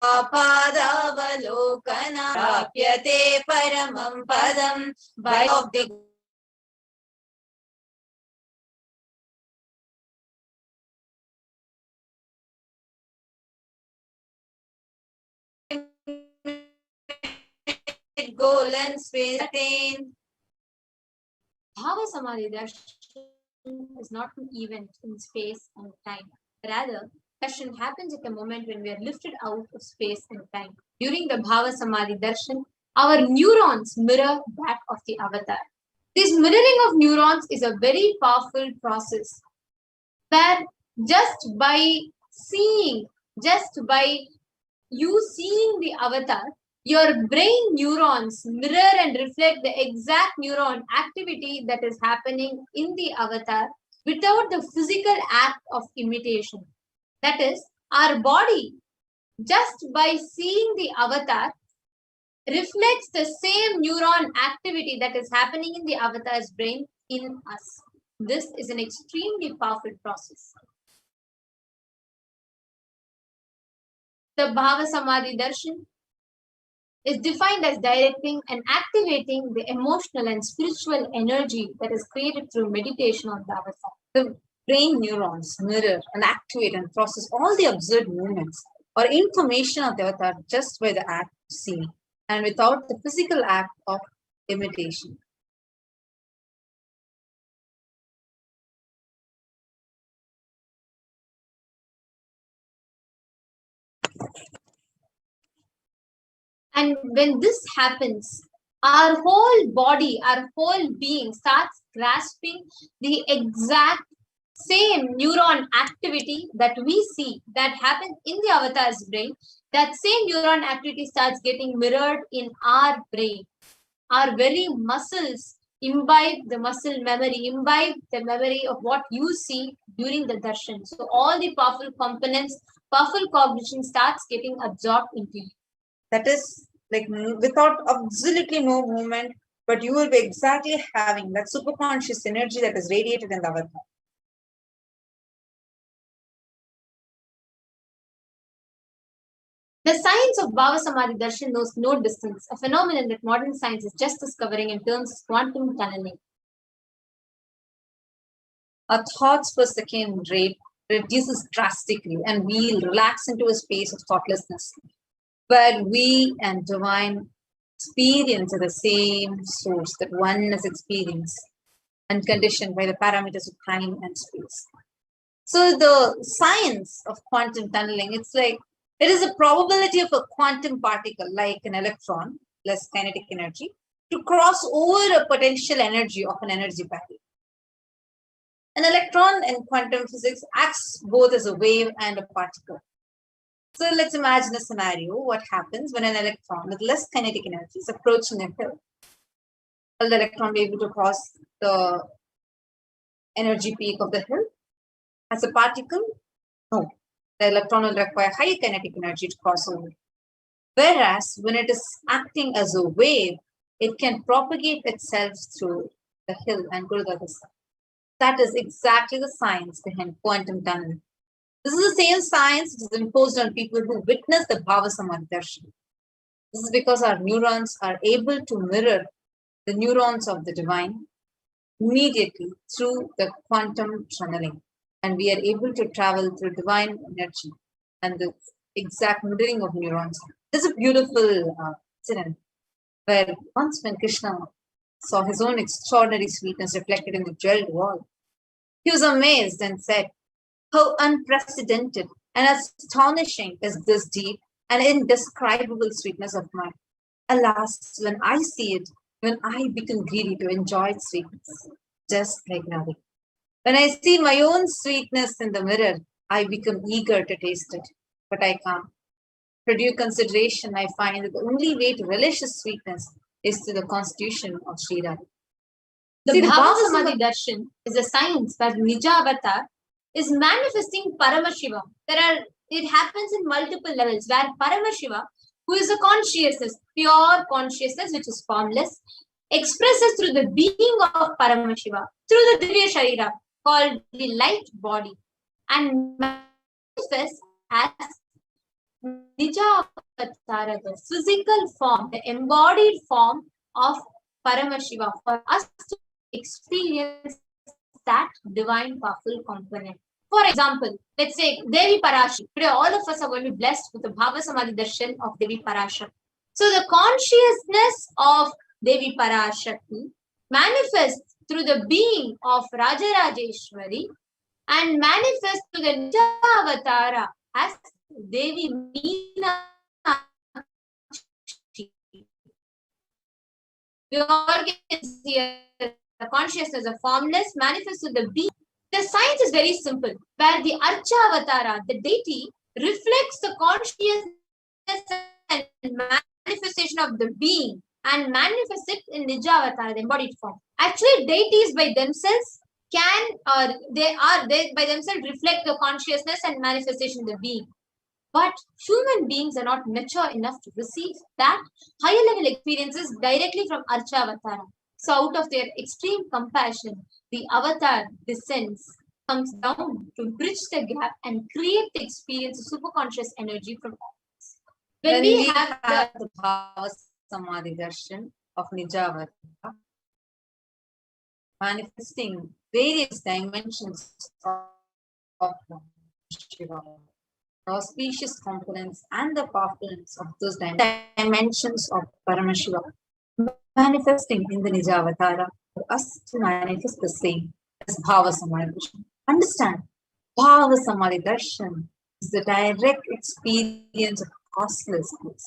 Speaker 12: Padavalokana Rapyate Paramam Padam by of the goal and space attained.
Speaker 13: Bhava Samadhi Darshan is not an event in space and time. Rather, darshan happens at a moment when we are lifted out of space and time. During the Bhava Samadhi Darshan, our neurons mirror that of the avatar. This mirroring of neurons is a very powerful process where just by seeing, just by you seeing the avatar, your brain neurons mirror and reflect the exact neuron activity that is happening in the avatar without the physical act of imitation. That is, our body, just by seeing the avatar, reflects the same neuron activity that is happening in the avatar's brain in us. This is an extremely powerful process. The Bhava Samadhi Darshan is defined as directing and activating the emotional and spiritual energy that is created through meditation on the avatar.
Speaker 12: The brain neurons mirror and activate and process all the observed movements or information of the avatar just by the act of seeing and without the physical act of imitation.
Speaker 13: And when this happens, our whole body, our whole being starts grasping the exact same neuron activity that we see that happens in the avatar's brain. That same neuron activity starts getting mirrored in our brain. Our very muscles imbibe the muscle memory, imbibe the memory of what you see during the darshan. So all the powerful components, powerful cognition starts getting absorbed into you.
Speaker 12: That is like without absolutely no movement, but you will be exactly having that superconscious energy that is radiated in the avatar.
Speaker 13: The science of Bhava Samadhi Darshan knows no distance, a phenomenon that modern science is just discovering in terms of quantum tunneling.
Speaker 12: Our thoughts per second rate reduces drastically and we relax into a space of thoughtlessness. But we and divine experience are the same source that one is experienced and conditioned by the parameters of time and space. So the science of quantum tunneling, it's like it is a probability of a quantum particle like an electron plus kinetic energy to cross over a potential energy of an energy barrier. An electron in quantum physics acts both as a wave and a particle. So let's imagine a scenario. What happens when an electron with less kinetic energy is approaching a hill? Will the electron be able to cross the energy peak of the hill? As a particle? No. The electron will require high kinetic energy to cross over. Whereas when it is acting as a wave, it can propagate itself through the hill and go to the other side. That is exactly the science behind quantum tunneling. This is the same science that is imposed on people who witness the Bhava Samadhi Darshan. This is because our neurons are able to mirror the neurons of the divine immediately through the quantum tunneling. and we are able to travel through divine energy and the exact mirroring of neurons. This is a beautiful incident where once when Krishna saw his own extraordinary sweetness reflected in the jeweled wall, he was amazed and said, "How unprecedented and astonishing is this deep and indescribable sweetness of mine. Alas, when I see it, when I become greedy to enjoy its sweetness, just like Radhika. When I see my own sweetness in the mirror, I become eager to taste it, but I can't. For due consideration, I find that the only way to relish its sweetness is through the constitution of Sri Radha."
Speaker 13: The
Speaker 12: See, the
Speaker 13: Bhava
Speaker 12: Bhava
Speaker 13: Samadhi Darshan is a science where Nija Avatar is manifesting Paramashiva. It happens in multiple levels where Paramashiva, who is a consciousness, pure consciousness which is formless, expresses through the being of Paramashiva, through the Divya Sharira called the light body, and manifests as Nija Avatara, the physical form, the embodied form of Paramashiva, for us to experience that divine powerful component. For example, let's say Devi Parashakti. Today, all of us are going to be blessed with the Bhava Samadhi Darshan of Devi Parashakti. So, the consciousness of Devi Parashakti manifests through the being of Rajarajeshwari and manifests through the Nija Avatara as Devi Meenakshi. We all can see the consciousness of formless manifests through the being. The science is very simple, where the Archa Avatara, the deity, reflects the consciousness and manifestation of the being and manifests it in Nija Avatara, the embodied form. Actually, deities by themselves they by themselves reflect the consciousness and manifestation of the being. But human beings are not mature enough to receive that higher level experiences directly from Archa Avatara. So out of their extreme compassion, the avatar descends, comes down to bridge the gap and create the experience of superconscious energy from us. When we have the
Speaker 12: Bhava Samadhi Darshan of Nija Avatara, manifesting various dimensions of Shiva, auspicious components and the powerfulness of those dimensions of Paramashiva, manifesting in the Nija Avatara, for us to manifest the same as Bhava Samadhi Darshan. Understand, Bhava Samadhi Darshan is the direct experience of costless bliss.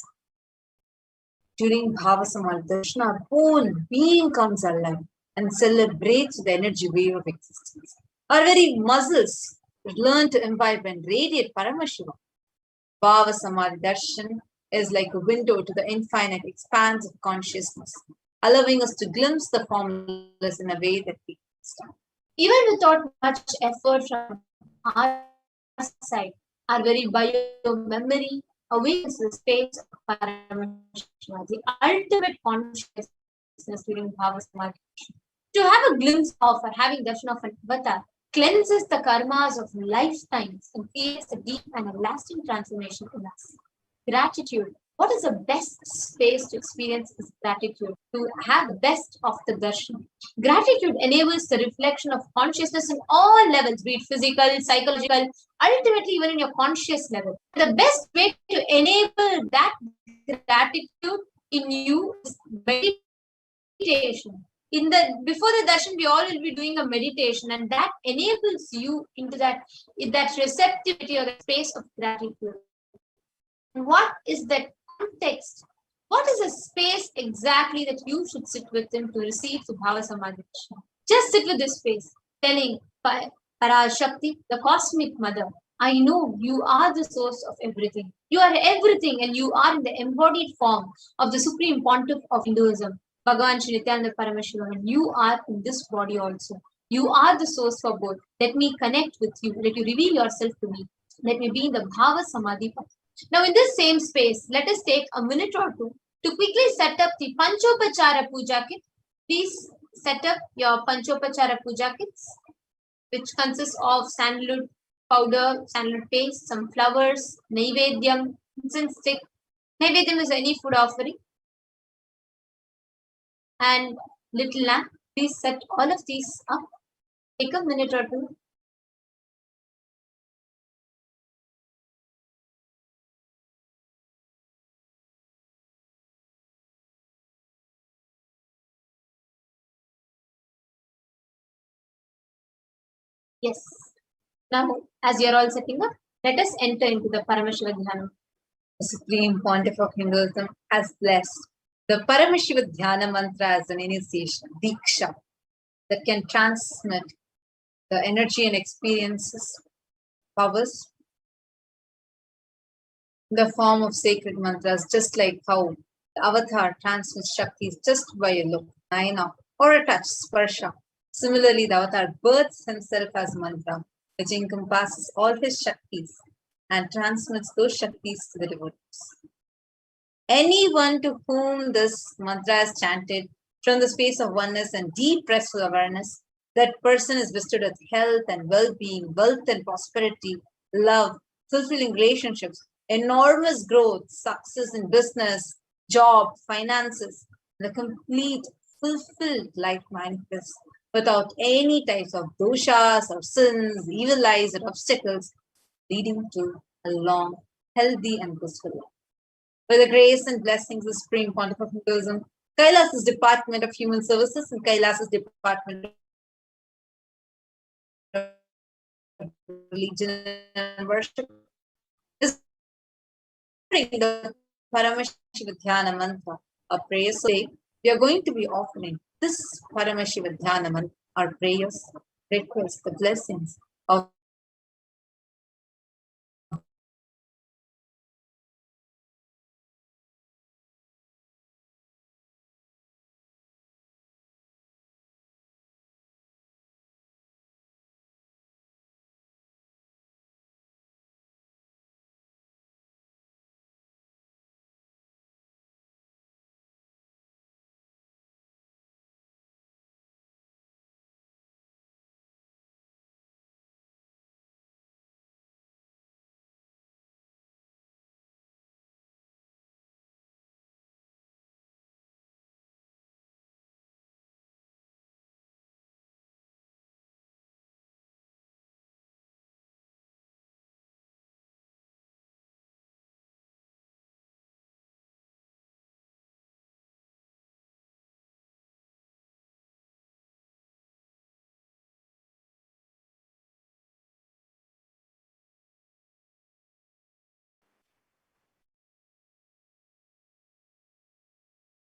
Speaker 12: During Bhava Samadhi Darshan, our whole being comes alive and celebrates the energy wave of existence. Our very muscles learn to imbibe and radiate Paramashiva. Bhava Samadhi Darshan is like a window to the infinite expanse of consciousness, allowing us to glimpse the formless in a way that we understand.
Speaker 13: Even without much effort from our side, our very bio-memory awakens the space of Paramashiva, the ultimate consciousness during Bhava Samadhi. To have a glimpse of or having darshan of an avatar cleanses the karmas of lifetimes and creates a deep and a lasting transformation in us. Gratitude. What is the best space to experience is gratitude, to have the best of the darshan. Gratitude enables the reflection of consciousness in all levels, be it physical, psychological, ultimately even in your conscious level. The best way to enable that gratitude in you is meditation. Before the darshan, we all will be doing a meditation, and that enables you into that receptivity or the space of gratitude. And what is that context? What is the space exactly that you should sit within to receive the Bhava Samadhi Darshan? Just sit with this space, telling Parashakti, the cosmic mother, I know you are the source of everything. You are everything, and you are in the embodied form of the supreme pontiff of Hinduism, Bhagavan Sri Nithyananda Paramashivam, and you are in this body also. You are the source for both. Let me connect with you. Let you reveal yourself to me. Let me be in the Bhava Samadhi path. Now, in this same space, let us take a minute or two to quickly set up the Panchopachara Puja kit. Please set up your Panchopachara Puja kits, which consists of sandalwood powder, sandalwood paste, some flowers, Naivedyam, incense stick. Naivedyam is any food offering, and little lamp. Please set all of these up. Take a minute or two Yes. Now, as you're all setting up, let us enter into the Paramashivoham.
Speaker 12: The Supreme Pontiff of Hinduism has blessed the Paramashivoham mantra as an initiation, Diksha, that can transmit the energy and experiences, powers, in the form of sacred mantras, just like how the avatar transmits Shaktis just by a look, Nayana, or a touch, Sparsha. Similarly, the avatar births himself as mantra, which encompasses all his Shaktis and transmits those Shaktis to the devotees. Anyone to whom this mantra is chanted from the space of oneness and deep restful awareness, that person is bestowed with health and well-being, wealth and prosperity, love, fulfilling relationships, enormous growth, success in business, job, finances, the complete fulfilled life manifests without any types of doshas or sins, evil eyes or obstacles, leading to a long, healthy and blissful life. By the grace and blessings of the Supreme Pontiff of Hinduism, Kailasa's Department of Human Services and Kailasa's Department of Religion and Worship is offering the Paramashivoham mantra, a prayer. So we are going to be offering this Paramashivoham mantra, our prayers, requests, the blessings of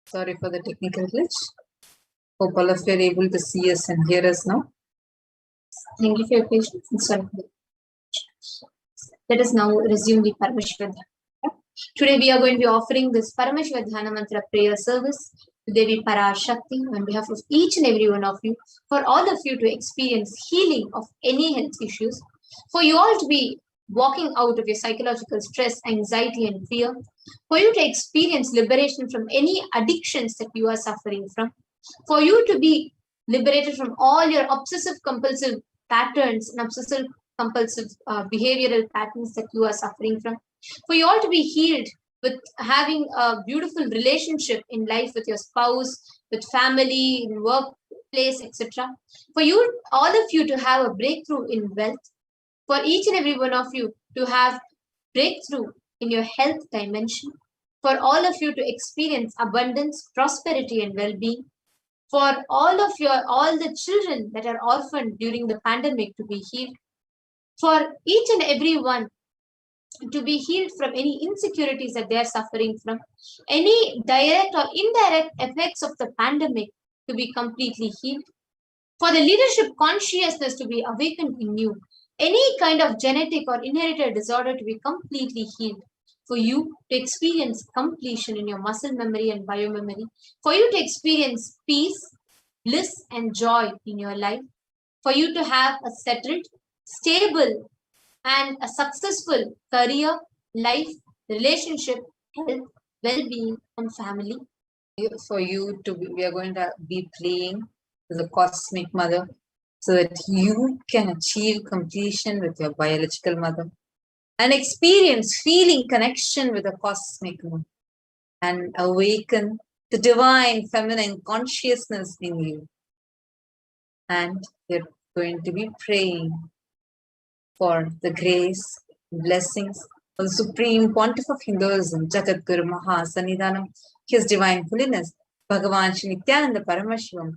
Speaker 12: sorry for the technical glitch. Hope all of you are able to see us and hear us now.
Speaker 13: Thank you for your patience and sorry. Let us now resume the Paramashivoham. Today we are going to be offering this Paramashivoham mantra prayer service to Devi Parashakti on behalf of each and every one of you, for all of you to experience healing of any health issues, for you all to be walking out of your psychological stress, anxiety and fear, for you to experience liberation from any addictions that you are suffering from, for you to be liberated from all your obsessive compulsive patterns and obsessive compulsive behavioral patterns that you are suffering from, for you all to be healed with having a beautiful relationship in life with your spouse, with family, in workplace, etc. For you, all of you to have a breakthrough in wealth, for each and every one of you to have breakthrough in your health dimension, for all of you to experience abundance, prosperity and well-being, for all the children that are orphaned during the pandemic to be healed, for each and every one to be healed from any insecurities that they are suffering from, any direct or indirect effects of the pandemic to be completely healed, for the leadership consciousness to be awakened in you, any kind of genetic or inherited disorder to be completely healed, for you to experience completion in your muscle memory and biomemory, for you to experience peace, bliss and joy in your life, for you to have a settled, stable and a successful career, life, relationship, health, well-being and family.
Speaker 12: For you to be, we are going to be praying to the Cosmic Mother so that you can achieve completion with your biological mother and experience feeling connection with the Cosmic Mother and awaken the divine feminine consciousness in you. And we're going to be praying for the grace, blessings of the Supreme Pontiff of Hinduism, Jagat Guru Maha Sannidhanam, His Divine Holiness, Bhagavan Shri Nithyananda Paramashivam,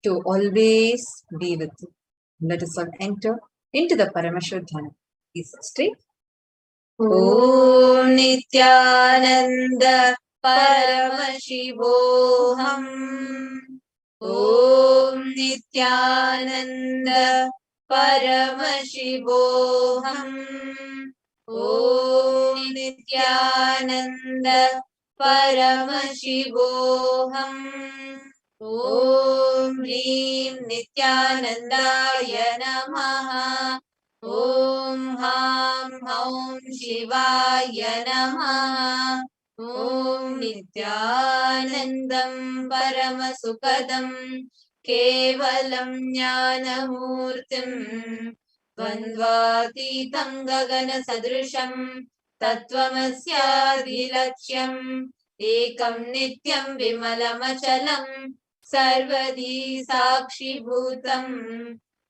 Speaker 12: to always be with you. Let us all enter into the Paramashivoham. Please straight. Om Nithyananda Paramashivoham. Om Nithyananda Paramashivoham. Om Nithyananda Paramashivoham. Om Hrim Nithyanandaya Namaha. Om Ham Haum Shivaya Namaha. Om Nithyanandam Paramasukadam Kevalam Jnanamurtim Dvandvatitam Gagana Sadrisham Tattvamasyaadilaksham Ekam Nityam Vimalamachalam Sarvadi Sakshi Bhutam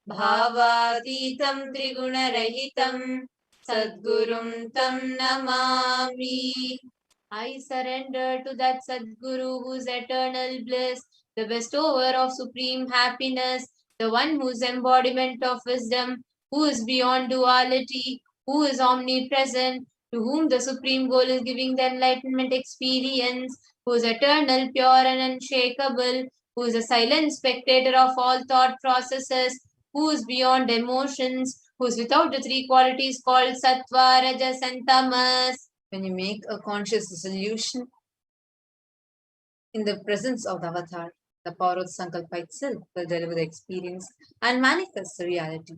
Speaker 12: Bhavaतीतं Triguna-rahitam Sadgurum Tam Namami. I surrender to that Sadguru whose eternal bliss, the bestower of supreme happiness, the one whose embodiment of wisdom, who is beyond duality, who is omnipresent, to whom the supreme goal is giving the enlightenment experience, who is eternal, pure and unshakable, who is a silent spectator of all thought processes, who is beyond emotions, who is without the three qualities called sattva, rajas and tamas. When you make a conscious resolution in the presence of the avatar, the power of Sankalpa itself will deliver the experience and manifest the reality.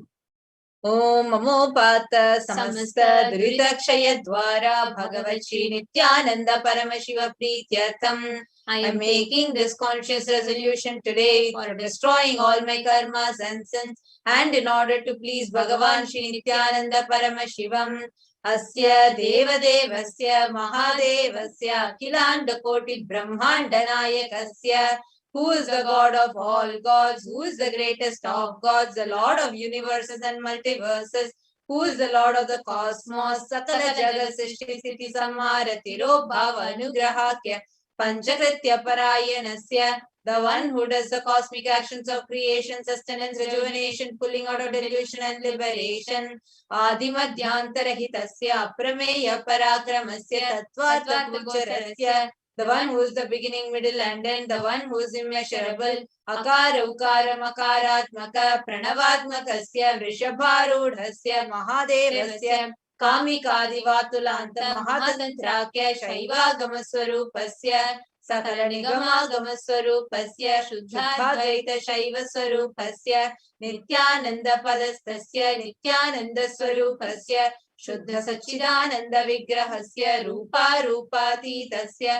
Speaker 12: Om Amopata Samasta Duridakshaya Dwara Bhagavat Shri Nithyananda Paramashiva Prityartham. I am making this conscious resolution today for destroying all my karmas and sins, and in order to please Bhagavan Shri Nithyananda Paramashivam. Asya Deva Devasya Mahadevasya Kilanda Koti Brahmanda Nayakasya. Who is the God of all gods? Who is the greatest of gods? The Lord of universes and multiverses. Who is the Lord of the cosmos? Sakala Jagat Srishti Sthiti Samhara Tirobhava Anugrahakya Panchakritya Parayanasya. The one who does the cosmic actions of creation, sustenance, rejuvenation, pulling out of delusion and liberation. Adimadhyantarahitasya Aprameya Parakramasya Tattva the one who is the beginning, middle and end, the one who is immeasurable. Akara Ukara Makaratmaka Pranavatmakasya Vrishabharudhasya Mahadevasya Kamikadivatulanta Mahadantrakya Shaivagamaswarupasya Sakala Nigamagamaswarupasya Shuddhadvaita Shaivaswarupasya Nithyananda Padastasya Nithyananda Swarupasya Shuddha Sachidananda Vigrahasya Rupa Rupatitasya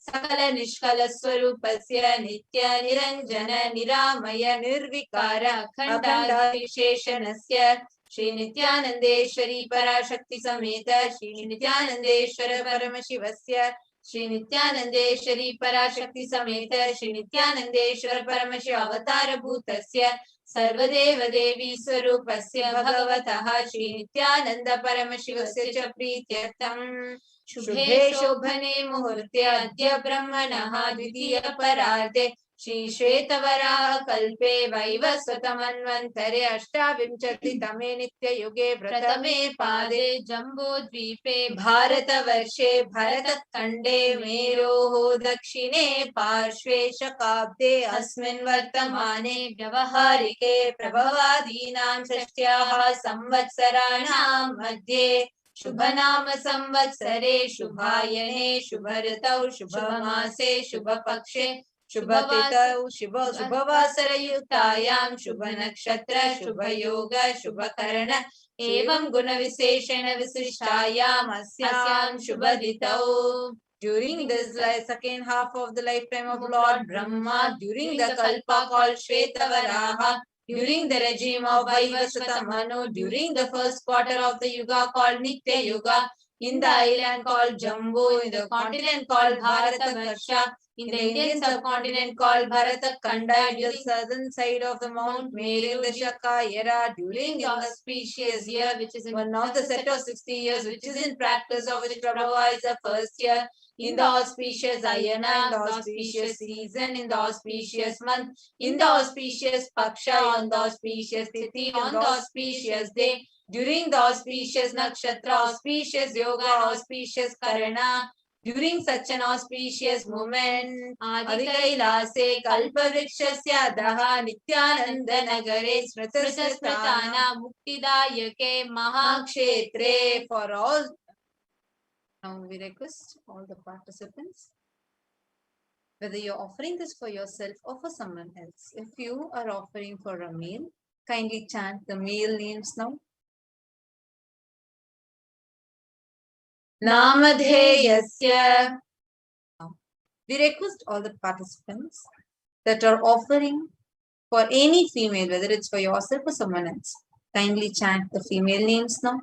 Speaker 12: Sakala Nishkala Swarupasya Nitya Niranjana Niramaya Nirvikara Akhanda Visheshanasya Shri Nithyanandeshwari Parashakti Sameta Shri Nithyanandeshwara Paramashivasya Shri Nithyanandeshwari Parashakti Sameta Shri Nithyanandeshwara Paramashiva Avatara Bhutasya Sarvadeva Devi Swarupasya Bhagavataha Shri Nithyananda Paramashivasya Cha Prityartham Shubhe Shobhane Muhurte Adya Brahmanaha Dvitiya Pararde Shri Shvetavaraha Kalpe Vaivasvatamanvantare Ashtavimchati Tame Nitya Yuge Pratame Pade Jambu Dvipe Bharata Varshe Bharatat Kande Meroho Dakshine Parshve Shakabde Asmin Vartamane Vyavaharike Prabhavadinam Sashtyaha Samvatsaranam Madhye Shubhanama Samvatsare Shubhayane Shubharatau Shubhamase Shubhapakshe Shubhatitau Shubhavasarayutayam Shubhanakshatra Shubhayoga Shubhakarana Evam Guna Viseshana Visishtayam Asyam Shubhaditau. During this second half of the lifetime of Lord Brahma, during the Kalpa called Shvetavaraha, during the regime of Vaivasvata Manu, during the first quarter of the Yuga called Nitya Yuga, in the island called Jambu, in the continent called Bharatavarsha, in the Indian subcontinent called Bharatkhanda, during the southern side of the Mount Meru in the Shaka era, during the auspicious year, which is one of the set of 60 years, which is in practice, of which Prabhava is the first year, in the auspicious Ayana, in the auspicious season, in the auspicious month, in the auspicious Paksha, on the auspicious Tithi, on the auspicious day, during the auspicious Nakshatra, auspicious Yoga, auspicious Karana, during such an auspicious moment, Adi Kailase Kalpavrikshasya Daha Nithyananda Nagare Smrtasmritana Muktidayake Mahakshetre. For all, now we request all the participants, whether you're offering this for yourself or for someone else. If you are offering for a meal, kindly chant the meal names now. Namadheyasya. We request all the participants that are offering for any female, whether it's for yourself or someone else, kindly chant the female names now.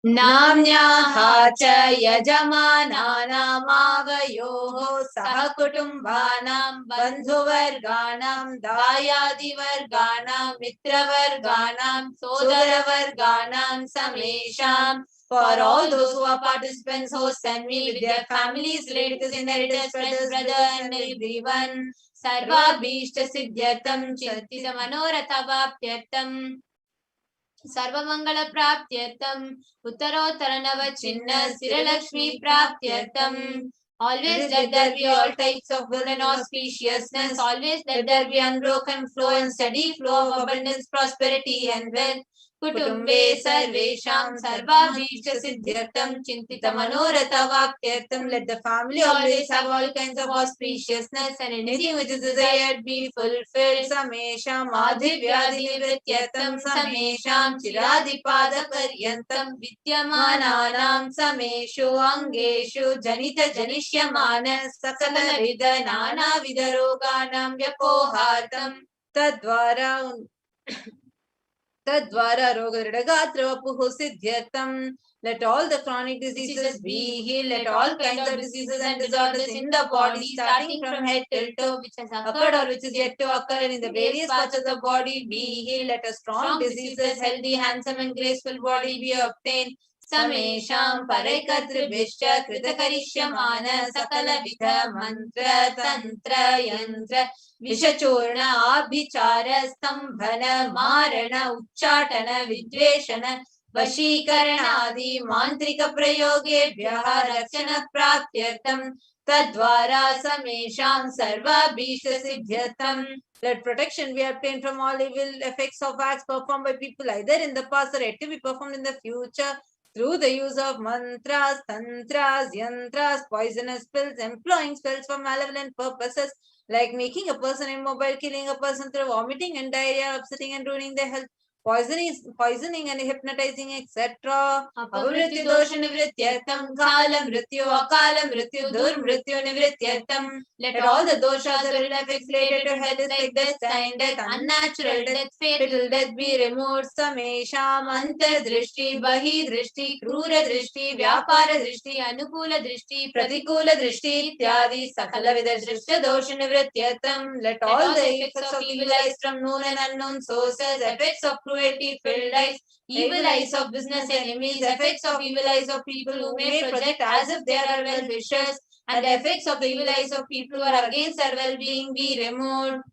Speaker 12: Namnyaha cha yajamananam avayoho sahakutumbanam bandhuvarganam dayadivarganam mitravarganam sodaravarganam samesham. For all those who are participants, hosts and me with their families, relatives, inheritors, brothers, and everyone, sarva bhishta siddhyartam chintita manoratha vapyartam Sarvamangala Praptyartam Uttarattara Nava Chinna Siralakshmi Praptyartam. Always let there be all types of good and auspiciousness. Always let there be unbroken flow and steady flow of abundance, prosperity and wealth. Kutumbe Sarvesham Sarvabhishta Siddhyartam Chintita Manoratha Vaptyartam. Let the family always have all kinds of auspiciousness and anything which is desired be fulfilled. Samesham Adhivyadi Nivrityartam Samesham Chiradipada Paryantam Vidyamananam Sameshu Angeshu Janita Janishyamana Sakala Vida Nana Vidaroganam Vyapohartam Tadvara Tadvara Rogadagatrapuhu Siddhyartam. Let all the chronic diseases be healed. Let all kinds of diseases and disorders in the body, starting from head till toe, which has occurred or which is yet to occur in the various parts of the body, be healed. Let a strong, diseaseless, healthy, handsome, and graceful body be obtained. Samesham Parekatribhishya Kritakarishямana Sakala Vidha Mantra Tantra Yantra Vishachurna Abhichara Stambhana Marana Uchchatana Vidveshana Vashikarnadi Mantrika Prayogevyaha Rakshana Praptyartam Tadvara Samesham Sarva Bhishta Siddhyatam. Let protection be obtained from all evil effects of acts performed by people either in the past or yet to be performed in the future, through the use of mantras, tantras, yantras, poisonous pills, employing spells for malevolent purposes, like making a person immobile, killing a person through vomiting and diarrhea, upsetting and ruining their health, poisoning and hypnotizing, etc. Avritya dosha nivrityartam, kala mrityu, akala mrityu, dur mrityu nivrityartam. Let all the doshas or ill effects related to health like death, sign death, unnatural death, fatal death be removed. Samesham antar drishti, bahi drishti, krura drishti, vyapara drishti, anukula drishti, pratikula drishti, ityadi, sakala vida drishta dosha nivrityartam. Let all the effects of evil eyes from known and unknown sources, effects of cruelty filled eyes, evil eyes of business enemies, effects of evil eyes of people who may project as if they are well wishers, and the effects of the evil eyes of people who are against our well-being be removed.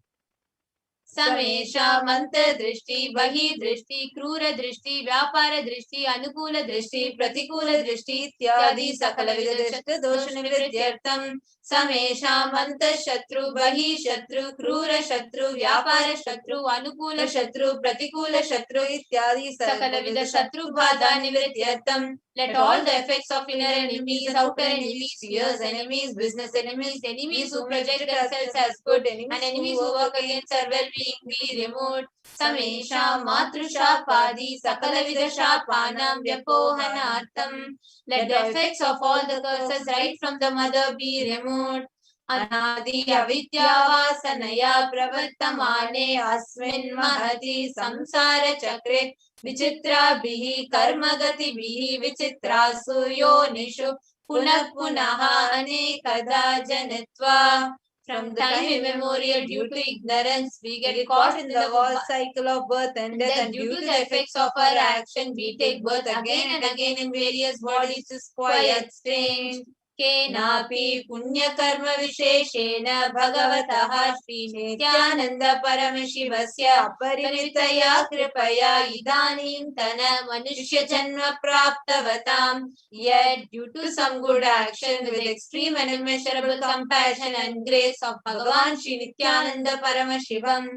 Speaker 12: Samesha Mantra Drishti, Bahi Drishti, Krura Drishti, Vyapara Drishti, Anukula Drishti, Pratikula Drishti, Ityadi Sakala Vida Drishta Dosha Nivrityartam. Samesha Mantra Shatru, Bahi Shatru, Krura Shatru, Vyapara Shatru, Anukula Shatru, Pratikula Shatru, Ityadi Sakala Vida Shatru Bhada Nivrityartam. Let all the effects of inner enemies, outer enemies, fears, enemies, business enemies who project themselves as good, and enemies who work against our well-being be removed. Samesha Matrusha Padi Sakala Vida Shapanam Vyapohanartam. Let the effects of all the curses right from the mother be removed. Anadi avidya vasanaya pravartamane asmin mahati samsara chakre vichitra bihi karmagati bihi vichitrasu yonishu
Speaker 13: punah punaha anekada janatva. From time immemorial, due to ignorance, we get caught in the whole cycle of birth and death, and due to the effects of our action, we take birth again and again in various bodies. Is quite strange. Kenapi punya karma visheshena bhagavatah Shri Nithyananda Paramashivasya paritaya kripaya idanim tana manushya janma praptavatam. Yet, due to some good action, with extreme and immeasurable compassion and grace of Bhagavan Shri Nithyananda Paramashivam,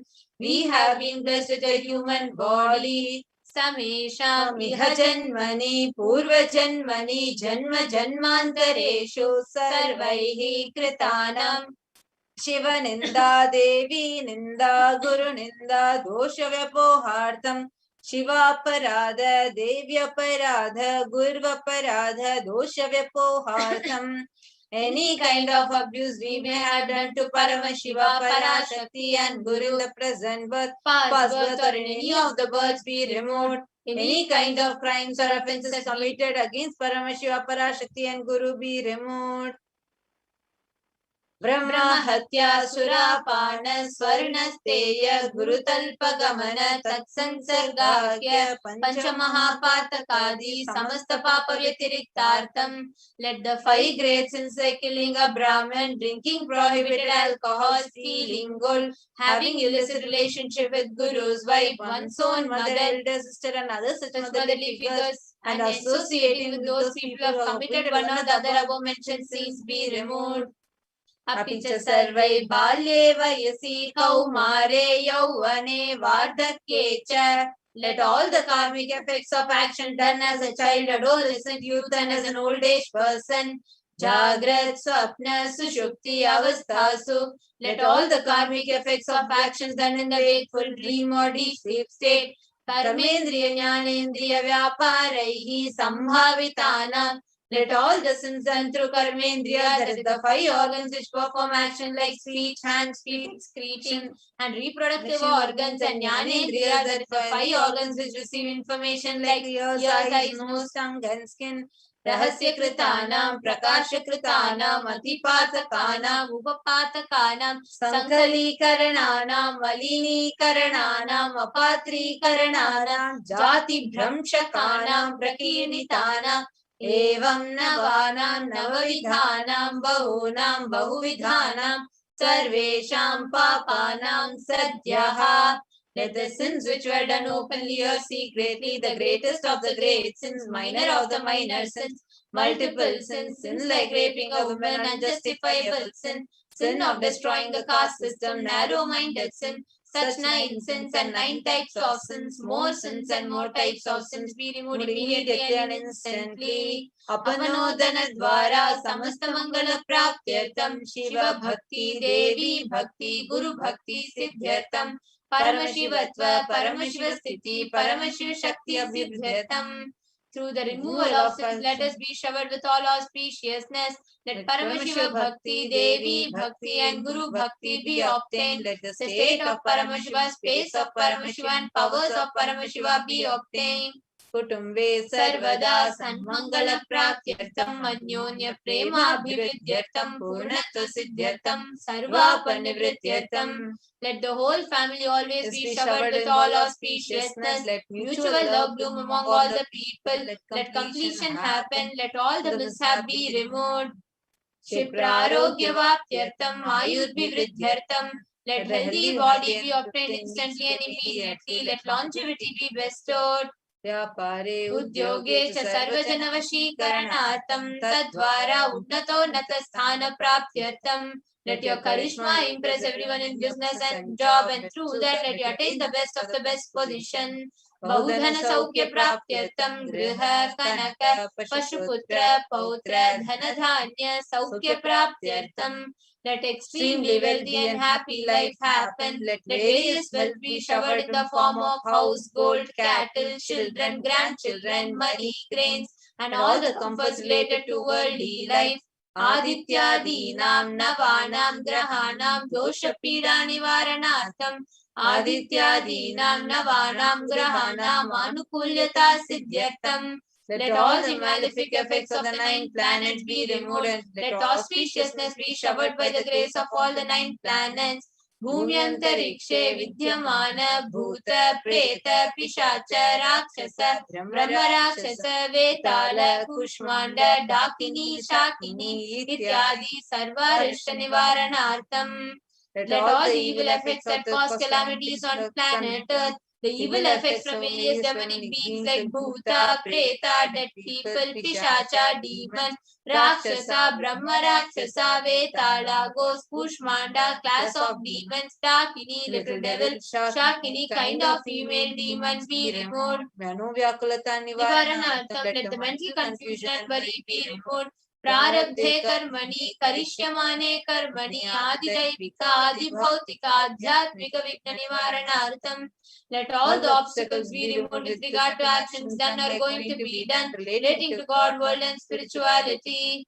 Speaker 13: we have been blessed with a human body. Samesham iha janmani purva janmani janma janmantareshu sarvaihi kritanam Shiva Ninda Devi Ninda Guru Ninda Dosha Vyapohartam Shiva Parada Devi Parada Gurva Parada Dosha Vyapohartam. Any kind of abuse we may have done to Paramashiva, Parashakti and Guru in the present birth, past birth or in any of the births be removed. Any kind of crimes or offences committed against Paramashiva, Parashakti and Guru be removed. Brahma Hatya Surapana Swarnasteya Gurutalpagamana Tatsansargakya Panchamahapatakadi Samasta Papa Vyatiriktartam. Let the 5 great sins like killing a Brahman, drinking prohibited alcohol, stealing gold, having illicit relationship with Guru's wife, one's own mother, elder sister and others such as motherly figures, and associating with those people who have committed one or the other above mentioned sins be removed. Apicha sarvai balye vayasi kaumare yauvane vardhakye cha. Let all the karmic effects of action done as a child, adolescent, youth and as an old age person, Jagrat, Swapna, Sushupti, Avastasu. Let all the karmic effects of actions done in the wakeful, dream or deep sleep state, Karmendriya Jnanendriya Vyaparaihi Sambhavitana. Let all the sins done through Karmendriya, that is the 5 organs which perform action like speech, hands, feet, screeching, and reproductive organs, and Jnanendriya, that is the 5 organs which receive information like ears, eyes, nose, tongue, and skin. Rahasya Kritanam, Prakasha Kritanam, Atipatakana, Upapatakana, Sankali Karananam, Valini Karananam, Apatri Karananam, Jati Bhramshakanam, Prakirnitanam, Evam Navanam, Navavidhanam, Bahunam, Bahuvidhanam, Sarvesham Papanam, Sadhyaha. Let the sins which were done openly or secretly, the greatest of the great sins, minor of the minor sins, multiple sins, sins like raping a woman, unjustifiable sin, sin of destroying the caste system, narrow-minded sin, such 9 sins and 9 types of sins, more sins and more types of sins be removed immediately and instantly. Apanodana dvara samasta mangala praptyartam Shiva bhakti, Devi bhakti, Guru bhakti siddhyartam Paramashivatva, Paramashiva-sthiti, Paramashiva-shakti abhidhyartam. Through the removal of sins, let us be showered with all auspiciousness. Let Paramashiva Bhakti, Devi Bhakti and Guru Bhakti be obtained. Let the state of Paramashiva, space of Paramashiva and powers of Paramashiva be obtained. Kutumbe Sarvada Sanmangala Pratyartam Anyonya Prema Abhividyartam Purnatva Siddhyartam Sarva Panivrityartam. Let the whole family always be showered with all auspiciousness. Let mutual love bloom among all the people. Let completion happen. Let all the mishap be removed. Shiprarogya-vaptyartam Ayur-bivridyartam. Let healthy body be obtained instantly and immediately. Let longevity be bestowed. Vyapare udyoge cha sarvajanavashikaranartam tadvara unnato sthana praptyartam. Let your charisma impress everyone in business and job, and through that let you attain the best of the best position. Bahudhana saukya praptyartam griha kanaka pashuputra pautra dhanadhanya saukya praptyartam. Let extremely wealthy and happy life happen. Let various wealth be showered in the form of house, gold, cattle, children, grandchildren, money, grains, and all the comforts related to worldly life. Adityadinam navanam grahanam dosha pida nivaranartham. Adityadinam navanam grahanam anukulyata siddhyartham. Let all the malefic effects of the 9 planets be removed. Let auspiciousness be showered by the grace of all the 9 planets. Bhumyantarikshe Vidyamana Bhuta Preta Pishacha Rakshasa Brahma Rakshasa Vetala Kushmanda Dakini Shakini Ityadi Sarvarishta Nivaranartham. Let all the evil effects that cause calamities on planet Earth, the evil effects from various demonic beings like Bhuta, Preta, dead people, Pishacha, demon, Rakshasa, Brahma Rakshasa, Vetala, ghost, Kushmanda, class of demons, Dakini, little devil, Shakini, kind of female demons be removed. Nivaranartham, let the mental confusion and worry be removed. Prarabdhe karmani, karishyamane karmani, adidaivika, adibhautika, adhyatmika vigna nivaranartham. Let all the obstacles be removed with regard to actions done or going to be done relating to God, world and spirituality.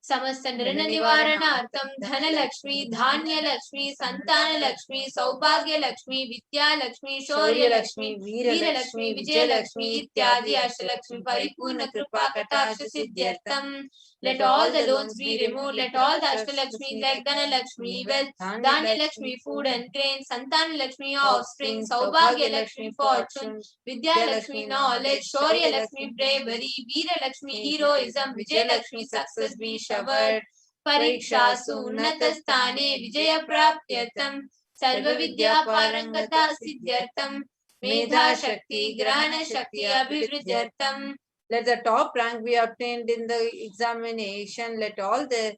Speaker 13: Samasta nirana nivaranartham dhana lakshmi, dhanya lakshmi, santana lakshmi, saubhagya lakshmi, vidya lakshmi, shaurya lakshmi, veera lakshmi, vijaya lakshmi, ityadi ashalakshmi, paripurna kripa kataksha siddhyartham. Let all the loans be removed. Let all the Ashtalakshmi like Dhana Lakshmi, wealth, Dhanya Lakshmi, food and grain, Santana Lakshmi, offspring, Saubhagya Lakshmi, fortune, Vidya Lakshmi, knowledge, Shaurya Lakshmi, bravery, Veera Lakshmi, heroism, Vijay Lakshmi, success be showered. Parikshasu Unnatastane Vijaya Praptyatam Sarva Vidya Parangata Siddhyartham Medha Shakti Grahana Shakti Abhivridyartham. Let the top rank be obtained in the examination. Let all the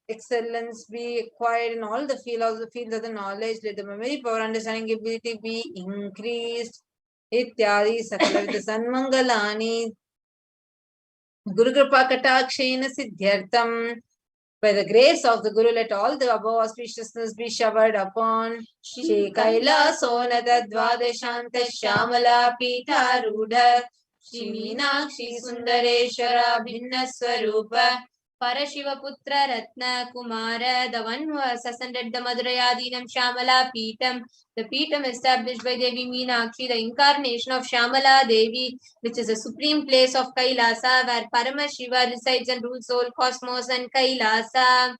Speaker 13: excellence be acquired in all the fields of the knowledge. Let the memory power, understanding ability be increased. Ityadi Sakalavidya Sanmangalani Guru Kripa Katakshena Siddhyartham. By the grace of the Guru, let all the above auspiciousness be showered upon Shri Kailasa Dvadeshanta Shyamala Pitha Rudha Shri Meenakshi Sundareshwara Bhinna Swarupa Parashivaputra Ratna Kumara, the one who has ascended the Madhurayadinam Shyamala Peetam, the Peetam established by Devi Meenakshi, the incarnation of Shyamala Devi, which is a supreme place of Kailasa, where Paramashiva resides and rules whole cosmos and Kailasa.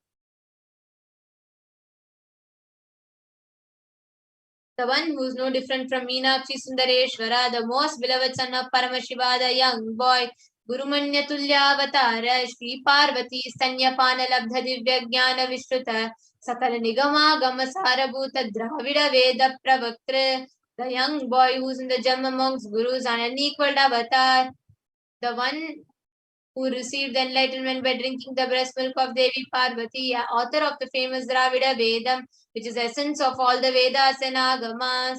Speaker 13: The one who is no different from Meenakshi Sundareshwara, the most beloved son of Paramashiva, the young boy, Gurumanya Tulyavatara, Shri Parvati, Sanyapana Labdha Divya Jnana Vishruta, Sakala Nigama Gama Sarabhuta Dravida Veda Pravaktra, the young boy who is in the gem amongst gurus, an unequaled avatar, the one who received the enlightenment by drinking the breast milk of Devi Parvati, author of the famous Dravida Vedam, which is the essence of all the Vedas and Agamas.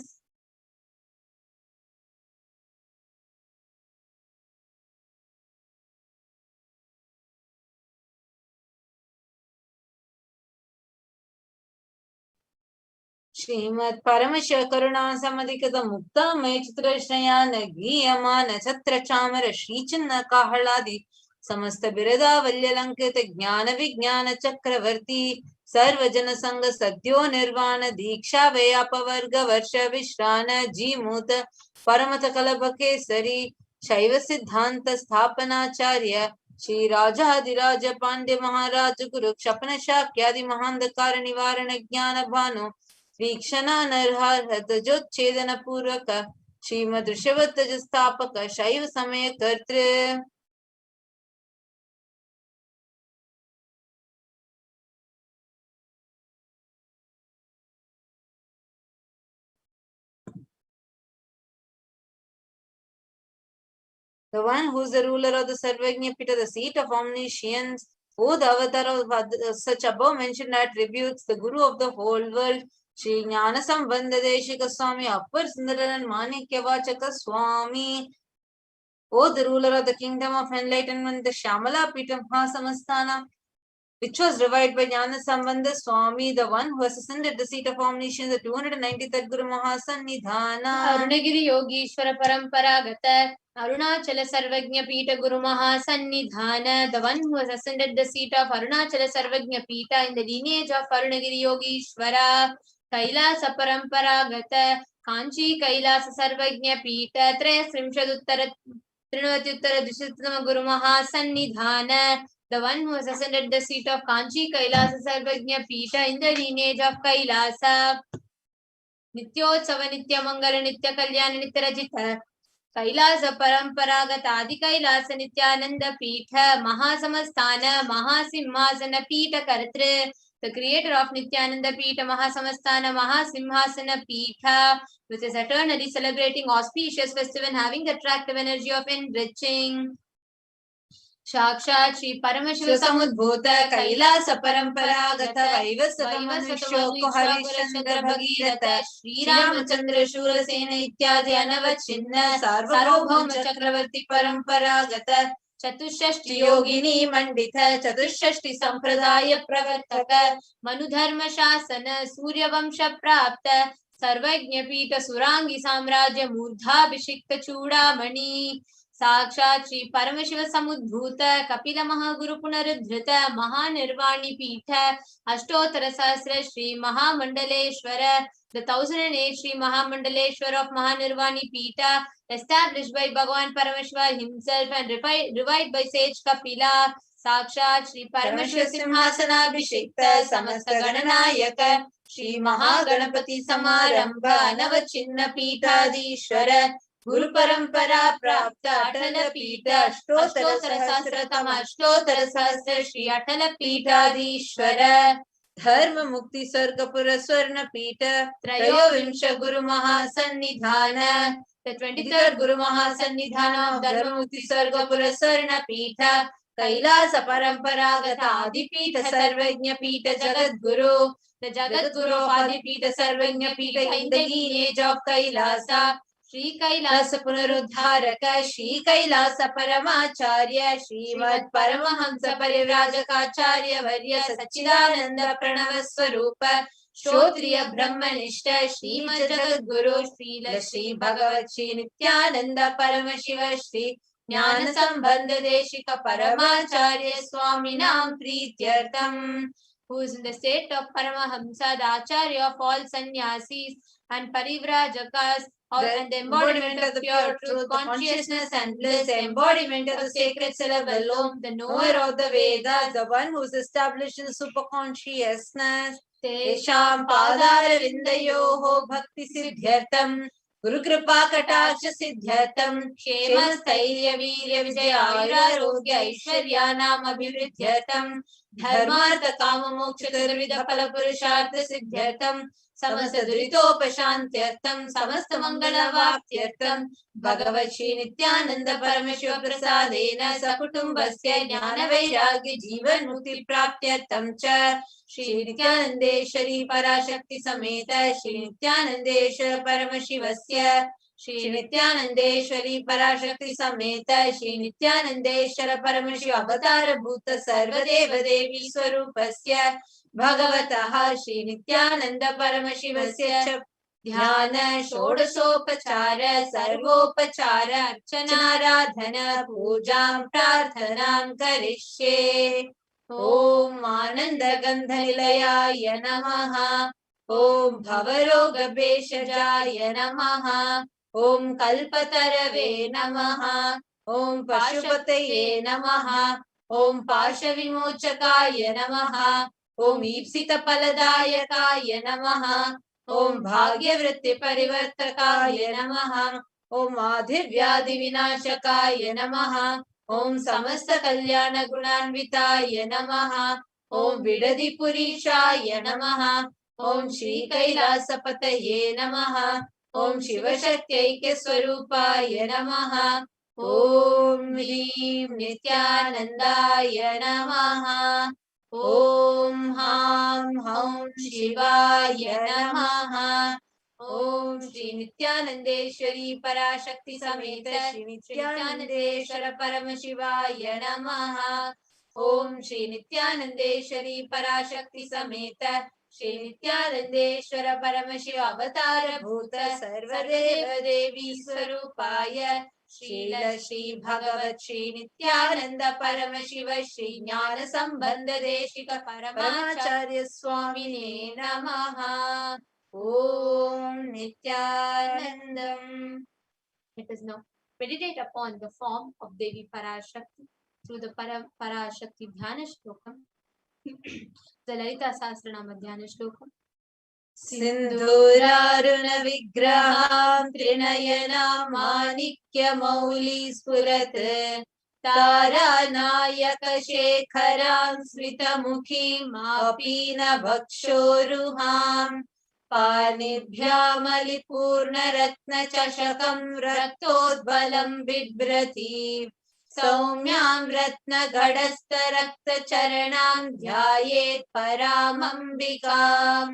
Speaker 13: Srimad Paramashiva Karuna Samadhikata Mukta May Chitrashnayana Giyamana Chatra Chamara Shri Chinna Kahaladi Samasta Birada Valyalankita Jnana Vijnana Chakravarti Sarvajana Sangha Sadhyo Nirvana Diksha Vayapavarga Varsha Vishrana Jimuta Paramata Kalabake Sari Shaiva Siddhanta Sthapanacharya Shri Rajadiraja Pandya Maharaj Guru Kshapana Shakyadi Mahandakara Nivarana Jnana Bhanu Vikshana Narhar Chedana Puraka Srimad Rishavataja Sthapaka Shaiva Samaya Kartre. The one who is the ruler of the Sarvajna Pita, the seat of omniscience, who the avatar of such above mentioned attributes, the Guru of the whole world, Shri Jnana Sambandha Deshika Swami, Appar Sundaran Manikyavachaka Swami, O the ruler of the kingdom of enlightenment, the Shyamala Pita Mahasamastana, which was revived by Jnana Sambandha Swami, the one who has ascended the seat of omniscience, the 293rd Guru Mahasannidhana. Arunagiri Yogishwara Paramparagata, Arunachala Sarvajna Pita Guru Mahasannidhana, the one who has ascended the seat of Arunachala Sarvajna Pita in the lineage of Arunagiri Yogishwara, Kailasa Paramparagata, Kanchi Kailasa Sarvajna Pita, Trayasrimshaduttara Trinavatutara Dushatama Guru Mahasannidhana, the one who has ascended the seat of Kanchi Kailasa Sarvajna Pita in the lineage of Kailasa. Nityotsava Nitya Mangala Nitya Kalyana Nityarajita Kailasa Paramparagata Adi Kailasa Nithyananda Pita Mahasamastana Mahasimhasana Pita Karatre, the creator of Nithyananda Pita Mahasamastana Mahasimhasana Pita, which is eternally celebrating auspicious festival having the attractive energy of enriching. Sakshat Shri Paramashiva Samudbhuta Kailasa Paramparagatha Vaivasvata Manushyoko Harishchandra Bhagirata Shri Ramachandra Shurasena Ityadi Anavachinna Sarvabhauma Chakravarti Paramparagata Chatushashti Yogini Mandita Chatushashti Sampradaya Pravartaka Manudharma Shasana Surya Vamsha Prapta Sarvajna Pita Surangi Samrajya Murdha Bishikta Chudamani साक्षात् श्री परमशिव समुद्भूत कपिल महागुरु पुनरुद्धृत महानिर्वाणी पीठ अष्टोत्तर सहस्र श्री महामंडलेश्वर the 1008 Sri Mahamandaleshwar of Mahanirvani Pita, established by Bhagavan Paramashiva himself and revived by sage Kapila, Sakshat Sri Paramashiva Simhasana Abhishekta Samasta Gananayaka Sri Mahaganapati Samarambha Navachinna Pitadishwara Guru Parampara Prapta Atala Pita Ashtotara Sahasratama Ashtotara Sahasra Shri Atala Pitadishwara Dharma Mukti Sargapura Swarna Pita Trayovimsha Guru Mahasannidhana. The 23rd Guru Mahasannidhana of Dharma Mukti Sargapura Swarna Pita Kailasa Paramparagata Adipita Sarvajna Pita Jagat Guru. The Jagat Guru of Adipita Sarvajna Pita in the lineage of Kailasa Shri Kailasa Punaruddharaka Shri Kailasa Paramacharya Srimad Paramahamsa Parivrajakaacharya Varya Sachidananda Pranava Swarupa Shrotriya Brahmanishta Srimad Jagadguru Srila Shri Bhagavat Shri Nithyananda Paramashiva Shri Jnana Sambandha Deshika Paramacharya Swaminam Prityartham, who is in the state of Paramahamsa, the Acharya of all sannyasis and Parivrajakas, and the embodiment of the pure truth, consciousness and bliss, the embodiment of the sacred syllable Om, the knower of the Vedas, the one who is established in superconsciousness. Tesham Padara Vindayoho Bhakti Siddhyartam Guru Kripa Kataksha Siddhyartam Shema Stairya Virya Vijaya Ayurarogya Aishwaryanam Abhivridyartam Dharmartha Kama Moksha Chaturvidha Phala Purushartha Siddhyartam Samasta Duritopashantyartam Samasta Mangala Vaptyartam Bhagavat Shri Nithyananda Paramashiva Prasadena Sakutumbasya Jnana Vairagya Jivan Mukti Praptyartam Cha Shri Nithyanandeshwari Parashakti Sameta Shri Nithyanandeshwara Paramashivasya Shri Nithyanandeshwari Parashakti Sameta Shri Nithyanandeshwara Paramashiva Avatara Bhuta Sarvadeva Devi Swarupasya Bhagavataha Shri Nithyananda Paramashivasya Dhyana Shodasopachara Sarvopachara Archanaradhana Pujam Prarthanam Karishye Om Ananda Gandhalayaya Namaha Om Bhavaroga Beshajaya Namaha Om Kalpatarave Namaha Om Pashupataye Namaha Om Pashavimochakaya Namaha Om Ipsita Paladayakaya Namaha Om Bhagyavritti Parivartakaya Namaha Om Adhivyadi Vinashakaya Namaha Om Samasta Kalyana Gunanvitaya Namaha Om Vidadi Purishaya Namaha Om Shri Kailasa Pataye Namaha Om Shiva Shakti Swarupaya Namaha Om Hrim Nithyanandaya Namaha Om Ham Hum Shivaya Namaha Om Shri Nithyanandeshwari Parashakti Sameta Shri Nithyanandeshwara Paramashivaya Namaha Om Shri Nithyanandeshwari Parashakti Sameta Shri Nithyanandeshwara Paramashiva Avatara Bhuta Sarvadeva Devi Swarupaya Srila Shri Bhagavat Shri Nithyananda Paramashiva Shri Jnana Sambandha Deshika Paramacharya Swamine Namaha Om Nithyanandam. It is now meditate upon the form of Devi Parashakti through the Parashakti Dhyana Shlokam, the Lalita Sahasranama Dhyana Shlokam. Sindhuraruna Vigraham Trinayana Manikya Mauli Spurat Tara Nayaka Shekharam Smritamukhi Mapina Bhakshoruham Panibhyamali Purna Ratna Chashakam Raktodbalam Vidbrati Saumyam Ratna Gadastha Rakta Charanam Dhyayet Paramambikam.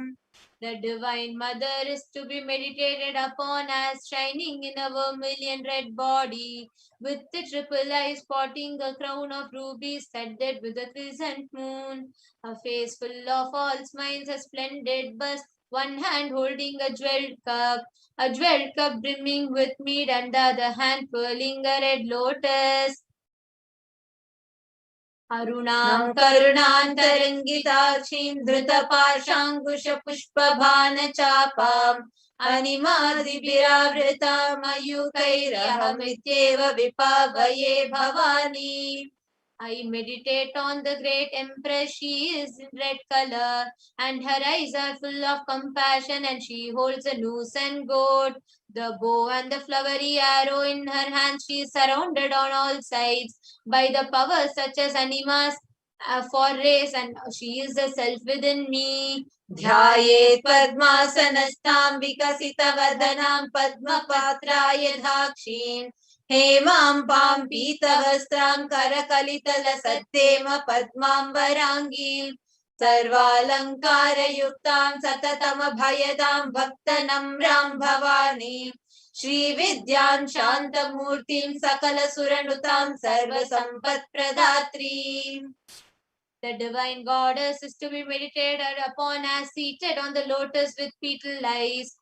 Speaker 13: The Divine Mother is to be meditated upon as shining in a vermilion red body, with the triple eyes sporting a crown of rubies studded with a crescent moon. A face full of all smiles, a splendid bust, one hand holding a jeweled cup brimming with mead, and the other hand twirling a red lotus. Arunam Karunantarangitachim Dhrutapashankusha Pushpabhana Chapam Animadibhiravritam Ayukairahamityeva Vipavaye Bhavani. I meditate on the great Empress. She is in red color, and her eyes are full of compassion, and she holds a noose and goad, the bow and the flowery arrow in her hand. She is surrounded on all sides by the powers such as animas for race, and she is the self within me. Dhyayet Padmasanastam Vikasita Vadanam Padma Patraya Dhakshin Hemam Pam Pitavastram Karakalitala Satyema Padmambarangil Sarvalankara Yuktam Satatama Bhayadam Bhaktanam Bhavani Shri Vidyam Shantamurtim Sakala Suranutam Sarva Sampat Pradatri. The divine goddess is to be meditated upon as seated on the lotus with petal eyes.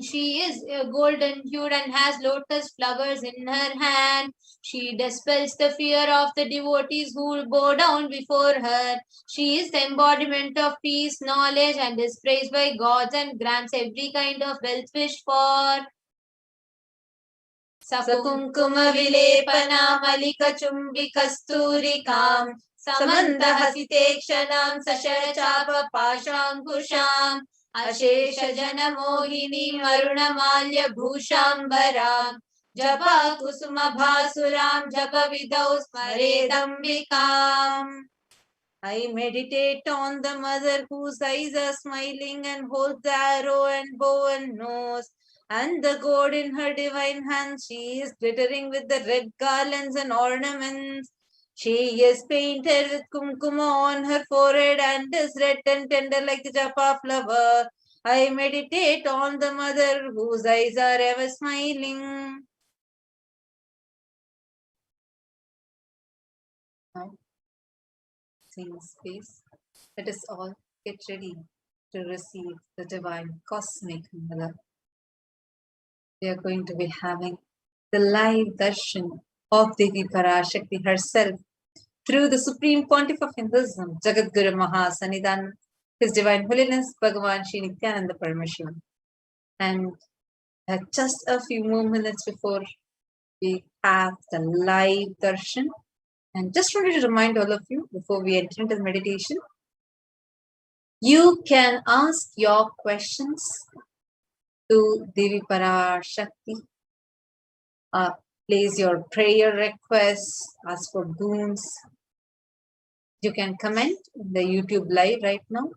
Speaker 13: She is golden hued and has lotus flowers in her hand. She dispels the fear of the devotees who will bow down before her. She is the embodiment of peace, knowledge, and is praised by gods and grants every kind of wealth wished for. Sakunkuma Vilepana Malika Chumbi Kasturikam Samandahasitekshanam Sasharachapa Pashankusham Ashesha Jana Mohini Marunamalya Bhushambaram Japa Kusuma Bhasuram Japa Vidau Smaredambikam. I meditate on the mother whose eyes are smiling and holds the arrow and bow and nose and the gourd in her divine hand. She is glittering with the red garlands and ornaments. She is painted with kumkuma on her forehead and is red and tender like the japa flower. I meditate on the mother whose eyes are ever smiling. Now, same space. Let us all get ready to receive the divine cosmic mother. We are going to be having the live darshan of Devi Parashakti herself through the Supreme Pontiff of Hinduism, Jagadguru Mahasannidhan, His Divine Holiness Bhagavan Shri Nithyananda Paramashivam. And just a few more minutes before we have the live darshan, and just wanted to remind all of you before we enter into the meditation, you can ask your questions to Devi Parashakti, place your prayer requests, ask for boons. You can comment in the YouTube live right now,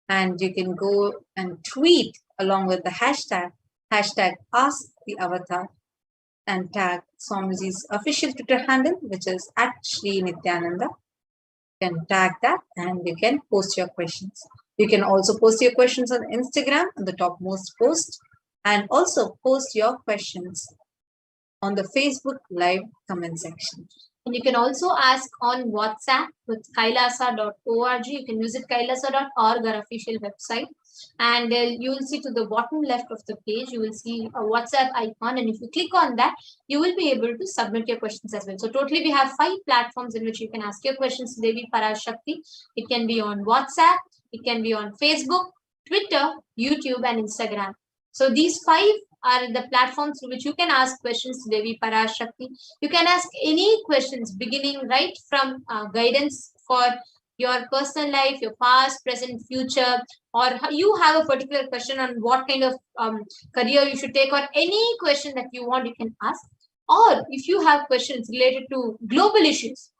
Speaker 13: and you can go and tweet along with the hashtag #AskTheAvatar, and tag Swamiji's official Twitter handle, which is @ShriNithyananda. You can tag that and you can post your questions. You can also post your questions on Instagram on the topmost post, and also post your questions on the Facebook live comment section. And you can also ask on WhatsApp with kailasa.org. You can visit kailasa.org, our official website. And you will see to the bottom left of the page, you will see a WhatsApp icon. And if you click on that, you will be able to submit your questions as well. So totally we have 5 platforms in which you can ask your questions to Devi Parashakti. It can be on WhatsApp, it can be on Facebook, Twitter, YouTube, and Instagram. So these 5 are the platforms through which you can ask questions to Devi Parashakti. You can ask any questions, beginning right from guidance for your personal life, your past, present, future, or you have a particular question on what kind of career you should take, or any question that you want, you can ask. Or if you have questions related to global issues,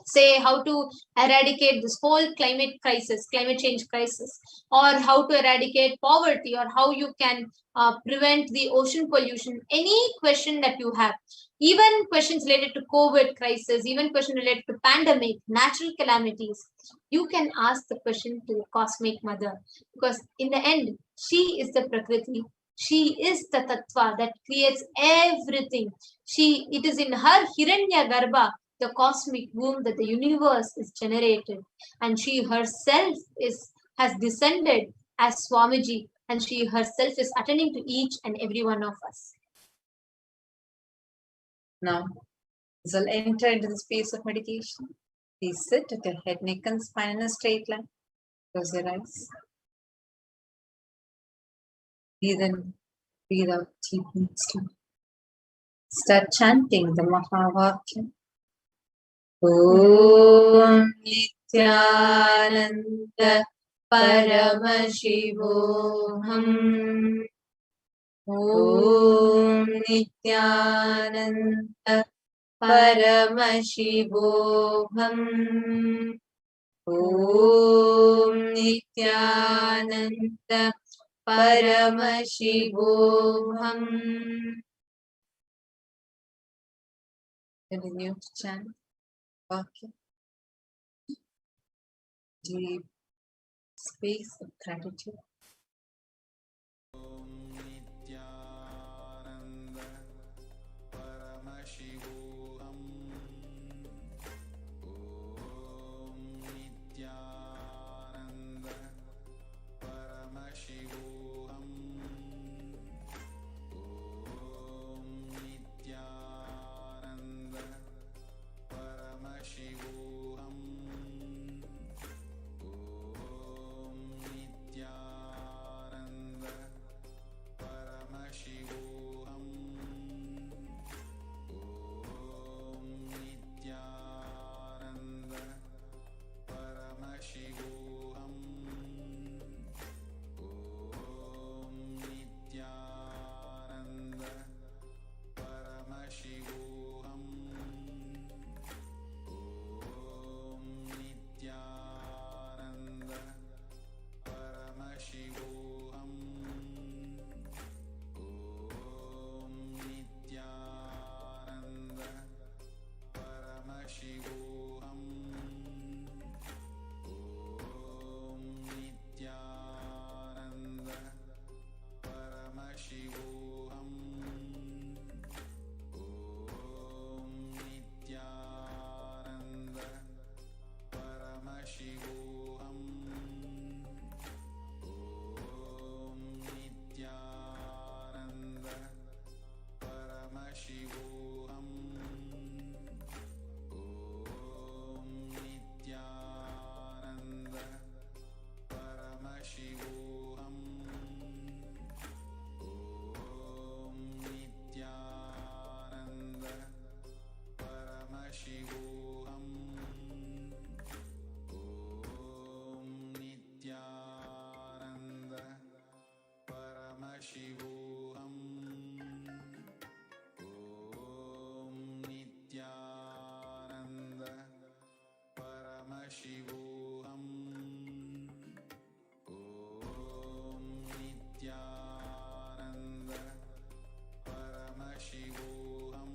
Speaker 13: say how to eradicate this whole climate change crisis, or how to eradicate poverty, or how you can prevent the ocean pollution, any question that you have, even questions related to COVID crisis, even question related to pandemic, natural calamities, you can ask the question to the cosmic mother, because in the end, she is the Prakriti. She is the Tattva that creates everything. It is in her Hiranya Garbha, the cosmic womb, that the universe is generated, and she herself has descended as Swamiji, and she herself is attending to each and every one of us. Now, we will enter into the space of meditation. Please sit at your head, neck, and spine in a straight line. Close your eyes. Breathe in, breathe out deeply and slowly. Start chanting the Mahavakya. Om Nithyananda Paramashivoham. Om Nithyananda Paramashivoham. Om Nithyananda Paramashivoham. Continue to chant. Okay. Deep space of gratitude.
Speaker 2: Nithyananda Paramashivoham. Om Nithyananda Paramashivoham. Om Nithyananda Paramashivoham. Om Nithyananda Paramashivoham. Om Nithyananda Paramashivoham. Om Nithyananda Paramashivoham. Om Nithyananda Paramashivoham. Om Nithyananda Paramashivoham. Om Nithyananda Paramashivoham. Om Nithyananda Paramashivoham. Om Nithyananda Paramashivoham. Om Nithyananda Paramashivoham. Om Nithyananda Paramashivoham. Om Nithyananda Paramashivoham. Om Nithyananda Paramashivoham. Om Nithyananda Paramashivoham.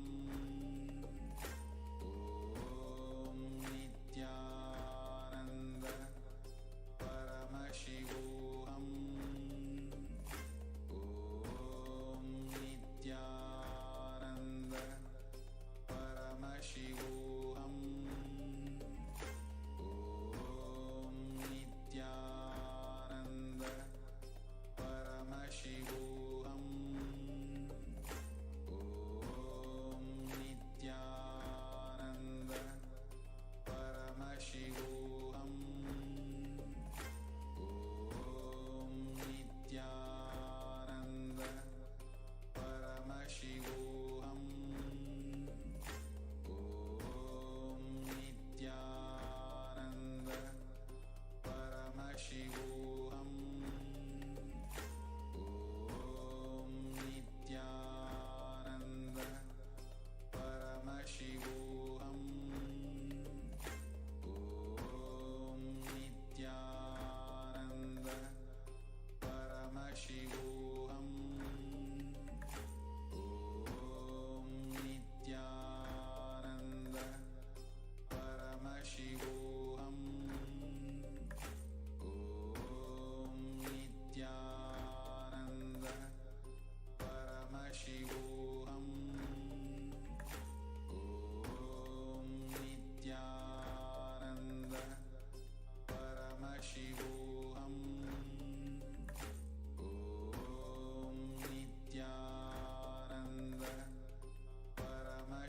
Speaker 2: Om Nithyananda Paramashivoham. Om Nithyananda Paramashivoham. Om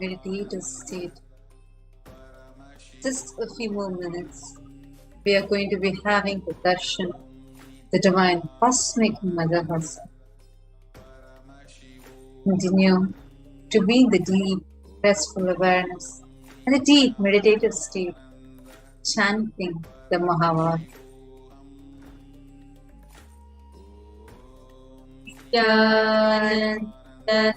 Speaker 12: meditative state. Just a few more minutes. We are going to be having the darshan, the divine cosmic mother herself. Continue to be in the deep, restful awareness and the deep meditative state, chanting the Mahavard. Nithyananda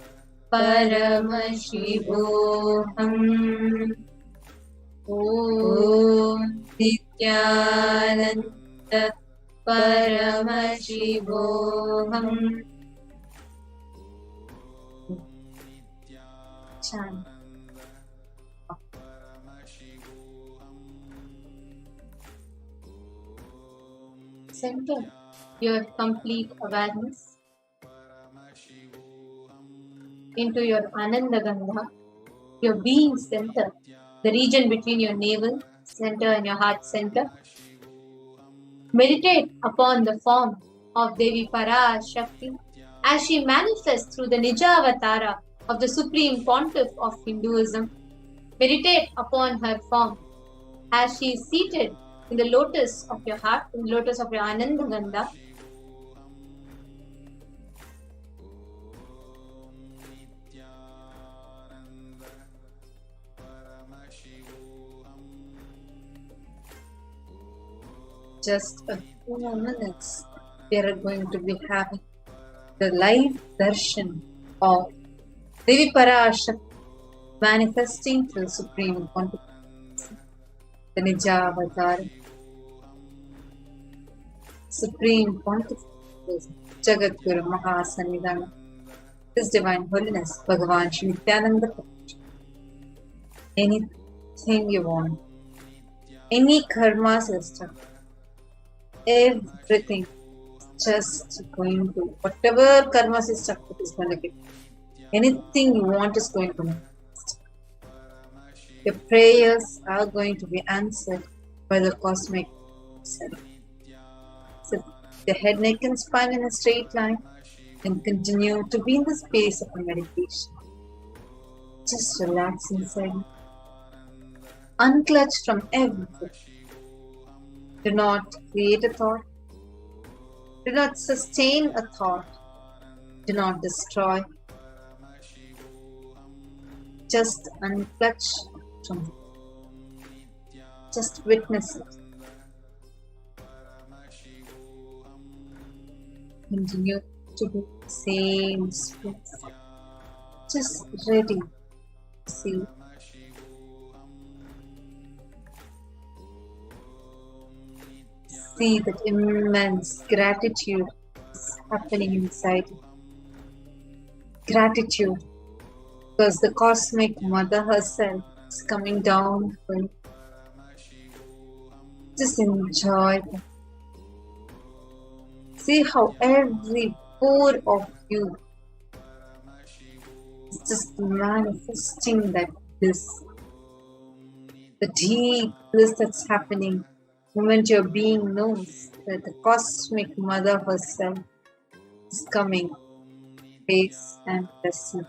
Speaker 12: Paramashivoham. Om Nithyananda Paramashivoham. Chant. Center your complete awareness into your Ananda Gandha, your being center, the region between your navel center and your heart center. Meditate upon the form of Devi Parashakti as she manifests through the Nija Avatara of the Supreme Pontiff of Hinduism. Meditate upon her form as she is seated in the lotus of your heart, in the lotus of your Ananda Gandha. Just a few more minutes, we are going to be having the live darshan of Devi Parashakti manifesting through the Supreme Pontiff, the Nija Avatar. Supreme Pontiff is Jagat Guru Mahasannidhana, His Divine Holiness Bhagavan Shri Nithyananda Paramashivam. Anything you want, any karma system, everything just going to, whatever karma system is going to get, anything you want is going to manifest. Your prayers are going to be answered by the cosmic self. So the head, neck and spine in a straight line and continue to be in the space of a meditation. Just relax inside. Unclutch from everything. Do not create a thought. Do not sustain a thought. Do not destroy. Just unclutch from it. Just witness it. Continue to do the same space. Just ready to see. See that immense gratitude is happening inside you. Gratitude because the cosmic mother herself is coming down for you. Just enjoy that. See how every pore of you is just manifesting that bliss. The deep bliss that's happening the moment your being knows that the cosmic mother herself is coming face and bless you.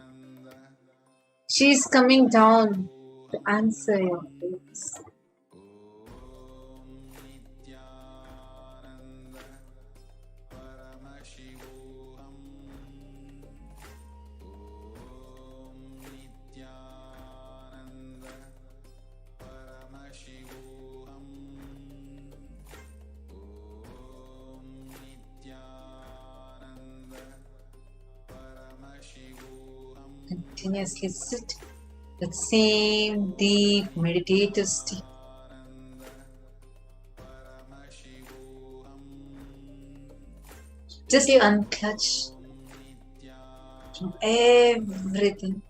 Speaker 12: She is coming down to answer your prayers. Continuously sit that same deep meditative state. Just unclutch from everything.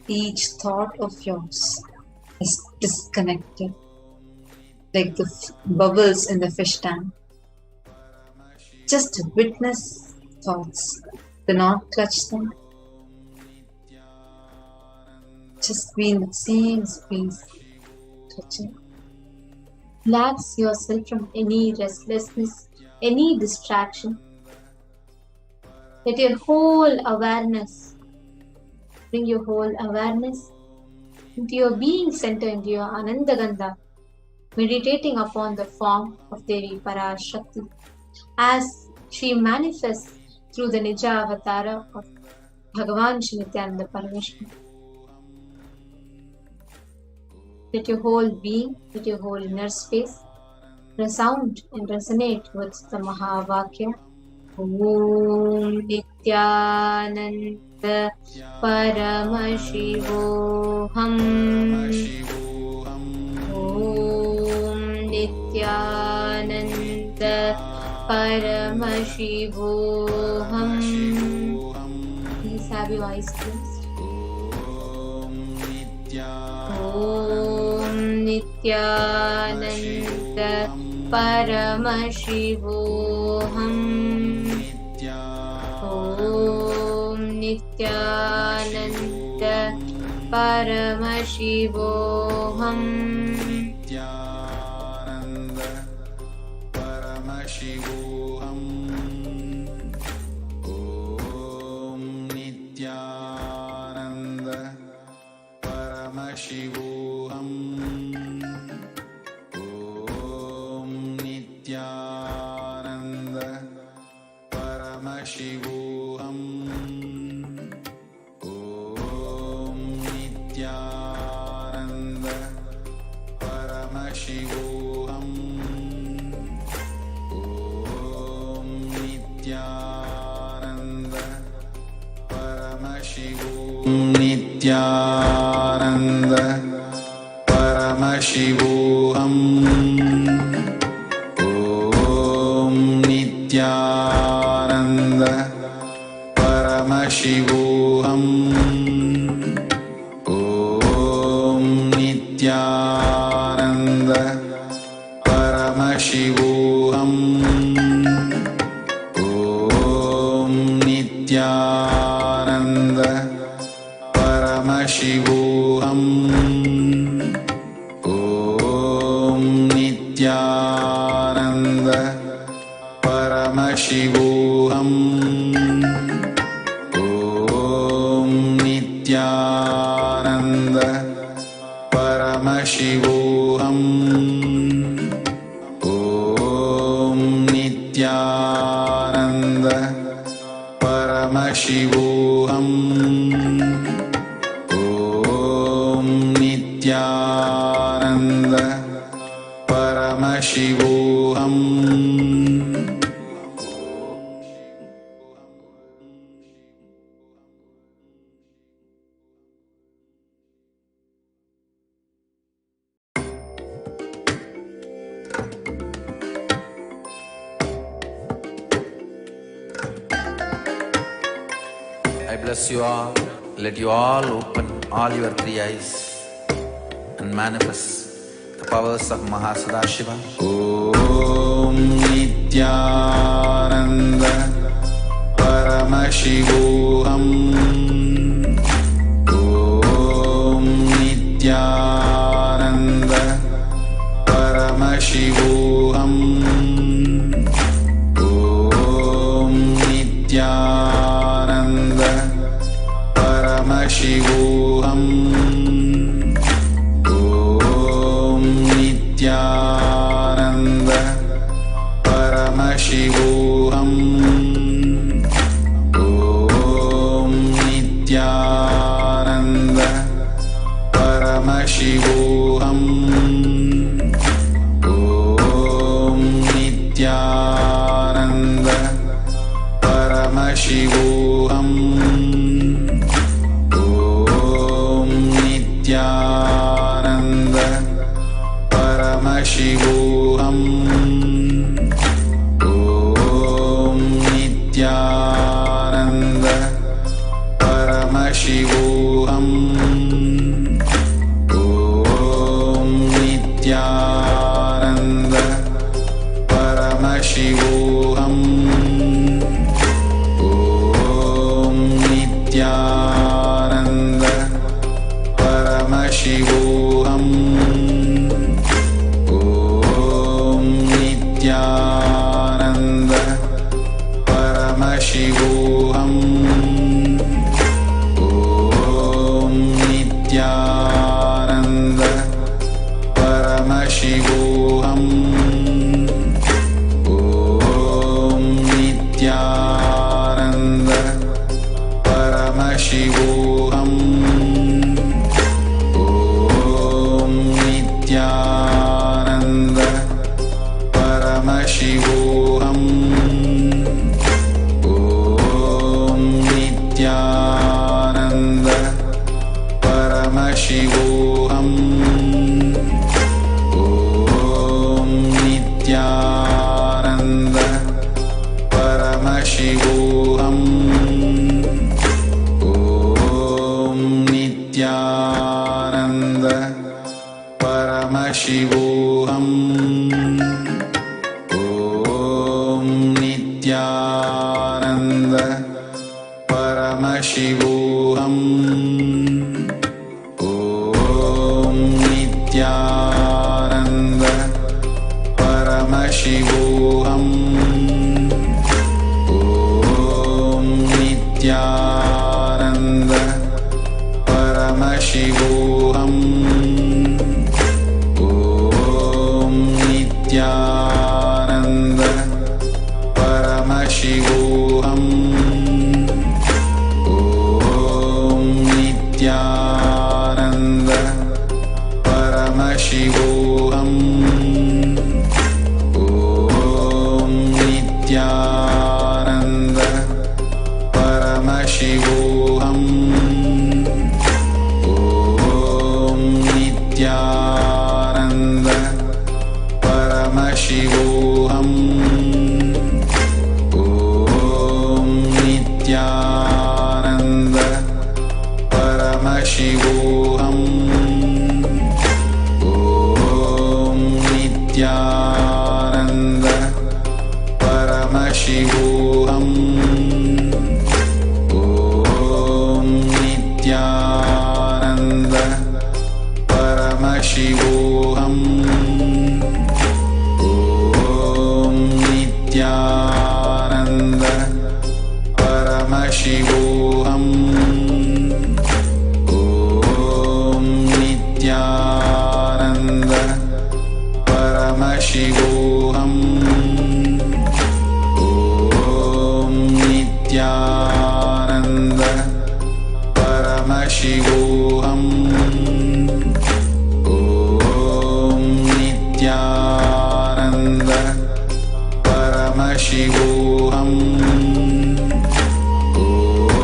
Speaker 12: Each thought of yours is disconnected, like the bubbles in the fish tank. Just witness thoughts. Do not clutch them. Just be in the same space, touching. Relax yourself from any restlessness, any distraction. Let your whole awareness
Speaker 13: Bring your whole awareness into your being center, into your Anandagandha, meditating upon the form of Devi Parashakti as she manifests through the Nija Avatara of Bhagavan Shri Nithyananda Paramashivam. Let your whole being, let your whole inner space resound and resonate with the Mahavakya. Om Nithyananda Paramashivoham. Om Nithyananda Paramashivoham. Please have your eyes closed. Om Nithyananda Paramashivoham. Om Nithyananda Paramashivoham.
Speaker 3: Nithyananda Paramashivoham. Om Nithyananda Paramashivoham. Om Nithyananda Paramashivoham. Om Nithyananda Paramashivoham. Om Nithyananda Paramashivoham. Om Nithyananda Paramashivoham. Om Nithyananda Paramashivoham. Om Nithyananda Paramashivoham.
Speaker 2: I bless you all. Let you all open all your three eyes and manifest the powers of Mahasadashiva.
Speaker 3: Om Nithyananda Paramashivoham. Om Nithyananda Paramashivoham. Om Nithyananda Paramashivoham. Om Nithyananda Paramashivoham. Om Nithyananda Paramashivoham. Om Nithyananda Paramashivoham. Om Nithyananda Paramashivoham. Om Nithyananda Paramashivoham. Om Nithyananda Paramashivoham. Om Nithyananda Paramashivoham. Om Nithyananda Paramashivoham. Om Paramashivoham. Om Nithyananda Paramashivoham. Om Nithyananda Paramashivoham. Om Nithyananda Paramashivoham. Nithyananda Paramashivoham. Om Nithyananda Paramashivoham. Om Nithyananda Paramashivoham. Om Nithyananda Paramashivoham. Om Nithyananda Paramashivoham. Om Nithyananda Paramashivoham. Om Nithyananda Paramashivoham. Nithyananda Paramashivoham. Om Nithyananda Paramashivoham. Om Nithyananda Paramashivoham. Om Nithyananda Paramashivoham. Om Nithyananda Paramashivoham. Om Nithyananda Paramashivoham.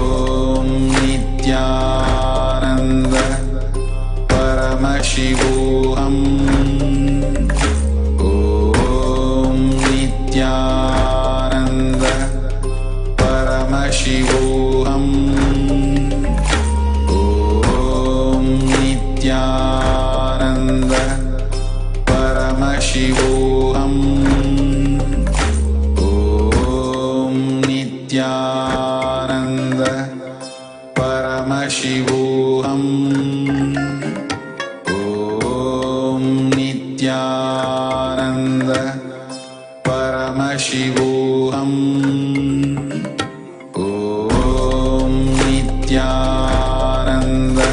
Speaker 3: Om Nithyananda Paramashivoham. Nithyananda Paramashivoham. Om Nithyananda Paramashivoham. Om Nithyananda Paramashivoham. Om Nithyananda Paramashivoham. Om Nithyananda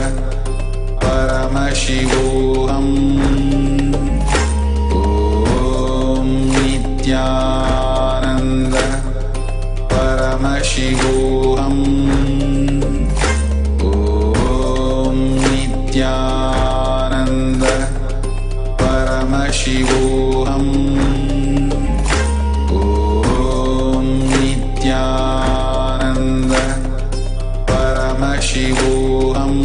Speaker 3: Paramashivoham. Om Nithyananda Paramashivoham. Om Nithyananda Paramashivoham. Om Nithyananda Paramashivoham.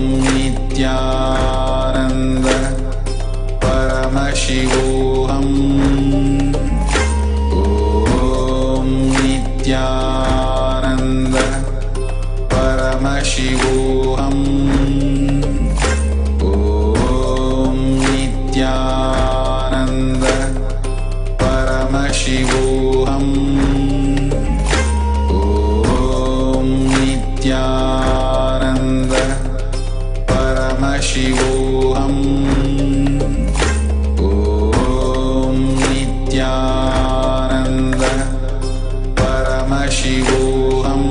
Speaker 3: Om Nithyananda Paramashivoham. Om Nithyananda Paramashivoham. Om Nithyananda Paramashivoham.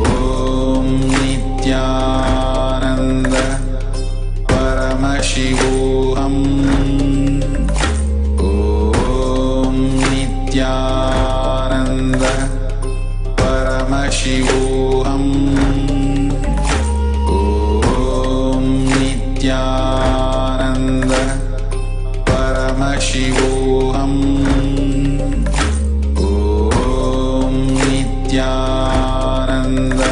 Speaker 3: Om Nithyananda Paramashivoham. Om Nithyananda Paramashivoham. Om Nithyananda Paramashivoham. Om Nithyananda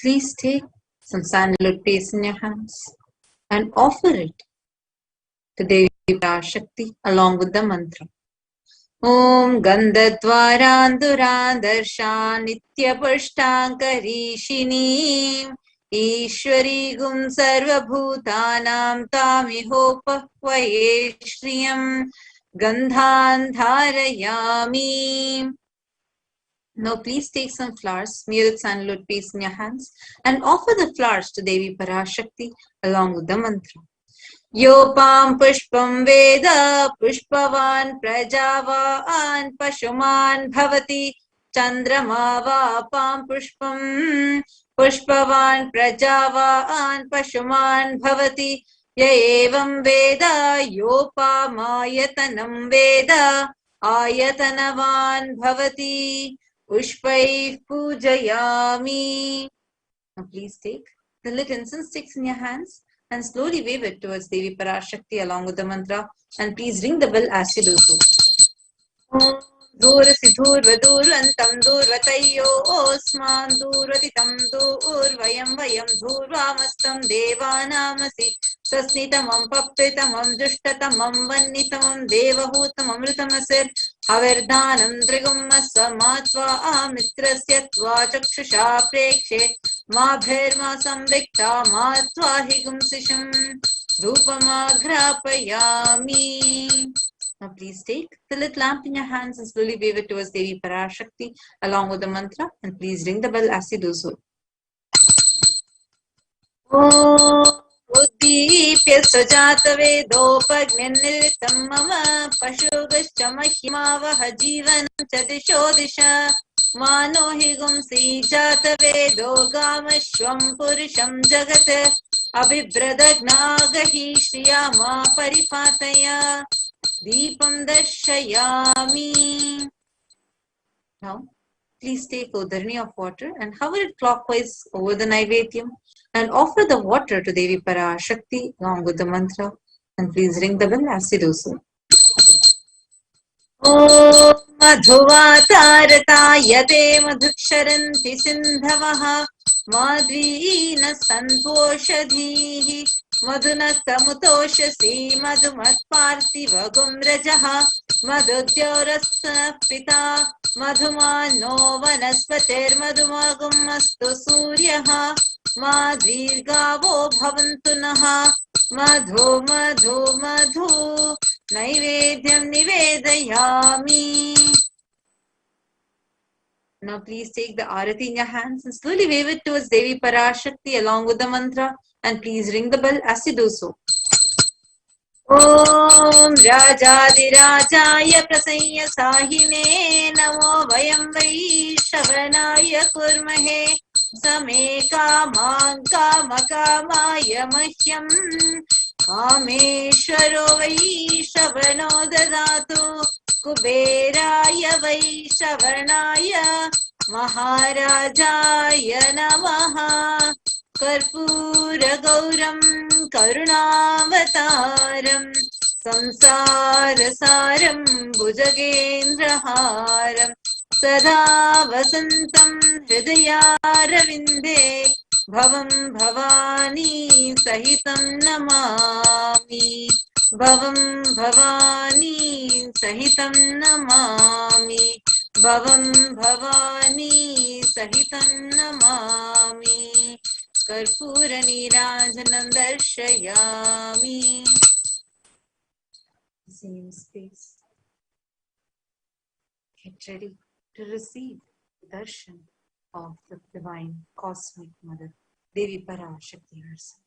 Speaker 12: Please take some sandalwood paste in your hands and offer it to Devi Parashakti along with the mantra. Om Gandhadvarandurandarsha Nityapushtankarishini Ishwari Gum Sarvabhutanam Tamihopahvaye Shriyam Gandhan Dharayami. Now please take some flowers, smear with sandalwood paste in your hands and offer the flowers to Devi Parashakti along with the mantra. Yopam pushpam veda pushpavan prajavan pashuman bhavati chandrama vapam pushpam pushpavan prajavan pashuman bhavati yaevam veda yopamayatanam veda ayatanavan bhavati pushpai pujayami. Now please take the lit incense sticks in your hands and slowly wave it towards Devi Parashakti along with the mantra, and please ring the bell as you do so. Durasi durvadurantam durvatayyo osman durvatitam durvayam vayam durvamastam devanamasi sasnitamam pappitamam dushtatamam vannitamam devahutam amritamasir haverdanam drigum asvamatva amitrasya tva chakshusha prekshe ma bherma samvikta matva higum sisham dhupamagrapayami. Now please take the lit lamp in your hands and slowly wave it towards Devi Parashakti along with the mantra, and please ring the bell as you do so. Om Uddipya Sajata Vedopagnitam Mama Pashubhascha Mahimavaha Jivanam Chadisho Disha Mano Higumsi Jata Vedo Gamashvam Purusham Jagate Abhibradagnaagahi Shriyama Paripataya Deepam Darshayami. Now, please take Udarni of water and hover it clockwise over the Naivedyam and offer the water to Devi Parashakti along with the mantra, and please ring the bell as you do so. Om Madhuvatarata Madhuksharanti Sindhavaha Madhvina Santoshadhihi Madhuna Samutoshasi Madhumat Parthiva Gumrajaha Madhudyorasana Pita Madhumano Vanaspatir Madhumagum Astu Suryaha Madhvirgavo Bhavantu Naha Madhu Madhu Madhu Naivedyam Nivedayami. Now please take the arati in your hands and slowly wave it towards Devi Parashakti along with the mantra, and please ring the bell as you do so. Om Rajadirajaya Prasanya Sahine Namo Vayam Vaishavanaya Kurmahe Same Kamang Kamakamaya Mahyam Kameshwaro Vaishavano Dadatu Kuberaya Vaishavanaya Maharajaya Namaha Karpura Gauram Karunavataram Samsarasaram Bhujagendraharam Sada Vasantam Hridayaravinде Bhavam Bhavani Sahitam Namami Bhavam Bhavani Sahitam Namami Bhavam Bhavani Sahitam Namami Karpura Niranjanam Darshayami. Same space. Get ready to receive the darshan of the divine cosmic mother, Devi Parashakti herself.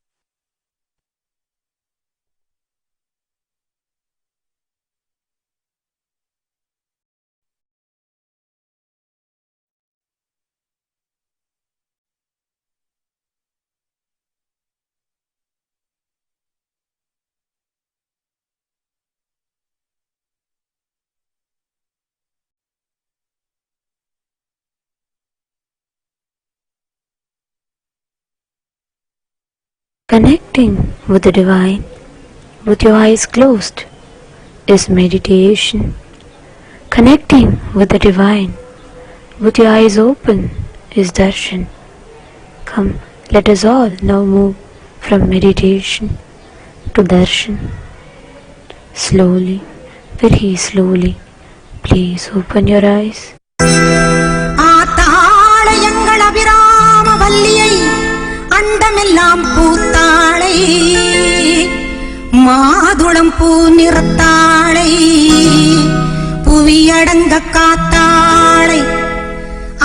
Speaker 14: Connecting with the divine with your eyes closed is meditation. Connecting with the divine with your eyes open is darshan. Come, let us all now move from meditation to darshan. Slowly, very slowly, please open your eyes.
Speaker 15: ஆத்தாளையங்கள் அபிராம வல்லியை அண்டமெல்லாம் பூத்தாளை மாதுளம் பூ நிறத்தாளை புவியடங்க காத்தாளை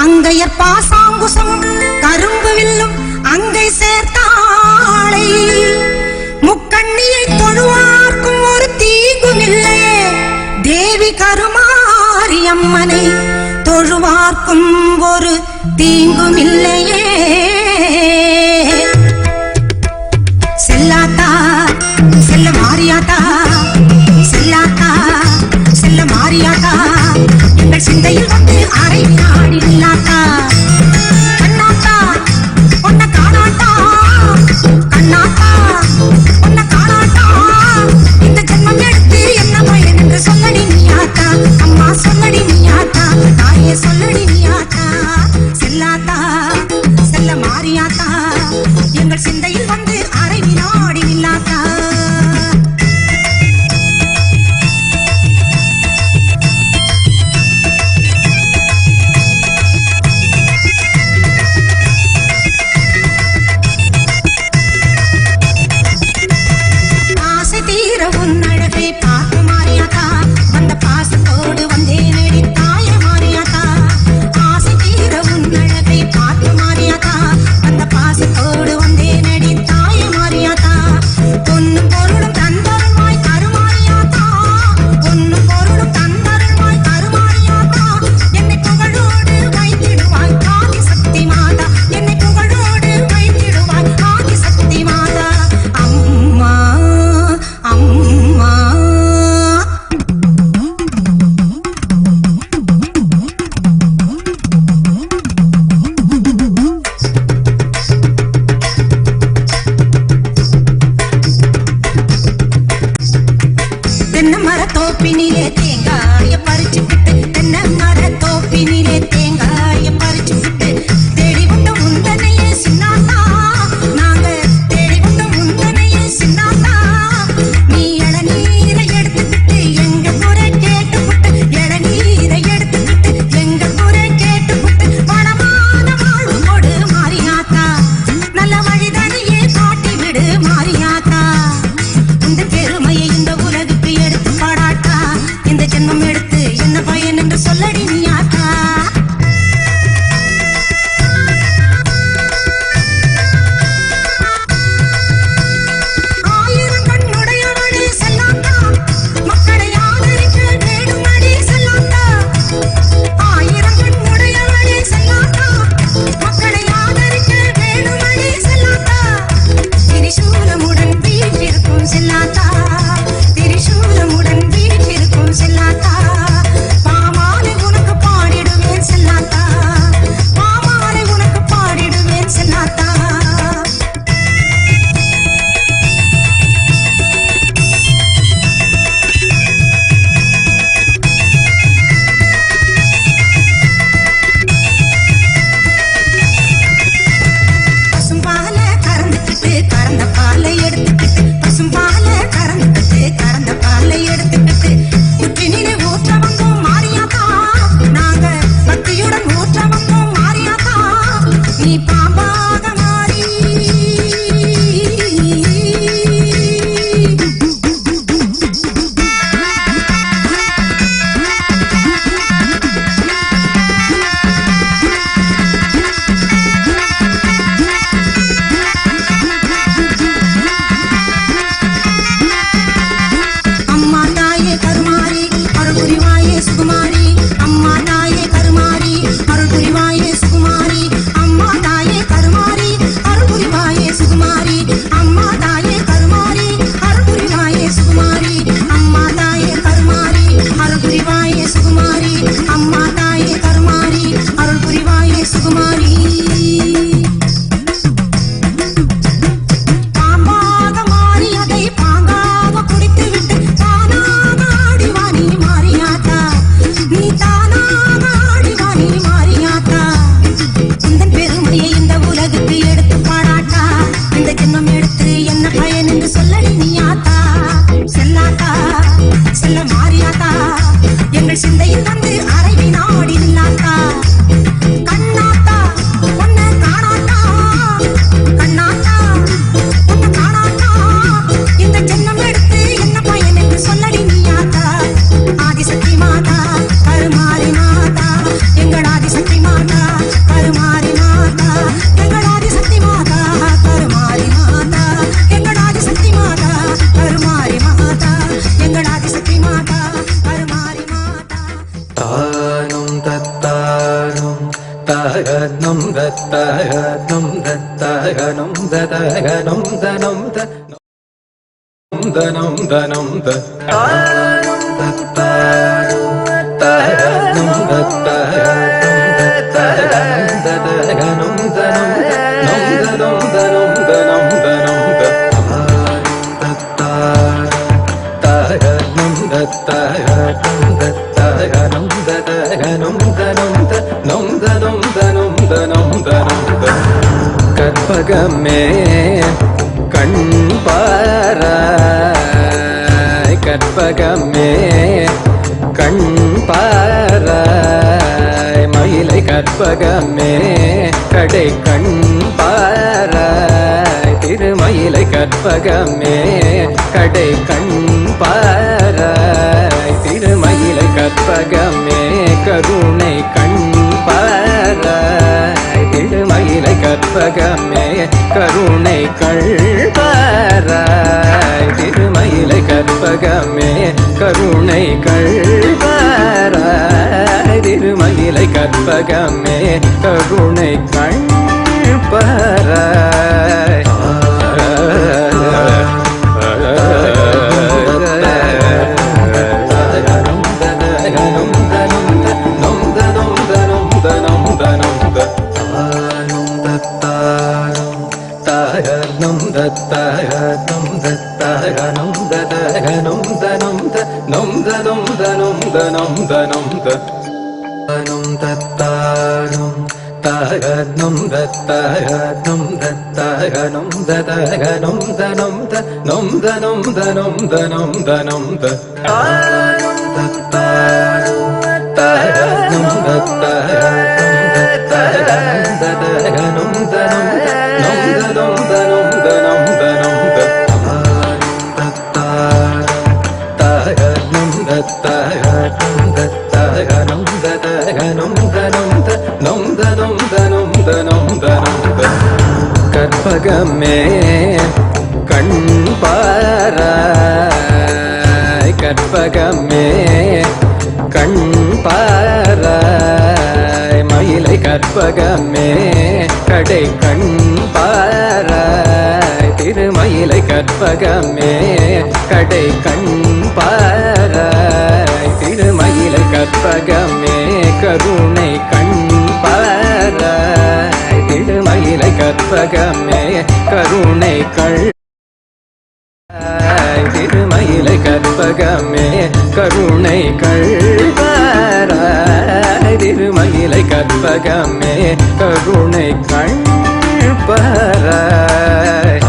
Speaker 15: அங்கையர் பாசாங்குசம் கரும்பு வில்லும் அங்கை சேர்த்தாளை முக்கண்ணியை தொழுவார்க்கும் ஒரு தீங்கும் இல்லையே தேவி கருமாரி அம்மனை தொழுவார்க்கும் ஒரு தீங்கும் இல்லையே செல்லாத்தா செல்ல மாரியாத்தா செல்லாத்தா செல்ல மாரியாத்தா எங்கள் சிந்தையில் வந்து அரை நாடி நில்லாத்தா கண்ணாத்தா பொன்ன காணாட்டா கண்ணாத்தா பொன்ன காணாட்டா இந்த ஜென்மம் எடுத்து என்ன பயன் என்று சொல்லடி நீயாத்தா அம்மா சொல்லடி நீயாத்தா தாயே சொல்லடி நீயாத்தா செல்லாத்தா செல்ல மாரியாத்தா எங்கள் சிந்தையில் வந்து அரை நாடி நில்லாத்தா வந்து அரை வினாடி நில்லாத்தா கண்ணாத்தா உன்னை காணாத்தா கண்ணாத்தா உன்னை காணாத்தா இந்த ஜென்மம் எடுத்து என்ன பயன் என்று சொல்லடி நீயாத்தா ஆதிசக்தி மாதா கருமாரி மாதா எங்கள் ஆதிசக்தி மாதா கருமாரி மாதா எங்கள் ஆதிசக்தி மாதா கருமாரி மாதா எங்கள் ஆதிசக்தி மாதா கருமாரி மாதா எங்கள் ஆதிசக்தி மாதா கருமாரி மாதா
Speaker 16: தானம் தத்தானம் தகனம் தத்தகனம் தத்தகனம் ததகனம் தனம் தனம் தனம் தானம் தத்தானம் தகனம் தத்தகனம் தத்தகனம் ததகனம் தனம் தனம் தனம் தனம் தனம் தத்தானம் தத்தகனம் தத்தகனம் ததகனம் தனம் தனம் தனம் தனம் தனம் கற்பகமே கண் பாராய் கற்பகமே கண் பாராய் மயிலை கற்பகமே கடை கண் பாராய் திருமயிலை கற்பகமே கடை கண் பாராய் திருமயிலை கற்பகமே கருணை கண் பாராய் திருமயிலை கற்பகமே கருணை கள் பாராய் திருமயிலை கற்பகமே கருணை கள் பாராய் திருமயிலை கற்பகமே கருணை கண் பாராய் தகனம் தத்தகனம் தத்தகனம் ததகனம் தனம் தனம் தனம் தனம் தனம் தனம் தனம் தத்தானம் தகனம் தத்தகனம் தத்தகனம் ததகனம் தனம் தனம் தனம் தனம் தனம் தனம் தானம் தத்தானம் தகனம் தத்தகனம் தத்தகனம் ததகனம் தனம் தனம் தனம் தனம் தனம் தத்தானம் தத்தகனம் தத்தகனம் ததகனம் தனம் தனம் தனம் தனம் தனம் கற்பகமே கண் பாராய் கற்பகமே கண் பாராய் மயிலை கற்பகமே கடை கண் பாராய் திருமயிலை கற்பகமே கடை கண் பாராய் திருமயிலை கற்பகமே கருணை கண் பாராய் திருமயிலை கற்பகமே கருணை கள் திருமயிலை கற்பகமே கருணை கள் பாராய் திருமயிலை கற்பகமே கருணை கண் பாராய்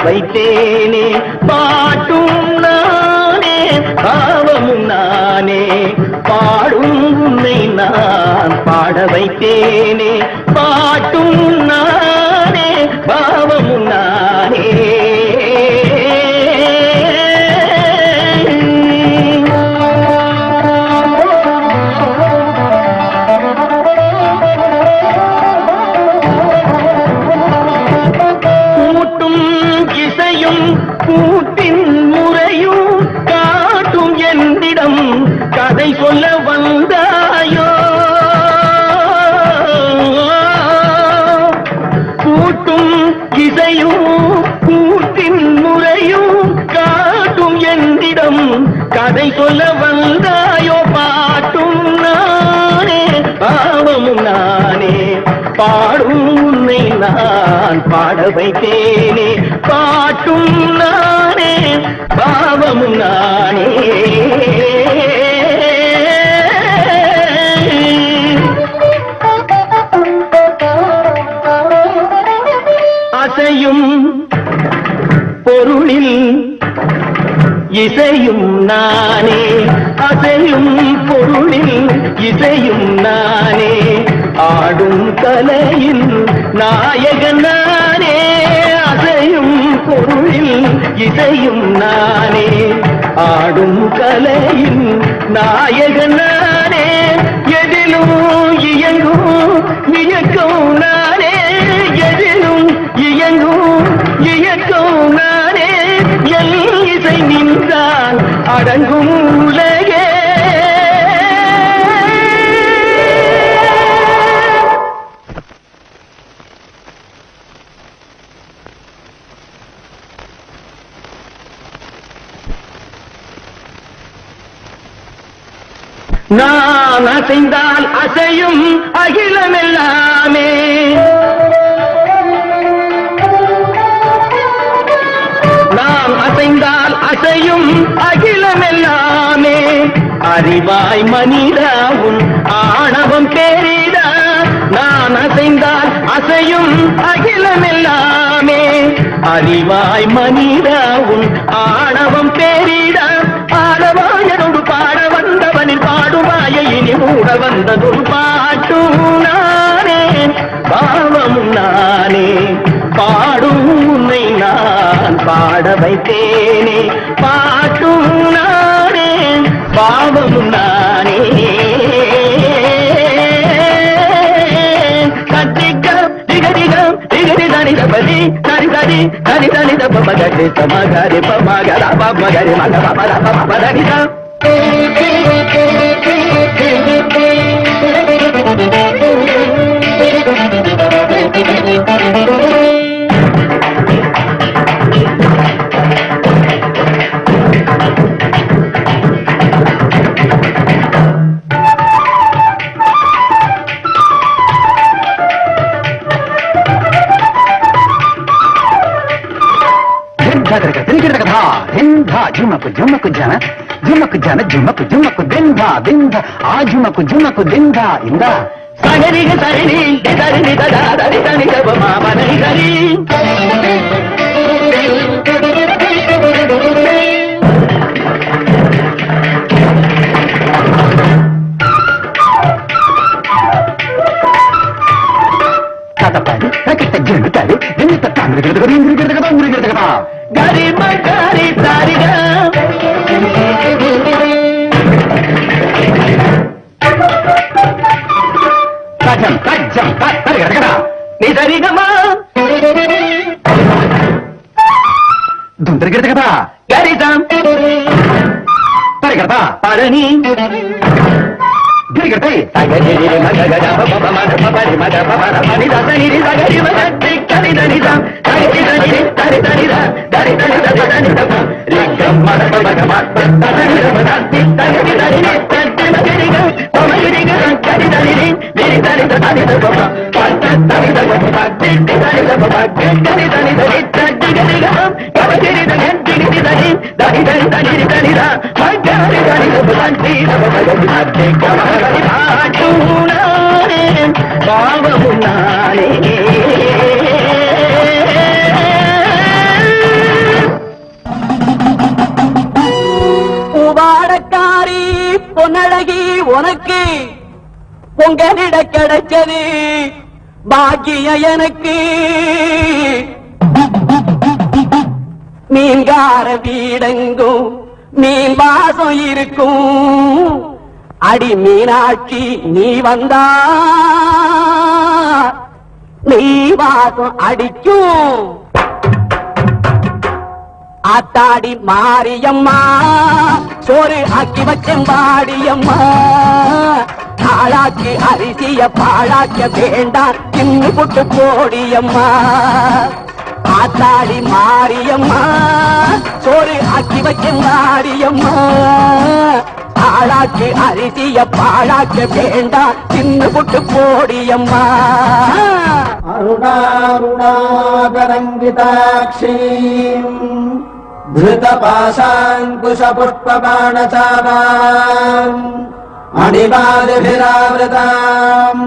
Speaker 17: வைத்தேனே வைத்தேனே பாட்டும் நானே பாவமும் நானே கூட்டும் இசையும் கூட்டின் முறையும் காட்டும் என்னிடம் கதை சொல்ல வந்தாயோ கூட்டும் இசையும் கூட்டின் முறையும் காட்டும் என்னிடம் கதை சொல்ல வந்தாயோ பாட்டும் நானே பாவமும் நானே பாடும் உன்னை நான் பாட வைத்தேனே பாட்டும் நானே பாவமும் நானே அசையும் பொருளில் இசையும் நானே அசையும் பொருளில் இசையும் நானே ஆடும் கலையில் நாயகன் நானே அசையும் பொருளில் இசையும் நானே ஆடும் கலையில் நாயகன் நானே எதிலும் இயங்கும் இயக்கம் நானே எதிலும் இயங்கும் இயக்கம் நானே எல் இசை நின்றால் அடங்கும் உலகே நான் அசைந்தால் அசையும் அகிலமெல்லாமே நாம் அசைந்தால் அசையும் அகிலமெல்லாமே அறிவாய் மனிதாவும் ஆணவம் பேரிடா நான் அசைந்தால் அசையும் அகிலமெல்லாமே அறிவாய் மனிதாவும் ஆணவம் பேரிடா ஆடவாயனோடு பாட வந்தவனில் பாடுவாய இனி மூட வந்ததும் பாட்டும் நானே பாவமும் நானே பாடும் உன்னை நான் பாட வைத்தேனே பாட்டும் நானே பாவமும் நானே கத்திகம் திகதிகம் திகதி தனிதபதி தனிததி தனிதனித பமகரி சமகரி பமகர பமகரி மக பமர பமதனிதம் జుమకు జుమకు జన జుమకు జన జుమకు జుమకు దింద దింద ఆ జుమకు జుమకు దింద ఇంద సగరిగ సరిని దరిని దరి దని దబ మామని దరి కథపడి రకిట జండుతాడు ఎన్ని తత్తాంగులు గిరదగ రింగిరి గిరదగ ఊరి గిరదగ గరి మగరి దారిగా కజం కజం కరిగరగడ నీ సరిగమా దుందర గిరదగ గరిజం పరిగరద పరణి గిరిగడై సగరి మగగ బబ మద పరి మద పర పని దసని సగరి మగ కరి దని ద కరి దని కరి దని ద కరి దని ద దని ద రిగం మద మగ మద దని ద దని దని దని దని మగరి గ పమరి గ కరి దని ని దని ద దని ద బబ పత దని ద బబ దని దని ద బబ కరి దని ద దని దని గ కరి దని దని దని దని దని దని దని ద మగరి దని ద దని ద బబ దని కమరి ఆటునానే బావమునానే
Speaker 18: பூவாடக்காரி பொன்னழகி உனக்கு
Speaker 17: உங்களிட கிடைச்சது பாக்கியம் எனக்கு. மீன்கார வீடெங்கும் மீன் வாசம் இருக்கும். அடி மீனாட்சி நீ வந்தா நீ வாசம் அடிக்கும். ஆத்தாடி மாரியம்மா சோறு ஆக்கி வச்சம் வாடியம்மா. ஆளாக்கி அரிசிய பாழாக்க வேண்டாம் தின்னு புட்டு போடியம்மா. ஆத்தாடி மாரியம்மா சோறு ஆக்கி வச்சம் வாடியம்மா. ஆளாக்கி அரிசிய பாழாக்க வேண்டாம் தின்னு புட்டு போடியம்மா.
Speaker 16: அருணாருணாகரங்கிதாட்சீம் धृतपाशाङ्कुशपुष्पबाणचापाम् मणिपादिभिरावृताम्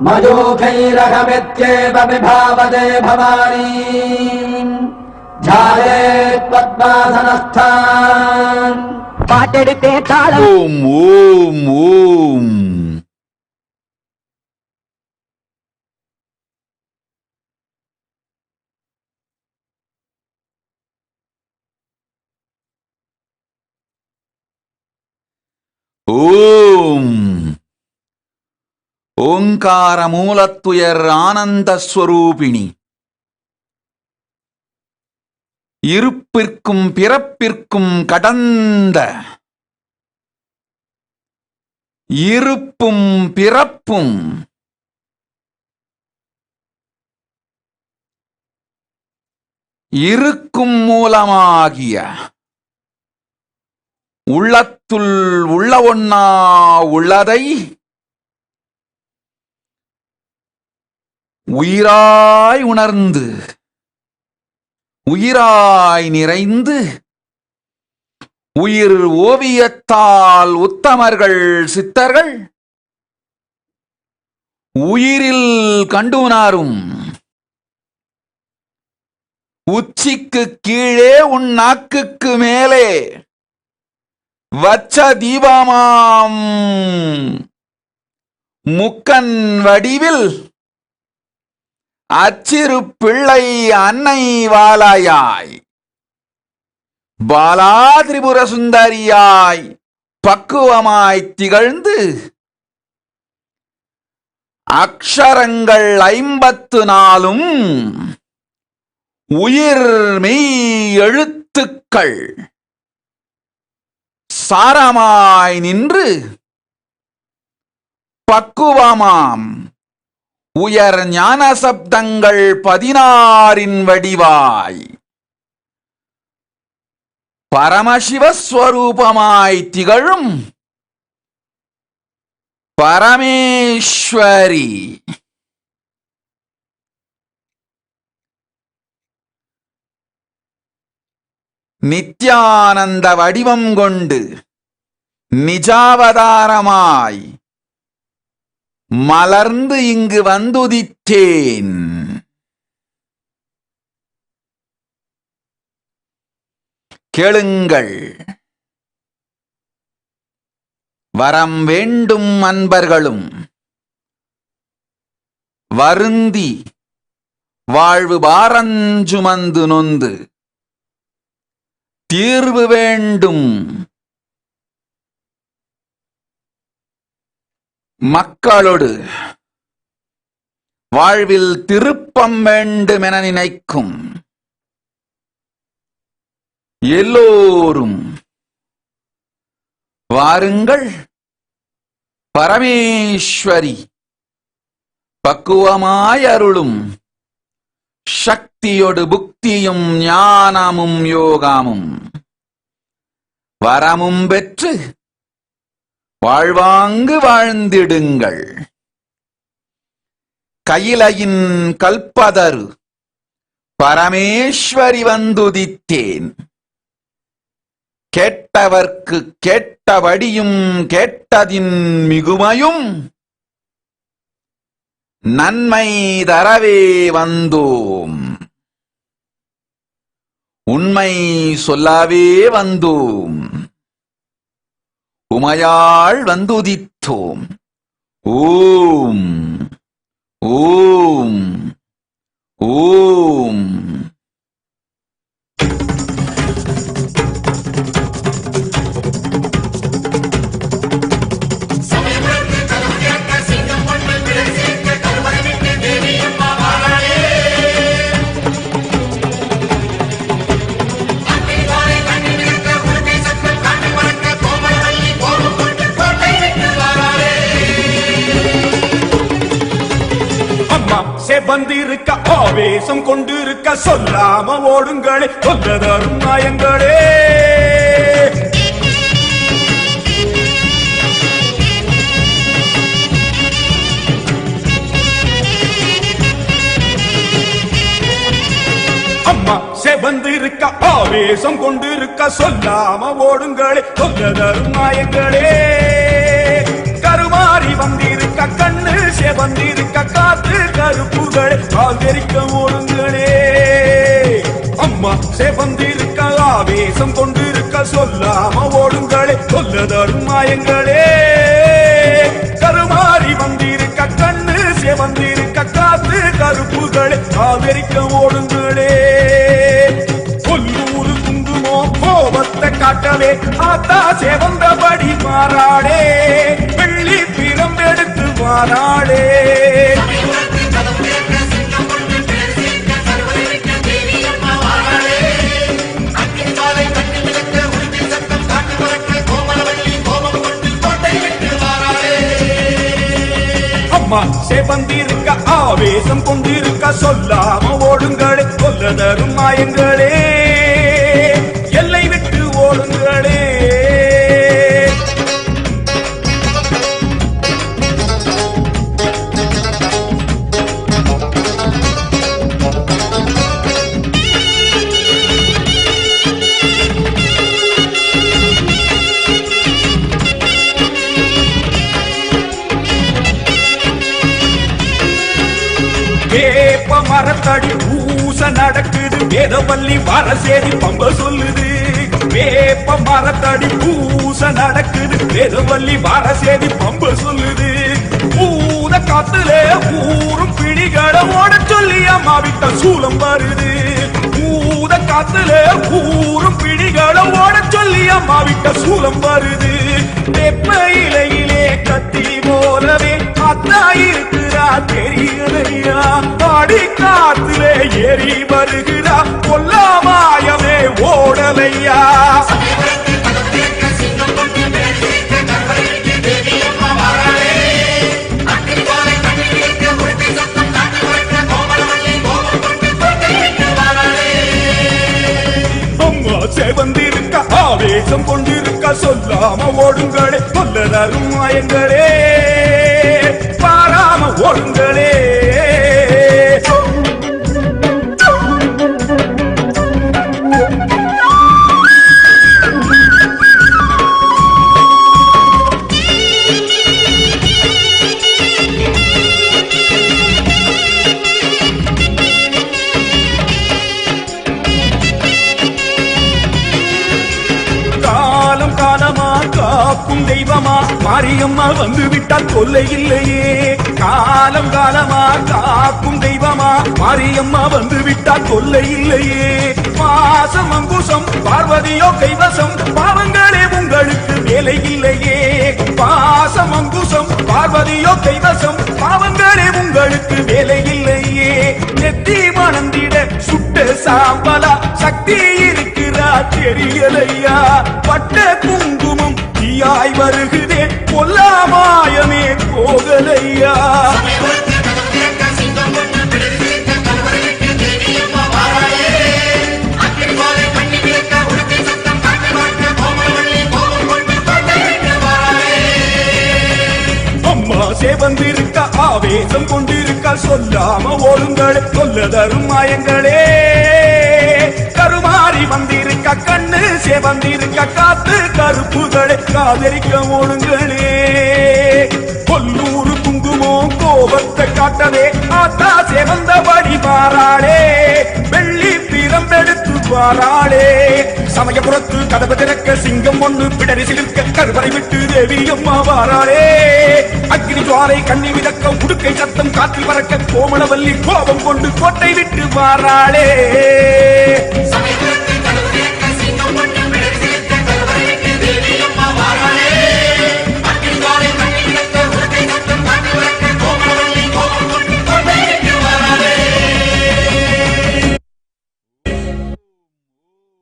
Speaker 16: मयूखैरहमित्येव विभावते भवानीम् ध्यायेत् पद्मासनस्थान्
Speaker 17: பாட்டெடுத்தே தாளம்.
Speaker 1: ஓம் ஓம் ஓம். ஓம் ஓங்கார மூலத்துயர் ஆனந்த ஸ்வரூபிணி. இருப்பிற்கும் பிறப்பிற்கும் கடந்த இருப்பும் பிறப்பும் இருக்கும் மூலமாகிய உள்ளத்துள் உள்ள ஒன்னா உள்ளதை உயிராய் உணர்ந்து உயிராய் நிறைந்து உயிர் ஓவியத்தால் உத்தமர்கள் சித்தர்கள் உயிரில் கண்டுணரும். உச்சிக்கு கீழே உன் நாக்குக்கு மேலே வச்ச தீபமாம் முக்கன் வடிவில் அச்சிறு பிள்ளை அன்னை வாலாயாய் பாலா திரிபுர சுந்தரியாய் பக்குவமாய் திகழ்ந்து அக்ஷரங்கள் 54 உயிர் மெய் எழுத்துக்கள் சாரமாய் நின்று பக்குவமாம் உயர் ஞான சப்தங்கள் 16 வடிவாய் பரமசிவஸ்வரூபமாய் திகழும் பரமேஸ்வரி. நித்யானந்த வடிவம் கொண்டு நிஜாவதாரமாய் மலர்ந்து இங்கு வந்துதித்தேன். கேளுங்கள். வரம் வேண்டும் அன்பர்களும் வருந்தி வாழ்வு பாரஞ்சுமந்து நொந்து தீர்வு வேண்டும் மக்களோடு வாழ்வில் திருப்பம் வேண்டும் என நினைக்கும் எல்லோரும் வாருங்கள். பரமேஸ்வரி பக்குவமாய் அருளும் சக்தியோடு புக்தியும் ஞானமும் யோகமும் வரமும் பெற்று வாழ்வாங்கு வாழ்ந்திடுங்கள். கையிலையின் கல்பதரு பரமேஸ்வரி வந்துதித்தேன். கேட்டவர்க்கு கேட்டபடியும் கேட்டதின் மிகுமையும் நன்மை தரவே வந்தோம். உண்மை சொல்லவே வந்தோம். உமையாள் வந்துதித்தோம்.
Speaker 3: ஓம் ஓம் ஓம்.
Speaker 18: வந்திருக்க ஆவேசம் கொண்டிருக்க சொல்லாம ஓடுங்களே, கொல்லதரும் நாயங்களே. அம்மா செவந்திருக்க ஆவேசம் கொண்டிருக்க சொல்லாம ஓடுங்களே, கொல்லதரும் நாயங்களே. கருமாறி வந்திருக்க கண்ணு செவந்திருக்க காத்து கருப்புகளே, காதரிக்க ஓடுங்களே. அம்மா செவந்திருக்க ஆவேசம் கொண்டிருக்க சொல்லாம ஓடுங்களே, கொல்லதரும் மாயங்களே. கருமாறி வந்திருக்க கண்ணு செவந்திருக்க காத்து கருப்புகளே, காதரிக்க ஓடுங்களே. கொல்லூரு குங்குமோ கோபத்தை காட்டவே ஆத்தா செவந்தபடி மாறாடே, வெள்ளி பிரம்பெடுத்து மாறாடே. அம்மா செவந்திருக்க ஆவேசம் கொண்டிருக்க சொல்லாம ஓடுங்களே, கொல்லதரும் மாயங்களே. எல்லை விட்டு ஓடுங்களே. வேப்ப மரத்தடி பூச நடக்குது, வேதவல்லி வரசேரி பம்ப சொல்லுது. வேப்ப மரத்தடி பூச நடக்குது, வேதவல்லி வரசேரி பம்ப சொல்லுது. பூத காத்துல ஊரும் பிடிகளை ஓட சொல்லி அம்மா விட்ட சூலம் வருது. பூத காத்துல ஊரும் பிடிகளை ஓட சொல்லி அம்மா விட்ட சூலம் வருது. வெப்ப இலையிலே கத்தி போலவே அத்தா இருக்கிறா தெரியலையா, பாடி காத்திலே ஏறி வருகிறா கொல்லாமாயமே ஓடலையா. அம்மா செவந்திருக்க ஆவேசம் கொண்டிருக்க சொல்லாம ஓடுங்களே, கொல்லதரும் மாயங்களே. பாராம ஓடுங்களே. காலம் காலமா காக்கும் தெய்வமா மாரியம்மா வந்து விட்டால் தொல்லை இல்லையே. காலம் காலமா காக்கும் தெய்வமா மாரியம்மா வந்து விட்டால் தொல்லை இல்லையே. மாசம் அங்குசம் பார்வதியோ கைவசம் பாவங்களே உங்களுக்கு வேலை இல்லையே. பாசம் அங்குசம் பார்வதியோ கைவசம் பாவங்களே உங்களுக்கு வேலை இல்லையே. நெத்தி மணந்திட சுட்ட சாம்பலா சக்தி இருக்கிறா தெரியலையா. பட்ட குங்குமம் தீயாய் வருகுதே, கொல்லாமாயமே போகலையா. அம்மா செவந்திருக்க ஆவேசம் கொண்டிருக்க சொல்லாம ஓடுங்களே, கொல்லதரும் மாயங்களே. கருமாறி வந்திருக்க கண்ணு செவந்திருக்க காத்து கருப்புகளே, காதரிக்க ஓடுங்களே. கொல்லூரு குங்குமம் கோபத்தை காட்டவே ஆத்தா செவந்தபடி மாறாடே, வெள்ளி பிறம் சின்னம் எடுத்து வாராளே. சமயபுரத்து கதவு திறக்க சிங்கம் ஒன்று பிடரி சிலிர்க்க கருவறை விட்டு தேவி அம்மா வாராளே. அக்னி ஜுவாலை கண்ணி மிதக்க உடுக்கை சத்தம் காற்றில் பறக்க கோமளவல்லி கோபம் கொண்டு கோட்டை விட்டு வாராளே.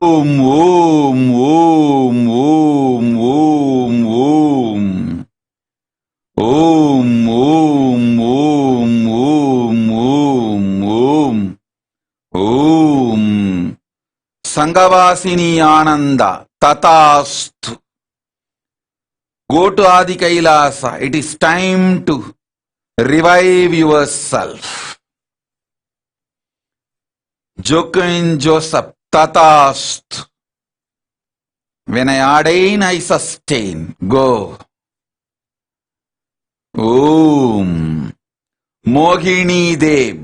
Speaker 1: ஓம் ஓம் ஓம் ஓம் ஓம் ஓம் ஓம் ஓம் ஓம் ஓம் ஓம் ஓம் ஓம் சங்கவாசினி ஆனந்த ததாஸ்து. Go to Adi Kailasa. It is time to revive yourself. Joaquin Joseph Tatastu. When I ordain, I sustain. Go. Om. Mohini Dev.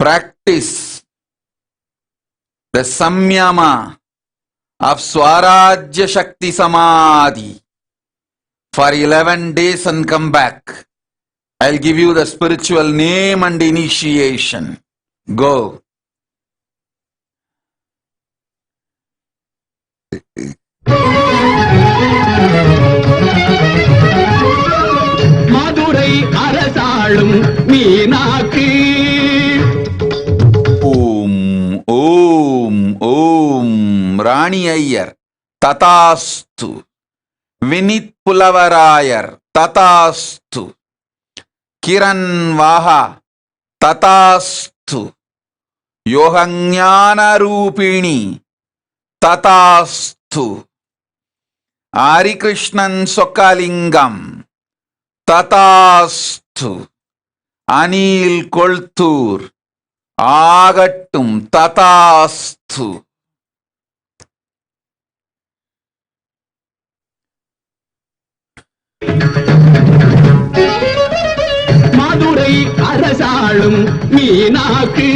Speaker 1: Practice the samyama of Swarajya Shakti Samadhi for 11 days and come back. I'll give you the spiritual name and initiation. Go.
Speaker 16: Madurai அரசாளும் மீனாக்கு.
Speaker 1: ஓம் ஓம் ஓம் ராணி ஐயர் ததாஸ்து. வினித் புலவராயர் ததாஸ்து. கிரண் வாஹா ததாஸ்து. யோகஞான ரூபிணி ததாஸ்து. ஹரிகிருஷ்ணன் சொக்கலிங்கம் ததாஸ்து. அனில் கொள்தூர் ஆகட்டும் ததாஸ்து.
Speaker 16: மதுரை அரசாளும் மீனாக்கு.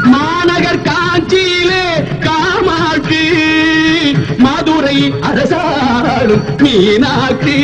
Speaker 16: மாநகர் காஞ்சியிலே காமாட்சி. மதுரை அரசாளும் மீனாக்கு.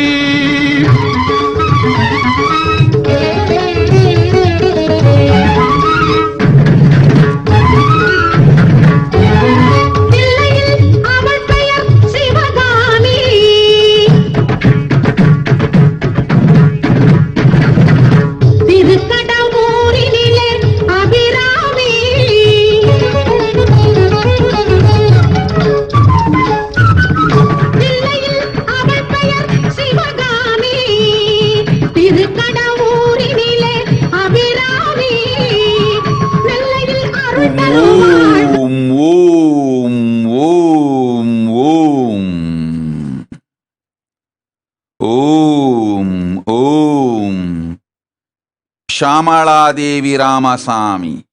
Speaker 1: ஷாமளாதேவி ராமசாமி.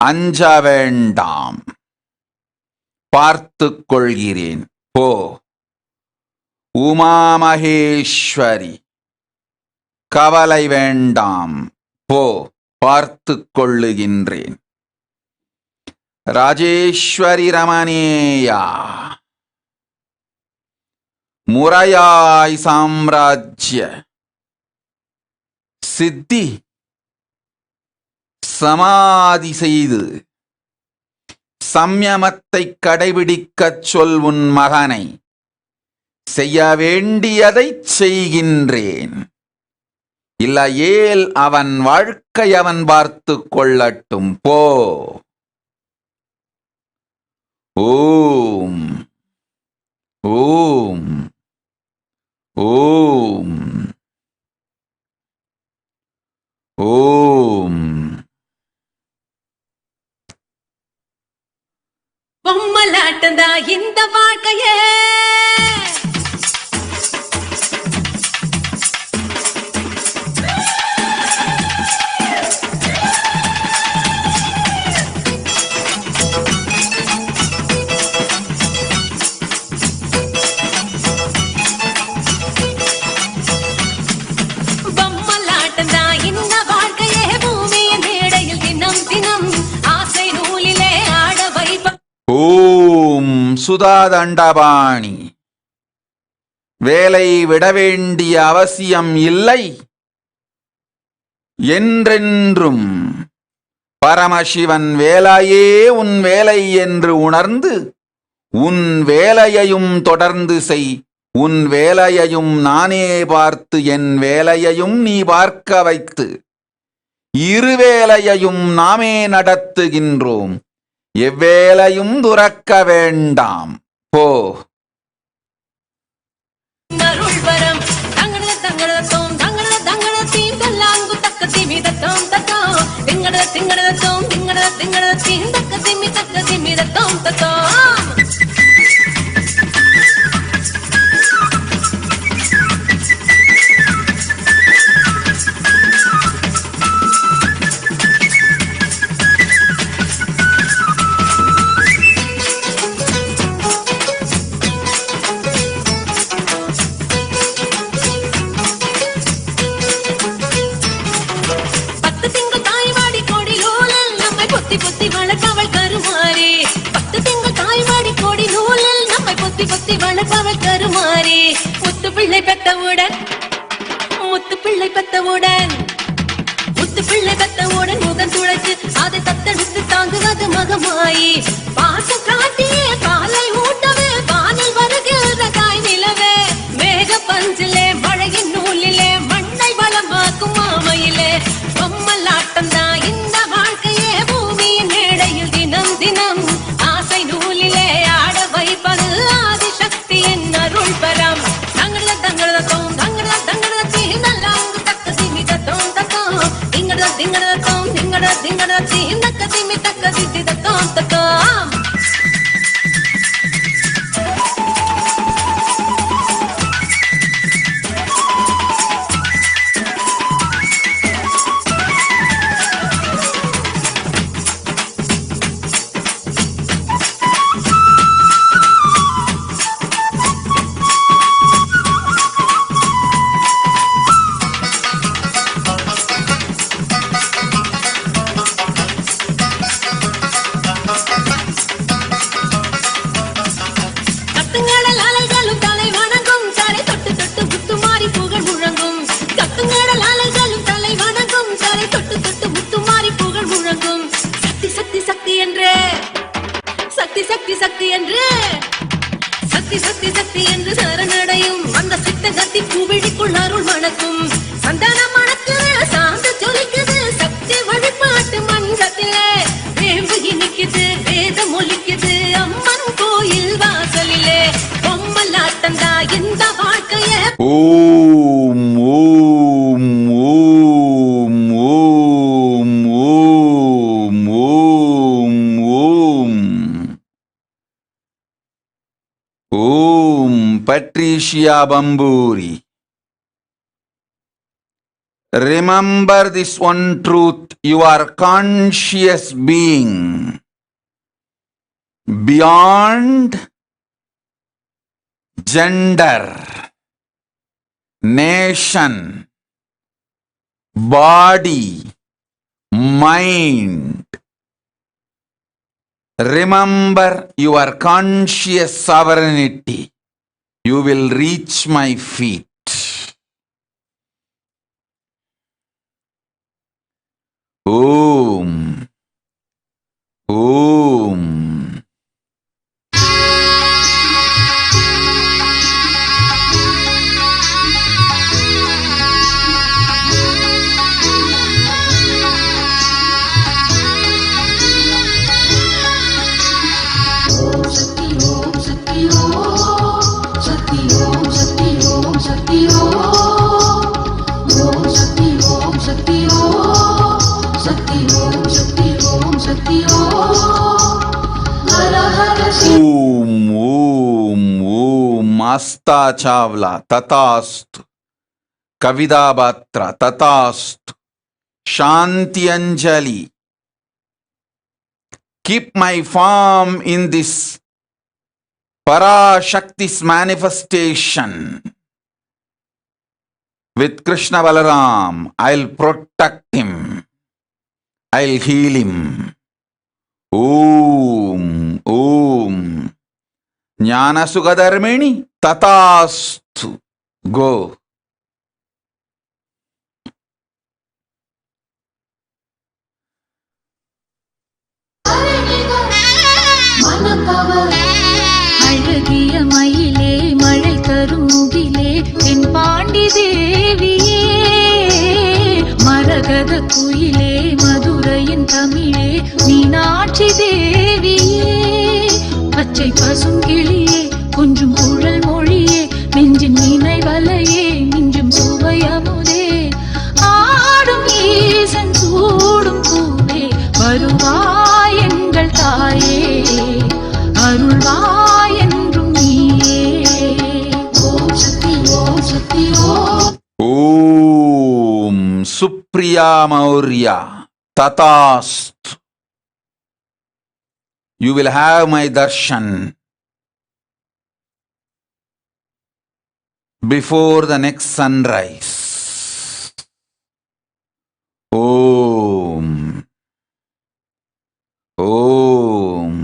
Speaker 1: அஞ்ச வேண்டாம், பார்த்துக் கொள்கிறேன் போ. உமாமகேஸ்வரி. கவலை வேண்டாம் போ, பார்த்துக் கொள்ளுகின்றேன். ராஜேஸ்வரி ரமணேயா. முறையாய் சாம்ராஜ்ய சித்தி சமாதி செய்து சம்யமத்தை கடைபிடிக்கச் சொல் உன் மகனை. செய்ய வேண்டியதைச் செய்கின்றேன். இல்லையேல் அவன் வாழ்க்கை அவன் பார்த்துக் கொள்ளட்டும் போ. ஓம் ஓம் ஓம் ஓம்.
Speaker 19: பொம்மலாட்டந்தா இந்த வாழ்க்கையே. பொம்மலாட்டந்தா இந்த வாழ்க்கையே. பூமியின் மேடையில் தினம் தினம் ஆசை
Speaker 3: சுதாதண்டபாணி. வேலை விட வேண்டிய அவசியம் இல்லை என்றென்றும் பரமசிவன் வேலையே உன் வேலை என்று உணர்ந்து உன் வேலையையும் தொடர்ந்து செய். உன் வேலையையும் நானே பார்த்து என் வேலையையும் நீ பார்க்க வைத்து இருவேலையையும் நாமே நடத்துகின்றோம். எவ்வேலையும் துறக்க வேண்டாம். போ.
Speaker 19: அருள்வரம் தங்கட தங்கட தோம் தங்கட தங்கட தீம் தல்லாங்கு தக்க திமி தத்தோம் தத்தோம் திங்கட திங்கட தோம் திங்கட திங்கட தீம் தக்க திமி தத்தோம் தத்தோம். பொத்தி வளர்ப்பவள் கருமாறே. 10 திங்கள் தாய்வாடி கோடி நூலில் நம்மை பொத்தி பொத்தி வளர்ப்பவள் கருமாறே. முத்து பிள்ளை பெத்தவுடன் முகம் துளைத்து அதை தத்தெடுத்து தாங்குவது மகமாயி. பாசம் காட்டியே காலை ஊட்டவே வானில் வருகிற தாய் நிலவே. மேக பஞ்சிலே மழையின் நூலிலே மண்ணை வளமாக்கும் மாமையிலே பொம்மலாட்டம் தான் இந்த வாழ்க்கையே. பூமியின் மேடையில் தினம் தினம் ஆசை நூலிலே ஆட வைப்பது ஆதிசக்தியின் அருள் பரம். தங்கட தங்கட தோம் தங்கட தங்கட தீம் நல்லாங்கு தக்க திமி தத்தோம் தத்தோம் திங்கட திங்கட தோம் திங்கட திங்கட தீம் தக்க திமி தக்க தித்தி தத்தோம் தத்தோம். சக்தி என்று சரணடையும் அந்த சித்த சக்தி பூவிழிக்குள் அருள் மணக்கும். சந்தன மணக்குது சாந்த ஜொலிக்குது சக்தி வழிபாட்டு மன்றத்திலே. வேம்பு இனிக்குது வேதம் ஒலிக்குது அம்மன் கோயில் வாசலிலே. பொம்மலாட்டந்தா இந்த வாழ்க்கைய.
Speaker 3: ஓம் ஓம் ஓம் ஓம் ஓம் ஓம் ஓம் ஓம். Patricia Bamburi. Remember this one truth, you are conscious being beyond gender, nation, body, mind. Remember your conscious sovereignty. You will reach my feet. Om. Om. Om Om Om. Asta Chavla Tatastu. Kavida Batra Tatastu. Shanti Anjali. Keep my form in this Parashakti's manifestation. With Krishna Balaram, I'll protect him. I'll heal him. Om Om.
Speaker 1: Jnana Sukadharmini Tatastu. Go.
Speaker 19: அழகிய மயிலே மழை தரும் முகிலே என் பாண்டி தேவியே மரகத குயிலே மதுரையின் தமிழே மீனாட்சி தேவியே பச்சை பசுங்கிளியே கொஞ்சம் குழல் மொழியே நெஞ்சின் நினைவலையே மிஞ்சும் சுவையமுதே ஆடும் ஈசன் சூடும் பூவே வருவாய் எங்கள் தாயே அருள்வாய் என்றும் நீயே. ஓம் Shakti Om Shakti Om.
Speaker 1: Om Supriya Maurya Tatast. You will have my darshan before the next sunrise. Om. Om.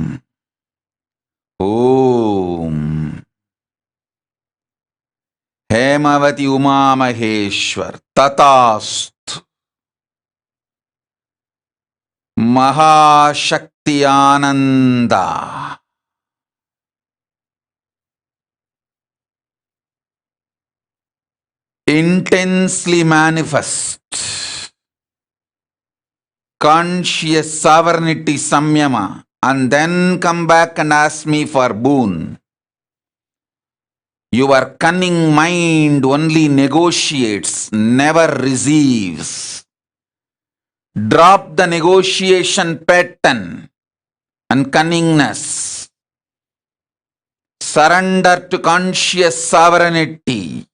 Speaker 1: Om. Hemavati Uma Maheshwar Tatast. Mahashakti Ananda. Intensely manifest. Conscious sovereignty samyama. And then come back and ask me for boon. Your cunning mind only negotiates, never receives. Drop the negotiation pattern and cunningness. Surrender to conscious sovereignty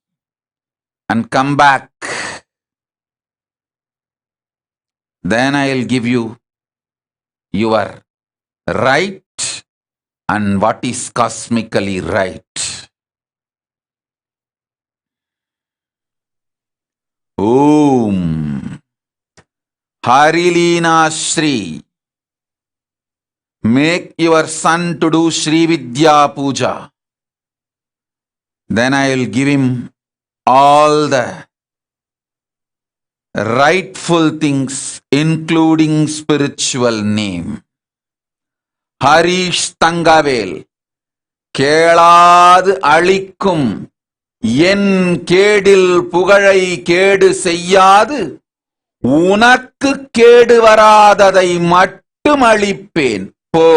Speaker 1: and come back. Then I'll give you your right and what is cosmically right. Om Harilina Shri. Make your son to do Shri Vidya Puja. Then I will give him all the rightful things, including spiritual name. Harish Tangavel. கேளாது அளிக்கும் என் கேடில் புகழை கேடு செய்யாது உனக்கு கேடு வராததை மட்டும் அளிப்பேன் போ.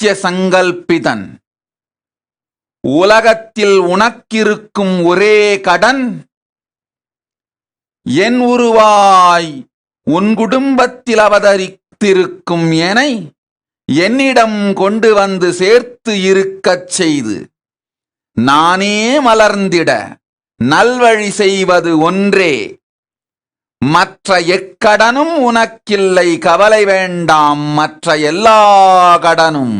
Speaker 1: சத்திய சங்கல்பிதன். உலகத்தில் உனக்கிருக்கும் ஒரே கடன், என் உருவாய் உன் குடும்பத்தில் அவதரித்திருக்கும் எனை என்னிடம் கொண்டு வந்து சேர்த்து இருக்கச் செய்து நானே மலர்ந்திட நல்வழி செய்வது ஒன்றே. மற்ற எக்கடனும் உனக்கில்லை, கவலை வேண்டாம். மற்ற எல்லா கடனும்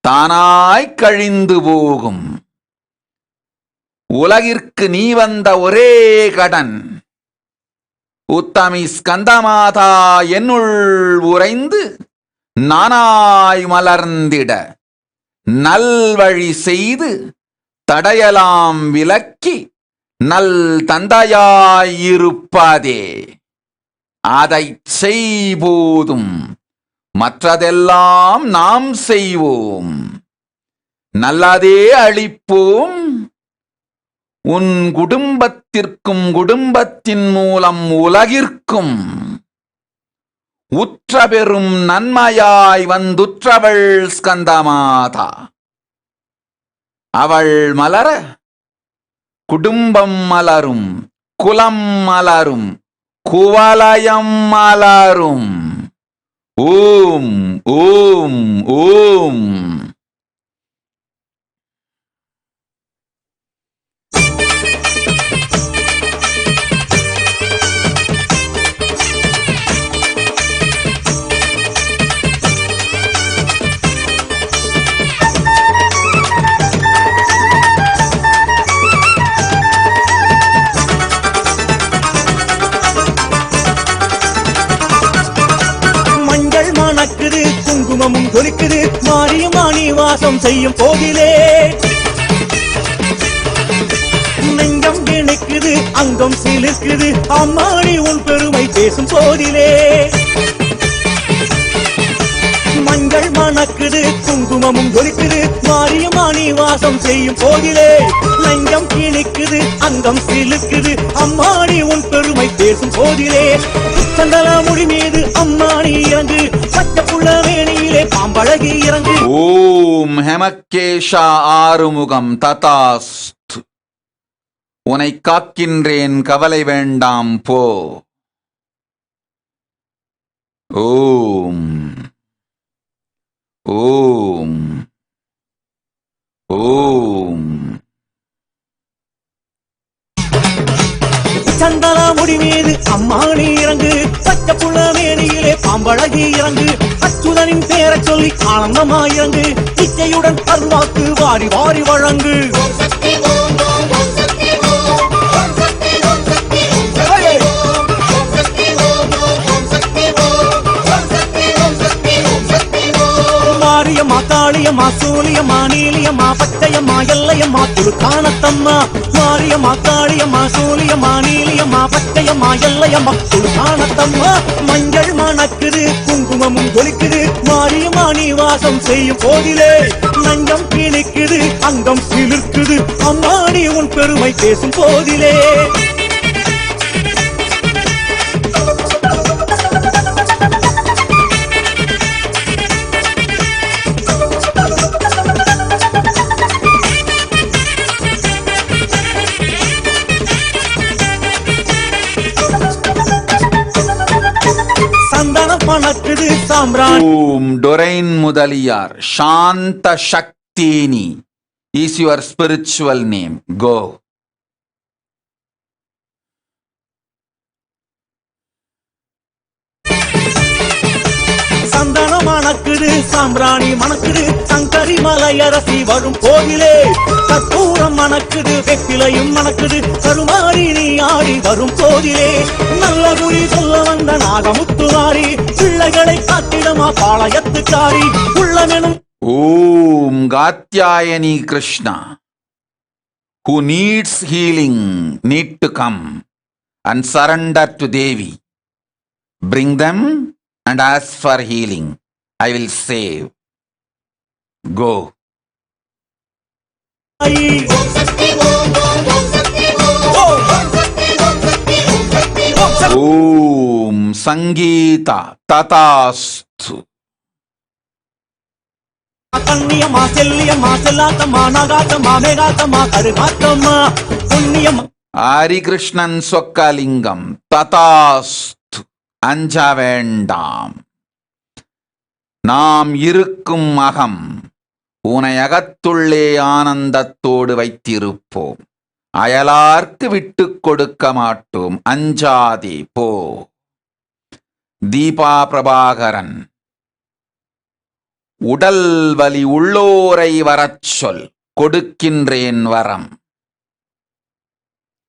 Speaker 1: தானாய் கழிந்து போகும். உலகிற்கு நீ வந்த ஒரே கடன், உத்தமி ஸ்கந்தமாதா என்னுள் உறைந்து நானாய் மலர்ந்திட நல்வழி செய்து தடையலாம் விலக்கி நல் தந்தையாயிருப்பதே. அதைச் செய்போதும் மற்றதெல்லாம் நாம் செய்வோம். நல்லதே அளிப்போம். உன் குடும்பத்திற்கும் குடும்பத்தின் மூலம் உலகிற்கும் உற்ற பெறும் நன்மையாய் வந்துற்றவள் ஸ்கந்தமாதா. அவள் மலர குடும்பம் மலரும், குலம் மலரும், குவலயம் மலரும். ஓம் ஓம் ஓம்.
Speaker 16: குங்குமமும் கொலிக்குது, மாரியமானி வாசம் செய்யும் போதிலே நெஞ்சம் இணைக்குது, அங்கம் சிலிர்க்குது, அம்மாடி உன் பெருமை பேசும் போதிலே. மஞ்சள் மணக்குது, குங்குமமும் கொலிக்குது, மாரியமானி வாசம் செய்யும் போதிலே நெஞ்சம் கிணிக்குது, அங்கம் சிலுக்குது, அம்மாடி உன் பெருமை பேசும் போதிலே. சந்தன முடி மீது அம்மாடி இறங்கு, பச்சை புள்ள வேணியிலே பாம்பழகி இறங்கு.
Speaker 1: ஓம் ஹெமக்கேஷா ஆறுமுகம் ததாஸ்து. உனை காக்கின்றேன், கவலை வேண்டாம் போ. ஓம் ஓம் ஓம்.
Speaker 16: சந்தன முடி மீது அம்மாடி இறங்கு, பச்சை புள்ள வேணியிலே பாம்பழகி இறங்கு. அச்சுதனின் பேரை சொல்லி ஆனந்தமா இறங்கு, இச்சையுடன் அருள்வாக்கு வாரி வாரி வழங்கு. மாரியம்மா, காளியம்மா, சூலியம்மா, நீலியம்மா, பச்சையம்மா, எல்லையம்மா, துடுக்கானத்தம்மா. மாரியம்மா, காளியம்மா, சூலியம்மா, நீலியம்மா, பச்சையம்மா, எல்லையம்மா, துடுக்கானத்தம்மா. மஞ்சள் மணக்குது, குங்குமமும் கொலிக்குது, மாரியம்மா நீ வாசம் செய்யும் போதிலே நஞ்சம் கிணிக்குது, அங்கம் சிலிர்க்குது, அம்மாடி உன் பெருமை பேசும் போதிலே.
Speaker 1: ஓம் டொரைன் முதலியார் சாந்த சக்தினி is your spiritual name. Go.
Speaker 16: சந்தனம் மணக்குது, சாம்பிராணி மணக்குது, சங்கரி மலையரசி வரும் கோவிலே. கற்பூரம் மணக்குது, வெப்பிலையும் மணக்குது, கருமாறி நீ ஆடி வரும் போதிலே. நல்ல குறி சொல்ல வந்த நாகமுத்துவாரி, பிள்ளைகளை காத்திடமா பாளையத்துக்காரி உள்ளமெனும்.
Speaker 1: ஓம் Katyayani Krishna. Who needs healing need to come and surrender to Devi. Bring them and ask for healing. I will save. Go. Om Sangeeta Tatastu.
Speaker 16: கண்ணியம்மா செல்லியம்மா செல்லாத்தம்மா நாகாத்தம்மா மேகாத்தம்மா கருகாத்தம்மா புண்ணியம்மா.
Speaker 2: ஹரிகிருஷ்ணன் சொக்கலிங்கம். ததாஸ்து. அஞ்ச வேண்டாம். நாம் இருக்கும் அகம் உனை அகத்துள்ளே ஆனந்தத்தோடு வைத்திருப்போம். அயலார்க்கு விட்டு கொடுக்க மாட்டோம். அஞ்சாதே போ. தீபா பிரபாகரன். உடல் வலி உள்ளோரை வரச் சொல், கொடுக்கின்றேன் வரம்.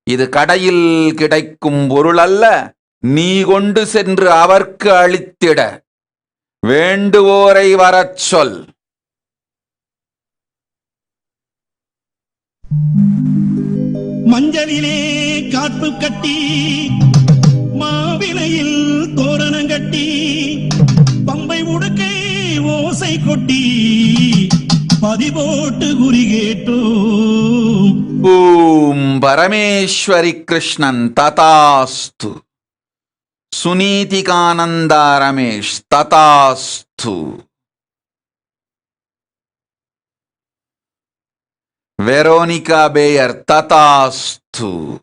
Speaker 2: இது கடையில் கிடைக்கும் பொருள் அல்ல, நீ கொண்டு சென்று அவர்க்கு அளித்திட. வேண்டுவோரை வரச் சொல்.
Speaker 16: மஞ்சளிலே காப்பு கட்டி மாவிலையில் தோரணம் கட்டி பம்பை உடுக்கை ஓசை கொட்டி பதிபோட்டு குறி கேட்டோம்.
Speaker 2: ஓம் பரமேஸ்வரி கிருஷ்ணன். ததாஸ்து. சுனீதிகானந்தா ரமேஷ். ததாஸ்து. வெரோனிகா பேயர். ததாஸ்து.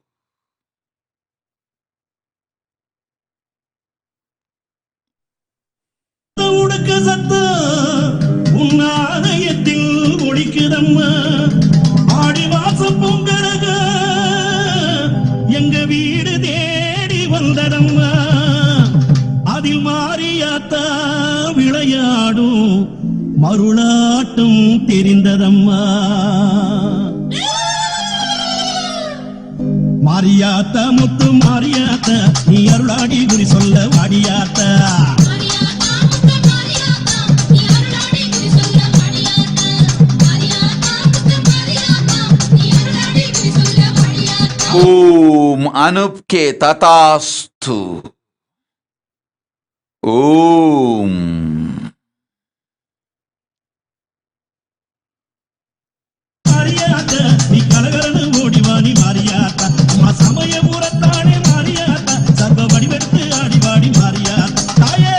Speaker 16: உடுக்க சத்தம் உன் ஆலயத்தில் ஒழிக்குதம்மா. ஆடி வாசம் பொங்கரக எங்க வீடு தேடி வந்ததம்மா. அதில் மாரியாத்தா விளையாடும் மருளாட்டம் தெரிந்ததம்மா. மாரியாத்தா முத்து மாரியாத்தா நீ அருளாடி குறி சொல்ல வாடியாத்தா.
Speaker 2: ஓம் அனுப் கே. ததாஸ்து. ஓம்
Speaker 16: மாரியாத்தா நீ கலகரனு ஓடிவாணி மாரியாத்தா. அம்மா சமயபுரத்தானே மாரியாத்தா. சர்வ வடிவெடுத்து ஆடிவாடி மாரியாத்தா. தாயே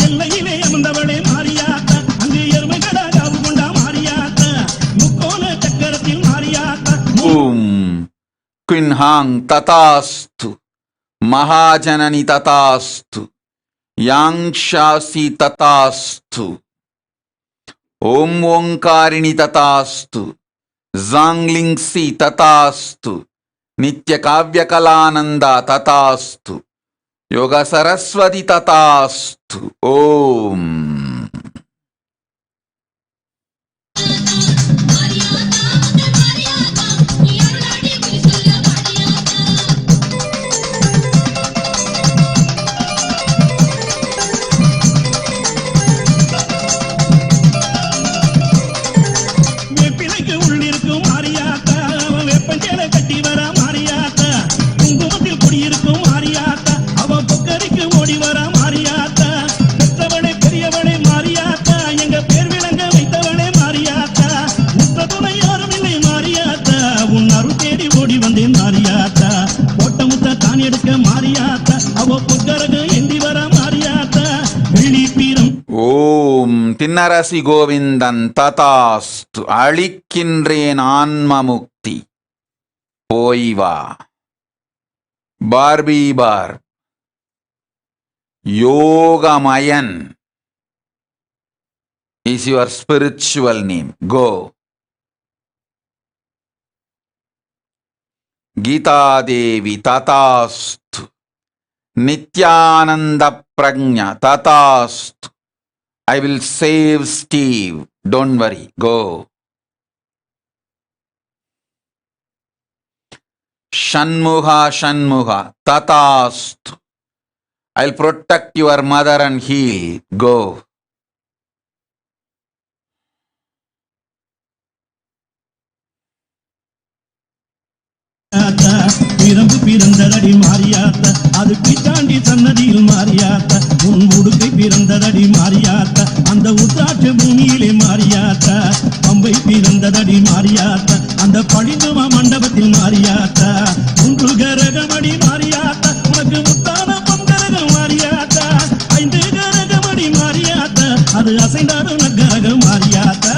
Speaker 16: எல்லையிலே அமர்ந்தவளே மாரியாத்தா. அங்கு எருமைகளா காவு கொண்டா மாரியாத்தா. முக்கோண சக்கரத்தில் மாரியாத்தா.
Speaker 2: ஓம் குன்ஹாங். ததாஸ்து. மகாஜனனி. ததாஸ்து. யாங்ஷாசி. ததாஸ்து. ஓம் ஓங்காரிணி. ததாஸ்து. ஜாங்லிங்சி. ததாஸ்து. நித்ய காவ்யகலானந்தா. ததாஸ்து. யோக சரஸ்வதி. ததாஸ்து. ஓம்
Speaker 16: வேப்பிலைக்கு உள்ளிருக்கும் மாரியாத்தா. அவன் வெப்பஞ்சேல கட்டி வர மாரியாத்தா. குங்குமத்தில் குடியிருக்கும் மாரியாத்தா. அவன் பொக்கரிக்கு ஓடி வர மாரியாத்தா. பெற்றவளே பெரியவளே மாரியாத்தா. எங்க பேர் விளங்க வைத்தவளே மாரியாத்தா. உற்ற துணை யாரும் இல்லை மாரியாத்தா. உன் அருள் தேடி ஓடி வந்தேன் மாரியாத்தா. போட்ட முத்த தான் எடுக்க மாரியாத்தா. அவ பொக்கரக ஏந்தி வர மாரியாத்தா. வெள்ளி பீரம்.
Speaker 2: ஓம் தின்னரசி கோவிந்தன். ததாஸ்து. அளிக்கின்றேன் ஆன்ம முக்தி. போய் வா. பார்பி பார். Yogamayan is your spiritual name. Go. Gita Devi. Tatastu. Nithyananda Prajna. Tatastu. I will save Steve. Don't worry. Go. Shanmuha. Shanmuha. Tatastu. I'll protect your mother and heal. Go.
Speaker 16: பிறந்ததடி மாரியாத்தா. அது பிச்சாண்டி சன்னதியில் மாரியாத்தா. உன் பிறந்ததடி மாரியாத்தா, அந்த உத்ராட்ச பூமியிலே மாரியாத்தா. பம்பை பிறந்ததடி மாரியாத்தா, அந்த பழிந்துமா மண்டபத்தில் மாரியாத்தா. 3 கரகமடி மாரியாத்தா, உனக்கு முத்தான பொங்கரகம் மாரியாத்தா. 5 கரகமடி மாரியாத்தா, அது அசைந்தாடும் நக்கரகம் Mariyatha.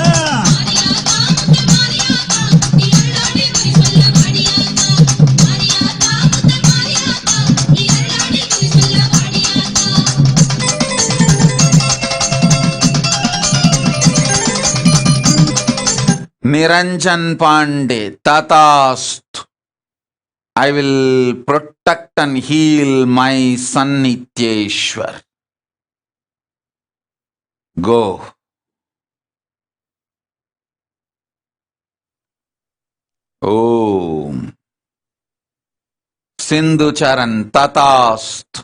Speaker 1: Niranjan Pandey, Tatasthu. I will protect and heal my son Nityeshwar. Go. Om. Sindhu Charan, Tatasthu.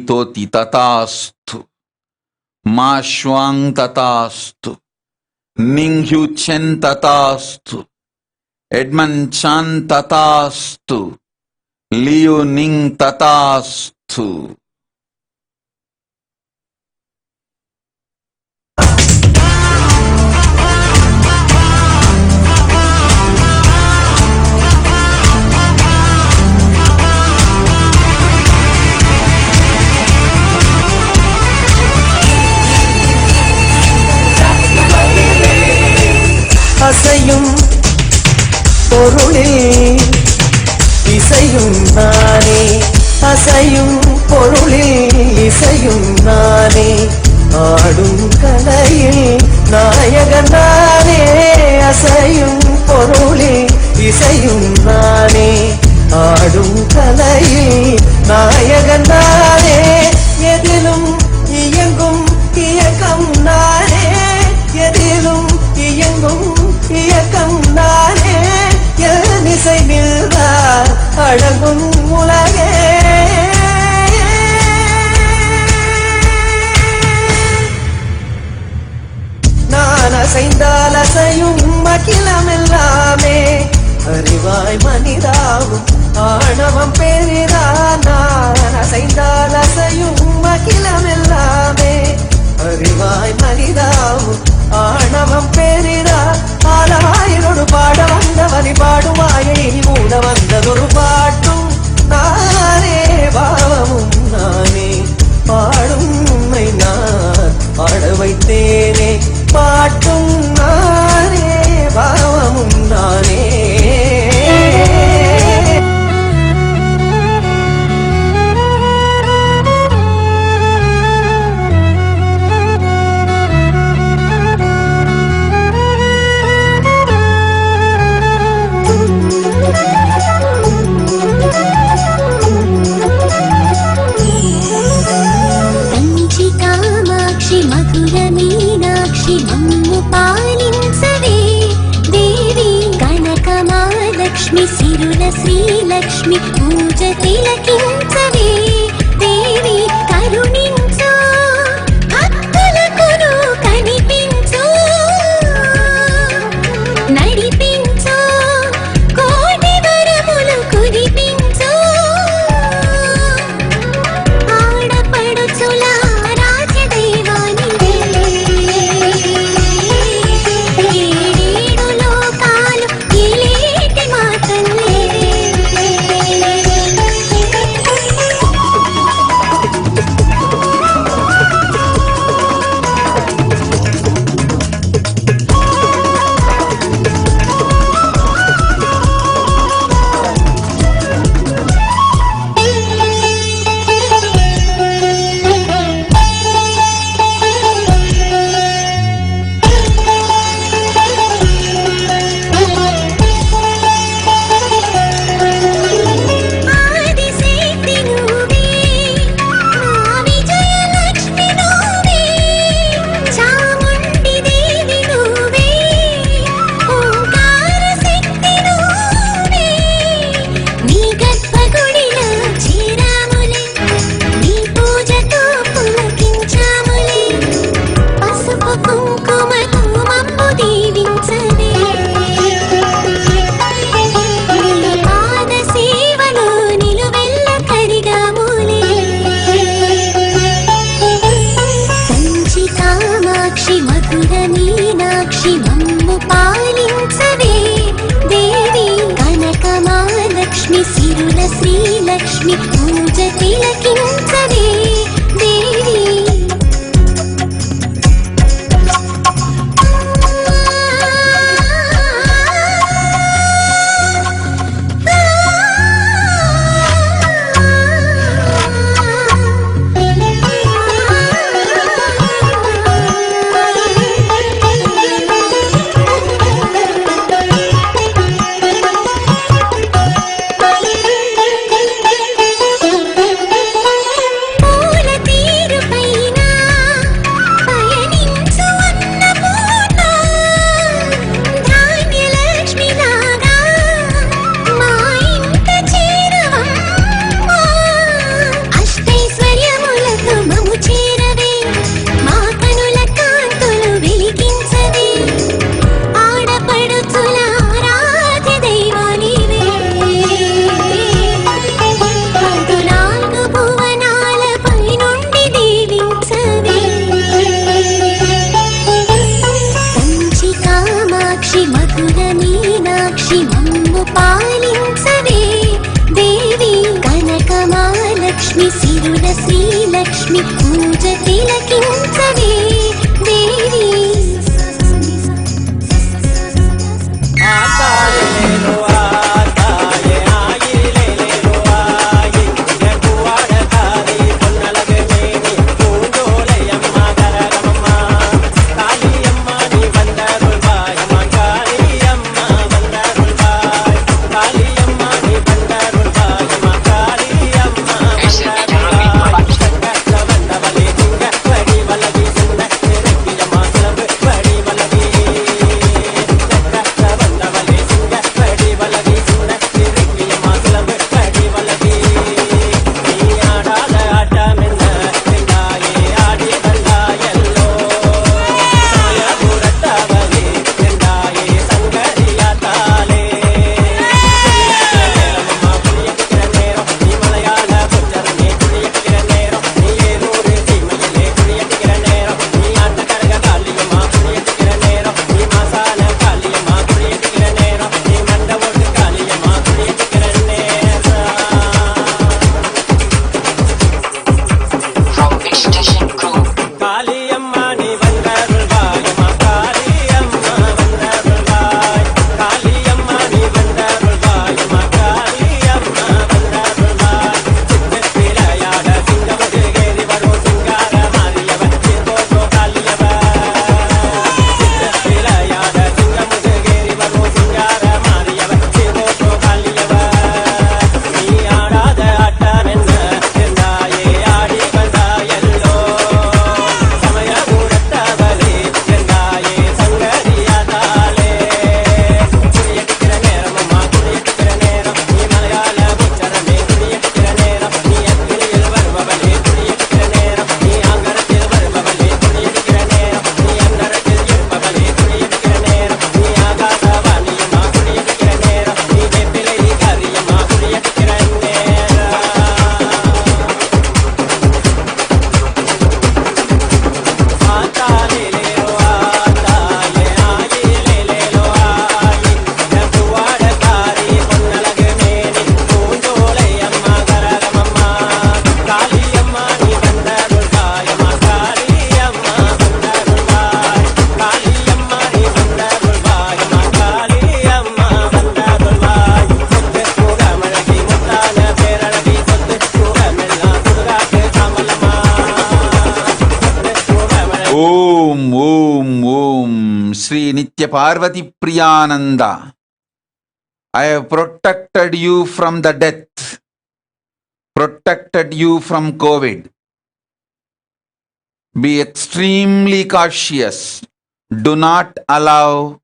Speaker 1: Toti Tatasthu, Mashwang Tatasthu, Ninghu Chen Tatasthu, Edmund Chan Tatasthu, Leo Ning Tatasthu.
Speaker 20: அசையும் பொருளில் இசையும் நானே, அசையும் பொருளில் இசையும் நானே, ஆடும் கலையில் நாயகன் நானே. அசையும் பொருளில் இசையும் நானே, ஆடும் கலையில் நாயகன் நானே. எதிலும் இயங்கும் இயக்கம் நானே, எதிலும் இயங்கும் இயக்கம் நானே. என் இசை நின்றால் அழகும் உலகே. நான் அசைந்தால் அசையும் அகிலம் எல்லாமே. அறிவாய் மனிதாவும் ஆணவம் பெரிதான். நான் அசைந்தால் அசையும் அகிலம் எல்லாமே. அறிவாய் மனிதாவும் ஆணவம் பெரிதா. ஆலாயிரொரு பாட வந்தவனி பாடுவாயை மூட வந்ததொரு பாட்டும் நானே, பாவமும் நானே. பாடும் உண்மை நான் பாட வைத்தேனே, பாட்டும் நானே, பாவமும் நானே.
Speaker 15: శ్రీలక్ష్మి పూజ తిలకించవే దేవి కరుణించు భక్తులకును కనిపించు నడిపించు కోటి వరములు కురిపించు ఆడపడుచుల రాజదైవానివే ఏడేడు లోకాలు ఏలేటి మాతల్లే ఆదిశక్తి నువ్వే మా విజయలక్ష్మి నువ్వే చాముండి దేవి నువ్వే ఓంకార శక్తి నువ్వే నీ గర్భగుడిలో చేరాములే నీ పూజతో పులకించాములే పసుపు కుంకుమతో మమ్ము దీవించవే నీ పాద సేవలో నిలువెల్ల కరిగాములే కంచి కామాక్షి మధుర మీనాక్షి మమ్ము పాలించవే దేవి కనక మహాలక్ష్మి సిరుల శ్రీలక్ష్మి పూజ తిలకించవే దేవి పూల తీరు పైన పయనించు అన్నపూర్ణ ధాన్యలక్ష్మి లాగా మా ఇంట చేరవమ్మా అష్టైశ్వర్యములతో మము చేరవే మా కనుల కాంతులు వెలిగించవే ఆడపడుచుల ఆరాధ్య దైవానివే 14 భువనాలపై నుండి దీవించవే కంచి కామాక్షి మధుర మీనాక్షి మమ్ము పాలించవే దేవి కనక మహాలక్ష్మి సిరుల శ్రీలక్ష్మి పూజ తిలకించవే దేవి
Speaker 17: Paramashivoham.
Speaker 1: Nitya Parvati Priyananda, I have protected you from the death, protected you from COVID. Be extremely cautious. Do not allow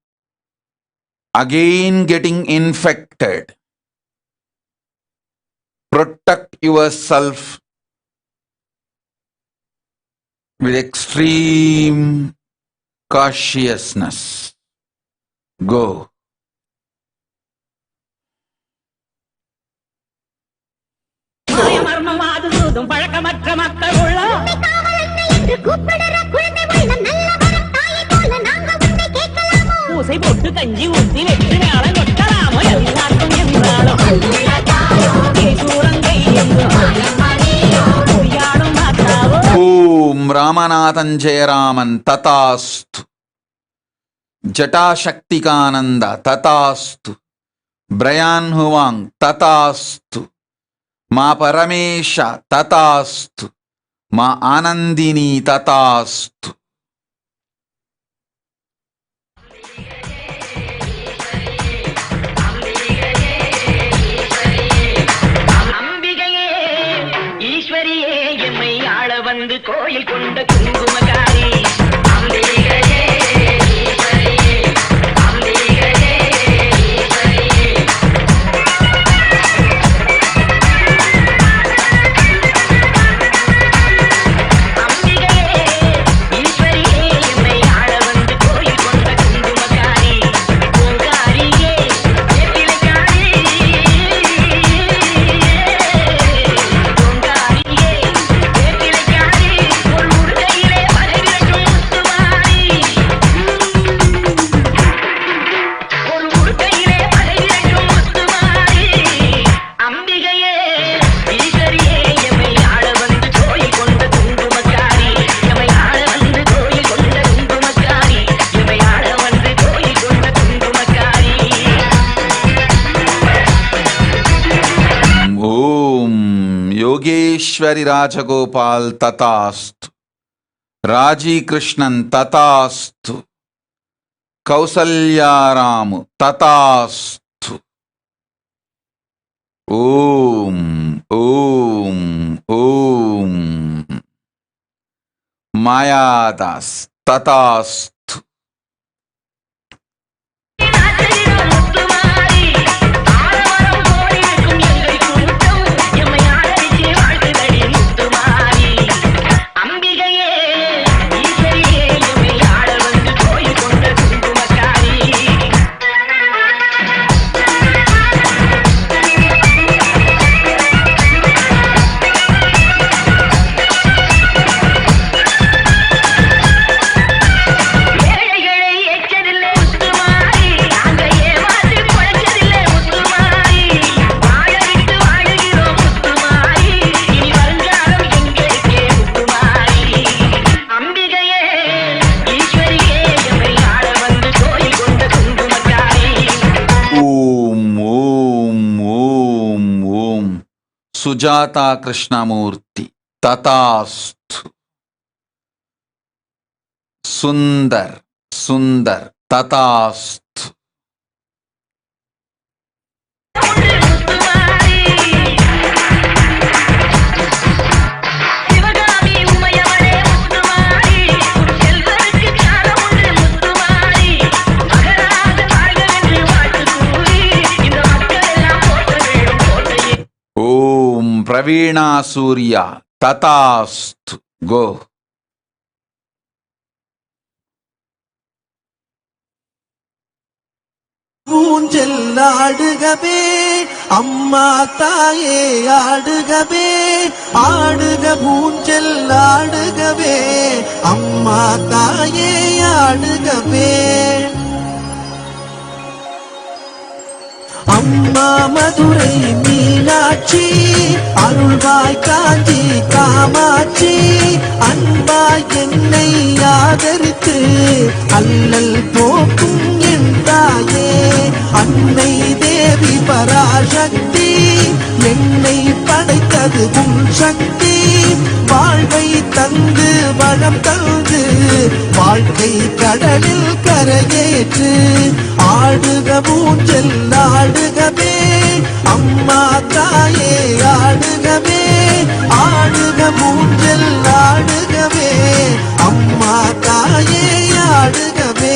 Speaker 1: again getting infected. Protect yourself with extreme cautiousness. Go. Om Ramanathan Jayaraman Tatastu, Jata Shaktikananda Tatastu, Brian Huang Tatastu, Ma Paramesha Tatastu, Ma Anandini Tatastu.
Speaker 17: கோயில் கொண்ட குங்குமகாரி
Speaker 1: Yogeshwari Rajagopal Tatastu, Raji Krishnan Tatastu, Kausalya Ramu Tatastu. Om, Om, Om. Mayadas Tatastu. Sujata Krishnamurti Tatastu. Sundar, Sundar Tatastu. Om Pravina Surya Tatastu. Go.
Speaker 20: ஊஞ்சல் ஆடுகவே அம்மா தாயே ஆடுகவே ஆடுக ஊஞ்சல் ஆடுகவே அம்மா தாயே ஆடுகவே அம்மா மதுரை மீனாட்சி அருள்வாய் காஞ்சி காமாட்சி அன்பாய் என்னை ஆதரித்து அல்லல் போக்கும் என் தாயே அன்னை தேவி பராசக்தி என்னை படைத்தது உன் சக்தி வாழ்வை தந்து வளம் தந்து வாழ்க்கை கடலில் கரையேற்று ஆடுக ஊஞ்சல் ஆடுகவே அம்மா தாயே ஆடுகவே ஆடுக ஊஞ்சல் ஆடுகவே அம்மா தாயே ஆடுகவே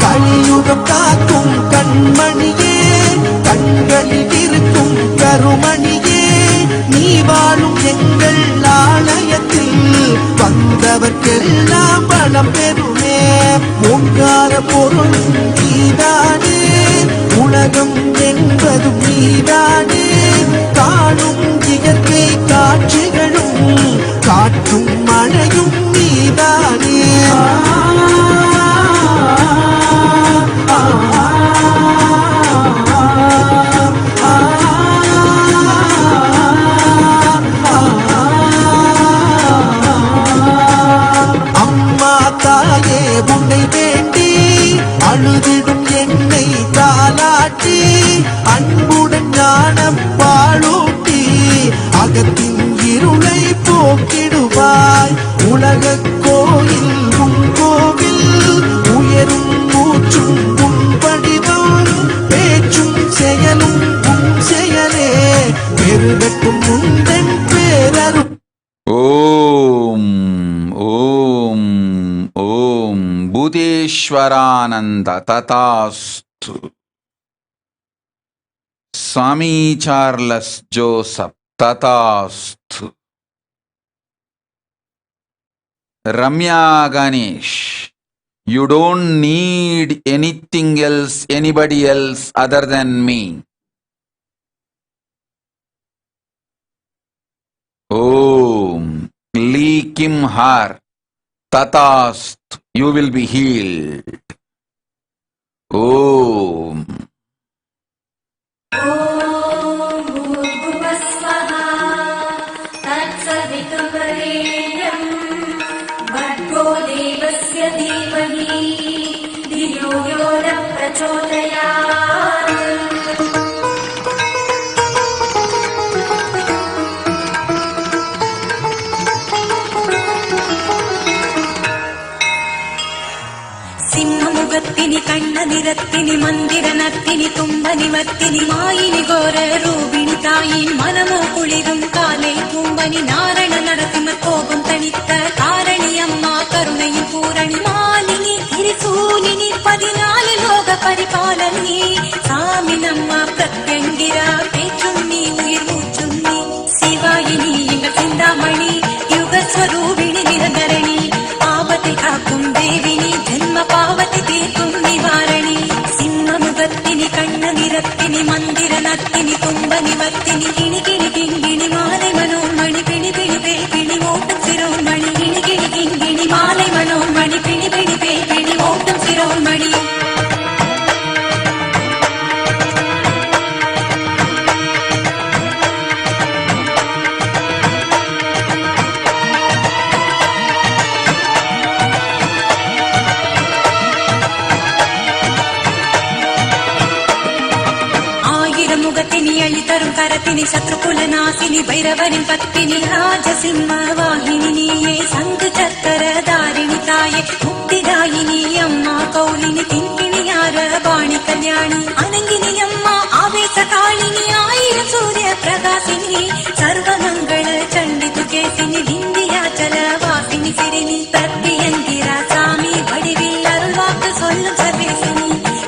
Speaker 20: கலியுகம் காக்கும் கண்மணியே கண்களில் இருக்கும் கருமணியே நீ வாழும் எங்கள் ஆலயத்தில் வந்தவர்க்கெல்லாம் வளம் பெறுமே ஓங்கார பொருள் நீதானே உலகம் என்பதும் நீதானே காணும் இயற்கை காட்சிகளும் காற்றும் மழையும் நீதானே அம்மா தாயே உன்னை வேண்டி அழுதிடும் என்னை தாலாட்டி அன்புடன் ஞானம் பாழூட்டி அகத்தின் இருளை போக்கிடுவாய் உலக கோயில் உன் கோவில் உயரும் மூச்சும் உன் படிவம் பேச்சும் செயலும் உன் செயலே பெருகட்டும் உந்தன் பேரரும்
Speaker 1: ஓம் ஓம் ஓம் பூதேஸ்வரானந்த ததாஸ்து. Swami Charles Joseph ததாஸ்து. Ramya Ganesh, you don't need anything else, anybody else other than me. Om Lee Kim Har Tatast, you will be healed. Om
Speaker 19: ಸಿಂಹಮುಗತ್ತಿನಿ ಕಣ್ಣ ನಿರತ್ತಿನಿ ಮಂದಿರ ನತ್ತಿನಿ ತುಂಬ ನಿವತ್ತಿನಿ ಮಾಯಿನಿ ಘೋರ ರೂಪಿಣಿ ತಾಯಿ ಮನಮೋ ಕುಳಿரும் காலை பூம்பனி நாரண நடத்திம கோபம் தணித்த காரணியம்மா கருணையின் பூரணி மாலினி திரிசூலினி 14 லோக பரிபாலனி சாமி நம்மா பிரத்யங்கிரா பேச்சும் நீ உயிர் மூச்சும் நீ சிவாயினி எங்கள் சிந்தாமணி யுக ஸ்வரூபிணி நிரந்தரணி ஆபத்தை காக்கும் தேவினி ஜென்ம பாவத்தை தீர்க்கும் நிவாரணி சிம்மமுகத்தினி கண்ண நிறத்தினி மந்திர நத்தினி தும்ப நிவத்தினி கிணி கிணி கிங்கிணி மாலை மனோன்மணி பிணி பிணி பே பிணி ஓட்டம் சிரோன்மணி கிணி கிணி கிங்கிணி மாலை மனோன்மணி பிணி பிணி பே பிணி ஓட்டம் சிரோன்மணி முகத்தினி அழி தரும் கரத்தினி சத்ருகுல நாசினி பைரவனின் பத்தினி ராஜசிம்ம வாகினி நீயே சங்கு சக்கர தாரிணி தாயே முக்திதாயினி அம்மா கௌலினி திங்கிணியார பாணி கல்யாணி அனங்கினி அம்மா ஆவேச காளினி ஆயிரம் சூரிய பிரகாசினி சர்வமங்கள சண்டி துகேசினி விந்தியாச்சல வாசினி சிறினி பிரத்யங்கிரா சாமி வடிவில் அருள்வாக்கு சொல்லும் சர்வேசினி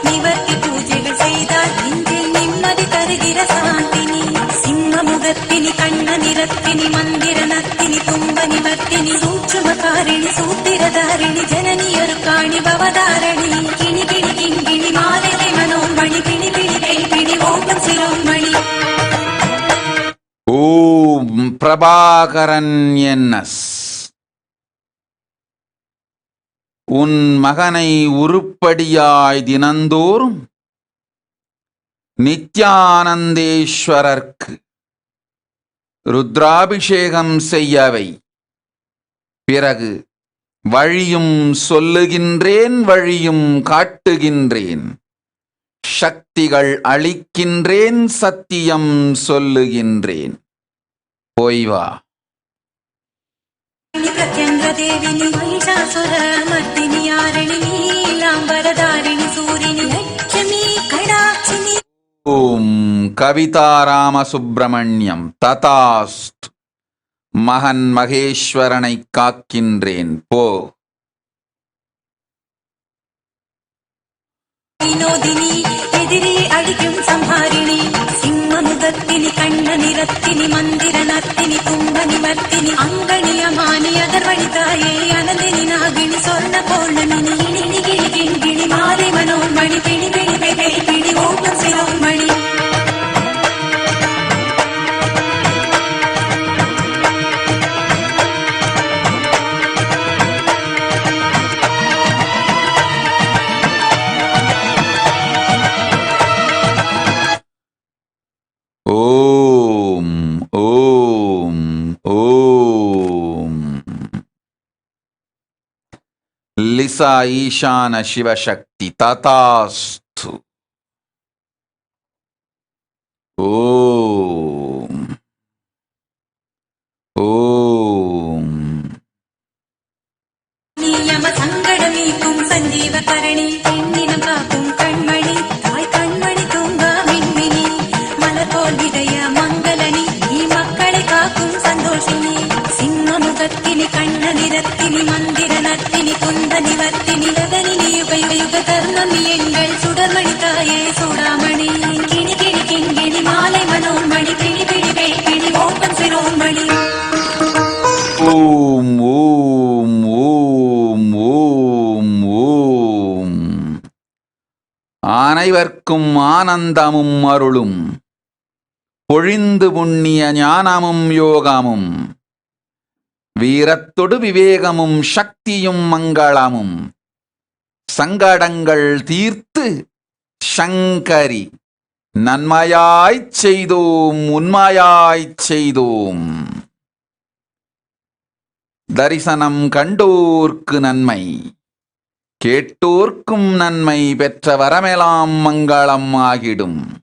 Speaker 19: நிவர்த்தி பூஜைகள் செய்தால் நெஞ்சில் நிம்மதி தருகிற சாந்தினி சிம்மமுகத்தினி கண்ண நிறத்தினி மந்திர நத்தினி தும்ப நிவத்தினி சூட்சுமகாரிணி சூத்திரதாரிணி ஜனனியரு காணி பவதாரணி கிணி கிணி கிங்கிணி மாலை மனோன்மணி பிணி பிணி பிணி ஓட்டம் சிரோன்மணி.
Speaker 1: ஓம் பிரபாகரன் என்எஸ், உன் மகனை உருப்படியாய் தினந்தோறும் நித்யானந்தேஸ்வரர்க்கு ருத்ராபிஷேகம் செய்யவை. பிறகு வழியும் சொல்லுகின்றேன், வழியும் காட்டுகின்றேன். சக்திகள் அளிக்கின்றேன், சத்தியம் சொல்லுகின்றேன். போய் வா.
Speaker 19: प्रत्यङ्गदेविनि महिषासुरमर्दिनि यारिणि नीलाम्बरधारिणि सूरिणि लक्ष्मी कडाक्षिणि.
Speaker 1: ஓம் கவிதாராமசுப்பிரமணியம். ததாஸ்து. மகன் மகேஸ்வரனை காக்கின்றேன். போ.
Speaker 19: வினோதினி எதிரி அழிக்கும் சம்ஹாரிணி சிம்மமுகத்தினி கண்ணனிரத்தினி மந்திர நர்த்தினி கும்பனி மர்த்தினி அங்கணி அமானி அதர்வணி தாயே அனந்தினி நாகினி சொர்ண பௌர்ணமினி இனி கிளி கிண்கிணி மாலை மனோன்மணி பிணி பிணி பிணி பிணி ஓட்டம் சிரோன்மணி.
Speaker 1: ஓம் ஓம் ஓம். லிசா ஈசான சிவசக்தி. ததாஸ்து. ஓம் ஓம்.
Speaker 19: நியம சங்கடம் நீக்கும் சஞ்சீவ கரணி பெண்ணினம் காக்கும் கண்மணி தாய் கண்மணி தூங்கா மின்மினி மலர் போல் விதய மங்களனி நீ மக்களை காக்கும் சந்தோஷினி சிம்மமுகத்தினி கண்ணனிரத்தினி மந்திர நர்த்தினி குந்தனி வர்த்தினி லதனி யுக யுக தர்மம் எங்கள் சுடர்மணி தாயே சூடாமணி கிணி கிணி கிண்கிணி மாலை மனோன்மணி பிணி பிணி பிணி ஓப்பன் சிரோன்மணி.
Speaker 1: ஓம் ஓம் ஓம் ஓம் ஓம். அனைவர்க்கும் ஆனந்தமும் அருளும் பொழிந்து புண்ணிய ஞானமும் யோகமும் வீரத்தொடு விவேகமும் சக்தியும் மங்களமும் சங்கடங்கள் தீர்த்து சங்கரி நன்மையாய்ச் செய்தோம், உண்மையாய்ச் செய்தோம். தரிசனம் கண்டோர்க்கு நன்மை, கேட்டோர்க்கும் நன்மை, பெற்ற வரமெல்லாம் மங்களம் ஆகிடும்.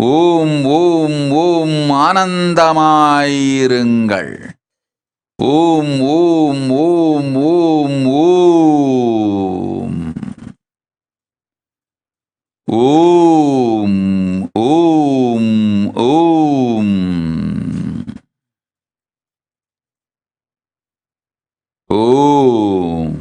Speaker 1: ஓம் ஓம் ஓம். ஆனந்தமாயிருங்கள். ஓம் ஓம் ஓம் ஓம் ஓம். ஓம் ஓம் ஓம். ஓம்.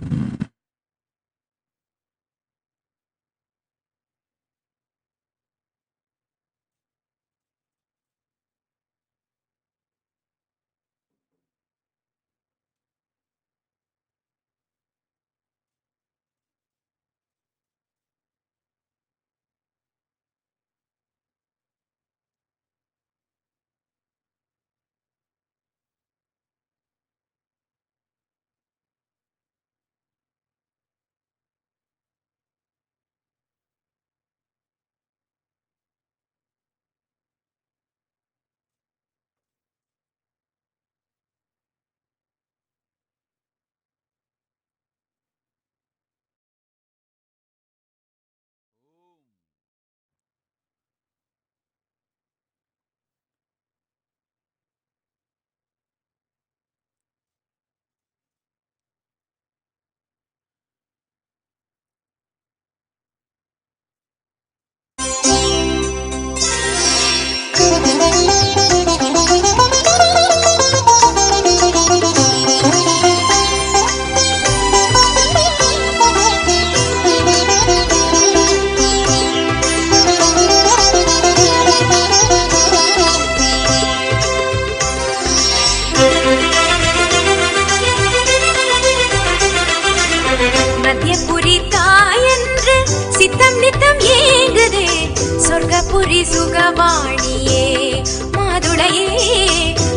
Speaker 19: சொர்க்கபுரி சுகவாணியே மாதுளையே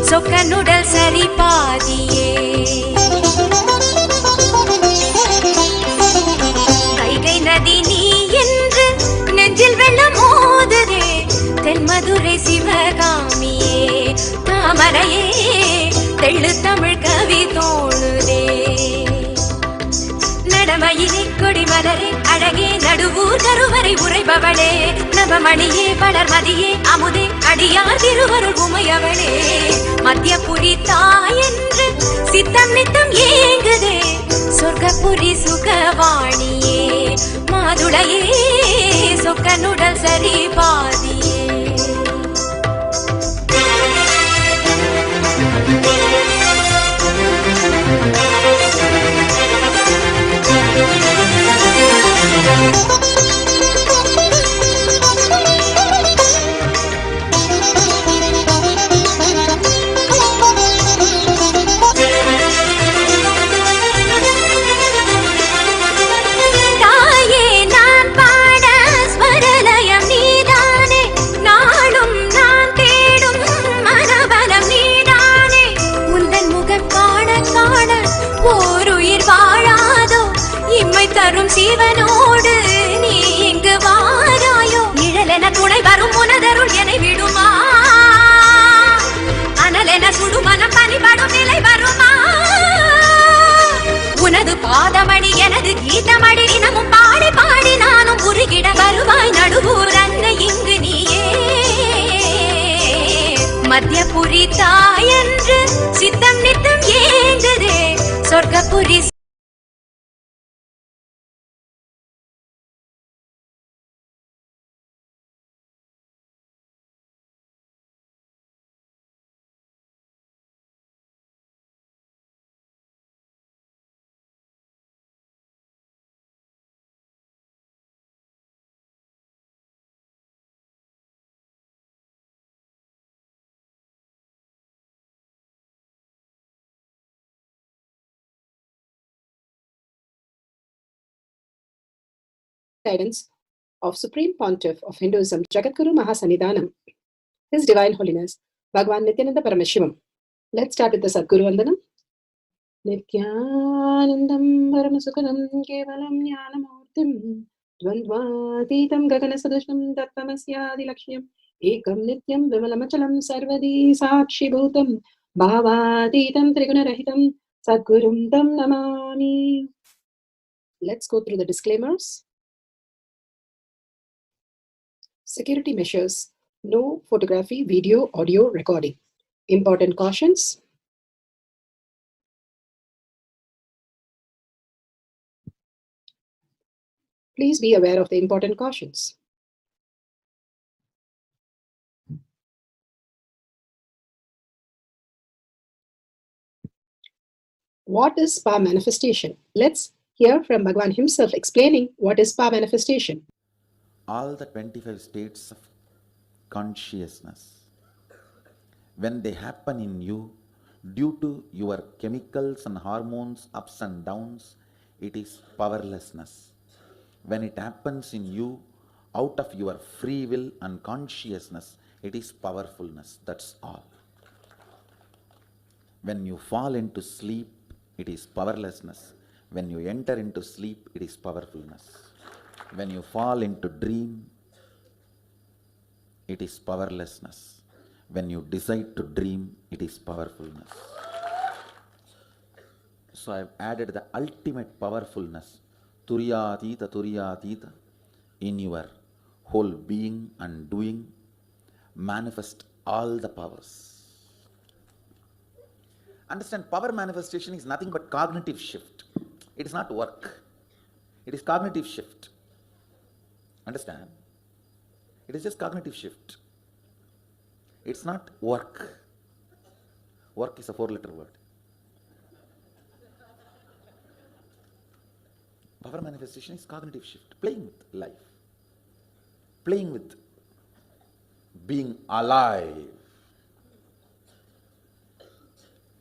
Speaker 19: சொக்கனுடல் சரி பாதியே கைகை நதி நீ என்று நெஞ்சில் வெள்ளம் மோதுதே தென்மதுரை சிவகாமியே தாமரையே தெள்ளு தமிழ் கவி தோணுதே கொடி மலரே அழகே நடுவூர் கருவறை உரைபவளே நவமணியே வளர்மதியே அமுதே அடியார் திருவருள் உமையவளே மத்தியபுரி தாயென்று சித்தம் நித்தம் ஏங்குதே சொர்க்கபுரி சுகவாணியே மாதுளையே சொக்கனுடல் சரி பாதியே தரும் சிவனோடு நீ இங்கு வாராயோ நிழலென துணை வரும் உனதருள் என விடுமா அனலென சுடுமனம் பனிபடும் நிலை வருமா உனது பாதமடி எனது கீதமடி தினமும் பாடி பாடி நானும் உருகிட வருவாய் நடுவூர் அன்னை இங்கு நீயே மத்தியபுரி தாயென்று சித்தம் நித்தம் ஏங்குதே சொர்க்கபுரி
Speaker 21: guidance of Supreme Pontiff of Hinduism, Jagadguru Mahasannidhanam, His Divine Holiness, Bhagwan Nithyananda Paramashivam. Let's start with the Sadguru Vandanam. Nithyanandam Paramasukhanam Kevalam Jnanamurtim Dvandvatitam Gaganasadusham Tattvamasya Lakshmyam Ekam Nityam Vimalamachalam Sarvadi Sakshi Bhutam Bhavatitam Trigunarahitam Sadgurum Tam Namami. Let's go through the disclaimers. Security measures. No photography, video, audio recording. Important cautions. Please be aware of the important cautions. What is power manifestation? Let's hear from Bhagwan himself explaining what is power manifestation.
Speaker 2: All the 25 states of consciousness, when they happen in you, due to your chemicals and hormones ups and downs, it is powerlessness. When it happens in you, out of your free will and consciousness, it is powerfulness. That's all. When you fall into sleep, it is powerlessness. When you enter into sleep, it is powerfulness. When you fall into dream, it is powerlessness. When you decide to dream, it is powerfulness. So I have added the ultimate powerfulness, Turiyatita, in your whole being and doing. Manifest all the powers. Understand, power manifestation is nothing but cognitive shift. It is not work. It is cognitive shift. Understand? It is just cognitive shift. It's not work. Work is a 4-letter word. Power manifestation is cognitive shift. Playing with life. Playing with being alive.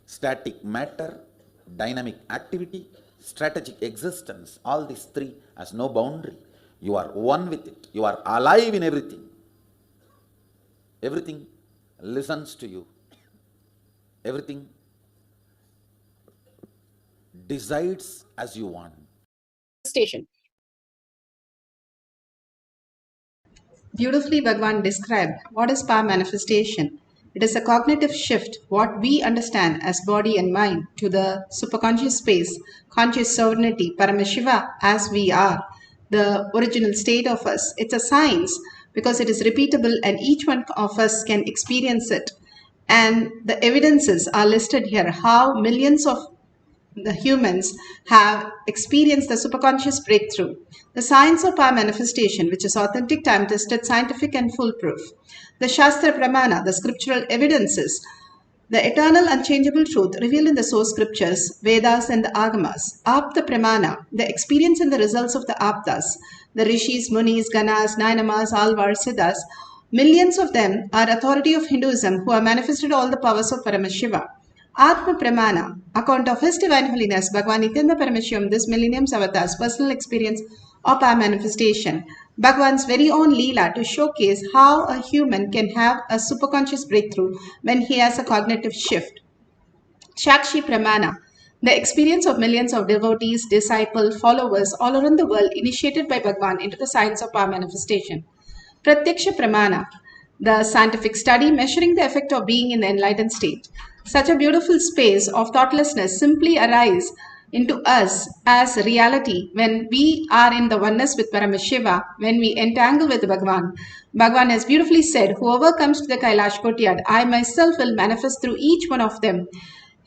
Speaker 2: Static matter, dynamic activity, strategic existence, all these three has no boundary. You are one with it. You are alive in everything. Everything listens to you. Everything decides as you want.
Speaker 21: Station. Beautifully, Bhagwan described what is power manifestation. It is a cognitive shift, what we understand as body and mind, to the superconscious space, conscious sovereignty, Paramashiva, as we are, the original state of us. It's a science because it is repeatable and each one of us can experience it. And the evidences are listed here, how millions of the humans have experienced the superconscious breakthrough. The science of power manifestation, which is authentic, time-tested, scientific and foolproof. The Shastra Pramana, the scriptural evidences. The eternal unchangeable truth revealed in the source scriptures, Vedas and the Agamas. Apta Pramana, the experience and the results of the Aptas. The Rishis, Munis, Ganas, Nainamas, Alvars, Siddhas. Millions of them are authority of Hinduism who have manifested all the powers of Paramashiva. Atma Pramana, account of His Divine Holiness Bhagavan Nithyananda Paramashivam, this millennium's avatar's personal experience of our manifestation. Bhagavan's very own Leela to showcase how a human can have a superconscious breakthrough when he has a cognitive shift. Shakshi Pramana, the experience of millions of devotees, disciples, followers all around the world initiated by Bhagavan into the science of power manifestation. Pratyaksha Pramana, the scientific study measuring the effect of being in the enlightened state. Such a beautiful space of thoughtlessness simply arises into us as reality when we are in the oneness with Paramashiva, when we entangle with Bhagavan. Bhagavan has beautifully said, whoever comes to the Kailash courtyard, I myself will manifest through each one of them,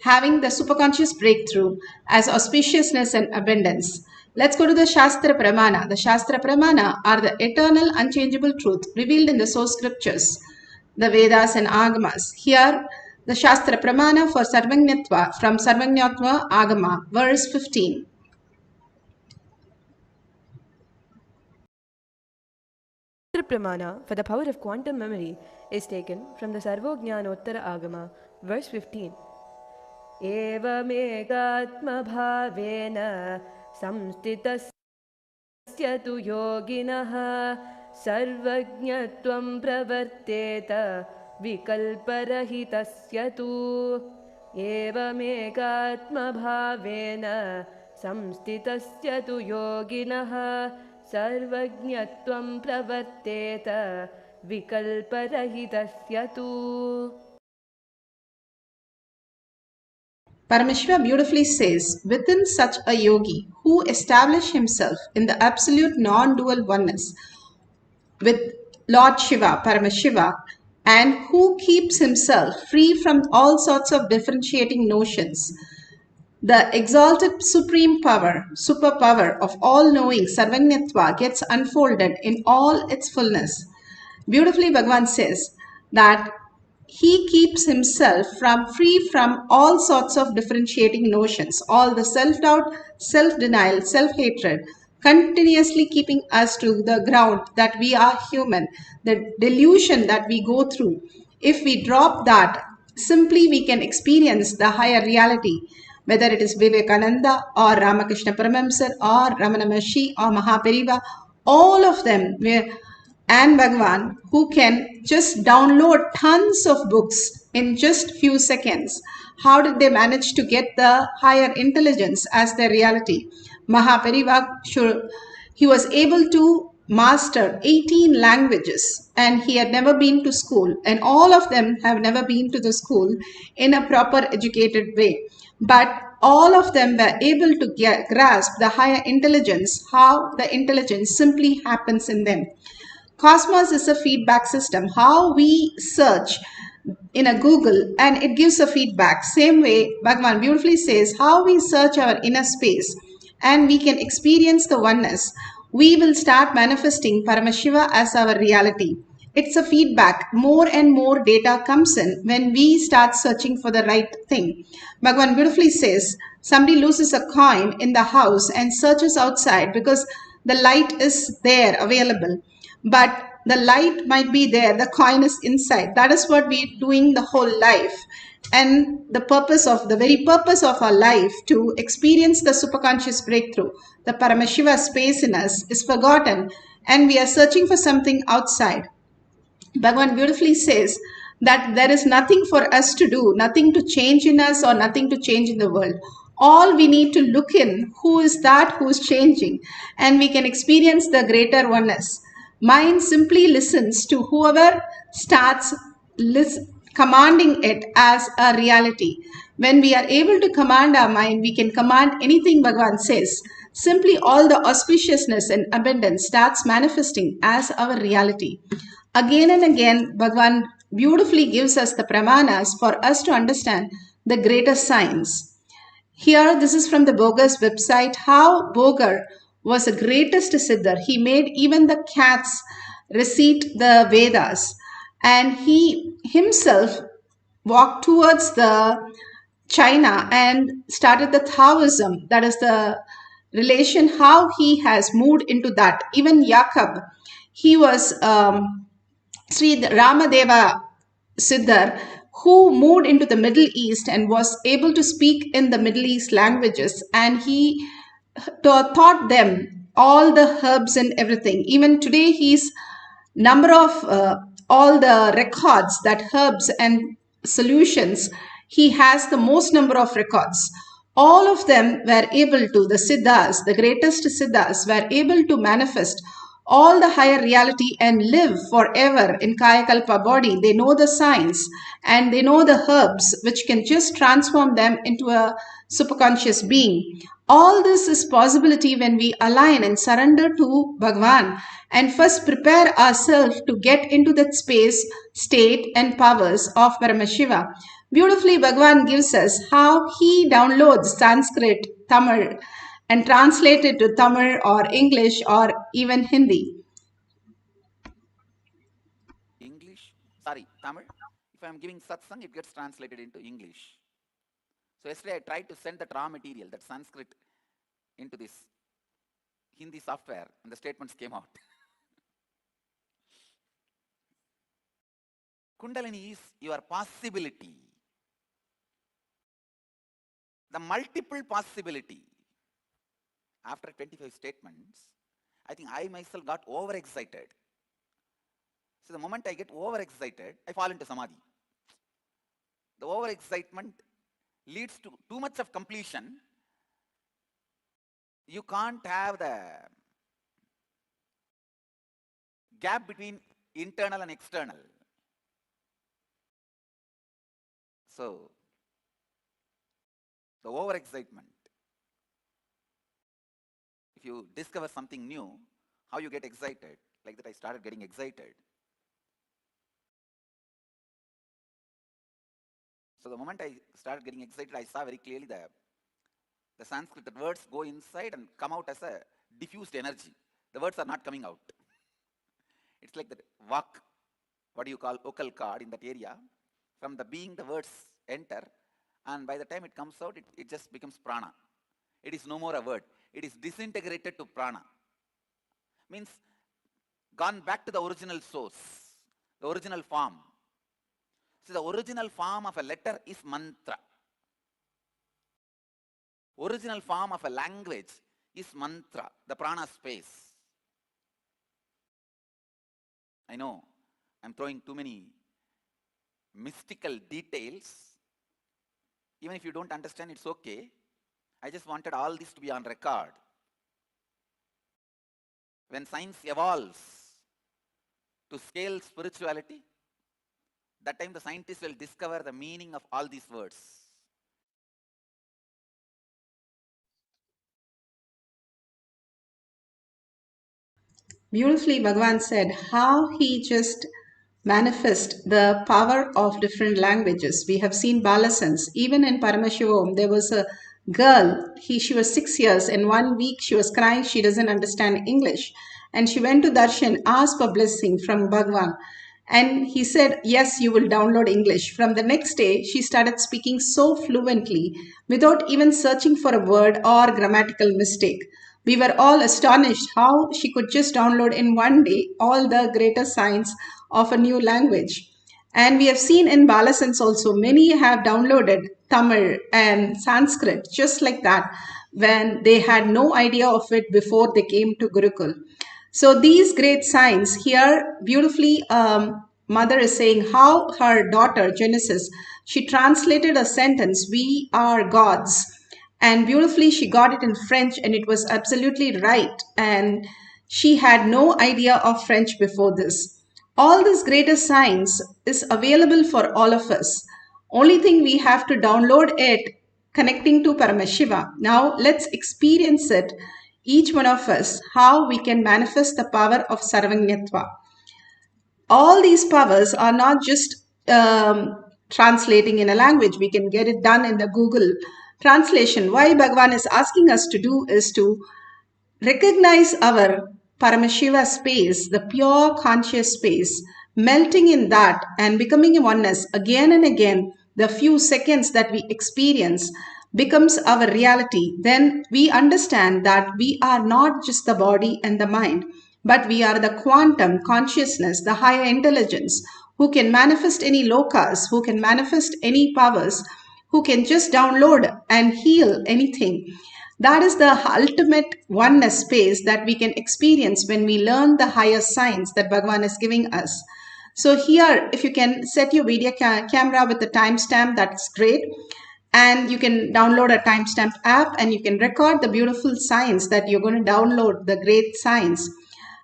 Speaker 21: having the superconscious breakthrough as auspiciousness and abundance. Let's go to the Shastra Pramana. The Shastra Pramana are the eternal, unchangeable truth revealed in the source scriptures, the Vedas and Agamas. Here, the Shastra Pramana for Sarvajñatva from Sarvajñatva Agama, verse 15.
Speaker 5: Pramana for the power of quantum memory is taken from the Sarvojñanottara Agama, verse 15. Evamekatma bhavena samstitasya tu yoginaha sarvajñatvam pravarteta vikalparahitasya tu. Evamekatma bhavena samstitasya tu yoginaha sarvajñatvam pravarteta vikalparahitasya tu.
Speaker 21: Paramashiva beautifully says, within such a yogi who established himself in the absolute non-dual oneness with Lord Shiva, Paramashiva, and who keeps himself free from all sorts of differentiating notions, the exalted supreme power, superpower of all-knowing Sarvajñatva gets unfolded in all its fullness. Beautifully, Bhagavan says that he keeps himself free from all sorts of differentiating notions, all the self-doubt, self-denial, self-hatred, continuously keeping us to the ground that we are human, the delusion that we go through. If we drop that, simply we can experience the higher reality, whether it is Vivekananda or Ramakrishna Paramahamsa or Ramana Maharshi or Mahapariva, all of them and Bhagavan, who can just download tons of books in just few seconds. How did they manage to get the higher intelligence as their reality? Mahapariva, he was able to master 18 languages and he had never been to school, and all of them have never been to the school in a proper educated way. But all of them were able to grasp the higher intelligence, how the intelligence simply happens in them. Cosmos is a feedback system. How we search in a Google and it gives a feedback. Same way, Bhagavan beautifully says, how we search our inner space and we can experience the oneness, we will start manifesting Paramashiva as our reality. It's a feedback. More and more data comes in when we start searching for the right thing. Bhagavan beautifully says, somebody loses a coin in the house and searches outside because the light is there available. But the light might be there, the coin is inside. That is what we're doing the whole life. And the very purpose of our life to experience the superconscious breakthrough, the Paramashiva space in us is forgotten and we are searching for something outside. Bhagavan beautifully says that there is nothing for us to do, nothing to change in us or nothing to change in the world. All we need to look in, who is that who is changing, and we can experience the greater oneness. Mind simply listens to whoever starts commanding it as a reality. When we are able to command our mind, we can command anything Bhagavan says. Simply all the auspiciousness and abundance starts manifesting as our reality. Again and again, Bhagavan beautifully gives us the pramanas for us to understand the greater science. Here, this is from the Bogar's website, how Bogar was the greatest Siddhar. He made even the cats recite the Vedas, and he himself walked towards the China and started the Taoism. That is the relation, how he has moved into that. Even Jacob, he was Sri Ramadeva Siddhar, who moved into the Middle East and was able to speak in the Middle East languages, and he taught them all the herbs and everything. Even today, he's number of all the records that herbs and solutions, he has the most number of records. All of them were able to, the Siddhas, the greatest Siddhas, were able to manifest all the higher reality and live forever in Kayakalpa body. They know the science and they know the herbs which can just transform them into a superconscious being. All this is possibility when we align and surrender to Bhagavan and first prepare ourselves to get into that space, state and powers of Paramashiva. Beautifully, Bhagavan gives us how he downloads Sanskrit, Tamil, and translate it to Tamil or English or even Hindi.
Speaker 1: Tamil. If I am giving satsang, it gets translated into English. So yesterday I tried to send that raw material, that Sanskrit, into this Hindi software, and the statements came out. Kundalini is your possibility. The multiple possibility. After 25 statements, I think I myself got overexcited. So the moment I get overexcited, I fall into samadhi. The overexcitement leads to too much of completion. You can't have the gap between internal and external. So, the overexcitement. If you discover something new, how you get excited? Like that I started getting excited. So the moment I started getting excited, I saw very clearly the Sanskrit, the words go inside and come out as a diffused energy. The words are not coming out. It's like the vak, what do you call vocal cord in that area. From the being, the words enter, and by the time it comes out, it just becomes prana. It is no more a word. It is disintegrated to prana. Means gone back to the original source, the original form. So the original form of a letter is mantra. Original form of a language is mantra, the prana space. I know I'm throwing too many mystical details. Even if you don't understand, it's okay. I just wanted all this to be on record. When science evolves to scale spirituality, that time the scientists will discover the meaning of all these words.
Speaker 21: Beautifully, Bhagavan said how he just manifest the power of different languages. We have seen Balasans. Even in Paramashivoham, there was a girl, she was 6 years. In 1 week, she was crying. She doesn't understand English. And she went to Darshan, asked for blessing from Bhagavan. And he said, yes, you will download English. From the next day, she started speaking so fluently without even searching for a word or grammatical mistake. We were all astonished how she could just download in 1 day all the greater science of a new language. And we have seen in Balasans also, many have downloaded Tamil and Sanskrit just like that when they had no idea of it before they came to Gurukul. So these great signs here, beautifully, mother is saying how her daughter, Genesis, she translated a sentence, we are gods. And beautifully, she got it in French and it was absolutely right. And she had no idea of French before this. All this greater science is available for all of us. Only thing we have to download it, connecting to Paramashiva. Now let's experience it, each one of us, how we can manifest the power of Sarvanyatva. All these powers are not just translating in a language. We can get it done in the Google translation. Why Bhagavan is asking us to do is to recognize our Paramashiva space, the pure conscious space, melting in that and becoming a oneness again and again. The few seconds that we experience becomes our reality. Then we understand that we are not just the body and the mind, but we are the quantum consciousness, the higher intelligence, who can manifest any lokas, who can manifest any powers, who can just download and heal anything. That is the ultimate oneness space that we can experience when we learn the higher science that Bhagavan is giving us. So here, if you can set your video camera with the timestamp, that's great. And you can download a timestamp app and you can record the beautiful science that you're going to download, the great science.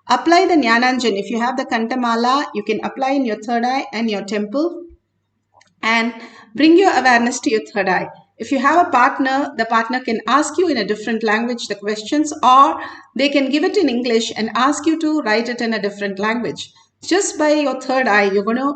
Speaker 21: Apply the Jnananjan. If you have the Kantamala, you can apply in your third eye and your temple and bring your awareness to your third eye. If you have a partner, the partner can ask you in a different language the questions, or they can give it in English and ask you to write it in a different language. Just by your third eye, you're going to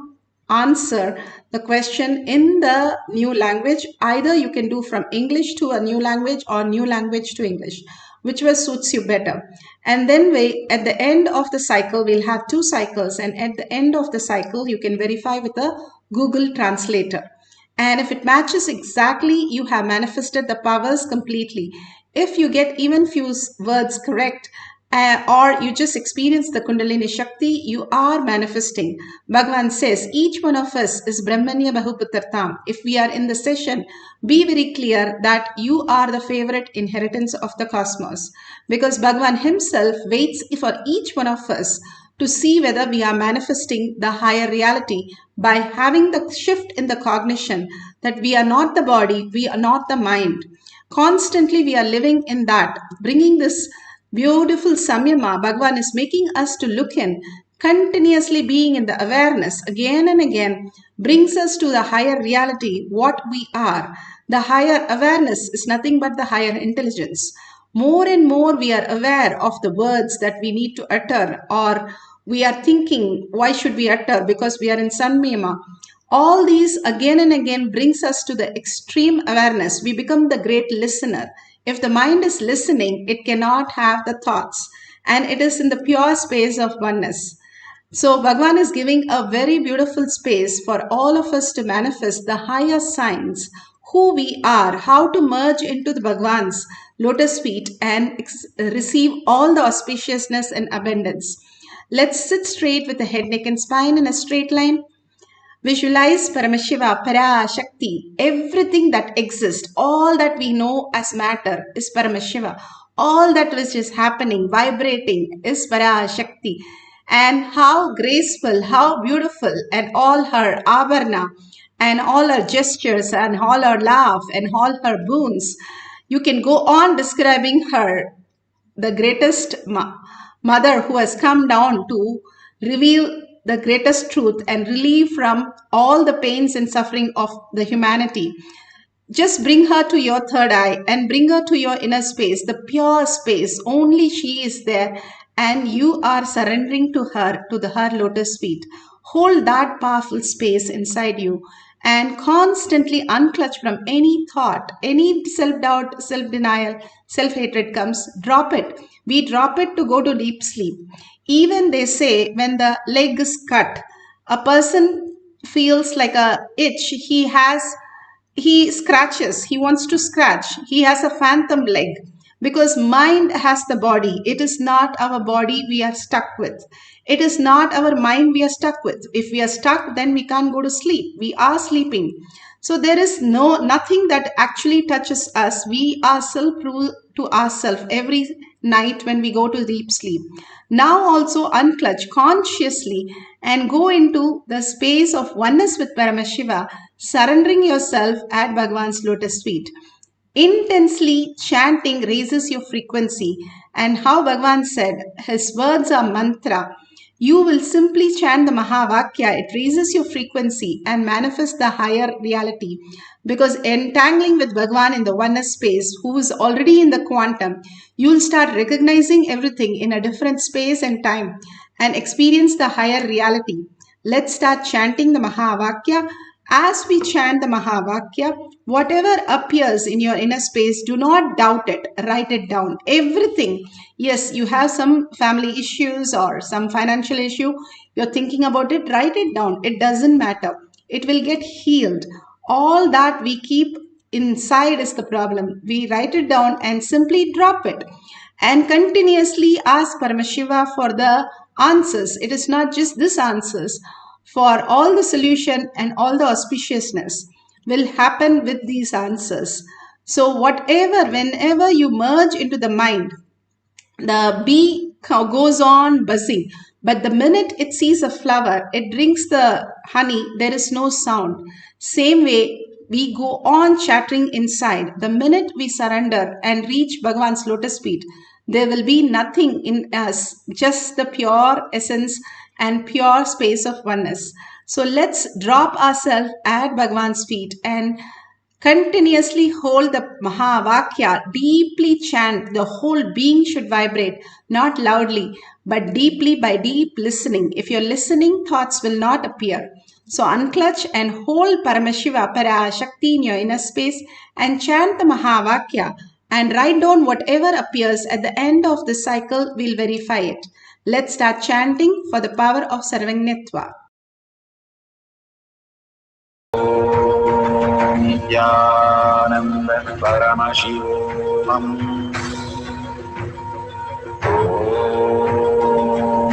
Speaker 21: answer the question in the new language. Either you can do from English to a new language or new language to Englich, whichever suits you better. And then at the end of the cycle, we'll have 2 cycles. And at the end of the cycle, you can verify with a Google Translator. And if it matches exactly, you have manifested the powers completely. If you get even few words correct, or you just experience the Kundalini Shakti, you are manifesting. Bhagavan says, each one of us is Brahmanya Bahuputartam. If we are in the session, be very clear that you are the favorite inheritance of the cosmos. Because Bhagavan himself waits for each one of us to see whether we are manifesting the higher reality by having the shift in the cognition that we are not the body, we are not the mind. Constantly we are living in that, bringing this beautiful samyama. Bhagavan is making us to look in, continuously being in the awareness again and again, brings us to the higher reality, what we are. The higher awareness is nothing but the higher intelligence. More and more we are aware of the words that we need to utter, or we are thinking, why should we utter? Because we are in Sanmyama. All these again and again brings us to the extreme awareness. We become the great listener. If the mind is listening, it cannot have the thoughts. And it is in the pure space of oneness. So Bhagavan is giving a very beautiful space for all of us to manifest the higher signs, who we are, how to merge into the Bhagavan's lotus feet and receive all the auspiciousness and abundance. Let's sit straight with the head, neck and spine in a straight line. Visualize Paramashiva, Parashakti. Everything that exists, all that we know as matter is Paramashiva. All that which is happening, vibrating is Parashakti. And how graceful, how beautiful, and all her avarna, and all her gestures, and all her laugh, and all her boons. You can go on describing her, the greatest mother who has come down to reveal the greatest truth and relieve from all the pains and suffering of the humanity. Just bring her to your third eye and bring her to your inner space, the pure space. Only she is there and you are surrendering to her, to her lotus feet. Hold that powerful space inside you and constantly unclutch from any thought, any self-doubt, self-denial, self-hatred comes, drop it. We drop it to go to deep sleep. Even they say when the leg is cut, a person feels like a itch. He scratches, he wants to scratch. He has a phantom leg because mind has the body. It is not our body we are stuck with. It is not our mind we are stuck with. If we are stuck, then we can't go to sleep. We are sleeping. So there is nothing that actually touches us. We ourselves rule to ourselves every night when we go to deep sleep. Now also unclutch consciously and go into the space of oneness with Paramashiva, surrendering yourself at Bhagavan's lotus feet. Intensely chanting raises your frequency, and how Bhagavan said, his words are mantra. you will simply chant the Mahavakya. It raises your frequency and manifests the higher reality. Because entangling with Bhagavan in the oneness space, who is already in the quantum, you will start recognizing everything in a different space and time and experience the higher reality. Let's start chanting the Mahavakya. As we chant the Mahavakya, whatever appears in your inner space, do not doubt it. Write it down. Everything. Yes, you have some family issues or some financial issue. You're thinking about it. Write it down. It doesn't matter. It will get healed. All that we keep inside is the problem. We write it down and simply drop it. And continuously ask Paramashiva for the answers. It is not just this answers. For all the solution and all the auspiciousness will happen with these answers. So whenever you merge into the mind, the bee goes on buzzing, but the minute it sees a flower, it drinks the honey, there is no sound. Same way, we go on chattering inside. The minute we surrender and reach Bhagavan's lotus feet, there will be nothing in us, just the pure essence and pure space of oneness. So let's drop ourselves at Bhagavan's feet and continuously hold the Mahavakya, deeply chant. The whole being should vibrate, not loudly, but deeply by deep listening. If you're listening, thoughts will not appear. So unclutch and hold Paramashiva, Parashakti in your inner space and chant the Mahavakya and write down whatever appears. At the end of the cycle, we'll verify it. Let's start chanting for the power of Sarvagnyatva.
Speaker 7: Nithyananda Paramashivoham. Om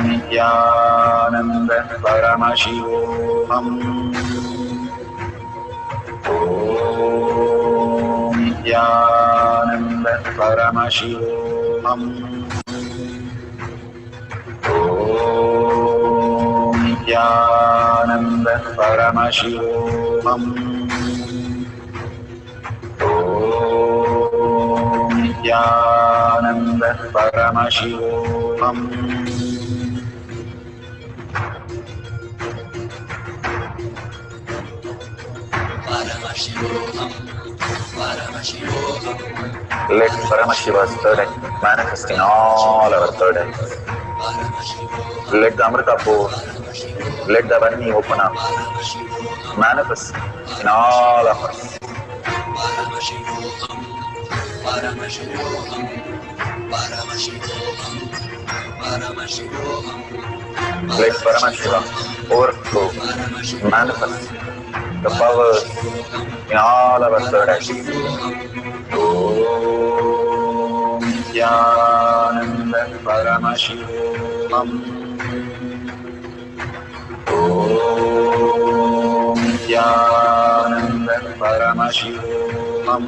Speaker 7: Nithyananda Paramashivoham. Om Nithyananda Paramashivoham. Om Nithyananda Paramashivoham. Om Nithyananda Paramashivoham.
Speaker 22: Paramashivoham, Paramashivoham.
Speaker 1: Let Paramashiva's third eye manifest in all our third eyes. Let the Amrita pour, let the Varni open up, manifest in all of us.
Speaker 22: Paramashivoham, Paramashivoham, Paramashivoham, Paramashivoham.
Speaker 1: Let Paramashiva overflow, manifest the powers in all our third eyes. Om Nithyananda Paramashivoham. Om Nithyananda Paramashivoham. Om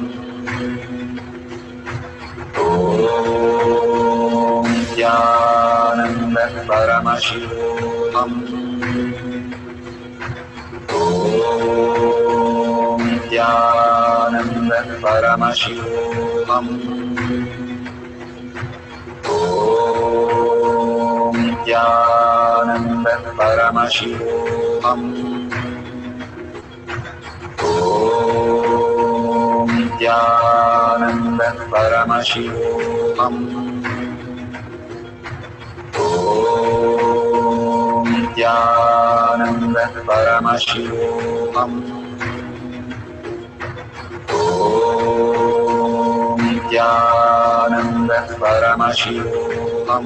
Speaker 1: Nithyananda Paramashivoham. Om Nithyananda Paramashivoham. Om Nithyananda Paramashivoham. Om Nithyananda Paramashivoham. Om Nithyananda Paramashivoham. Om Nithyananda Paramashivoham.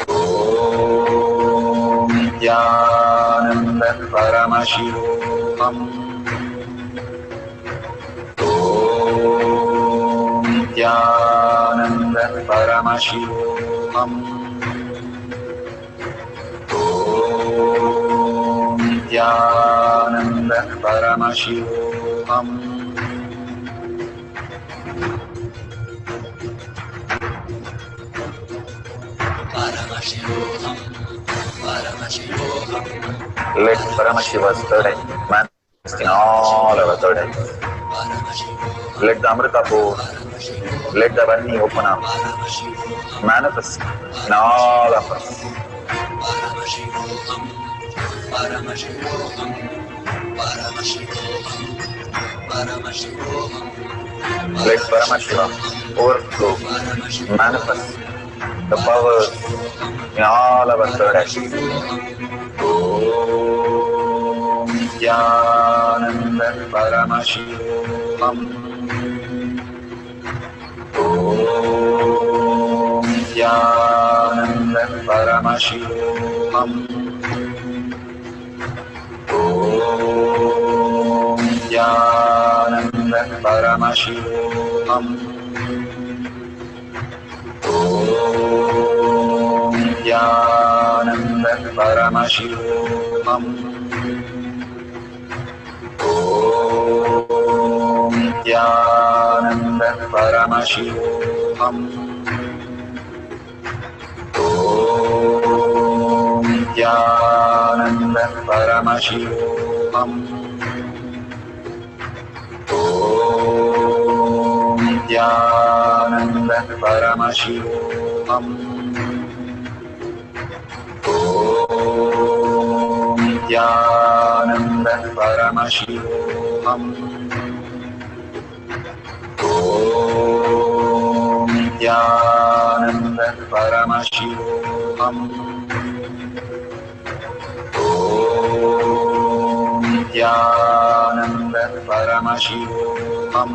Speaker 1: Om Nithyananda Paramashivoham. Om Nithyananda Paramashivoham. Om Nithyananda Paramashivoham.
Speaker 22: Paramashivoham, Paramashivoham.
Speaker 1: Let Paramashiva's third eye manifest in all our third eyes.
Speaker 22: Let the Amrita pour. Let the Varni open up. Manifest in all of us. Paramashivoham. Paramashivoham. Paramashivoham. Paramashivoham. Let Paramashiva overflow, manifest the powers in all our third eye. Om Nithyananda Paramashivam. Om Nithyananda Paramashivam. Om Nithyananda Paramashivoham. Om Nithyananda Paramashivoham. Om Nithyananda Paramashivoham. Om Nithyananda Paramashivoham. Om Nithyananda Paramashivoham. Om Nithyananda Paramashivoham. Om Nithyananda Paramashivoham. Om Nithyananda Paramashivoham. Om Nithyananda Paramashivoham. Om Nithyananda Paramashivoham. Om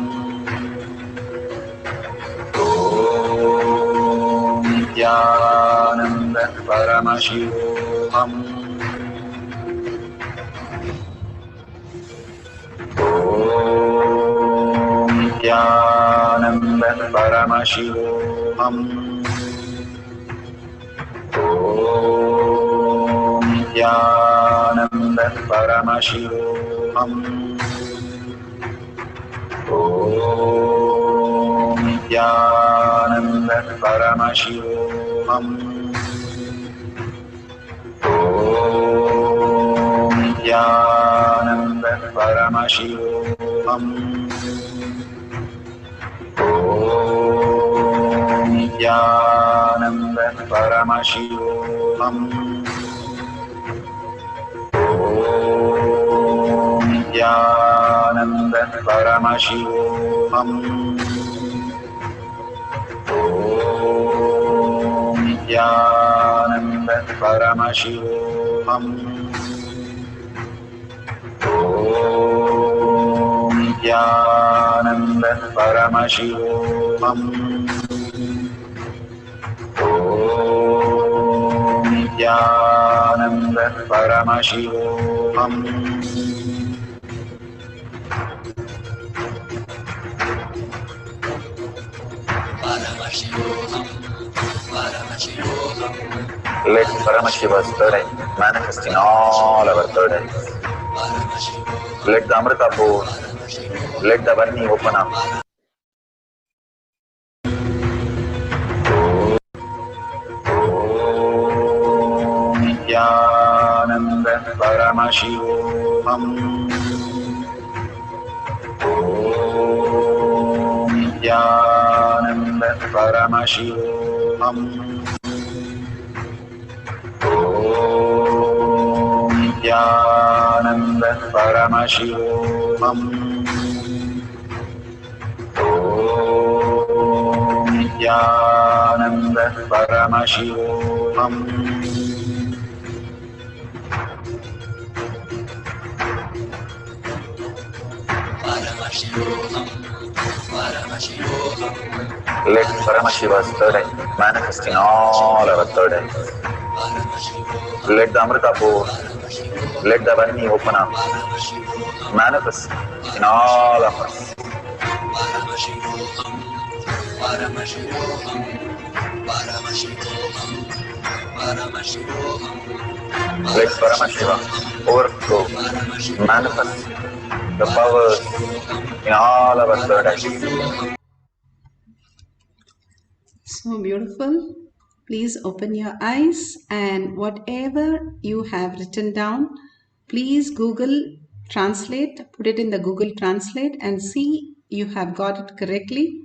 Speaker 22: Nithyananda Paramashivoham. Om Nithyananda Paramashivoham. Om Nithyananda Paramashivoham. Om Nithyananda Paramashivoham. Om Nithyananda Paramashivoham. Om Nithyananda Paramashivoham. Om Nithyananda Paramashivoham. Om Nithyananda Paramashivoham. Paramashivoham. Paramashivoham. Let Paramashiva's third eye manifest in all our third eyes. Let the Amrita pour. Let the Varni open up. Om Nithyananda Paramashivoham. Om Nithyananda Paramashivoham. Om Nithyananda Paramashivoham. Om Nithyananda Paramashivoham. Paramashivoham. Paramashivoham. Let Paramashiva's third eye manifest in all our third eyes. Let the Amrita pour. Let the Varni open up. Manifest in all of us. Paramashivoham. Paramashivoham. Paramashivoham. Paramashivoham. Let Paramashiva overflow, manifest the powers in all our third eyes.
Speaker 21: So beautiful. Please open your eyes and whatever you have written down, please Google translate, put it in the Google Translate and see you have got it correctly.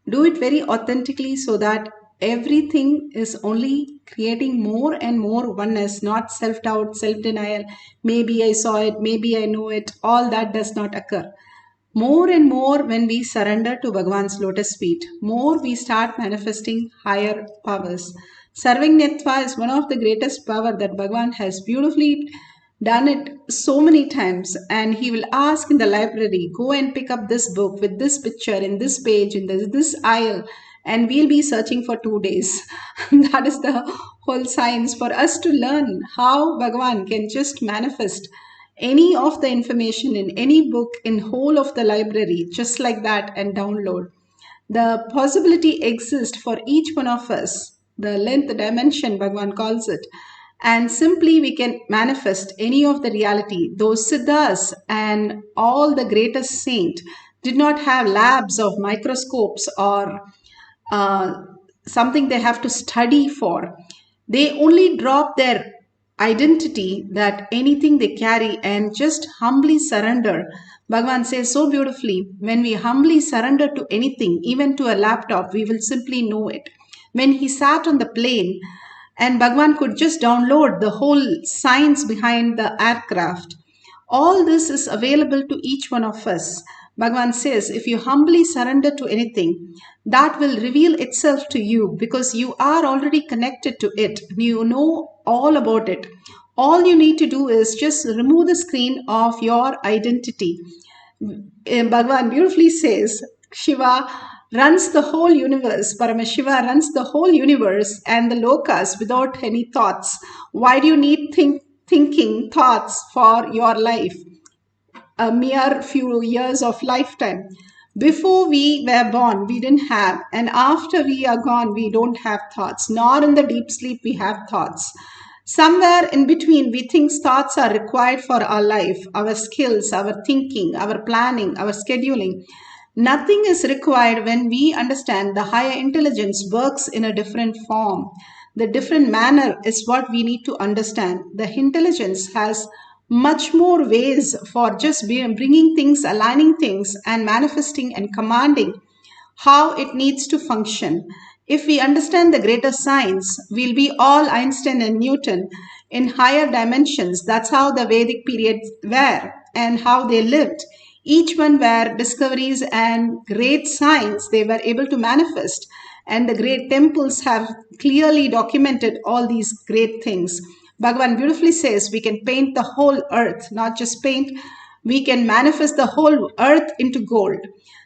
Speaker 21: Do it very authentically so that everything is only creating more and more oneness, not self-doubt, self-denial. Maybe I saw it, maybe I know it. All that does not occur. More and more when we surrender to Bhagavan's lotus feet, more we start manifesting higher powers. Serving Netva is one of the greatest power that Bhagavan has beautifully done it so many times, and he will ask in the library, go and pick up this book with this picture in this page in this aisle, and we'll be searching for 2 days. That is the whole science for us to learn how Bhagavan can just manifest any of the information in any book in whole of the library just like that and download. The possibility exists for each one of us, the length dimension Bhagavan calls it, and simply we can manifest any of the reality. Those siddhas and all the greatest saint did not have labs of microscopes or something they have to study for. They only drop their identity, that anything they carry, and just humbly surrender. Bhagavan says so beautifully, when we humbly surrender to anything, even to a laptop, we will simply know it. When he sat on the plane and Bhagavan could just download the whole science behind the aircraft, all this is available to each one of us. Bhagavan says, if you humbly surrender to anything, that will reveal itself to you because you are already connected to it. You know all about it. All you need to do is just remove the screen of your identity. Bhagavan beautifully says, Shiva runs the whole universe. Paramashiva runs the whole universe and the lokas without any thoughts. Why do you need thinking thoughts for your life? A mere few years of lifetime. Before we were born, we didn't have, and after we are gone, we don't have thoughts. Nor in the deep sleep we have thoughts. Somewhere in between, we think thoughts are required for our life, our skills, our thinking, our planning, our scheduling. Nothing is required when we understand the higher intelligence works in a different form. The different manner is what we need to understand. The intelligence has much more ways for just bringing things, aligning things, and manifesting and commanding how it needs to function. If we understand the greater science, we'll be all Einstein and Newton in higher dimensions. That's how the Vedic periods were and how they lived. Each one were discoveries and great science they were able to manifest. And the great temples have clearly documented all these great things. Bhagavan beautifully says we can paint the whole earth, not just paint, we can manifest the whole earth into gold.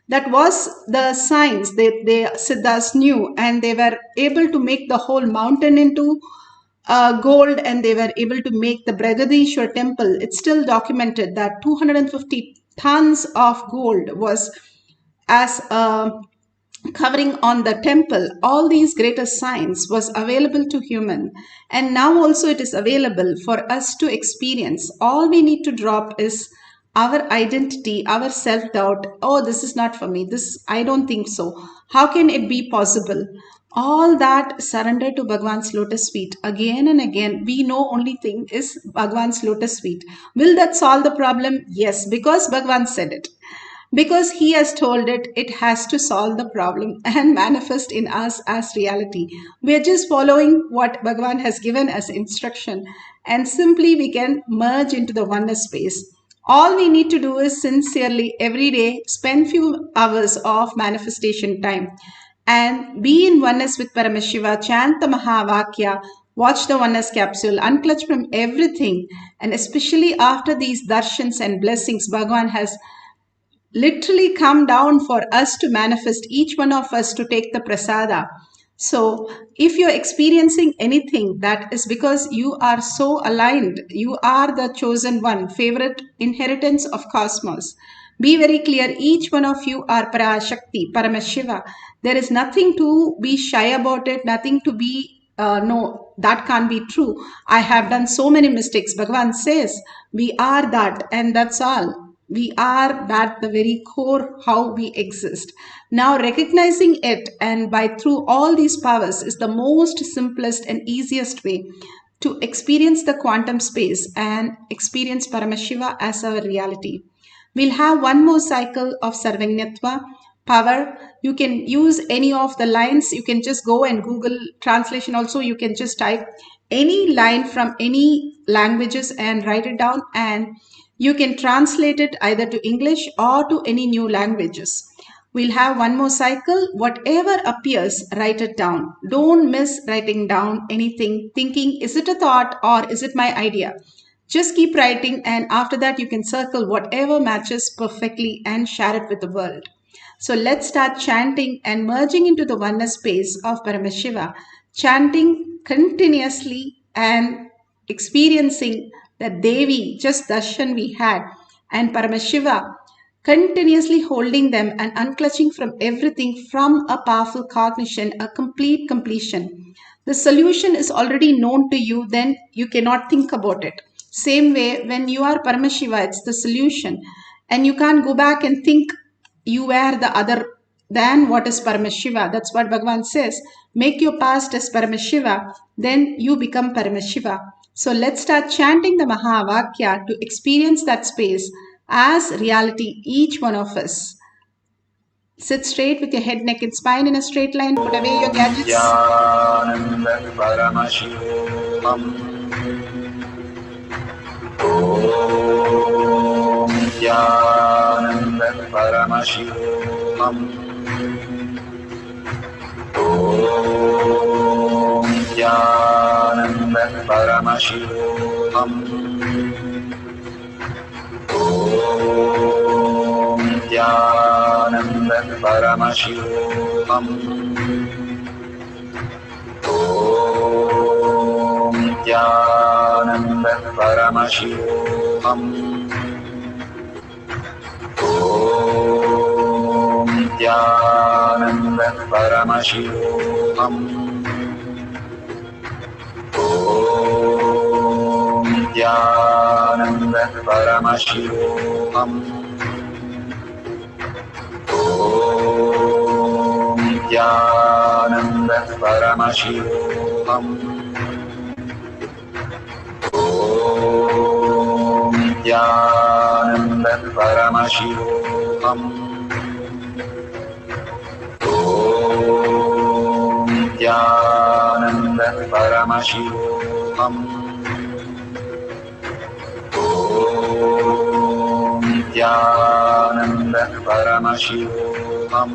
Speaker 21: That was the science that the Siddhas knew, and they were able to make the whole mountain into gold, and they were able to make the Brihadeeshwar temple. It's still documented that 250 tons of gold was as a covering on the temple. All these greater science was available to human, and now also it is available for us to experience. All we need to drop is our identity, our self-doubt. Oh, this is not for me, this I don't think so, how can it be possible? All that surrender to Bhagavan's lotus feet again and again. We know only thing is Bhagavan's lotus feet. Will that solve the problem? Yes, because Bhagavan said it. Because he has told it, it has to solve the problem and manifest in us as reality. We are just following what Bhagavan has given as instruction, and simply we can merge into the oneness space. All we need to do is sincerely every day spend few hours of manifestation time and be in oneness with Paramashiva, chant the Mahavakya, watch the oneness capsule, unclutch from everything. And especially after these darshans and blessings, Bhagavan has literally come down for us to manifest, each one of us to take the prasada. So if you're experiencing anything, that is because you are so aligned. You are the chosen one, favorite inheritance of cosmos. Be very clear, each one of you are Parashakti, Paramashiva. There is nothing to be shy about it, nothing to be, no, that can't be true. I have done so many mistakes. Bhagavan says, we are that, and that's all. We are that, the very core, how we exist. Now recognizing it and by through all these powers is the most simplest and easiest way to experience the quantum space and experience Paramashiva as our reality. We'll have one more cycle of Sarvajñatva, power. You can use any of the lines. You can just go and Google translation also. You can just type any line from any languages and write it down, and you can translate it either to English or to any new languages. We'll have one more cycle. Whatever appears, write it down. Don't miss writing down anything, thinking, is it a thought or is it my idea? Just keep writing, and after that you can circle whatever matches perfectly and share it with the world. So let's start chanting and merging into the oneness space of Paramashiva, chanting continuously and experiencing the Devi, just darshan we had, and Paramashiva continuously holding them and unclutching from everything from a powerful cognition, a complete completion. The solution is already known to you, then you cannot think about it. Same way, when you are Paramashiva, it's the solution, and you can't go back and think you were the other than what is Paramashiva. That's what Bhagavan says. Make your past as Paramashiva, then you become Paramashiva. So let's start chanting the Mahavakya to experience that space as reality, each one of us. Sit straight with your head, neck and spine in a straight line. Put away your gadgets.
Speaker 22: Nithyananda Paramashivoham. Om Nithyananda Paramashivoham. Om Nithyananda Paramashivoham. Om Nithyananda Paramashivoham. Om Nithyananda Paramashivoham. Om Nithyananda Paramashivoham. Om Nithyananda Paramashivoham. Om Nithyananda Paramashivoham. Om Nithyananda Paramashivoham. Om Nithyananda Paramashivoham. Om Nithyananda Paramashivoham.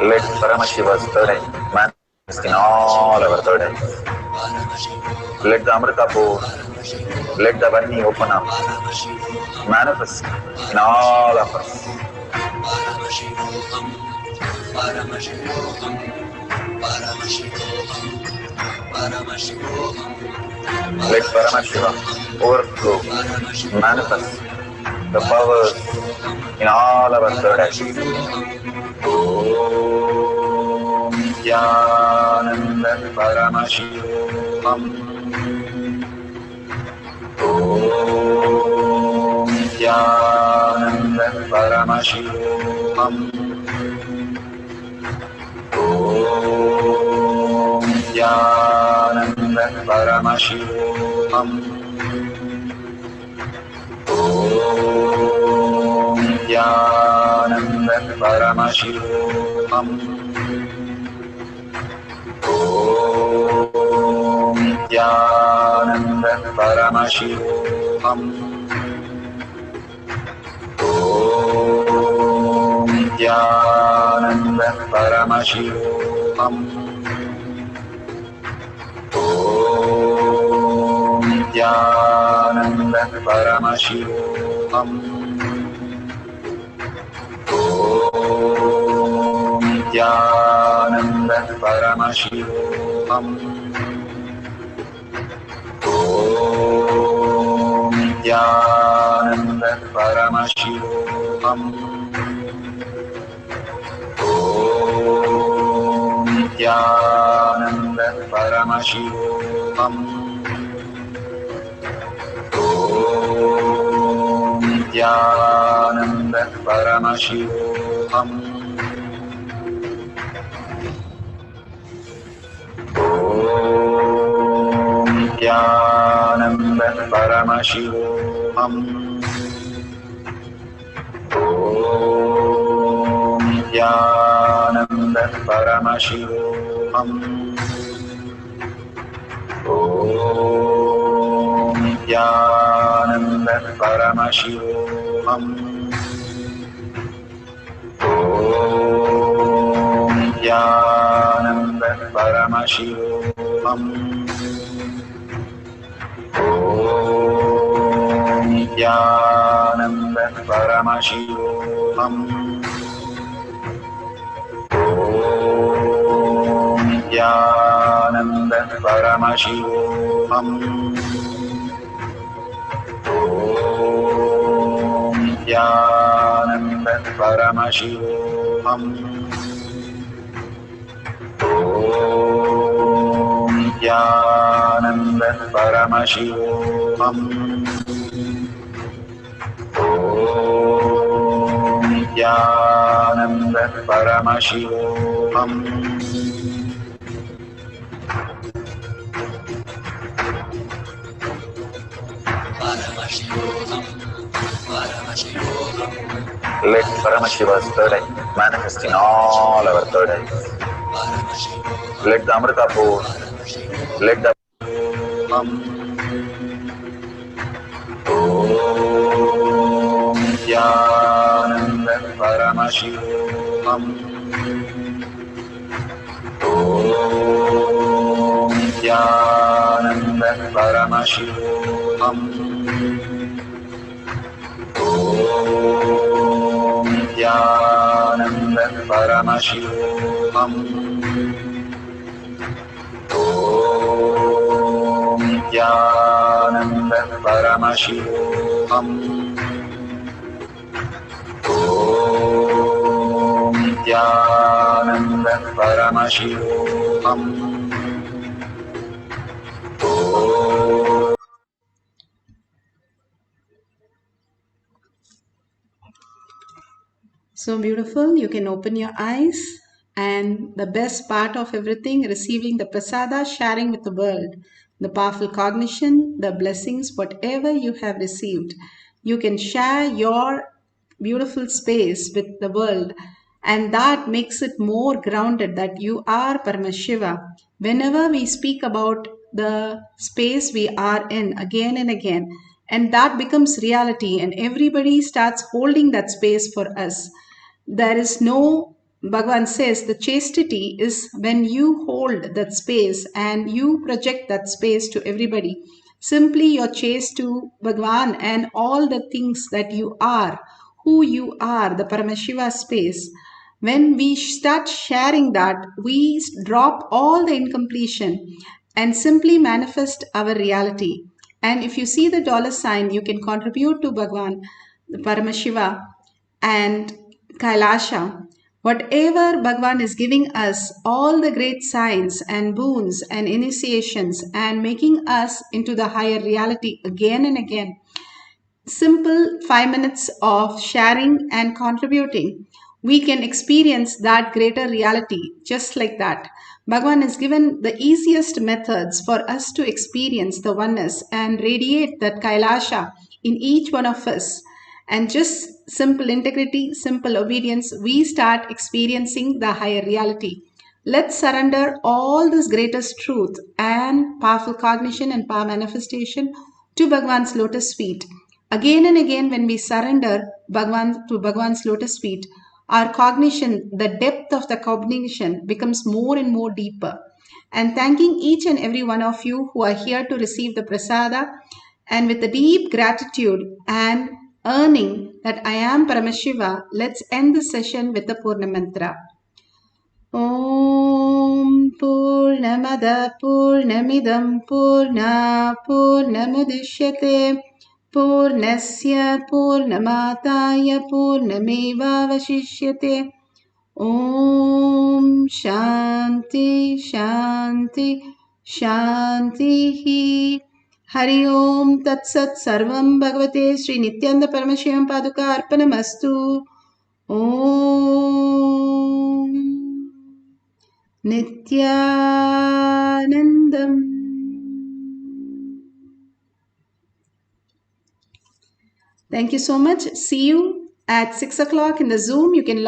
Speaker 22: Let Paramashiva's third eye manifest in all our third eyes. Let the Amrita pour, let the Varni open up, manifest in all of us.
Speaker 4: Paramashivoham, Paramashivoham, Paramashivoham, Paramashivoham.
Speaker 22: Let Paramashiva overflow, manifest the powers in all our third eyes. Om Nithyananda Paramashivoham. Om Nithyananda Paramashivoham. Om Nithyananda Paramashivoham. Om Nithyananda Paramashivoham. Om Nithyananda Paramashivoham. Om Nithyananda Paramashivoham. Om Nithyananda Paramashivoham. Om Nithyananda Paramashivoham. Om Nithyananda Paramashivoham. Om Nithyananda Paramashivoham. Om Nithyananda Paramashivoham. Om Nithyananda Paramashivoham. Om Nithyananda Paramashivoham. Om Nithyananda Paramashivoham. Om Nithyananda Paramashivoham. Om Nithyananda Paramashivoham. Om Nithyananda Paramashivoham. Om Nithyananda Paramashivoham. Om Nithyananda Paramashivoham. Om Nithyananda Paramashivoham.
Speaker 4: Paramashivoham. Paramashivoham.
Speaker 22: Let Paramashiva's third eye manifest in all our third eyes. Let the Amrita pour, let the Om Nithyananda Paramashivoham. Om Nithyananda Paramashivoham. Om Nithyananda Paramashivoham. Om Nithyananda Paramashivoham. Om Nithyananda Paramashivoham.
Speaker 21: So beautiful. You can open your eyes. And the best part of everything, receiving the prasada, sharing with the world, the powerful cognition, the blessings, whatever you have received. You can share your beautiful space with the world, and that makes it more grounded that you are Paramashiva. Whenever we speak about the space we are in again and again, and that becomes reality, and everybody starts holding that space for us. There is no, Bhagavan says, the chastity is when you hold that space and you project that space to everybody. Simply you're chaste to Bhagavan and all the things that you are, who you are, the Paramashiva space. When we start sharing that, we drop all the incompletion and simply manifest our reality. And if you see the dollar sign, you can contribute to Bhagavan, the Paramashiva, and Kailasa. Whatever Bhagavan is giving us, all the great signs and boons and initiations, and making us into the higher reality again and again. Simple 5 minutes of sharing and contributing, we can experience that greater reality just like that. Bhagavan has given the easiest methods for us to experience the oneness and radiate that Kailasa in each one of us. And just simple integrity, simple obedience, we start experiencing the higher reality. Let's surrender all this greatest truth and powerful cognition and power manifestation to Bhagavan's lotus feet. Again and again, when we surrender to Bhagavan's lotus feet, our cognition, the depth of the cognition becomes more and more deeper. And thanking each and every one of you who are here to receive the prasada, and with a deep gratitude and earning that I am Paramashiva, let's end the session with the Purna Mantra. Om Purnamada Purnamidam Purna Purnamudishyate Purnasya Purnamataya Purnamevavashishyate. Om Shanti Shanti Shanti. Hari Om Tat Sat Sarvam Bhagavate Sri Nithyananda Paramashivam Paduka Arpanamastu. Om Nithyanandam. Thank you so much. See you at 6 o'clock in the Zoom. You can log